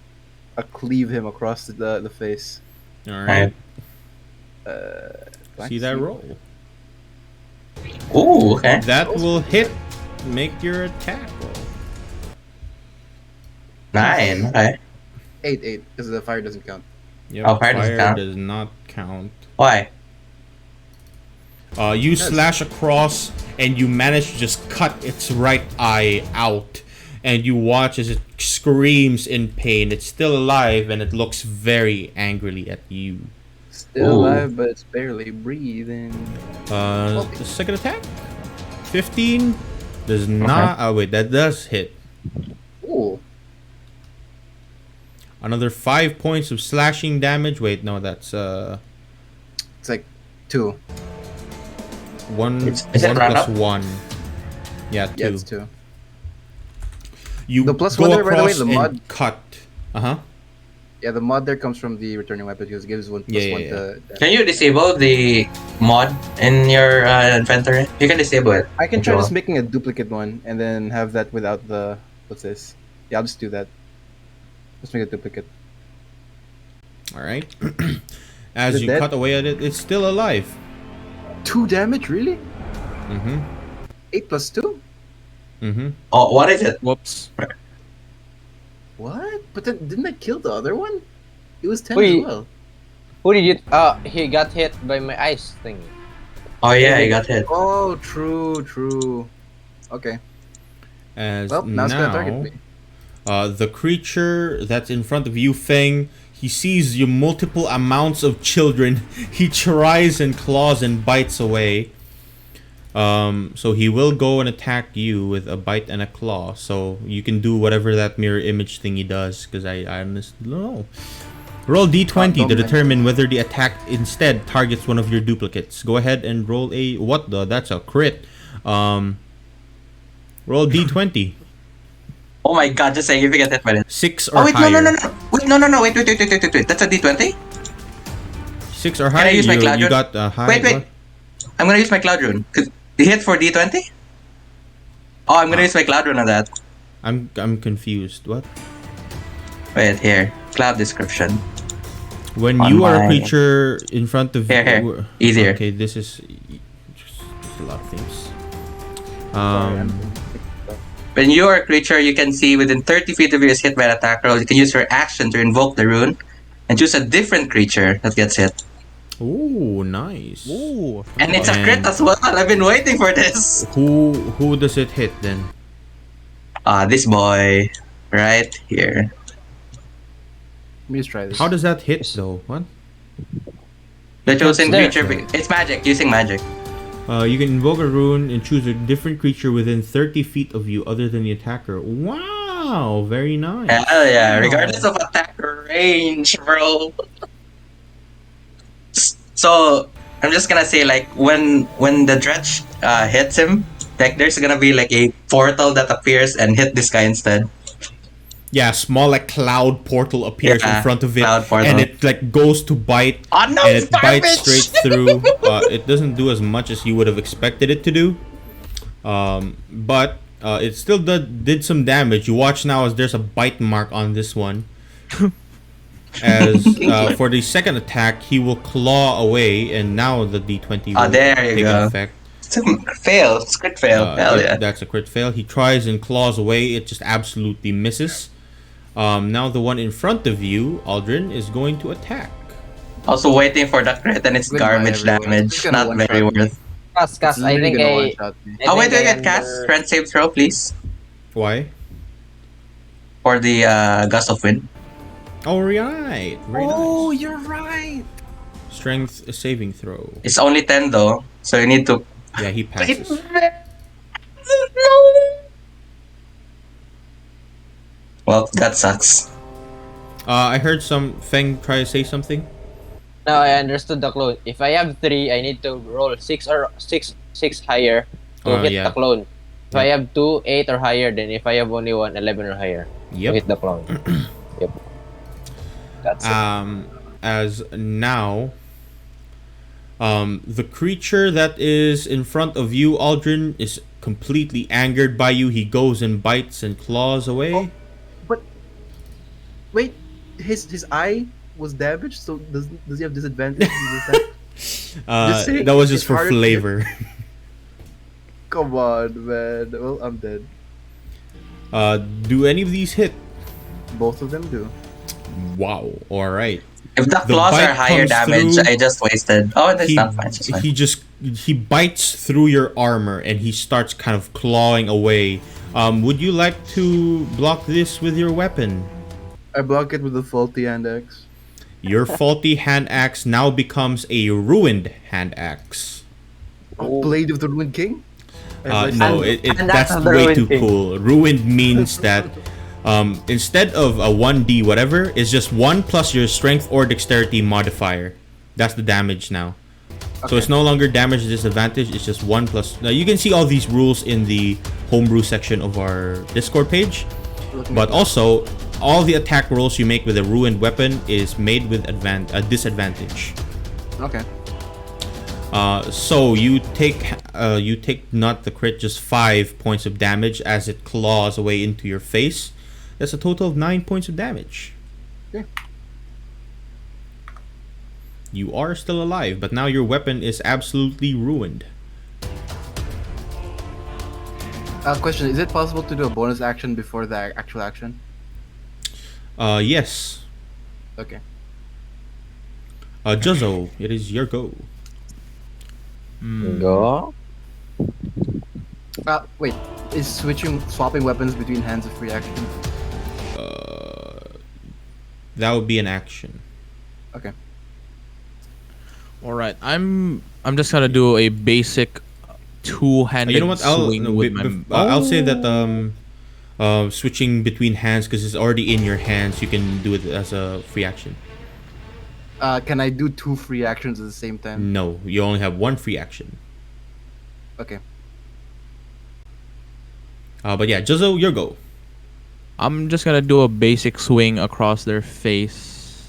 [SPEAKER 4] I'll cleave him across the face.
[SPEAKER 1] Alright.
[SPEAKER 4] Black
[SPEAKER 1] See that
[SPEAKER 4] Sea.
[SPEAKER 1] roll.
[SPEAKER 5] Ooh, okay.
[SPEAKER 1] That will hit. Make your attack roll.
[SPEAKER 5] 9. Okay.
[SPEAKER 4] 8, because the fire doesn't count.
[SPEAKER 1] Yep,
[SPEAKER 5] Oh, fire doesn't count.
[SPEAKER 1] does not count.
[SPEAKER 5] Why?
[SPEAKER 1] You slash across and you manage to just cut its right eye out. And you watch as it screams in pain. It's still alive and it looks very angrily at you.
[SPEAKER 4] Still
[SPEAKER 5] Ooh.
[SPEAKER 4] alive, but it's barely breathing.
[SPEAKER 1] The second attack? 15? Does not. Oh, wait, that does hit.
[SPEAKER 4] Ooh.
[SPEAKER 1] Another 5 points of slashing damage. Wait, no, that's
[SPEAKER 4] It's like 2.
[SPEAKER 1] 1
[SPEAKER 5] Is it
[SPEAKER 1] 1
[SPEAKER 5] round
[SPEAKER 1] plus
[SPEAKER 5] up?
[SPEAKER 1] 1. Yeah, 2.
[SPEAKER 4] Yeah, it's 2.
[SPEAKER 1] You
[SPEAKER 4] The plus
[SPEAKER 1] go
[SPEAKER 4] one there, by the way,
[SPEAKER 1] across
[SPEAKER 4] the
[SPEAKER 1] and
[SPEAKER 4] mod.
[SPEAKER 1] cut. Uh-huh.
[SPEAKER 4] Yeah, the mod there comes from the returning weapon because it gives 1 plus
[SPEAKER 1] Yeah,
[SPEAKER 4] 1
[SPEAKER 1] yeah,
[SPEAKER 4] to.
[SPEAKER 5] Can you disable the mod in your inventory? You can disable it.
[SPEAKER 4] I can try
[SPEAKER 5] Control.
[SPEAKER 4] just making a duplicate one and then have that without the. What's this? Yeah, I'll just do that. Let's make a duplicate.
[SPEAKER 1] Alright. As
[SPEAKER 4] Is it
[SPEAKER 1] you
[SPEAKER 4] dead?
[SPEAKER 1] cut away at it, it's still alive.
[SPEAKER 4] 2 damage, really?
[SPEAKER 1] Mm-hmm.
[SPEAKER 4] 8 plus 2?
[SPEAKER 1] Mm-hmm.
[SPEAKER 5] Oh, what is it?
[SPEAKER 2] Whoops.
[SPEAKER 4] What? But then didn't I kill the other one? It was 10
[SPEAKER 3] Wait.
[SPEAKER 4] as well.
[SPEAKER 3] Who did you? He got hit by my ice thing.
[SPEAKER 5] Oh yeah, I got hit.
[SPEAKER 4] Oh, true.
[SPEAKER 6] Okay.
[SPEAKER 1] As
[SPEAKER 6] Well, now it's gonna target
[SPEAKER 1] now,
[SPEAKER 6] me.
[SPEAKER 1] the creature that's in front of you, Feng, he sees you multiple amounts of children. He tries and claws and bites away. So he will go and attack you with a bite and a claw. So you can do whatever that mirror image thingy does, because I honestly don't know. Roll d20 to
[SPEAKER 6] don't
[SPEAKER 1] determine whether the attack instead targets one of your duplicates. Go ahead and roll a what the? That's a crit. Roll d20.
[SPEAKER 5] Oh my god, just saying if you get hit by it.
[SPEAKER 1] 6 or
[SPEAKER 5] Oh wait,
[SPEAKER 1] higher.
[SPEAKER 5] no. Wait, no. Wait. That's a D20?
[SPEAKER 1] 6 or
[SPEAKER 5] Can I
[SPEAKER 1] higher.
[SPEAKER 5] use my cloud
[SPEAKER 1] You
[SPEAKER 5] rune?
[SPEAKER 1] got a high.
[SPEAKER 5] Wait.
[SPEAKER 1] what?
[SPEAKER 5] I'm gonna use my cloud rune. Could you hit for D20? Oh, I'm gonna use my cloud rune on that.
[SPEAKER 1] I'm confused. What?
[SPEAKER 5] Wait, here. Cloud description.
[SPEAKER 1] When
[SPEAKER 5] On
[SPEAKER 1] you are a
[SPEAKER 5] my-
[SPEAKER 1] creature in front of
[SPEAKER 5] Here.
[SPEAKER 1] you.
[SPEAKER 5] Easier.
[SPEAKER 1] Okay, this is just a lot of things.
[SPEAKER 5] When you are a creature you can see within 30 feet of you is hit by an attack roll, you can use your action to invoke the rune and choose a different creature that gets hit.
[SPEAKER 1] Oh, nice.
[SPEAKER 2] Ooh.
[SPEAKER 5] And it's a crit
[SPEAKER 1] And-
[SPEAKER 5] as well. I've been waiting for this.
[SPEAKER 1] Who does it hit then?
[SPEAKER 5] This boy right here.
[SPEAKER 4] Let me just try this.
[SPEAKER 1] How does that hit though? What?
[SPEAKER 5] The chosen
[SPEAKER 3] There.
[SPEAKER 5] creature. It's magic. Using magic.
[SPEAKER 1] You can invoke a rune and choose a different creature within 30 feet of you other than the attacker. Wow, very nice.
[SPEAKER 5] Hell yeah! Regardless of attacker range, bro. So I'm just gonna say, like, when the dredge hits him, like there's gonna be like a portal that appears and hit this guy instead.
[SPEAKER 1] Yeah, small like cloud portal appears in
[SPEAKER 5] Yeah,
[SPEAKER 1] front of it,
[SPEAKER 5] cloud portal.
[SPEAKER 1] and it like goes to bite,
[SPEAKER 5] Oh no,
[SPEAKER 1] and
[SPEAKER 5] it's
[SPEAKER 1] it bites
[SPEAKER 5] garbage!
[SPEAKER 1] straight through. It doesn't do as much as you would have expected it to do, but it still did some damage. You watch now as there's a bite mark on this one. As for the second attack, he will claw away, and now the d20 will
[SPEAKER 5] there you
[SPEAKER 1] take
[SPEAKER 5] go.
[SPEAKER 1] effect.
[SPEAKER 5] Fail. Script fail. Hell yeah.
[SPEAKER 1] That's a crit fail. He tries and claws away. It just absolutely misses. Now the one in front of you, Aldrin, is going to attack.
[SPEAKER 5] Also waiting for the crit and it's
[SPEAKER 4] Goodbye,
[SPEAKER 5] garbage
[SPEAKER 4] everyone.
[SPEAKER 5] damage.
[SPEAKER 4] It's gonna
[SPEAKER 5] Not very
[SPEAKER 4] one-shot me.
[SPEAKER 5] worth.
[SPEAKER 3] Cast,
[SPEAKER 4] It's
[SPEAKER 3] I
[SPEAKER 4] literally
[SPEAKER 3] think
[SPEAKER 4] gonna
[SPEAKER 3] I.
[SPEAKER 4] one-shot me.
[SPEAKER 3] I
[SPEAKER 5] Oh wait,
[SPEAKER 3] think I
[SPEAKER 5] cast.
[SPEAKER 3] under-
[SPEAKER 5] Strength save throw, please.
[SPEAKER 1] Why?
[SPEAKER 5] For the gust of wind.
[SPEAKER 1] All right. Very
[SPEAKER 6] Oh,
[SPEAKER 1] nice.
[SPEAKER 6] you're right.
[SPEAKER 1] Strength saving throw.
[SPEAKER 5] It's only 10 though, so you need to.
[SPEAKER 1] Yeah, he passes.
[SPEAKER 5] Well, that sucks.
[SPEAKER 1] I heard some Feng try to say something.
[SPEAKER 3] Now I understood the clone. If I have 3, I need to roll 6 or 6 higher to hit
[SPEAKER 1] Yeah.
[SPEAKER 3] the clone. If I have 2, 8 or higher, then if I have only 1, 11 or higher to
[SPEAKER 1] Yep.
[SPEAKER 3] hit the clone. Yep. That's it.
[SPEAKER 1] As now, the creature that is in front of you, Aldrin, is completely angered by you. He goes and bites and claws away.
[SPEAKER 6] Wait, his eye was damaged, so does he have disadvantage in this attack? Just saying,
[SPEAKER 1] That was just
[SPEAKER 6] it's
[SPEAKER 1] for
[SPEAKER 6] harder to hit.
[SPEAKER 1] flavor.
[SPEAKER 6] Come on, man. Well, I'm dead.
[SPEAKER 1] Do any of these hit?
[SPEAKER 6] Both of them do.
[SPEAKER 1] Wow. All right.
[SPEAKER 5] If the
[SPEAKER 1] The
[SPEAKER 5] claws
[SPEAKER 1] bite
[SPEAKER 5] are higher
[SPEAKER 1] comes
[SPEAKER 5] damage,
[SPEAKER 1] through.
[SPEAKER 5] I just wasted. Oh, that's
[SPEAKER 1] He,
[SPEAKER 5] not fine. It's fine.
[SPEAKER 1] he bites through your armor and he starts kind of clawing away. Would you like to block this with your weapon?
[SPEAKER 6] I block it with a faulty hand axe.
[SPEAKER 1] Your faulty hand axe now becomes a ruined hand axe.
[SPEAKER 6] Blade of the Ruined King?
[SPEAKER 1] No,
[SPEAKER 3] and
[SPEAKER 1] that's
[SPEAKER 3] that's the
[SPEAKER 1] way
[SPEAKER 3] ruined
[SPEAKER 1] too
[SPEAKER 3] thing.
[SPEAKER 1] cool. Ruined means that instead of a 1d whatever, it's just 1 plus your strength or dexterity modifier. That's the damage now. So it's no longer damage disadvantage, it's just 1 plus. Now you can see all these rules in the homebrew section of our Discord page. But also, all the attack rolls you make with a ruined weapon is made with a disadvantage.
[SPEAKER 4] Okay.
[SPEAKER 1] So you take not the crit, just 5 points of damage as it claws away into your face. That's a total of 9 points of damage.
[SPEAKER 6] Okay.
[SPEAKER 1] You are still alive, but now your weapon is absolutely ruined.
[SPEAKER 4] Question: is it possible to do a bonus action before the actual action?
[SPEAKER 1] Yes.
[SPEAKER 4] Okay.
[SPEAKER 1] Juzzo, it is your go.
[SPEAKER 3] Go.
[SPEAKER 4] Wait. Is swapping weapons between hands a free action?
[SPEAKER 1] That would be an action.
[SPEAKER 4] Okay.
[SPEAKER 2] All right, I'm just gonna do a basic two-handed
[SPEAKER 1] You know what?
[SPEAKER 2] swing with my.
[SPEAKER 1] I'll say that switching between hands because it's already in your hands. You can do it as a free action.
[SPEAKER 4] Can I do 2 free actions at the same time?
[SPEAKER 1] No, you only have one free action.
[SPEAKER 4] Okay.
[SPEAKER 1] But yeah, Juzzo, your go.
[SPEAKER 2] I'm just gonna do a basic swing across their face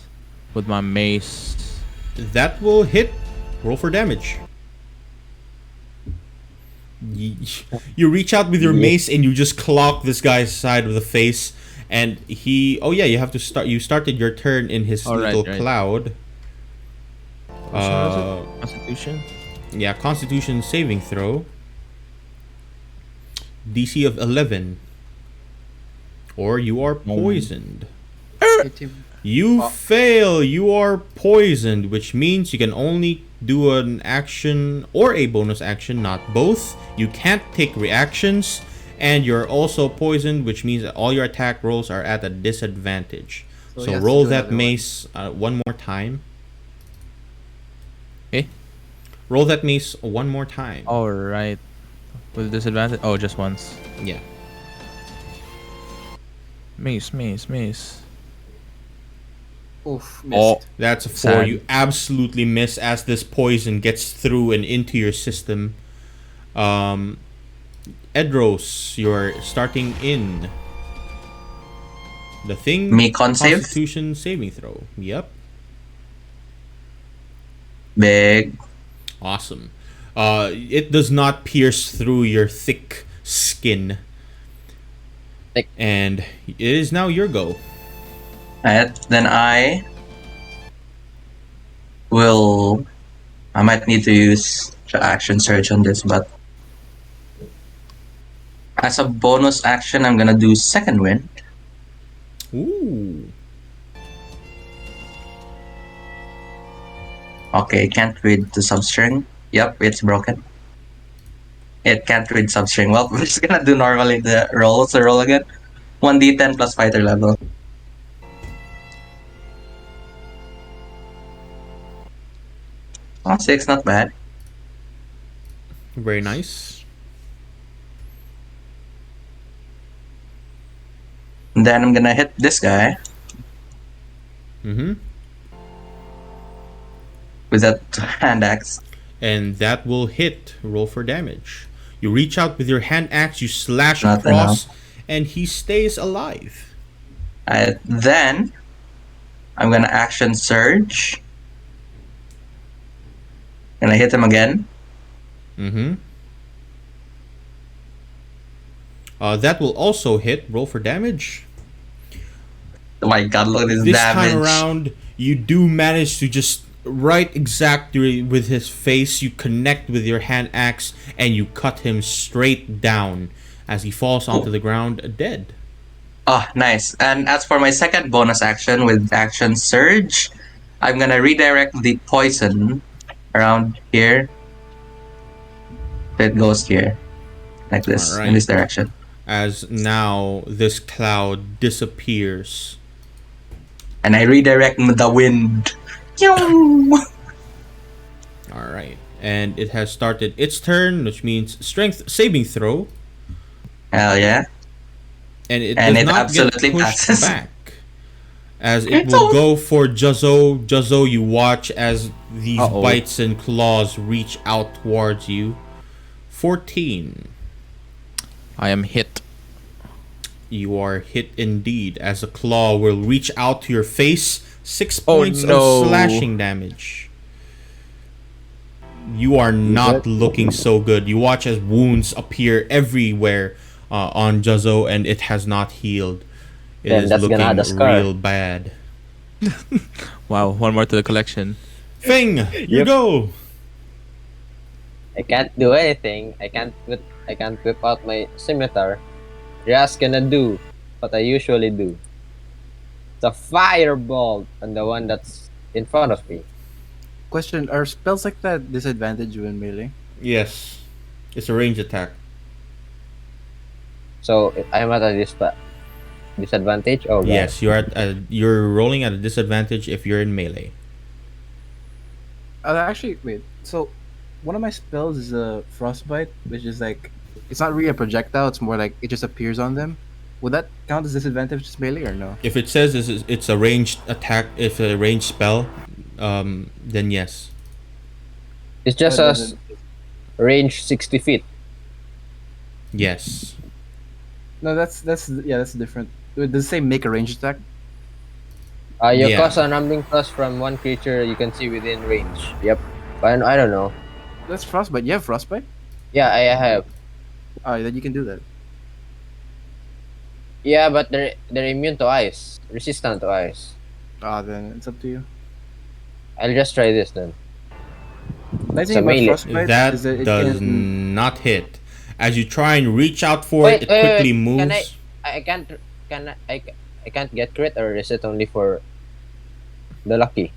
[SPEAKER 2] with my mace.
[SPEAKER 1] That will hit. Roll for damage. You reach out with your mace and you just clock this guy's side of the face, and he. Oh yeah, you have to start. You started your turn in his little cloud.
[SPEAKER 2] Constitution.
[SPEAKER 1] Yeah, Constitution saving throw. DC of 11. Or you are poisoned.
[SPEAKER 4] Hit him.
[SPEAKER 1] You fail. You are poisoned, which means you can only do an action or a bonus action, not both. You can't take reactions, and you're also poisoned, which means that all your attack rolls are at a disadvantage.
[SPEAKER 4] So he
[SPEAKER 1] So
[SPEAKER 4] has to
[SPEAKER 1] roll
[SPEAKER 4] do
[SPEAKER 1] that
[SPEAKER 4] another
[SPEAKER 1] mace one more time.
[SPEAKER 2] Okay.
[SPEAKER 1] Roll that mace one more time.
[SPEAKER 2] All right. With disadvantage. Oh, just once.
[SPEAKER 1] Yeah.
[SPEAKER 2] Mace, mace, mace.
[SPEAKER 4] Oof,
[SPEAKER 2] Oh,
[SPEAKER 4] missed.
[SPEAKER 1] That's a 4.
[SPEAKER 2] Sad.
[SPEAKER 1] You absolutely miss as this poison gets through and into your system. Edros, you're starting in. The thing.
[SPEAKER 5] Me con save?
[SPEAKER 1] Constitution saving throw. Yep.
[SPEAKER 5] Big.
[SPEAKER 1] Awesome. It does not pierce through your thick skin.
[SPEAKER 3] Thick.
[SPEAKER 1] And it is now your go.
[SPEAKER 5] Alright, then I might need to use the action surge on this, but as a bonus action, I'm gonna do second wind.
[SPEAKER 1] Ooh.
[SPEAKER 5] Okay, can't read the substring. Yep, it's broken. It can't read substring. Well, we're just gonna do normally the roll. So roll again. 1d10 plus fighter level. Oh, 6, not bad.
[SPEAKER 1] Very nice.
[SPEAKER 5] And then I'm gonna hit this guy
[SPEAKER 1] Mm-hmm.
[SPEAKER 5] with that hand axe.
[SPEAKER 1] And that will hit. Roll for damage. You reach out with your hand axe, you slash
[SPEAKER 5] Not
[SPEAKER 1] across, and he stays alive.
[SPEAKER 5] Then I'm gonna action surge. And I hit him again.
[SPEAKER 1] Mm-hmm. That will also hit. Roll for damage.
[SPEAKER 5] Oh my god, look at this
[SPEAKER 1] This
[SPEAKER 5] damage.
[SPEAKER 1] time around, you do manage to just right exactly with his face. You connect with your hand axe and you cut him straight down as he falls onto the ground dead.
[SPEAKER 5] Oh, nice. And as for my second bonus action with action surge, I'm gonna redirect the poison around here. It goes here. Like this,
[SPEAKER 1] Alright.
[SPEAKER 5] in this direction.
[SPEAKER 1] As now this cloud disappears.
[SPEAKER 5] And I redirect the wind. Pew!
[SPEAKER 1] Alright. And it has started its turn, which means strength saving throw.
[SPEAKER 5] Hell yeah.
[SPEAKER 1] And it
[SPEAKER 5] And
[SPEAKER 1] does
[SPEAKER 5] it
[SPEAKER 1] not
[SPEAKER 5] absolutely
[SPEAKER 1] get pushed
[SPEAKER 5] passes.
[SPEAKER 1] back. As it
[SPEAKER 5] It's
[SPEAKER 1] will
[SPEAKER 5] all-
[SPEAKER 1] go for Juzzo. Juzzo, you watch as these
[SPEAKER 2] Uh-oh.
[SPEAKER 1] bites and claws reach out towards you. 14.
[SPEAKER 2] I am hit.
[SPEAKER 1] You are hit indeed, as a claw will reach out to your face. 6
[SPEAKER 2] Oh,
[SPEAKER 1] points
[SPEAKER 2] no.
[SPEAKER 1] of slashing damage. You are not looking so good. You watch as wounds appear everywhere on Juzzo, and it has not healed. It
[SPEAKER 3] Then
[SPEAKER 1] is
[SPEAKER 3] that's gonna
[SPEAKER 1] looking
[SPEAKER 3] add a scar.
[SPEAKER 1] real bad.
[SPEAKER 2] Wow, one more to the collection.
[SPEAKER 1] Fing, you
[SPEAKER 3] Yep.
[SPEAKER 1] go.
[SPEAKER 3] I can't do anything. I can't whip out my scimitar. Just gonna do what I usually do. It's a firebolt on the one that's in front of me.
[SPEAKER 4] Question: are spells like that disadvantage when melee?
[SPEAKER 1] Yes, it's a range attack.
[SPEAKER 3] So I'm at a disadvantage. Oh, God.
[SPEAKER 1] Yes, you're rolling at a disadvantage if you're in melee.
[SPEAKER 4] Actually, wait. So, one of my spells is a frostbite, which is like it's not really a projectile. It's more like it just appears on them. Would that count as disadvantage just melee or no?
[SPEAKER 1] If it says it's a ranged attack, if a ranged spell, then yes.
[SPEAKER 3] It's just
[SPEAKER 4] That
[SPEAKER 3] a
[SPEAKER 4] doesn't-
[SPEAKER 3] range 60 feet.
[SPEAKER 1] Yes.
[SPEAKER 4] No, that's different. Does it say make a ranged attack?
[SPEAKER 3] You
[SPEAKER 1] Yeah.
[SPEAKER 3] cause a numbing plus from one creature you can see within range. Yep. But I don't know.
[SPEAKER 4] That's frostbite. You have frostbite?
[SPEAKER 3] Yeah, I have.
[SPEAKER 4] Oh, then you can do that.
[SPEAKER 3] Yeah, but they're immune to ice, resistant to ice.
[SPEAKER 4] Ah, then it's up to you.
[SPEAKER 3] I'll just try this then.
[SPEAKER 4] Nice
[SPEAKER 3] It's
[SPEAKER 4] thing
[SPEAKER 3] a
[SPEAKER 4] about
[SPEAKER 3] melee.
[SPEAKER 4] frostbite
[SPEAKER 1] That
[SPEAKER 4] is that it
[SPEAKER 1] does
[SPEAKER 4] can.
[SPEAKER 1] not hit. As you try and reach out for it, it quickly moves.
[SPEAKER 3] Can I can't I can't get crit, or is it only for the lucky?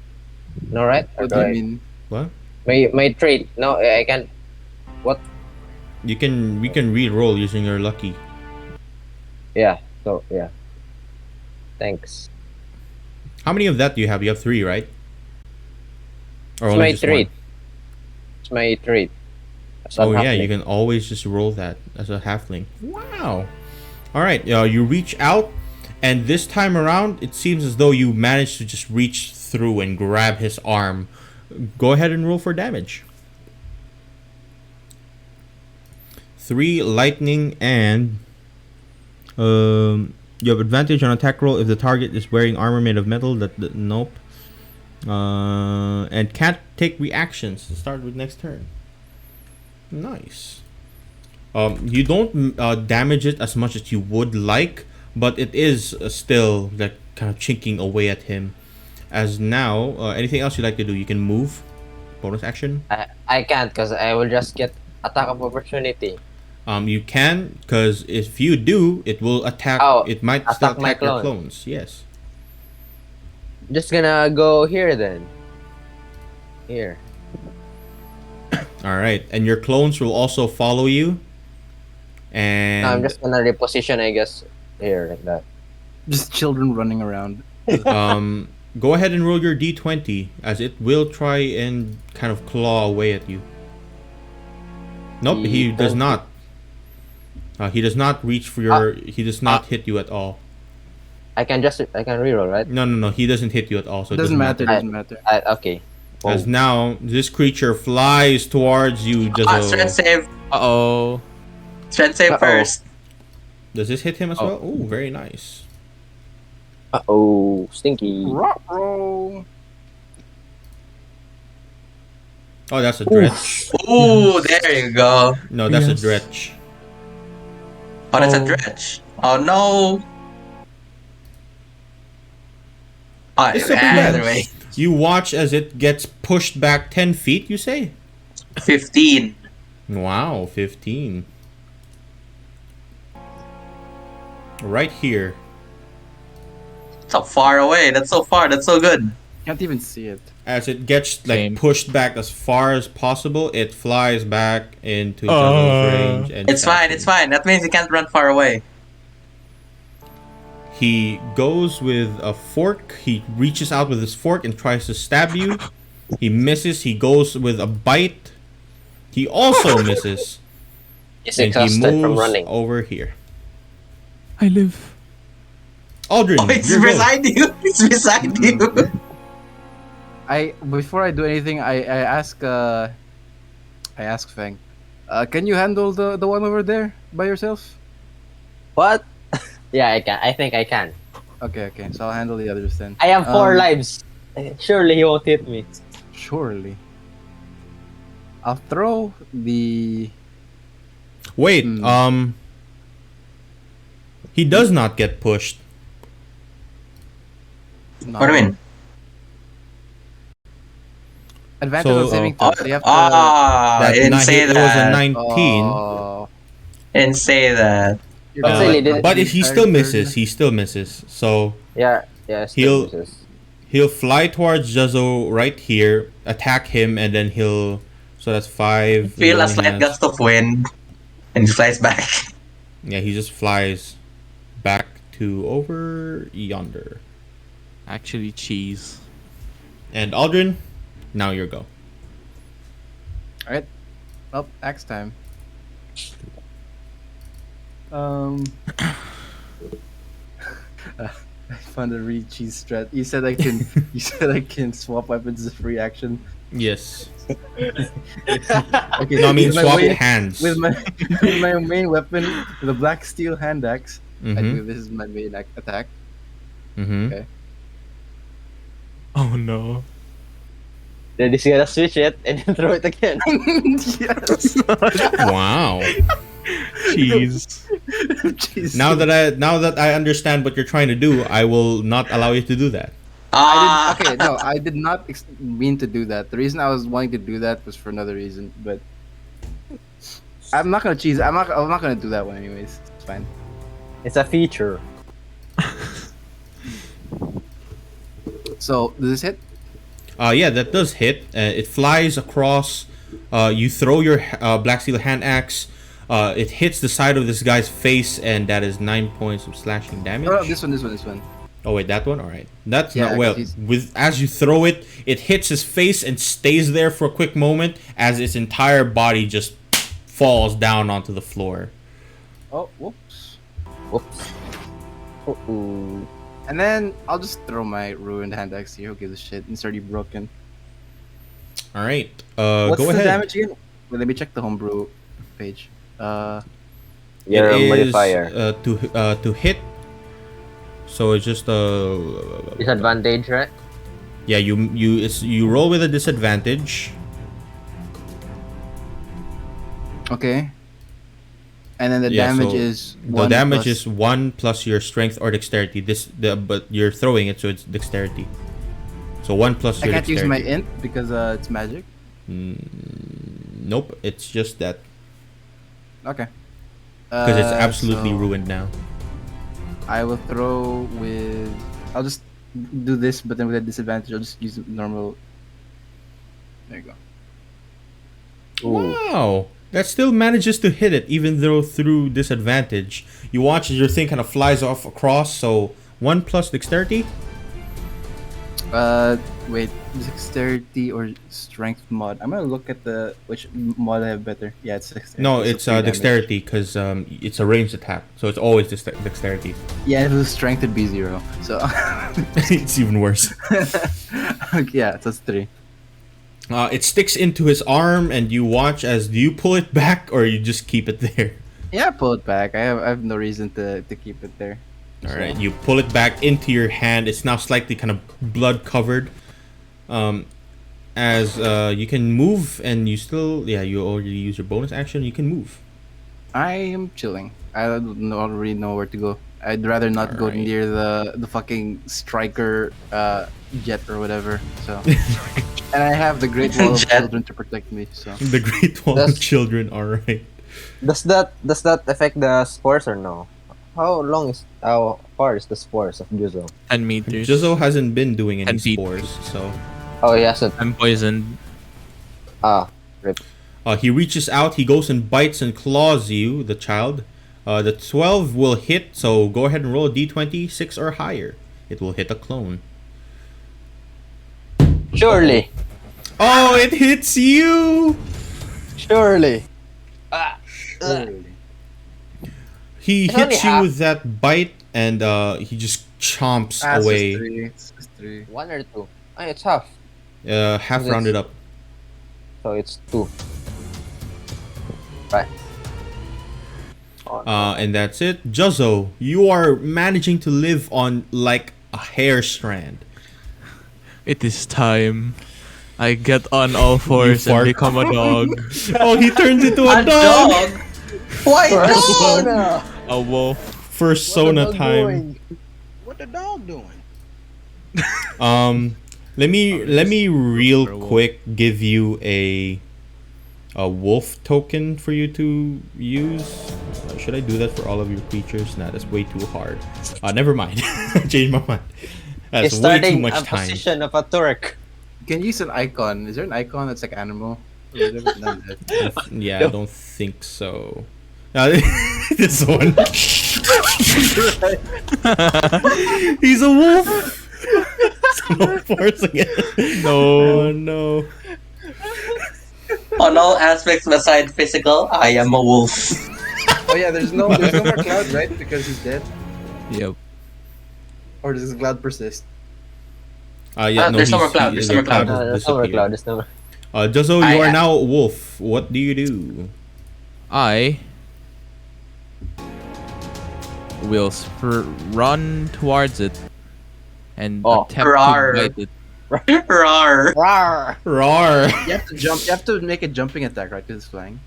[SPEAKER 3] No, right? Or
[SPEAKER 4] What do
[SPEAKER 3] do
[SPEAKER 4] you
[SPEAKER 3] I-
[SPEAKER 4] mean?
[SPEAKER 1] What?
[SPEAKER 3] My trait? No, I can't.
[SPEAKER 1] You can re-roll using your lucky.
[SPEAKER 3] Yeah. So yeah. Thanks.
[SPEAKER 1] How many of that do you have? You have 3, right? Or
[SPEAKER 3] It's
[SPEAKER 1] only
[SPEAKER 3] my
[SPEAKER 1] just
[SPEAKER 3] trait.
[SPEAKER 1] one?
[SPEAKER 3] It's my trait. As a
[SPEAKER 1] Oh yeah, you
[SPEAKER 3] halfling.
[SPEAKER 1] can always just roll that as a halfling. Wow. All right, you reach out, and this time around, it seems as though you managed to just reach through and grab his arm. Go ahead and roll for damage. 3 lightning and you have advantage on attack roll if the target is wearing armor made of metal. Nope. And can't take reactions to start with next turn. Nice. You don't damage it as much as you would like, but it is still like kind of chinking away at him. As now, anything else you'd like to do? You can move. Bonus action.
[SPEAKER 3] I can't, because I will just get attack of opportunity.
[SPEAKER 1] You can, because if you do, it will attack.
[SPEAKER 3] Oh,
[SPEAKER 1] It might still
[SPEAKER 3] attack my
[SPEAKER 1] attack your
[SPEAKER 3] clone.
[SPEAKER 1] clones. Yes.
[SPEAKER 3] Just gonna go here then. Here.
[SPEAKER 1] All right, and your clones will also follow you. And
[SPEAKER 3] No, I'm just gonna reposition, I guess, here like that.
[SPEAKER 4] Just children running around.
[SPEAKER 1] go ahead and roll your d20, as it will try and kind of claw away at you. Nope, he does
[SPEAKER 3] D20.
[SPEAKER 1] not. He does not reach for your. He does not hit you at all.
[SPEAKER 3] I can reroll, right?
[SPEAKER 1] No. He doesn't hit you at all. So
[SPEAKER 4] It doesn't matter. Doesn't matter.
[SPEAKER 3] Okay.
[SPEAKER 1] As now this creature flies towards you.
[SPEAKER 5] Strength save.
[SPEAKER 2] Uh-oh.
[SPEAKER 5] Strength save
[SPEAKER 3] Uh-oh.
[SPEAKER 5] first.
[SPEAKER 1] Does this hit him as
[SPEAKER 2] Oh.
[SPEAKER 1] well? Oh, very nice.
[SPEAKER 3] Oh, stinky.
[SPEAKER 4] Roll.
[SPEAKER 1] Oh, that's a dretch.
[SPEAKER 5] Ooh, there you go.
[SPEAKER 1] No, that's
[SPEAKER 2] Yes.
[SPEAKER 1] a dretch.
[SPEAKER 5] Oh, that's a
[SPEAKER 2] Oh.
[SPEAKER 5] dredge. Oh no. Oh,
[SPEAKER 1] It's so bad.
[SPEAKER 5] either way.
[SPEAKER 1] You watch as it gets pushed back 10 feet, you say?
[SPEAKER 5] 15.
[SPEAKER 1] Wow, 15. Right here.
[SPEAKER 5] So far away. That's so far. That's so good.
[SPEAKER 4] Can't even see it.
[SPEAKER 1] As it gets like
[SPEAKER 2] Same.
[SPEAKER 1] pushed back as far as possible, it flies back into Juggle's range. And
[SPEAKER 5] It's fine. It's fine. That means you can't run far away.
[SPEAKER 1] He goes with a fork. He reaches out with his fork and tries to stab you. He misses. He goes with a bite. He also misses.
[SPEAKER 3] He's
[SPEAKER 1] And he
[SPEAKER 3] exhausted from
[SPEAKER 1] moves
[SPEAKER 3] running.
[SPEAKER 1] over here.
[SPEAKER 2] I live.
[SPEAKER 1] Aldrin,
[SPEAKER 5] Oh, it's
[SPEAKER 1] you're go.
[SPEAKER 5] beside you. It's beside you.
[SPEAKER 4] Before I do anything, I ask Feng, can you handle the one over there by yourself?
[SPEAKER 3] What? Yeah, I can. I think I can.
[SPEAKER 4] Okay, so I'll handle the others then.
[SPEAKER 3] I have 4
[SPEAKER 4] Um,
[SPEAKER 3] lives. Surely he won't hit me.
[SPEAKER 4] Surely. I'll throw the.
[SPEAKER 1] Wait,
[SPEAKER 4] Hmm.
[SPEAKER 1] he does not get pushed.
[SPEAKER 4] No.
[SPEAKER 5] What do you mean?
[SPEAKER 4] Advantage
[SPEAKER 1] So,
[SPEAKER 4] on saving
[SPEAKER 5] Oh,
[SPEAKER 4] throws. So you have to.
[SPEAKER 5] I didn't say
[SPEAKER 1] It was a
[SPEAKER 5] that.
[SPEAKER 1] 19.
[SPEAKER 4] Oh,
[SPEAKER 5] Didn't say that.
[SPEAKER 4] you're
[SPEAKER 3] But still, he didn't-
[SPEAKER 1] But if he still
[SPEAKER 4] Entire
[SPEAKER 1] misses,
[SPEAKER 4] turn.
[SPEAKER 1] he still misses. So
[SPEAKER 3] Yeah.
[SPEAKER 1] He'll-
[SPEAKER 3] Still misses.
[SPEAKER 1] he'll fly towards Juzzo right here, attack him, and then he'll. So that's 5.
[SPEAKER 5] Feel
[SPEAKER 1] he
[SPEAKER 5] a
[SPEAKER 1] only
[SPEAKER 5] slight
[SPEAKER 1] has-
[SPEAKER 5] gust of wind, and he flies back.
[SPEAKER 1] Yeah, he just flies back to over yonder.
[SPEAKER 2] Actually, cheese.
[SPEAKER 1] And Aldrin, now your go.
[SPEAKER 4] All right. Well, axe time. Um, I found a really cheese strat. You said I can. You said I can swap weapons as a free action.
[SPEAKER 1] Yes.
[SPEAKER 4] Okay.
[SPEAKER 1] No, I mean
[SPEAKER 4] with my
[SPEAKER 1] swap
[SPEAKER 4] main-
[SPEAKER 1] hands.
[SPEAKER 4] with my with my main weapon, the black steel hand axe. I
[SPEAKER 1] Mm-hmm.
[SPEAKER 4] believe this is my main attack.
[SPEAKER 1] Mm-hmm.
[SPEAKER 4] Okay.
[SPEAKER 2] Oh no.
[SPEAKER 3] Then he's gonna switch it and then throw it again.
[SPEAKER 4] Yes.
[SPEAKER 1] Wow.
[SPEAKER 2] Cheese.
[SPEAKER 4] Jeez.
[SPEAKER 1] Now that I understand what you're trying to do, I will not allow you to do that.
[SPEAKER 5] Ah,
[SPEAKER 4] Okay, no, I did not mean to do that. The reason I was wanting to do that was for another reason, but I'm not gonna cheese. I'm not gonna do that one anyways. It's fine.
[SPEAKER 3] It's a feature.
[SPEAKER 4] So does this hit?
[SPEAKER 1] Yeah, that does hit. It flies across. You throw your black steel hand axe. It hits the side of this guy's face, and that is 9 points of slashing damage.
[SPEAKER 4] No, this one.
[SPEAKER 1] Oh wait, that one. All right, that's
[SPEAKER 4] Yeah,
[SPEAKER 1] not well.
[SPEAKER 4] 'cause he's-
[SPEAKER 1] With as you throw it, it hits his face and stays there for a quick moment as its entire body just falls down onto the floor.
[SPEAKER 4] Oh, whoops.
[SPEAKER 3] Whoops. Uh-oh.
[SPEAKER 4] And then I'll just throw my ruined hand axe here. Who gives a shit? It's already broken.
[SPEAKER 1] All right,
[SPEAKER 4] What's
[SPEAKER 1] go
[SPEAKER 4] the
[SPEAKER 1] ahead.
[SPEAKER 4] damage again? Well, let me check the homebrew page.
[SPEAKER 3] Your
[SPEAKER 1] It is,
[SPEAKER 3] modifier.
[SPEAKER 1] to hit. So it's just
[SPEAKER 3] Disadvantage, right?
[SPEAKER 1] yeah, you roll with a disadvantage.
[SPEAKER 4] Okay. And then the
[SPEAKER 1] Yeah,
[SPEAKER 4] damage
[SPEAKER 1] so
[SPEAKER 4] is
[SPEAKER 1] The
[SPEAKER 4] 1
[SPEAKER 1] damage
[SPEAKER 4] plus-
[SPEAKER 1] is 1 plus your strength or dexterity. But you're throwing it, so it's dexterity. So 1 plus
[SPEAKER 4] I
[SPEAKER 1] your
[SPEAKER 4] can't use
[SPEAKER 1] dexterity.
[SPEAKER 4] my int because it's magic.
[SPEAKER 1] Nope, it's just that
[SPEAKER 4] Okay.
[SPEAKER 1] because it's absolutely
[SPEAKER 4] so
[SPEAKER 1] ruined now.
[SPEAKER 4] I will throw with. I'll just do this, but then with a disadvantage, I'll just use normal. There you go.
[SPEAKER 1] Wow, that still manages to hit it even though through disadvantage. You watch as your thing kind of flies off across. So 1 plus dexterity.
[SPEAKER 4] Wait, dexterity or strength mod? I'm gonna look at the which mod I have better. Yeah, it's dexterity.
[SPEAKER 1] No,
[SPEAKER 4] So
[SPEAKER 1] it's
[SPEAKER 4] 3 damage.
[SPEAKER 1] dexterity because it's a ranged attack, so it's always dexterity.
[SPEAKER 4] Yeah, if it was strength, it'd be 0. So
[SPEAKER 1] It's even worse.
[SPEAKER 4] okay, yeah, so it's 3.
[SPEAKER 1] It sticks into his arm, and you watch as do you pull it back or you just keep it there.
[SPEAKER 4] Yeah, pull it back. I have no reason to keep it there.
[SPEAKER 1] All right, you pull it back into your hand. It's now slightly kind of blood covered. As you can move, and you still you already use your bonus action. You can move.
[SPEAKER 4] I am chilling. I don't really know where to go. I'd rather not go
[SPEAKER 1] Alright.
[SPEAKER 4] near the fucking striker jet or whatever. So, and I have the Great Wall of
[SPEAKER 5] Jet.
[SPEAKER 4] Children to protect me. So
[SPEAKER 1] The Great Wall of
[SPEAKER 3] That's-
[SPEAKER 1] Children. All right.
[SPEAKER 3] Does that affect the spores or no? How far is the spores of Juzo?
[SPEAKER 2] 10 meters.
[SPEAKER 1] Juzo hasn't been doing any
[SPEAKER 2] 10 feet.
[SPEAKER 1] spores, so
[SPEAKER 3] Oh, he hasn't.
[SPEAKER 2] I'm poisoned.
[SPEAKER 3] Rip.
[SPEAKER 1] he reaches out. He goes and bites and claws you, the child. The 12 will hit. So go ahead and roll a d20, 6 or higher. It will hit a clone.
[SPEAKER 3] Surely.
[SPEAKER 1] Oh, it hits you!
[SPEAKER 3] Surely.
[SPEAKER 1] He
[SPEAKER 3] It's only
[SPEAKER 1] hits you
[SPEAKER 3] half.
[SPEAKER 1] with that bite, and he just chomps away.
[SPEAKER 4] It's just 3.
[SPEAKER 3] 1 or 2? Oh, it's half.
[SPEAKER 1] Half
[SPEAKER 3] Yes.
[SPEAKER 1] rounded up.
[SPEAKER 3] So it's 2. Right.
[SPEAKER 1] And that's it. Juzo, you are managing to live on like a hair strand.
[SPEAKER 2] It is time. I get on all fours and
[SPEAKER 1] fart.
[SPEAKER 2] become a dog.
[SPEAKER 1] Oh, he turns into a,
[SPEAKER 5] a
[SPEAKER 1] dog!
[SPEAKER 5] dog. Why dog?
[SPEAKER 2] A wolf.
[SPEAKER 1] First Sona time.
[SPEAKER 6] What the dog doing?
[SPEAKER 1] Let me real
[SPEAKER 2] for a wolf.
[SPEAKER 1] quick give you a wolf token for you to use. Should I do that for all of your creatures? Nah, that's way too hard. Never mind. I changed my mind. That's
[SPEAKER 3] He's
[SPEAKER 1] way too
[SPEAKER 3] starting
[SPEAKER 1] much
[SPEAKER 3] a
[SPEAKER 1] time.
[SPEAKER 3] position of a Turk.
[SPEAKER 4] You can use an icon. Is there an icon that's like animal? Or whatever? None of that.
[SPEAKER 1] Yeah, I don't think so. This one. He's a wolf. So forcing it.
[SPEAKER 2] No.
[SPEAKER 1] Oh no.
[SPEAKER 5] On all aspects beside physical, I am a wolf.
[SPEAKER 6] Oh yeah, there's no more Cloud, right? Because he's dead.
[SPEAKER 2] Yep.
[SPEAKER 6] Or does Cloud persist?
[SPEAKER 1] Yeah, no,
[SPEAKER 5] there's no more
[SPEAKER 1] he's-
[SPEAKER 5] Cloud,
[SPEAKER 1] he-
[SPEAKER 5] there's
[SPEAKER 1] the
[SPEAKER 5] no more Cloud.
[SPEAKER 1] has
[SPEAKER 3] There's no more
[SPEAKER 1] disappeared.
[SPEAKER 3] Cloud. There's no more.
[SPEAKER 1] Juzzo, you
[SPEAKER 5] I-
[SPEAKER 1] are now a wolf. What do you do?
[SPEAKER 2] I will run towards it and
[SPEAKER 3] Oh,
[SPEAKER 2] attempt
[SPEAKER 5] rawr.
[SPEAKER 2] to bite it.
[SPEAKER 5] Rawr.
[SPEAKER 3] Rawr.
[SPEAKER 1] Roar.
[SPEAKER 6] You have to jump. You have to make a jumping attack, right? Because it's flying.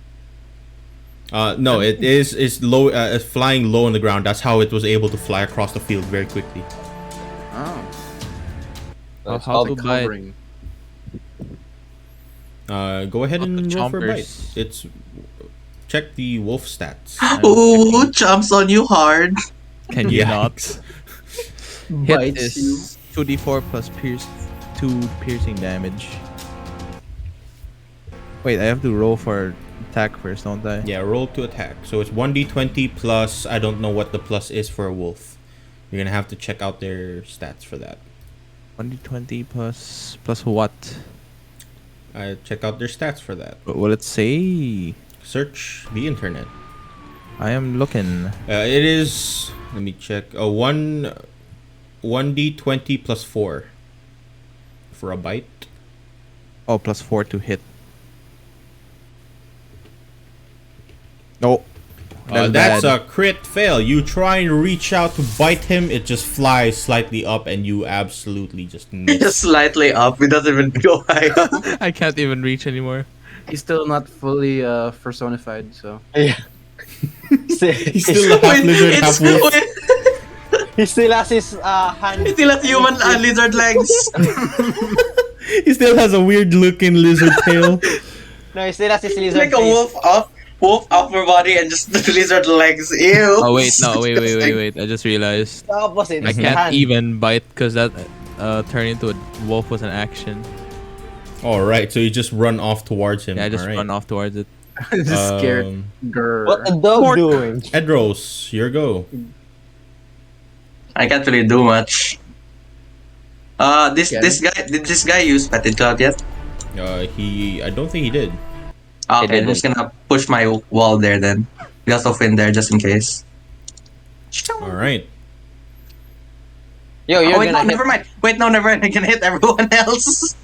[SPEAKER 1] No, it is low. It's flying low on the ground. That's how it was able to fly across the field very quickly.
[SPEAKER 6] Oh,
[SPEAKER 2] How to
[SPEAKER 6] like
[SPEAKER 2] bite?
[SPEAKER 6] hovering.
[SPEAKER 1] Go ahead
[SPEAKER 2] Not
[SPEAKER 1] and
[SPEAKER 2] the
[SPEAKER 1] roll for a bite.
[SPEAKER 2] chompers.
[SPEAKER 1] It's check the wolf stats.
[SPEAKER 5] Ooh, jumps on you hard.
[SPEAKER 2] Can you not?
[SPEAKER 1] Yikes.
[SPEAKER 2] Hit
[SPEAKER 6] Bites you.
[SPEAKER 2] is 2d4 plus 2 piercing damage. Wait, I have to roll for attack first, don't I?
[SPEAKER 1] Yeah, roll to attack. So it's 1d20 plus. I don't know what the plus is for a wolf. You're gonna have to check out their stats for that.
[SPEAKER 2] 1d20 plus what?
[SPEAKER 1] Check out their stats for that.
[SPEAKER 2] What will it say?
[SPEAKER 1] Search the internet.
[SPEAKER 2] I am looking.
[SPEAKER 1] It is. Let me check. 1d20 plus 4 for a bite.
[SPEAKER 2] Oh, plus 4 to hit. Oh,
[SPEAKER 1] That's
[SPEAKER 2] bad.
[SPEAKER 1] a crit fail. You try and reach out to bite him, it just flies slightly up, and you absolutely just miss.
[SPEAKER 5] Just slightly up. It doesn't even go high up.
[SPEAKER 2] I can't even reach anymore.
[SPEAKER 6] He's still not fully personified, so.
[SPEAKER 3] Yeah.
[SPEAKER 1] He's still a half lizard, half wolf.
[SPEAKER 3] He still has his hand.
[SPEAKER 5] It still has human lizard legs.
[SPEAKER 1] He still has a weird looking lizard tail.
[SPEAKER 3] No, he still has his lizard
[SPEAKER 5] Like a
[SPEAKER 3] face.
[SPEAKER 5] wolf upper body and just the lizard legs. Ew.
[SPEAKER 2] Oh wait, no, wait. I just realized
[SPEAKER 3] The opposite.
[SPEAKER 2] I
[SPEAKER 3] It's the
[SPEAKER 2] can't
[SPEAKER 3] hand.
[SPEAKER 2] even bite because that turn into a wolf was an action.
[SPEAKER 1] Alright, so you just run off towards him.
[SPEAKER 2] Yeah, I just
[SPEAKER 1] Alright.
[SPEAKER 2] run off towards it.
[SPEAKER 6] Just scared. Grr.
[SPEAKER 3] What the dog doing?
[SPEAKER 1] Edros, your go.
[SPEAKER 5] I can't really do much. This
[SPEAKER 6] Again?
[SPEAKER 5] this guy did this guy use Petted Cloud yet?
[SPEAKER 1] I don't think he did.
[SPEAKER 5] Okay, I'm just gonna push my wall there then. Just off in there just in case.
[SPEAKER 1] Alright.
[SPEAKER 3] Yo, you're
[SPEAKER 5] Oh, wait, no,
[SPEAKER 3] gonna hit.
[SPEAKER 5] never mind. Wait, no, never mind. I can hit everyone else.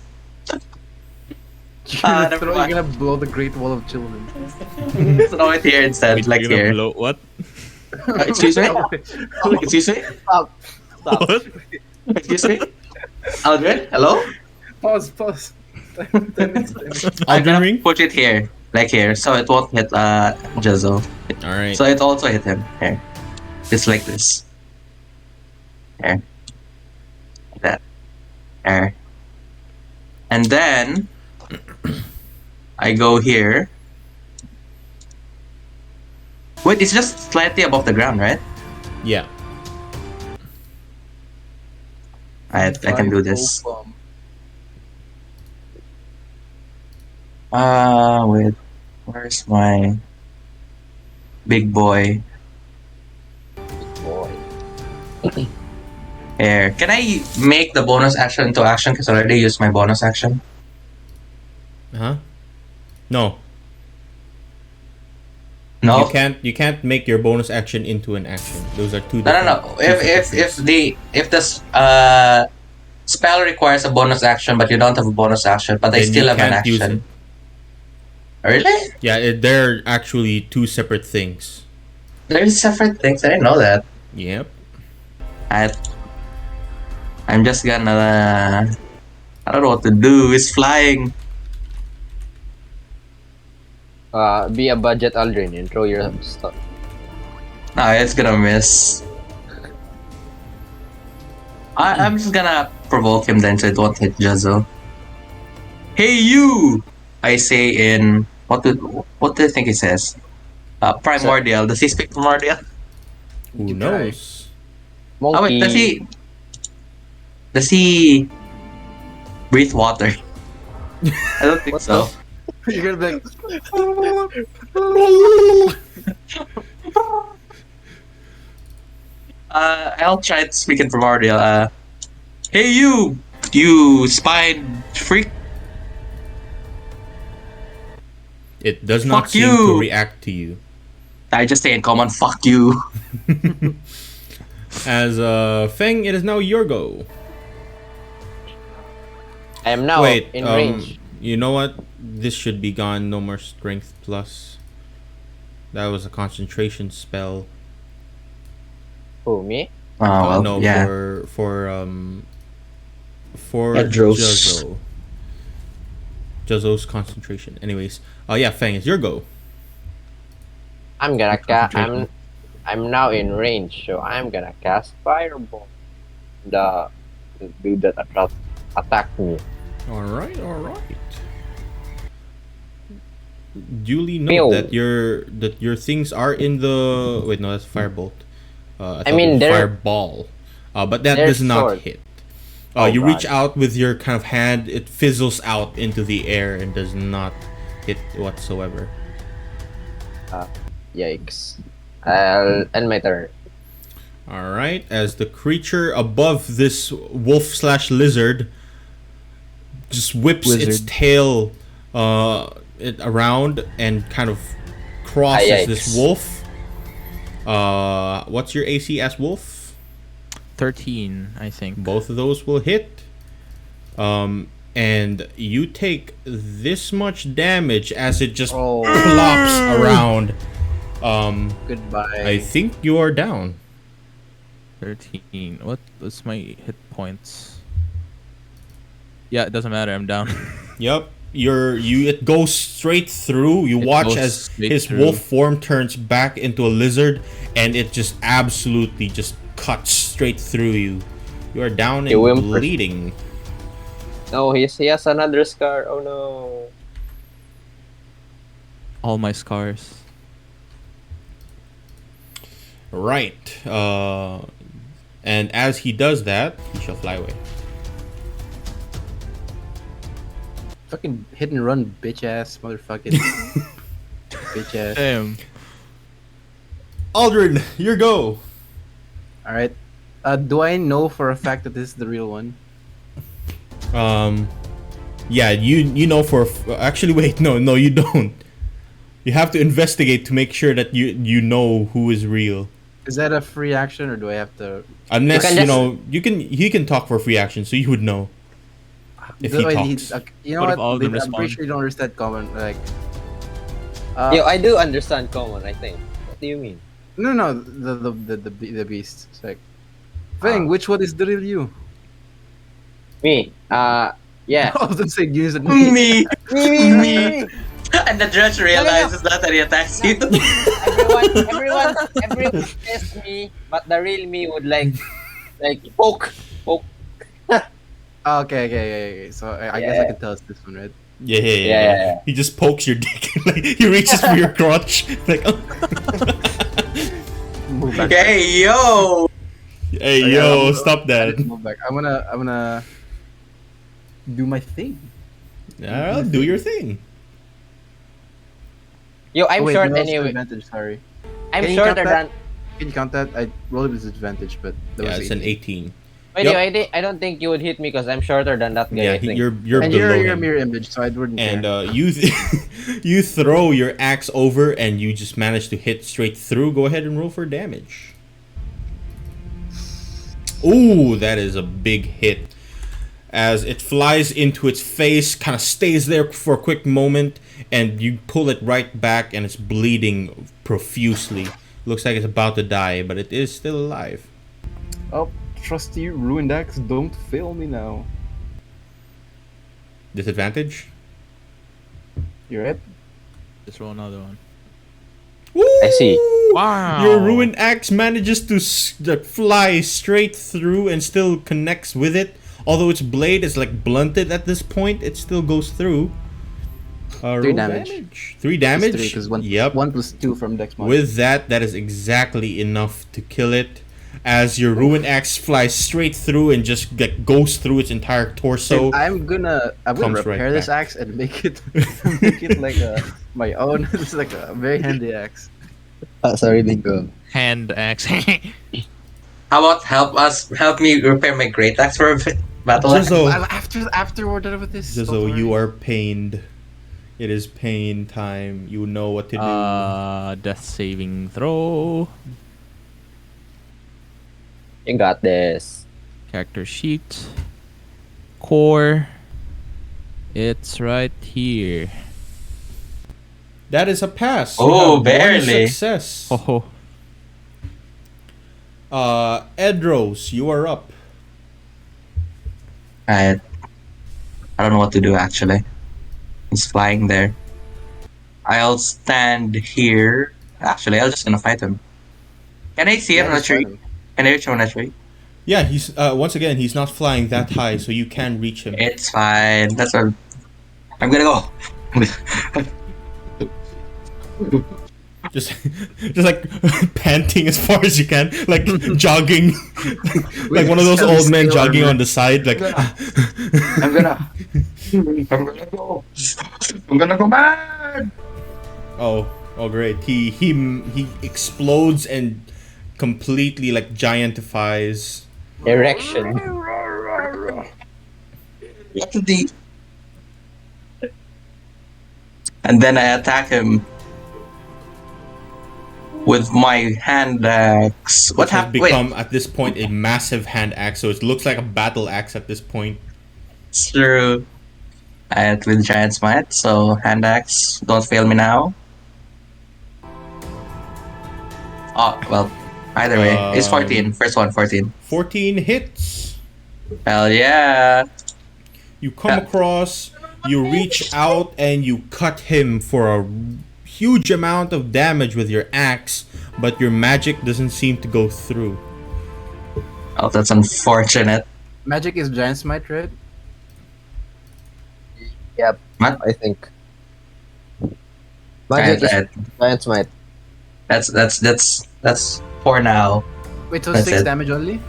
[SPEAKER 5] never
[SPEAKER 6] You're
[SPEAKER 5] mind.
[SPEAKER 6] gonna blow the Great Wall of Children.
[SPEAKER 5] Throw it here instead,
[SPEAKER 2] Wait,
[SPEAKER 5] like
[SPEAKER 2] you're gonna
[SPEAKER 5] here.
[SPEAKER 2] blow what?
[SPEAKER 5] Excuse me? Excuse me?
[SPEAKER 3] Stop.
[SPEAKER 2] What?
[SPEAKER 5] Excuse me? Aldrin? Hello?
[SPEAKER 6] Pause.
[SPEAKER 5] I'm
[SPEAKER 1] Elden
[SPEAKER 5] gonna
[SPEAKER 1] Ring?
[SPEAKER 5] put it here. Like here. So it won't hit Jezzo.
[SPEAKER 1] Alright.
[SPEAKER 5] So it also hit him. Here. Just like this. Here. Like that. There. And then I go here. Wait, it's just slightly above the ground, right?
[SPEAKER 1] Yeah.
[SPEAKER 5] I can do this.
[SPEAKER 6] Bomb.
[SPEAKER 5] Wait. Where's my big boy?
[SPEAKER 3] Boy.
[SPEAKER 5] Here. Can I make the bonus action into action? Because I already used my bonus action.
[SPEAKER 1] Huh? No.
[SPEAKER 5] No?
[SPEAKER 1] You can't make your bonus action into an action. Those are two
[SPEAKER 5] No,
[SPEAKER 1] different.
[SPEAKER 5] no, no. If the spell requires a bonus action, but you don't have a bonus action, but I
[SPEAKER 1] Then
[SPEAKER 5] still
[SPEAKER 1] you
[SPEAKER 5] have an
[SPEAKER 1] can't use
[SPEAKER 5] action.
[SPEAKER 1] it.
[SPEAKER 5] Really?
[SPEAKER 1] Yeah, they're actually two separate things.
[SPEAKER 5] There's separate things. I didn't know that.
[SPEAKER 1] Yep.
[SPEAKER 5] I'm just gonna. I don't know what to do. It's flying.
[SPEAKER 3] Be a budget Aldrin and throw your stuff.
[SPEAKER 5] No, it's gonna miss. I'm just gonna provoke him then so it won't hit Jezzo. Hey you! I say in what do you think it says? Primordial. Does he speak primordial?
[SPEAKER 1] Who
[SPEAKER 6] You
[SPEAKER 1] knows?
[SPEAKER 3] Monkey.
[SPEAKER 5] Oh wait, does he breathe water? I don't think so.
[SPEAKER 6] You're gonna be like,
[SPEAKER 5] I'll try to speak in primordial. Hey you spine freak.
[SPEAKER 1] It does not
[SPEAKER 5] Fuck
[SPEAKER 1] seem
[SPEAKER 5] you.
[SPEAKER 1] to react to you.
[SPEAKER 5] I just say in common, fuck you.
[SPEAKER 1] As Feng, it is now your go.
[SPEAKER 3] I am now
[SPEAKER 1] Wait,
[SPEAKER 3] in range.
[SPEAKER 1] you know what? This should be gone. No more strength plus. That was a concentration spell.
[SPEAKER 3] Who, me?
[SPEAKER 5] Oh well,
[SPEAKER 1] No,
[SPEAKER 5] yeah.
[SPEAKER 1] for
[SPEAKER 5] Edros.
[SPEAKER 1] Juzzo. Juzzo's concentration. Anyways, yeah, Fang, it's your go.
[SPEAKER 3] I'm gonna cast.
[SPEAKER 1] Concentration.
[SPEAKER 3] I'm now in range, so I'm gonna cast Fireball. The dude that attacked me.
[SPEAKER 1] All right. Duly note
[SPEAKER 3] Pew.
[SPEAKER 1] that your things are in the wait. No, that's firebolt. I thought
[SPEAKER 3] mean,
[SPEAKER 1] it was
[SPEAKER 3] they're-
[SPEAKER 1] fireball. But that
[SPEAKER 3] they're
[SPEAKER 1] does not
[SPEAKER 3] short.
[SPEAKER 1] hit.
[SPEAKER 3] Oh,
[SPEAKER 1] You reach
[SPEAKER 3] God.
[SPEAKER 1] out with your kind of hand. It fizzles out into the air and does not hit whatsoever.
[SPEAKER 3] Yikes! I'll end my turn.
[SPEAKER 1] All right, as the creature above this wolf/lizard just whips its
[SPEAKER 2] Wizard.
[SPEAKER 1] tail around and kind of crosses this
[SPEAKER 3] Yikes.
[SPEAKER 1] wolf. What's your AC as wolf?
[SPEAKER 2] 13, I think.
[SPEAKER 1] Both of those will hit. And you take this much damage as it just
[SPEAKER 4] Oh.
[SPEAKER 1] plops around.
[SPEAKER 4] Goodbye.
[SPEAKER 1] I think you are down.
[SPEAKER 2] 13. What's my hit points? Yeah, it doesn't matter. I'm down.
[SPEAKER 1] Yep. It goes straight through. You
[SPEAKER 2] It
[SPEAKER 1] watch
[SPEAKER 2] goes
[SPEAKER 1] as
[SPEAKER 2] straight
[SPEAKER 1] his
[SPEAKER 2] through.
[SPEAKER 1] wolf form turns back into a lizard and it just absolutely just cuts straight through you. You are down
[SPEAKER 3] You
[SPEAKER 1] and
[SPEAKER 3] whimper.
[SPEAKER 1] bleeding.
[SPEAKER 3] No, he has another scar. Oh no!
[SPEAKER 2] All my scars.
[SPEAKER 1] Right. And as he does that, he shall fly away.
[SPEAKER 4] Fucking hit and run, bitch ass, motherfucking. Bitch ass.
[SPEAKER 2] Damn.
[SPEAKER 1] Aldrin, your go.
[SPEAKER 4] Alright. Do I know for a fact that this is the real one?
[SPEAKER 1] Yeah, you know actually wait, no, you don't. You have to investigate to make sure that you know who is real.
[SPEAKER 4] Is that a free action or do I have to?
[SPEAKER 1] Unless
[SPEAKER 3] can
[SPEAKER 1] he can talk for free action, so you would know. If he
[SPEAKER 4] Wait,
[SPEAKER 1] talks.
[SPEAKER 4] you know
[SPEAKER 2] What
[SPEAKER 4] what?
[SPEAKER 2] if all of them
[SPEAKER 4] I'm
[SPEAKER 2] respond?
[SPEAKER 4] pretty sure you don't understand common. Like,
[SPEAKER 3] Yo, I do understand common. I think. What do you mean?
[SPEAKER 4] no, the beast. It's like, Feng, which one is the real you?
[SPEAKER 3] Me. Yeah.
[SPEAKER 4] I was gonna say use it.
[SPEAKER 5] Me.
[SPEAKER 3] Me.
[SPEAKER 5] And the judge realizes that and he attacks you.
[SPEAKER 3] Everyone says me, but the real me would like poke.
[SPEAKER 4] Okay. So I guess I
[SPEAKER 3] Yeah.
[SPEAKER 4] can tell it's this one, right?
[SPEAKER 1] Yeah. He just pokes your dick. Like he reaches for your crotch. Like, oh.
[SPEAKER 4] Move back.
[SPEAKER 5] Hey yo.
[SPEAKER 1] Hey,
[SPEAKER 4] Okay,
[SPEAKER 1] yo,
[SPEAKER 4] I'm-
[SPEAKER 1] stop that.
[SPEAKER 4] Move back. I'm gonna do my thing.
[SPEAKER 1] Yeah, do your thing.
[SPEAKER 3] Yo, I'm
[SPEAKER 4] Oh, wait,
[SPEAKER 3] short
[SPEAKER 4] no, it's
[SPEAKER 3] anyway.
[SPEAKER 4] Advantage, sorry.
[SPEAKER 3] I'm
[SPEAKER 4] Can you
[SPEAKER 3] shorter
[SPEAKER 4] count that?
[SPEAKER 3] than.
[SPEAKER 4] Can you count that? I rolled with disadvantage, but that
[SPEAKER 1] Yeah,
[SPEAKER 4] was
[SPEAKER 1] it's an
[SPEAKER 4] 18.
[SPEAKER 1] 18.
[SPEAKER 3] Wait,
[SPEAKER 1] Yep.
[SPEAKER 3] I don't think you would hit me because I'm shorter than that guy.
[SPEAKER 1] Yeah,
[SPEAKER 3] I think.
[SPEAKER 1] you're
[SPEAKER 4] And
[SPEAKER 1] below
[SPEAKER 4] you're a
[SPEAKER 1] him.
[SPEAKER 4] mirror image, so I wouldn't
[SPEAKER 1] And
[SPEAKER 4] care.
[SPEAKER 1] you throw your axe over and you just manage to hit straight through. Go ahead and roll for damage. Ooh, that is a big hit. As it flies into its face, kind of stays there for a quick moment, and you pull it right back and it's bleeding profusely. Looks like it's about to die, but it is still alive.
[SPEAKER 4] Oh, trusty ruined axe, don't fail me now.
[SPEAKER 1] Disadvantage?
[SPEAKER 4] You right?
[SPEAKER 2] Just roll another one.
[SPEAKER 3] I see.
[SPEAKER 2] Wow.
[SPEAKER 1] Your ruined axe manages to fly straight through and still connects with it. Although its blade is like blunted at this point, it still goes through. Roll
[SPEAKER 4] damage.
[SPEAKER 1] 3 damage.
[SPEAKER 4] Because one,
[SPEAKER 1] Yep.
[SPEAKER 4] 1 plus 2 from Dex mod.
[SPEAKER 1] With that is exactly enough to kill it. As your ruined axe flies straight through and just goes through its entire torso.
[SPEAKER 4] I'm gonna
[SPEAKER 1] comes right
[SPEAKER 4] repair this
[SPEAKER 1] back.
[SPEAKER 4] axe and make it make it like a My own. This is like a very handy axe.
[SPEAKER 3] Sorry, Lingo.
[SPEAKER 2] Hand axe.
[SPEAKER 5] How about help me repair my great axe for a bit? Battle axe?
[SPEAKER 1] Jizzo,
[SPEAKER 4] After we're done with this.
[SPEAKER 1] Jizzo, you are pained. It is pain time. You know what to do.
[SPEAKER 2] Death saving throw.
[SPEAKER 3] You got this.
[SPEAKER 2] Character sheet. Core. It's right here.
[SPEAKER 1] That is a pass. You
[SPEAKER 5] Oh,
[SPEAKER 1] have one
[SPEAKER 5] barely.
[SPEAKER 1] success.
[SPEAKER 2] Oh.
[SPEAKER 1] Edros, you are up.
[SPEAKER 5] I don't know what to do actually. He's flying there. I'll stand here. Actually, I'm just gonna fight him. Can I see him on a tree? Can I reach him on a tree?
[SPEAKER 1] Yeah, he's once again he's not flying that high, so you can reach him.
[SPEAKER 5] It's fine. That's what I'm gonna go.
[SPEAKER 1] Just like panting as far as you can, like jogging, like one of those old men jogging on the side, like.
[SPEAKER 5] I'm gonna go. I'm gonna go mad.
[SPEAKER 1] Oh, great! He explodes and completely like giantifies.
[SPEAKER 3] Erection.
[SPEAKER 5] That's the. And then I attack him with my hand axe. What
[SPEAKER 1] Which has
[SPEAKER 5] happened?
[SPEAKER 1] become
[SPEAKER 5] Wait,
[SPEAKER 1] at this point a massive hand axe, so it looks like a battle axe at this point.
[SPEAKER 5] it's true. I hit with giant smite, so hand axe. Don't fail me now. Oh well. Either way, it's 14. First one, 14.
[SPEAKER 1] 14 hits.
[SPEAKER 5] Hell yeah!
[SPEAKER 1] You come across, you reach out, and you cut him for a huge amount of damage with your axe, but your magic doesn't seem to go through.
[SPEAKER 5] Oh, that's unfortunate.
[SPEAKER 4] Magic is giant smite, right?
[SPEAKER 3] Yep.
[SPEAKER 5] What?
[SPEAKER 3] I think. Magic is giant smite.
[SPEAKER 5] That's for now.
[SPEAKER 4] Wait, so
[SPEAKER 5] That's
[SPEAKER 4] 6
[SPEAKER 5] it.
[SPEAKER 4] damage only?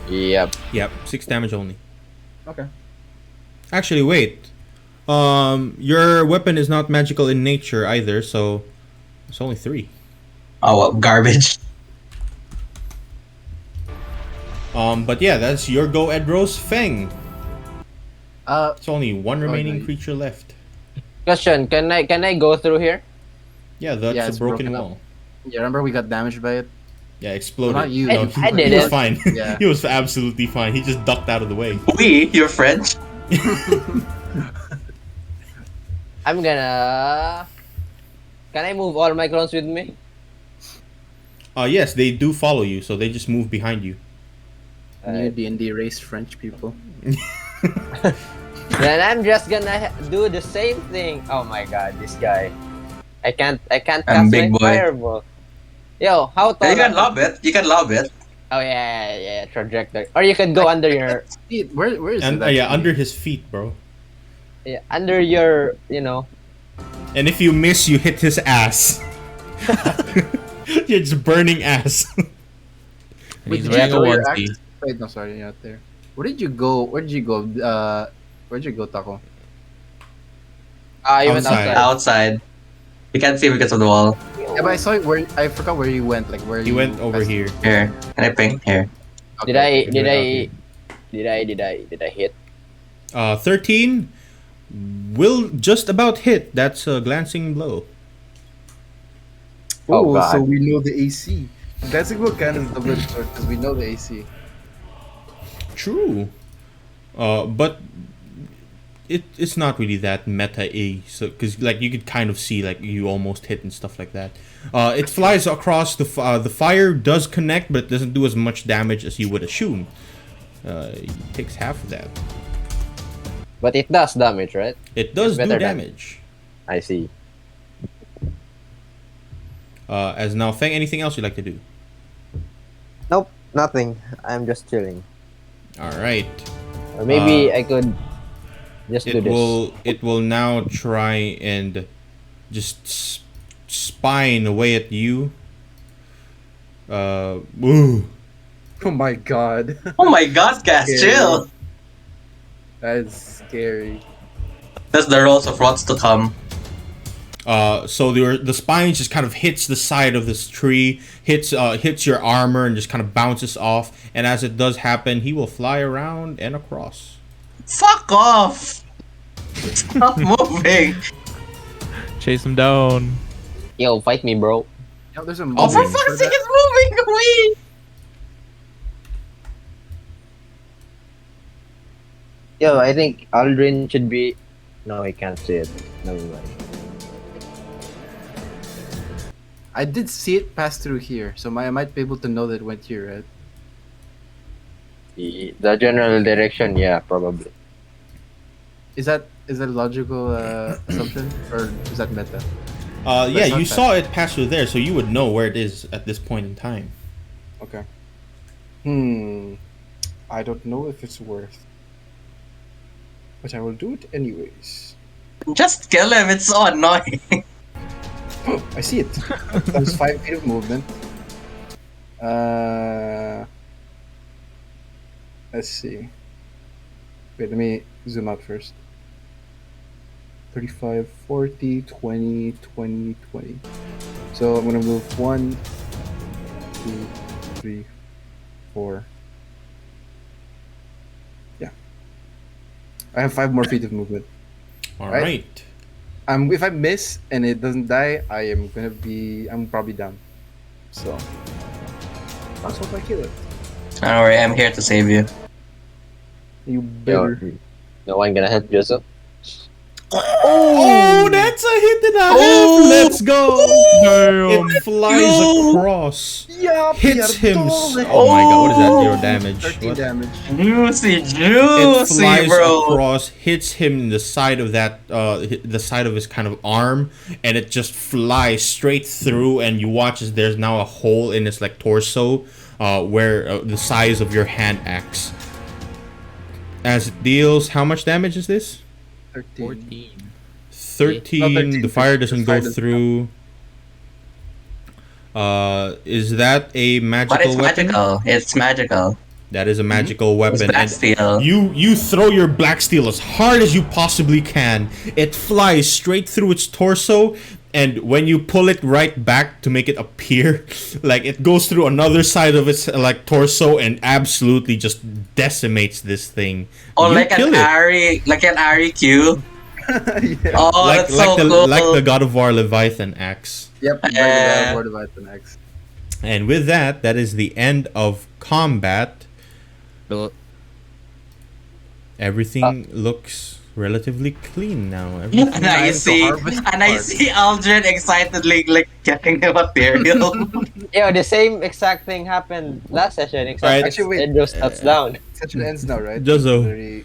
[SPEAKER 3] Yep.
[SPEAKER 1] Yep, 6 damage only.
[SPEAKER 4] Okay.
[SPEAKER 1] Actually, wait. Your weapon is not magical in nature either, so it's only 3.
[SPEAKER 5] Oh well, garbage.
[SPEAKER 1] But yeah, that's your go, Edros. Feng.
[SPEAKER 4] Uh,
[SPEAKER 1] It's only one remaining
[SPEAKER 4] nice.
[SPEAKER 1] creature left.
[SPEAKER 3] Question: Can I go through here?
[SPEAKER 1] Yeah, that's
[SPEAKER 4] Yeah,
[SPEAKER 1] a
[SPEAKER 4] it's
[SPEAKER 1] broken
[SPEAKER 4] broken up.
[SPEAKER 1] wall.
[SPEAKER 4] yeah, remember we got damaged by it?
[SPEAKER 1] Yeah, exploded.
[SPEAKER 4] Well, not you.
[SPEAKER 1] No,
[SPEAKER 3] I did
[SPEAKER 1] he was
[SPEAKER 3] it.
[SPEAKER 1] fine.
[SPEAKER 4] Yeah.
[SPEAKER 1] He was absolutely fine. He just ducked out of the way.
[SPEAKER 5] You're French.
[SPEAKER 3] I'm gonna. Can I move all my clones with me?
[SPEAKER 1] Yes, they do follow you, so they just move behind you.
[SPEAKER 4] New D&D race French people.
[SPEAKER 3] Then I'm just gonna do the same thing. Oh my god, this guy. I can't
[SPEAKER 5] I'm
[SPEAKER 3] cast
[SPEAKER 5] big
[SPEAKER 3] my
[SPEAKER 5] boy.
[SPEAKER 3] fireball. Yo, how tall?
[SPEAKER 5] You can lob it. You can lob it.
[SPEAKER 3] Oh yeah, trajectory. Or you could go under your
[SPEAKER 4] Wait, where is
[SPEAKER 1] And
[SPEAKER 4] it?
[SPEAKER 1] yeah,
[SPEAKER 4] actually?
[SPEAKER 1] under his feet, bro.
[SPEAKER 3] under your, you know.
[SPEAKER 1] And if you miss, you hit his ass. It's burning ass.
[SPEAKER 2] And
[SPEAKER 4] Wait,
[SPEAKER 2] he's
[SPEAKER 4] did you
[SPEAKER 2] wearing a
[SPEAKER 4] throw your
[SPEAKER 2] onesie.
[SPEAKER 4] axe? Wait, no, sorry, you're not there. Where did you go? Where'd you go? Where'd you go, Taco?
[SPEAKER 3] You went
[SPEAKER 1] Outside.
[SPEAKER 3] outside.
[SPEAKER 5] Outside. You can't see because of the wall.
[SPEAKER 4] Yeah, but I saw it where I forgot where you went. Like where
[SPEAKER 1] He
[SPEAKER 4] you
[SPEAKER 1] went over here.
[SPEAKER 5] Here. Can I ping? Here.
[SPEAKER 4] Okay.
[SPEAKER 3] Did I hit?
[SPEAKER 1] 13 will just about hit. That's a glancing blow.
[SPEAKER 3] Oh, God.
[SPEAKER 4] so we know the AC. Dancing Blow Cannon is double-edged sword because we know the AC.
[SPEAKER 1] True. But it's not really that meta-y, so because like you could kind of see like you almost hit and stuff like that. It flies across the fire does connect, but it doesn't do as much damage as you would assume. It takes half of that.
[SPEAKER 3] But it does damage, right?
[SPEAKER 1] It does
[SPEAKER 3] It's
[SPEAKER 1] do
[SPEAKER 3] better than-
[SPEAKER 1] damage.
[SPEAKER 3] I see.
[SPEAKER 1] As now, Feng, anything else you'd like to do?
[SPEAKER 3] Nope, nothing. I'm just chilling.
[SPEAKER 1] All right.
[SPEAKER 3] Or maybe I could just do this.
[SPEAKER 1] It will now try and just spine away at you. Woo.
[SPEAKER 4] Oh my god,
[SPEAKER 5] Oh my god, Cass,
[SPEAKER 4] Scary.
[SPEAKER 5] chill.
[SPEAKER 4] that's scary.
[SPEAKER 5] That's the rolls of rots to come.
[SPEAKER 1] So the spine just kind of hits the side of this tree, hits your armor, and just kind of bounces off. And as it does happen, he will fly around and across.
[SPEAKER 5] Fuck off! Stop moving!
[SPEAKER 2] Chase him down.
[SPEAKER 3] Yo, fight me, bro.
[SPEAKER 4] Yo, there's a
[SPEAKER 5] Oh,
[SPEAKER 4] moment
[SPEAKER 5] for
[SPEAKER 4] for
[SPEAKER 5] fuck's sake,
[SPEAKER 4] that.
[SPEAKER 5] it's moving away!
[SPEAKER 3] Yo, I think Aldrin should be. No, I can't see it. Never mind.
[SPEAKER 4] I did see it pass through here, so I might be able to know that it went here, right?
[SPEAKER 3] The general direction, yeah, probably.
[SPEAKER 4] Is that a logical assumption, or is that meta?
[SPEAKER 1] Yeah,
[SPEAKER 4] not
[SPEAKER 1] you
[SPEAKER 4] bad.
[SPEAKER 1] saw it pass through there, so you would know where it is at this point in time.
[SPEAKER 6] Okay. I don't know if it's worth, but I will do it anyways.
[SPEAKER 5] Just kill him, it's so annoying.
[SPEAKER 6] I see it. That's 5 feet of movement. Let's see. Wait, let me zoom out first. 35, 40, 20, 20, 20. So I'm gonna move 1, 2, 3, 4. Yeah. I have 5 more feet of movement.
[SPEAKER 1] All
[SPEAKER 6] Right.
[SPEAKER 1] right.
[SPEAKER 6] If I miss and it doesn't die, I'm probably down. So let's hope I kill it.
[SPEAKER 5] Don't worry, I'm here to save you.
[SPEAKER 6] You
[SPEAKER 3] Yo,
[SPEAKER 6] better.
[SPEAKER 3] no one gonna hit Joseph.
[SPEAKER 1] Oh, that's a hit and a half.
[SPEAKER 5] Oh.
[SPEAKER 1] Let's go.
[SPEAKER 2] Damn.
[SPEAKER 1] It flies
[SPEAKER 5] Yo.
[SPEAKER 1] across.
[SPEAKER 6] Yeah,
[SPEAKER 1] Hits him. Oh my god, what is that? 0 damage.
[SPEAKER 6] 13
[SPEAKER 1] What?
[SPEAKER 6] damage.
[SPEAKER 5] Juicy,
[SPEAKER 1] It
[SPEAKER 5] juicy,
[SPEAKER 1] flies
[SPEAKER 5] bro.
[SPEAKER 1] across, hits him in the side of the side of his kind of arm, and it just flies straight through. And you watch as there's now a hole in his like torso, where the size of your hand axe. As it deals, how much damage is this?
[SPEAKER 6] 13.
[SPEAKER 2] 14.
[SPEAKER 1] 13.
[SPEAKER 6] Oh, 13.
[SPEAKER 1] The fire doesn't
[SPEAKER 6] The fire
[SPEAKER 1] go
[SPEAKER 6] doesn't
[SPEAKER 1] through. Is that a magical
[SPEAKER 5] But it's
[SPEAKER 1] weapon?
[SPEAKER 5] magical. It's magical.
[SPEAKER 1] That is a magical
[SPEAKER 5] It's
[SPEAKER 1] weapon.
[SPEAKER 5] black
[SPEAKER 1] And
[SPEAKER 5] steel.
[SPEAKER 1] you throw your black steel as hard as you possibly can. It flies straight through its torso, and when you pull it right back to make it appear, like it goes through another side of its like torso and absolutely just decimates this thing.
[SPEAKER 5] Oh,
[SPEAKER 1] You
[SPEAKER 5] like
[SPEAKER 1] kill
[SPEAKER 5] an
[SPEAKER 1] it.
[SPEAKER 5] Ari cube.
[SPEAKER 6] Yeah.
[SPEAKER 5] Oh,
[SPEAKER 1] like
[SPEAKER 5] that's so
[SPEAKER 1] the
[SPEAKER 5] cool.
[SPEAKER 1] like the God of War Leviathan axe.
[SPEAKER 6] Yep.
[SPEAKER 5] Yeah.
[SPEAKER 6] Word about the next.
[SPEAKER 1] And with that, that is the end of combat.
[SPEAKER 2] Bill-
[SPEAKER 1] Everything looks relatively clean now.
[SPEAKER 5] And
[SPEAKER 1] Everything-
[SPEAKER 5] I
[SPEAKER 4] Time to
[SPEAKER 5] see,
[SPEAKER 4] harvest
[SPEAKER 5] and I
[SPEAKER 4] parts.
[SPEAKER 5] see Aldrin excitedly like getting the material.
[SPEAKER 3] Yo, the same exact thing happened last session, except
[SPEAKER 1] Alright.
[SPEAKER 6] Actually, wait.
[SPEAKER 3] it just touched down.
[SPEAKER 6] Session ends now, right?
[SPEAKER 1] Jozo.
[SPEAKER 6] Very-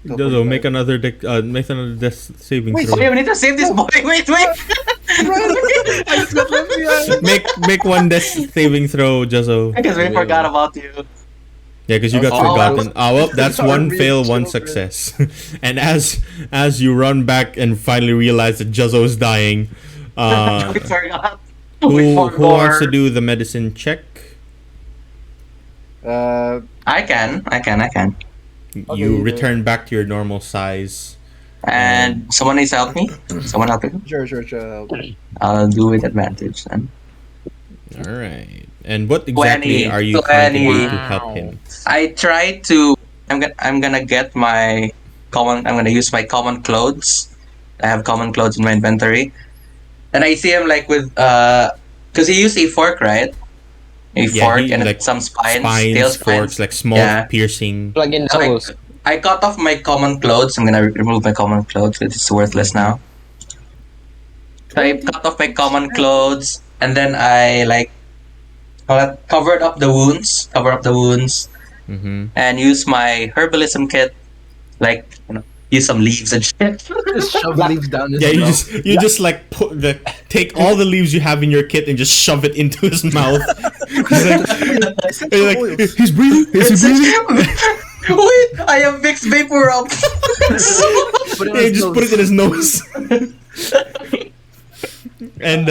[SPEAKER 1] Dozo, make another death saving
[SPEAKER 6] Wait,
[SPEAKER 5] Oh,
[SPEAKER 1] throw.
[SPEAKER 5] yeah, we need to save this boy. Wait.
[SPEAKER 6] I just got left behind.
[SPEAKER 1] Make one death saving throw, Jozo.
[SPEAKER 5] Because we forgot about you.
[SPEAKER 1] Yeah, because you got
[SPEAKER 5] Oh,
[SPEAKER 1] forgotten. Oh, well, that's
[SPEAKER 6] Sorry,
[SPEAKER 1] one fail, one
[SPEAKER 6] children.
[SPEAKER 1] success. And as you run back and finally realize that Jozo is dying,
[SPEAKER 5] We forgot. We
[SPEAKER 1] who
[SPEAKER 5] forgot.
[SPEAKER 1] wants to do the medicine check?
[SPEAKER 5] I can.
[SPEAKER 1] You return back to your normal size.
[SPEAKER 5] And someone needs to help me. Someone help me.
[SPEAKER 6] Sure.
[SPEAKER 5] I'll do with advantage then.
[SPEAKER 1] All right. And what exactly
[SPEAKER 5] 20,
[SPEAKER 1] are you trying to do
[SPEAKER 5] 20.
[SPEAKER 1] to help him?
[SPEAKER 5] I try to. I'm gonna get my common. I'm gonna use my common clothes. I have common clothes in my inventory, and I see him like with because he used a fork, right? A fork
[SPEAKER 1] he,
[SPEAKER 5] and
[SPEAKER 1] like,
[SPEAKER 5] some spines, tail
[SPEAKER 1] forks, like small
[SPEAKER 5] Yeah.
[SPEAKER 1] piercing.
[SPEAKER 3] Plug in the
[SPEAKER 5] So
[SPEAKER 3] holes.
[SPEAKER 5] I cut off my common clothes. I'm gonna remove my common clothes because it's worthless now. So I cut off my common clothes, and then I like covered up the wounds,
[SPEAKER 1] Mm-hmm.
[SPEAKER 5] and use my herbalism kit, like use some leaves and shit.
[SPEAKER 4] Just shove leaves down his
[SPEAKER 1] Yeah,
[SPEAKER 4] mouth.
[SPEAKER 1] you just like take all the leaves you have in your kit and just shove it into his mouth. He's like, he's breathing. Is he breathing?
[SPEAKER 5] Wait, I have Vicks Vapor Up.
[SPEAKER 4] Put it on
[SPEAKER 1] Yeah,
[SPEAKER 4] his
[SPEAKER 1] just put it in his nose. And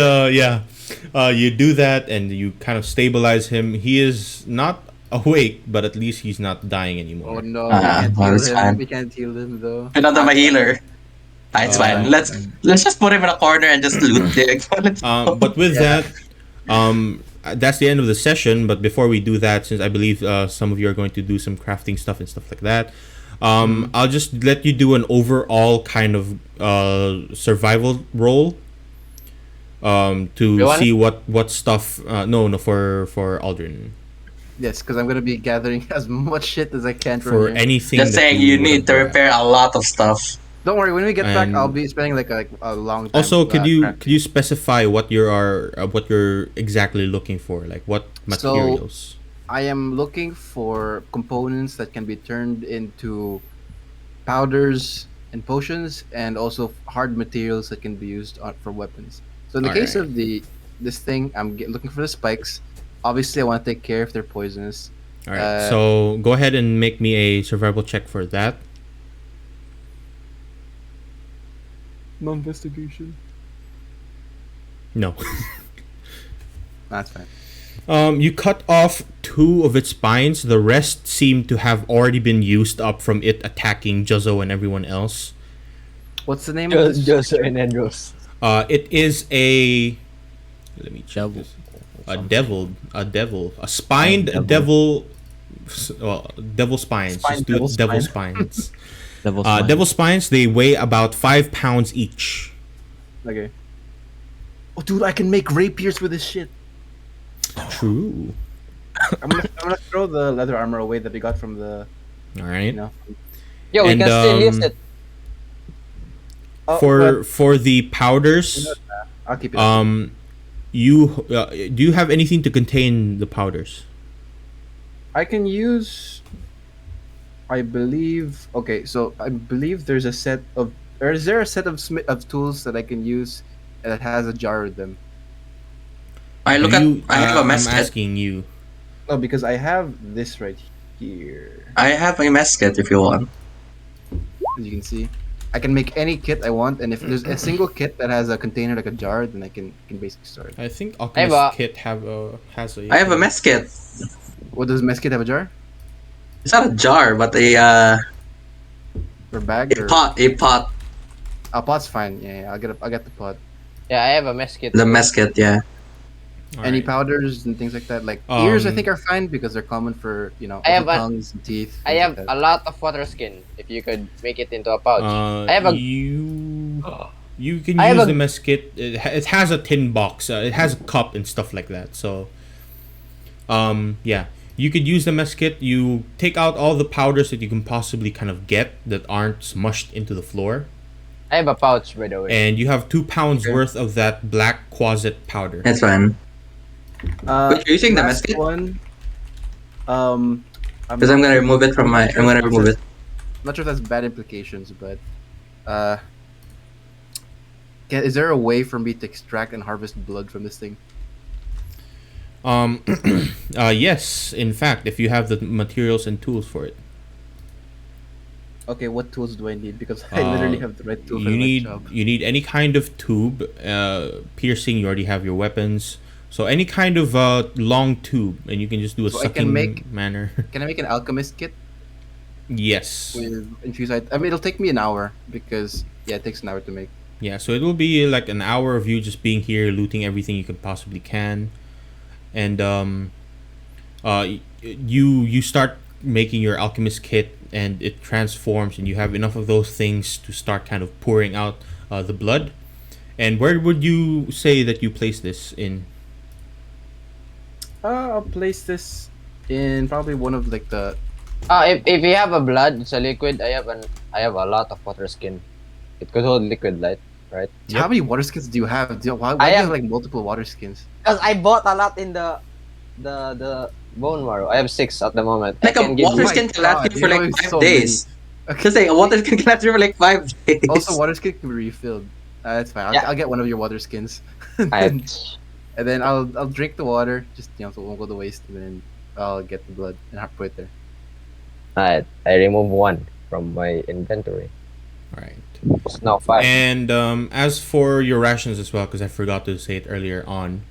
[SPEAKER 1] you do that and you kind of stabilize him. He is not awake, but at least he's not dying
[SPEAKER 4] Oh
[SPEAKER 1] anymore.
[SPEAKER 4] no,
[SPEAKER 5] Ah,
[SPEAKER 4] we can't
[SPEAKER 5] well,
[SPEAKER 4] heal
[SPEAKER 5] it's
[SPEAKER 4] him.
[SPEAKER 5] fine.
[SPEAKER 4] We can't heal him though.
[SPEAKER 5] Another my healer. It's fine. Let's just put him in a corner and just loot the Let's go.
[SPEAKER 1] But with that, that's the end of the session. But before we do that, since I believe some of you are going to do some crafting stuff and stuff like that, I'll just let you do an overall kind of survival roll to
[SPEAKER 3] Everyone?
[SPEAKER 1] see what stuff. No, for Aldrin,
[SPEAKER 4] Yes, because I'm gonna be gathering as much shit as I can from
[SPEAKER 1] for
[SPEAKER 4] here.
[SPEAKER 1] anything.
[SPEAKER 5] Just
[SPEAKER 1] that
[SPEAKER 5] saying, you need to
[SPEAKER 1] would have
[SPEAKER 5] repair a lot of stuff.
[SPEAKER 4] Don't worry, when we get back,
[SPEAKER 1] And-
[SPEAKER 4] I'll be spending like a long time.
[SPEAKER 1] Also, could you
[SPEAKER 4] crafting.
[SPEAKER 1] specify what you're exactly looking for? Like what
[SPEAKER 4] So-
[SPEAKER 1] materials?
[SPEAKER 4] I am looking for components that can be turned into powders and potions, and also hard materials that can be used for weapons. So in the case
[SPEAKER 1] Alright.
[SPEAKER 4] of this thing, I'm looking for the spikes. Obviously, I want to take care if they're poisonous.
[SPEAKER 1] All right. So go ahead and make me a survival check for that.
[SPEAKER 4] Non-investigation.
[SPEAKER 1] No.
[SPEAKER 4] That's fine.
[SPEAKER 1] You cut off 2 of its spines. The rest seem to have already been used up from it attacking Juzzo and everyone else.
[SPEAKER 4] What's the name of this?
[SPEAKER 3] Joso and Andros.
[SPEAKER 1] It is a. Let me check.
[SPEAKER 2] Devil.
[SPEAKER 1] This. A spined devil. Well, devil spines.
[SPEAKER 3] Spine
[SPEAKER 1] Just do
[SPEAKER 3] devil
[SPEAKER 1] devil
[SPEAKER 3] spine.
[SPEAKER 1] spines.
[SPEAKER 2] Devil's Mind.
[SPEAKER 1] Devil spines. They weigh about 5 pounds each.
[SPEAKER 4] Okay. Oh, dude, I can make rapiers with this shit.
[SPEAKER 1] True.
[SPEAKER 4] I'm gonna throw the leather armor away that we got from the.
[SPEAKER 1] All right.
[SPEAKER 4] You know.
[SPEAKER 3] Yo, we
[SPEAKER 1] And,
[SPEAKER 3] can still use it.
[SPEAKER 4] Oh,
[SPEAKER 1] For the powders,
[SPEAKER 4] I'll keep it.
[SPEAKER 1] you do you have anything to contain the powders?
[SPEAKER 4] I can use. I believe. Okay, so I believe there's a set of. Or is there a set of of tools that I can use that has a jar with them?
[SPEAKER 5] I
[SPEAKER 1] Do you-
[SPEAKER 5] have a
[SPEAKER 1] I'm
[SPEAKER 5] mess kit.
[SPEAKER 1] asking you.
[SPEAKER 4] No, because I have this right here.
[SPEAKER 5] I have a mess kit if you want.
[SPEAKER 4] As you can see, I can make any kit I want, and if there's a single kit that has a container like a jar, then I can basically store it.
[SPEAKER 1] I think
[SPEAKER 3] Hey,
[SPEAKER 1] Alchemist
[SPEAKER 3] but-
[SPEAKER 1] Kit has a.
[SPEAKER 5] I have a mess kit.
[SPEAKER 4] What does mess kit have a jar
[SPEAKER 5] It's not a jar, but
[SPEAKER 4] or bag or
[SPEAKER 5] a pot.
[SPEAKER 4] a pot's fine. Yeah, I'll get the pot.
[SPEAKER 3] Yeah, I have a mess kit.
[SPEAKER 5] The mess kit, yeah.
[SPEAKER 4] Any
[SPEAKER 1] Alright.
[SPEAKER 4] powders and things like that, like ears, I
[SPEAKER 1] Um,
[SPEAKER 4] think are fine because they're common for
[SPEAKER 3] I have a-
[SPEAKER 4] tongues and teeth.
[SPEAKER 3] I
[SPEAKER 4] things
[SPEAKER 3] have
[SPEAKER 4] like
[SPEAKER 3] a
[SPEAKER 4] that.
[SPEAKER 3] lot of water skin. If you could make it into a pouch. I have a-
[SPEAKER 1] You can
[SPEAKER 3] I have
[SPEAKER 1] use
[SPEAKER 3] a-
[SPEAKER 1] the mess kit. It has a tin box. It has a cup and stuff like that. So, yeah, you could use the mess kit. You take out all the powders that you can possibly kind of get that aren't smushed into the floor,
[SPEAKER 3] I have a pouch, by the way.
[SPEAKER 1] and you have 2 pounds
[SPEAKER 4] Okay.
[SPEAKER 1] worth of that black quasit powder.
[SPEAKER 5] That's fine. But you're using the
[SPEAKER 4] last
[SPEAKER 5] mess kit?
[SPEAKER 4] one.
[SPEAKER 5] Because I'm gonna remove it from my. I'm gonna remove it.
[SPEAKER 4] I'm not sure if that's bad implications, but is there a way for me to extract and harvest blood from this thing?
[SPEAKER 1] Yes, in fact, if you have the materials and tools for it.
[SPEAKER 4] Okay, what tools do I need? Because I literally have the right tool for
[SPEAKER 1] You
[SPEAKER 4] the
[SPEAKER 1] need
[SPEAKER 4] right job.
[SPEAKER 1] you need any kind of tube, piercing. You already have your weapons, so any kind of long tube, and you can just do a
[SPEAKER 4] So I can
[SPEAKER 1] sucking
[SPEAKER 4] make-
[SPEAKER 1] manner.
[SPEAKER 4] Can I make an alchemist kit
[SPEAKER 1] Yes,
[SPEAKER 4] with infused item? I mean, it'll take me an hour because it takes an hour to make.
[SPEAKER 1] yeah. So it will be like an hour of you just being here, looting everything you could possibly can, and you start making your alchemist kit, and it transforms, and you have enough of those things to start kind of pouring out the blood. And where would you say that you place this in?
[SPEAKER 4] I'll place this in probably one of like the.
[SPEAKER 3] If you have a blood, it's a liquid. I have a lot of water skin. It could hold liquid light, right?
[SPEAKER 1] Yep.
[SPEAKER 4] How many water skins do you have? Why
[SPEAKER 3] I
[SPEAKER 4] do you
[SPEAKER 3] have-
[SPEAKER 4] have like multiple water skins?
[SPEAKER 3] Because I bought a lot in the bone marrow. I have 6 at the moment.
[SPEAKER 5] Like
[SPEAKER 3] I
[SPEAKER 5] a
[SPEAKER 3] can give
[SPEAKER 5] water
[SPEAKER 3] you-
[SPEAKER 4] my
[SPEAKER 5] skin can last
[SPEAKER 4] God,
[SPEAKER 5] you for
[SPEAKER 4] you're
[SPEAKER 5] like
[SPEAKER 4] going
[SPEAKER 5] 5
[SPEAKER 4] so
[SPEAKER 5] days.
[SPEAKER 4] Okay.
[SPEAKER 5] Because like a water skin can last you for like 5 days.
[SPEAKER 4] Also, water skin can be refilled. That's fine.
[SPEAKER 3] Yeah.
[SPEAKER 4] I'll get one of your water skins.
[SPEAKER 3] I,
[SPEAKER 4] And then I'll drink the water, just so it won't go to waste, and then I'll get the blood and put it there.
[SPEAKER 3] I remove 1 from my inventory.
[SPEAKER 1] All right.
[SPEAKER 3] It's now 5.
[SPEAKER 1] And as for your rations as well, because I forgot to say it earlier on,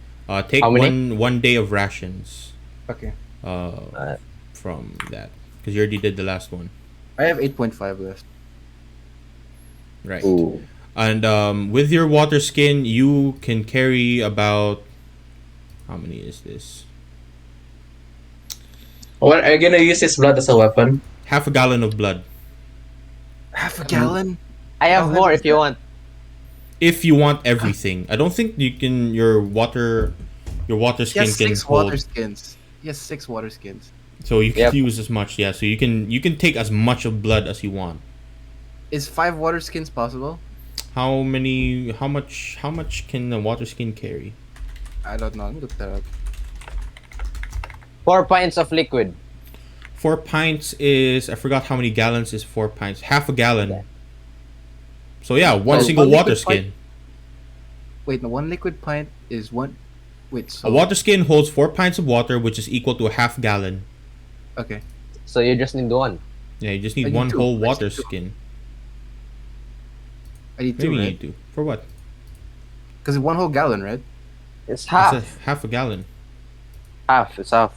[SPEAKER 1] take
[SPEAKER 3] How many?
[SPEAKER 1] one day of rations
[SPEAKER 4] Okay.
[SPEAKER 1] from that, because you already did the last one,
[SPEAKER 4] I have 8.5 left.
[SPEAKER 1] right?
[SPEAKER 3] Ooh.
[SPEAKER 1] And with your water skin, you can carry about, how many is this?
[SPEAKER 5] What are you gonna use his blood as a weapon?
[SPEAKER 1] Half a gallon of blood.
[SPEAKER 4] Half a gallon.
[SPEAKER 3] I have
[SPEAKER 4] Oh,
[SPEAKER 3] more
[SPEAKER 4] that's
[SPEAKER 3] if you want.
[SPEAKER 1] If you want everything, I don't think you can. Your water
[SPEAKER 4] He
[SPEAKER 1] skin
[SPEAKER 4] has
[SPEAKER 1] can
[SPEAKER 4] 6
[SPEAKER 1] hold.
[SPEAKER 4] water skins. He has 6 water skins.
[SPEAKER 1] So you can
[SPEAKER 3] Yep.
[SPEAKER 1] use as much, yeah. So you can take as much of blood as you want.
[SPEAKER 4] Is 5 water skins possible?
[SPEAKER 1] How many? How much can the water skin carry?
[SPEAKER 4] I don't know. Let me look that up.
[SPEAKER 3] 4 pints of liquid.
[SPEAKER 1] 4 pints is, I forgot how many gallons is 4 pints. Half a gallon. So yeah, one
[SPEAKER 4] So
[SPEAKER 1] single
[SPEAKER 4] one
[SPEAKER 1] water
[SPEAKER 4] liquid
[SPEAKER 1] skin.
[SPEAKER 4] pint- Wait, no. 1 liquid pint is 1. Wait, so
[SPEAKER 1] A water skin holds 4 pints of water, which is equal to a half gallon.
[SPEAKER 4] Okay.
[SPEAKER 3] So you just need one.
[SPEAKER 1] Yeah, you just
[SPEAKER 4] I
[SPEAKER 1] need
[SPEAKER 4] need
[SPEAKER 1] one
[SPEAKER 4] 2.
[SPEAKER 1] whole
[SPEAKER 4] I
[SPEAKER 1] water
[SPEAKER 4] need 2.
[SPEAKER 1] skin.
[SPEAKER 4] I need 2,
[SPEAKER 1] Maybe you
[SPEAKER 4] right?
[SPEAKER 1] need to. For what?
[SPEAKER 4] Because 1 whole gallon, right?
[SPEAKER 3] It's half.
[SPEAKER 1] It's half a gallon.
[SPEAKER 3] Half. It's half.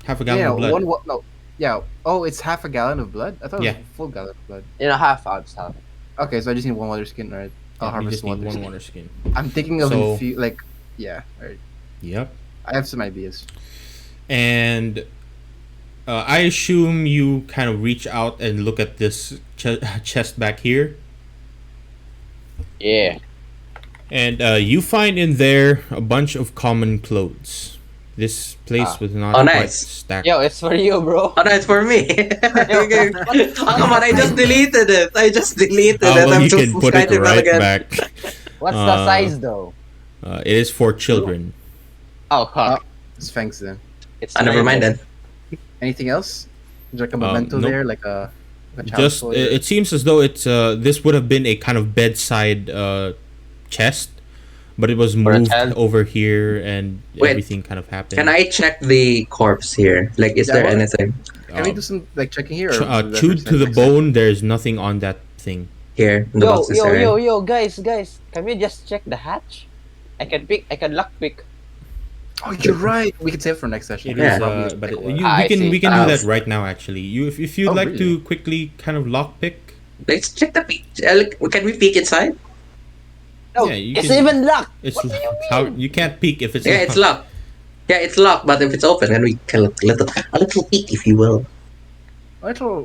[SPEAKER 1] Half a gallon
[SPEAKER 4] Yeah,
[SPEAKER 1] of blood.
[SPEAKER 4] no. Yeah. Oh, it's half a gallon of blood? I thought it was
[SPEAKER 1] Yeah.
[SPEAKER 4] a full gallon of blood.
[SPEAKER 3] Half out. It's half.
[SPEAKER 4] Okay, so I just need 1 water skin, right? I'll
[SPEAKER 1] Yeah, you
[SPEAKER 4] harvest
[SPEAKER 1] just need
[SPEAKER 4] water
[SPEAKER 1] one
[SPEAKER 4] skin.
[SPEAKER 1] water skin.
[SPEAKER 4] I'm thinking of
[SPEAKER 1] So-
[SPEAKER 4] yeah. Alright.
[SPEAKER 1] Yep.
[SPEAKER 4] I have some ideas.
[SPEAKER 1] And I assume you kind of reach out and look at this chest back here.
[SPEAKER 3] Yeah.
[SPEAKER 1] And you find in there a bunch of common clothes. This place was not
[SPEAKER 5] Oh,
[SPEAKER 1] quite
[SPEAKER 5] nice.
[SPEAKER 1] stacked.
[SPEAKER 3] Yo, it's for you, bro.
[SPEAKER 5] Oh no, it's for me. Okay. Oh, come on, I just deleted it. I just deleted it.
[SPEAKER 1] Well,
[SPEAKER 5] I'm
[SPEAKER 1] you
[SPEAKER 5] too
[SPEAKER 1] can put it
[SPEAKER 5] excited
[SPEAKER 1] right
[SPEAKER 5] again.
[SPEAKER 1] back.
[SPEAKER 3] What's the
[SPEAKER 1] Uh,
[SPEAKER 3] size though?
[SPEAKER 1] It is for children.
[SPEAKER 3] Oh, fuck.
[SPEAKER 4] It's thanks then.
[SPEAKER 3] It's
[SPEAKER 5] Never mind
[SPEAKER 3] nine.
[SPEAKER 5] then.
[SPEAKER 4] Anything else? Is there like a memento
[SPEAKER 1] nope.
[SPEAKER 4] there, like a child's
[SPEAKER 1] Just
[SPEAKER 4] toy?
[SPEAKER 1] it seems as though it's this would have been a kind of bedside chest, but it was
[SPEAKER 3] For a
[SPEAKER 1] moved
[SPEAKER 3] child?
[SPEAKER 1] over here and
[SPEAKER 5] Wait,
[SPEAKER 1] everything kind of happened.
[SPEAKER 5] Can I check the corpse here? Like, is
[SPEAKER 4] Yeah,
[SPEAKER 5] there
[SPEAKER 4] what?
[SPEAKER 5] anything
[SPEAKER 4] Can we do some like checking here?
[SPEAKER 1] chewed to the bone? There's nothing on that thing.
[SPEAKER 5] here in the
[SPEAKER 3] Yo,
[SPEAKER 5] boxes?
[SPEAKER 3] yo,
[SPEAKER 5] area?
[SPEAKER 3] yo, yo, guys. Can we just check the hatch? I can lock pick.
[SPEAKER 4] Oh, you're right. We can save it for next session.
[SPEAKER 1] It
[SPEAKER 5] Yeah.
[SPEAKER 1] is,
[SPEAKER 4] Probably
[SPEAKER 1] but
[SPEAKER 4] take a while.
[SPEAKER 3] I see.
[SPEAKER 1] we can do that right now. Actually, if you'd
[SPEAKER 4] Oh,
[SPEAKER 1] like
[SPEAKER 4] really?
[SPEAKER 1] to quickly kind of lockpick.
[SPEAKER 5] Let's check the peek. Can we peek inside?
[SPEAKER 3] No,
[SPEAKER 1] Yeah, you
[SPEAKER 3] it's
[SPEAKER 1] can-
[SPEAKER 3] even locked.
[SPEAKER 1] It's
[SPEAKER 3] What do you mean?
[SPEAKER 1] how you can't peek if it's
[SPEAKER 5] Yeah, it's locked. Yeah, it's locked. But if it's open, then we can look a little peek, if you will.
[SPEAKER 4] Little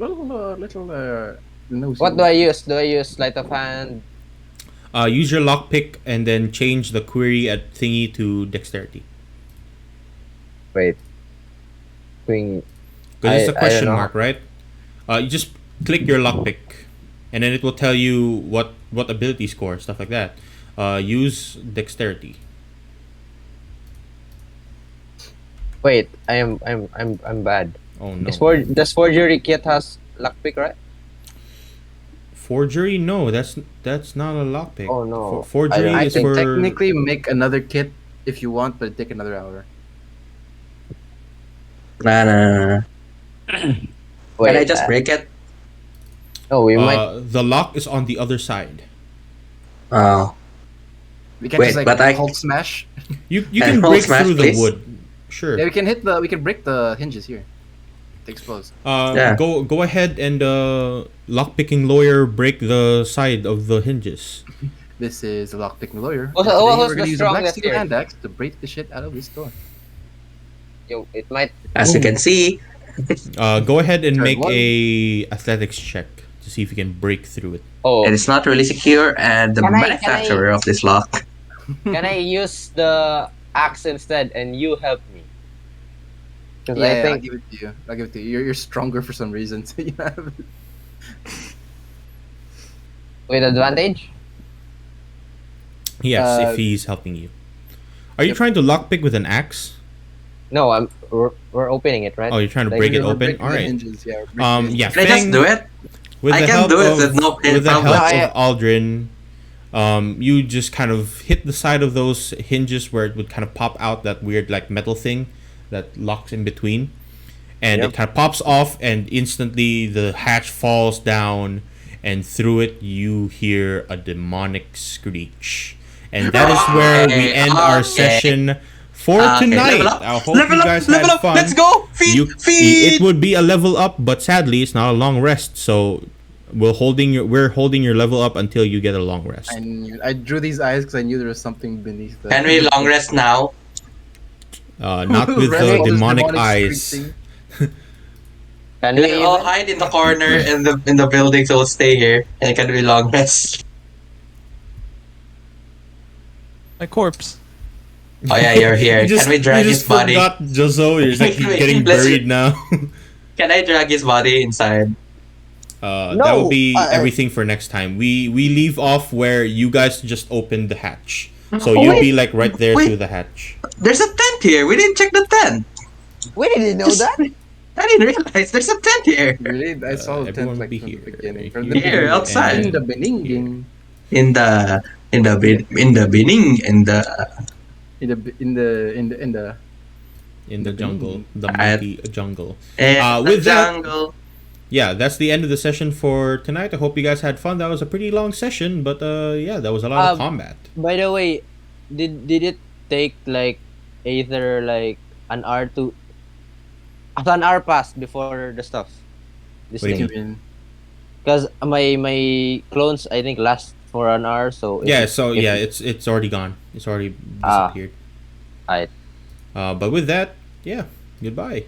[SPEAKER 4] nosy.
[SPEAKER 3] What do I use? Do I use sleight of hand?
[SPEAKER 1] Use your lockpick and then change the query at thingy to dexterity.
[SPEAKER 3] Wait. Queen.
[SPEAKER 1] Because it's
[SPEAKER 3] I
[SPEAKER 1] a question
[SPEAKER 3] don't know.
[SPEAKER 1] mark, right? You just click your lockpick, and then it will tell you what ability score, stuff like that. Use dexterity.
[SPEAKER 3] Wait, I'm bad.
[SPEAKER 1] Oh no.
[SPEAKER 3] Does forgery kit has lockpick, right?
[SPEAKER 1] Forgery? No, that's not a lockpick.
[SPEAKER 3] Oh, no.
[SPEAKER 1] Forgery
[SPEAKER 3] I
[SPEAKER 1] is
[SPEAKER 3] think
[SPEAKER 1] for
[SPEAKER 4] Technically, make another kit if you want, but it take another hour.
[SPEAKER 5] Nah.
[SPEAKER 3] Wait,
[SPEAKER 5] Can I just break it?
[SPEAKER 3] No, we might.
[SPEAKER 1] the lock is on the other side.
[SPEAKER 5] Oh.
[SPEAKER 4] We can
[SPEAKER 5] Wait,
[SPEAKER 4] just like
[SPEAKER 5] but I-
[SPEAKER 4] hold smash.
[SPEAKER 1] You
[SPEAKER 5] Can
[SPEAKER 1] can
[SPEAKER 5] roll
[SPEAKER 1] break
[SPEAKER 5] smash,
[SPEAKER 1] through the
[SPEAKER 5] please?
[SPEAKER 1] wood. Sure.
[SPEAKER 4] Yeah, we can break the hinges here. It explodes.
[SPEAKER 5] Yeah.
[SPEAKER 1] Go ahead and lockpicking lawyer break the side of the hinges.
[SPEAKER 4] This is a lockpicking lawyer.
[SPEAKER 3] Who's-
[SPEAKER 4] And today
[SPEAKER 3] who's
[SPEAKER 4] we're
[SPEAKER 3] the
[SPEAKER 4] gonna use a black
[SPEAKER 3] strongest
[SPEAKER 4] steel
[SPEAKER 3] here?
[SPEAKER 4] hand axe to break the shit out of this door.
[SPEAKER 3] Yo, it might.
[SPEAKER 5] As you can see,
[SPEAKER 1] Go ahead and
[SPEAKER 4] Turn
[SPEAKER 1] make
[SPEAKER 4] one.
[SPEAKER 1] a athletics check to see if you can break through it.
[SPEAKER 3] Oh,
[SPEAKER 5] it is not really secure, and the
[SPEAKER 3] Can I-
[SPEAKER 5] manufacturer of this lock.
[SPEAKER 3] can I use the axe instead and you help me? Because
[SPEAKER 4] Yeah,
[SPEAKER 3] I
[SPEAKER 4] I'll
[SPEAKER 3] think
[SPEAKER 4] give it to you. I'll give it to you. You're stronger for some reason. So you have
[SPEAKER 3] with advantage.
[SPEAKER 1] Yes,
[SPEAKER 4] Uh,
[SPEAKER 1] if he's helping you. Are you
[SPEAKER 4] yep.
[SPEAKER 1] trying to lockpick with an axe?
[SPEAKER 3] No, we're opening it, right?
[SPEAKER 1] Oh, you're trying to
[SPEAKER 3] Like,
[SPEAKER 1] break it
[SPEAKER 4] We're
[SPEAKER 1] open.
[SPEAKER 4] breaking
[SPEAKER 1] All
[SPEAKER 4] the
[SPEAKER 1] right.
[SPEAKER 4] hinges, yeah, we're breaking the hinges.
[SPEAKER 1] Yeah.
[SPEAKER 5] Can I just
[SPEAKER 1] Fang,
[SPEAKER 5] do it?
[SPEAKER 1] With
[SPEAKER 5] I
[SPEAKER 1] the
[SPEAKER 5] can
[SPEAKER 1] help
[SPEAKER 5] do it
[SPEAKER 1] of,
[SPEAKER 5] with no
[SPEAKER 1] with the help
[SPEAKER 5] problem.
[SPEAKER 1] of Aldrin, you just kind of hit the side of those hinges where it would kind of pop out that weird like metal thing that locks in between, and
[SPEAKER 3] Yep.
[SPEAKER 1] it kind of pops off, and instantly the hatch falls down, and through it you hear a demonic screech, and that is where we end our
[SPEAKER 5] Okay.
[SPEAKER 1] session for
[SPEAKER 5] Okay,
[SPEAKER 1] tonight.
[SPEAKER 5] level up,
[SPEAKER 1] I hope
[SPEAKER 5] level
[SPEAKER 1] you
[SPEAKER 5] up,
[SPEAKER 1] guys
[SPEAKER 5] level
[SPEAKER 1] had
[SPEAKER 5] up.
[SPEAKER 1] fun.
[SPEAKER 5] Let's go. Feed, feed.
[SPEAKER 1] It would be a level up, but sadly it's not a long rest. So we're holding your level up until you get a long rest.
[SPEAKER 4] I drew these eyes because I knew there was something beneath them.
[SPEAKER 5] Can we long rest now?
[SPEAKER 1] Not with
[SPEAKER 4] Rest
[SPEAKER 1] the
[SPEAKER 4] all this
[SPEAKER 1] demonic
[SPEAKER 4] demonic
[SPEAKER 1] eyes.
[SPEAKER 4] screeching.
[SPEAKER 3] Can
[SPEAKER 5] Can
[SPEAKER 3] we
[SPEAKER 5] we all
[SPEAKER 3] even?
[SPEAKER 5] hide in the corner in the building, so we'll stay here and can we long rest?
[SPEAKER 2] My corpse.
[SPEAKER 5] Oh yeah, you're here. Can we drag
[SPEAKER 1] you
[SPEAKER 5] his
[SPEAKER 1] just
[SPEAKER 5] body?
[SPEAKER 1] forgot Jozo. You're just like
[SPEAKER 5] Wait,
[SPEAKER 1] getting
[SPEAKER 5] let's-
[SPEAKER 1] buried now.
[SPEAKER 5] Can I drag his body inside?
[SPEAKER 1] That will be
[SPEAKER 3] No,
[SPEAKER 1] everything for next time. We leave off where you guys just opened the hatch. So
[SPEAKER 5] Oh,
[SPEAKER 1] you'll
[SPEAKER 5] wait.
[SPEAKER 1] be like right there
[SPEAKER 5] Wait.
[SPEAKER 1] through the hatch.
[SPEAKER 5] There's a tent here. We didn't check the tent.
[SPEAKER 3] We didn't know that.
[SPEAKER 5] I didn't realize there's a tent here.
[SPEAKER 4] Really? I saw the
[SPEAKER 1] everyone
[SPEAKER 4] tent like
[SPEAKER 1] be
[SPEAKER 4] from the
[SPEAKER 1] here.
[SPEAKER 4] beginning.
[SPEAKER 1] Here,
[SPEAKER 4] From the
[SPEAKER 5] Here,
[SPEAKER 4] beginning.
[SPEAKER 5] outside.
[SPEAKER 4] In the beginning.
[SPEAKER 5] In the beginning in the
[SPEAKER 4] In the
[SPEAKER 1] In the jungle, the
[SPEAKER 5] Alright.
[SPEAKER 1] mighty jungle.
[SPEAKER 5] in
[SPEAKER 1] with
[SPEAKER 5] the
[SPEAKER 1] that-
[SPEAKER 5] jungle.
[SPEAKER 1] Yeah, that's the end of the session for tonight. I hope you guys had fun. That was a pretty long session, but yeah, that was a lot of combat.
[SPEAKER 3] By the way, did it take like either like an hour to after an hour passed before the stuff? This
[SPEAKER 1] What do you
[SPEAKER 3] thing. Because my clones I think last for an hour, so
[SPEAKER 1] Yeah,
[SPEAKER 3] if-
[SPEAKER 1] so
[SPEAKER 3] if-
[SPEAKER 1] yeah, it's already gone. It's already
[SPEAKER 3] Ah.
[SPEAKER 1] disappeared.
[SPEAKER 3] Alright.
[SPEAKER 1] But with that, yeah, goodbye.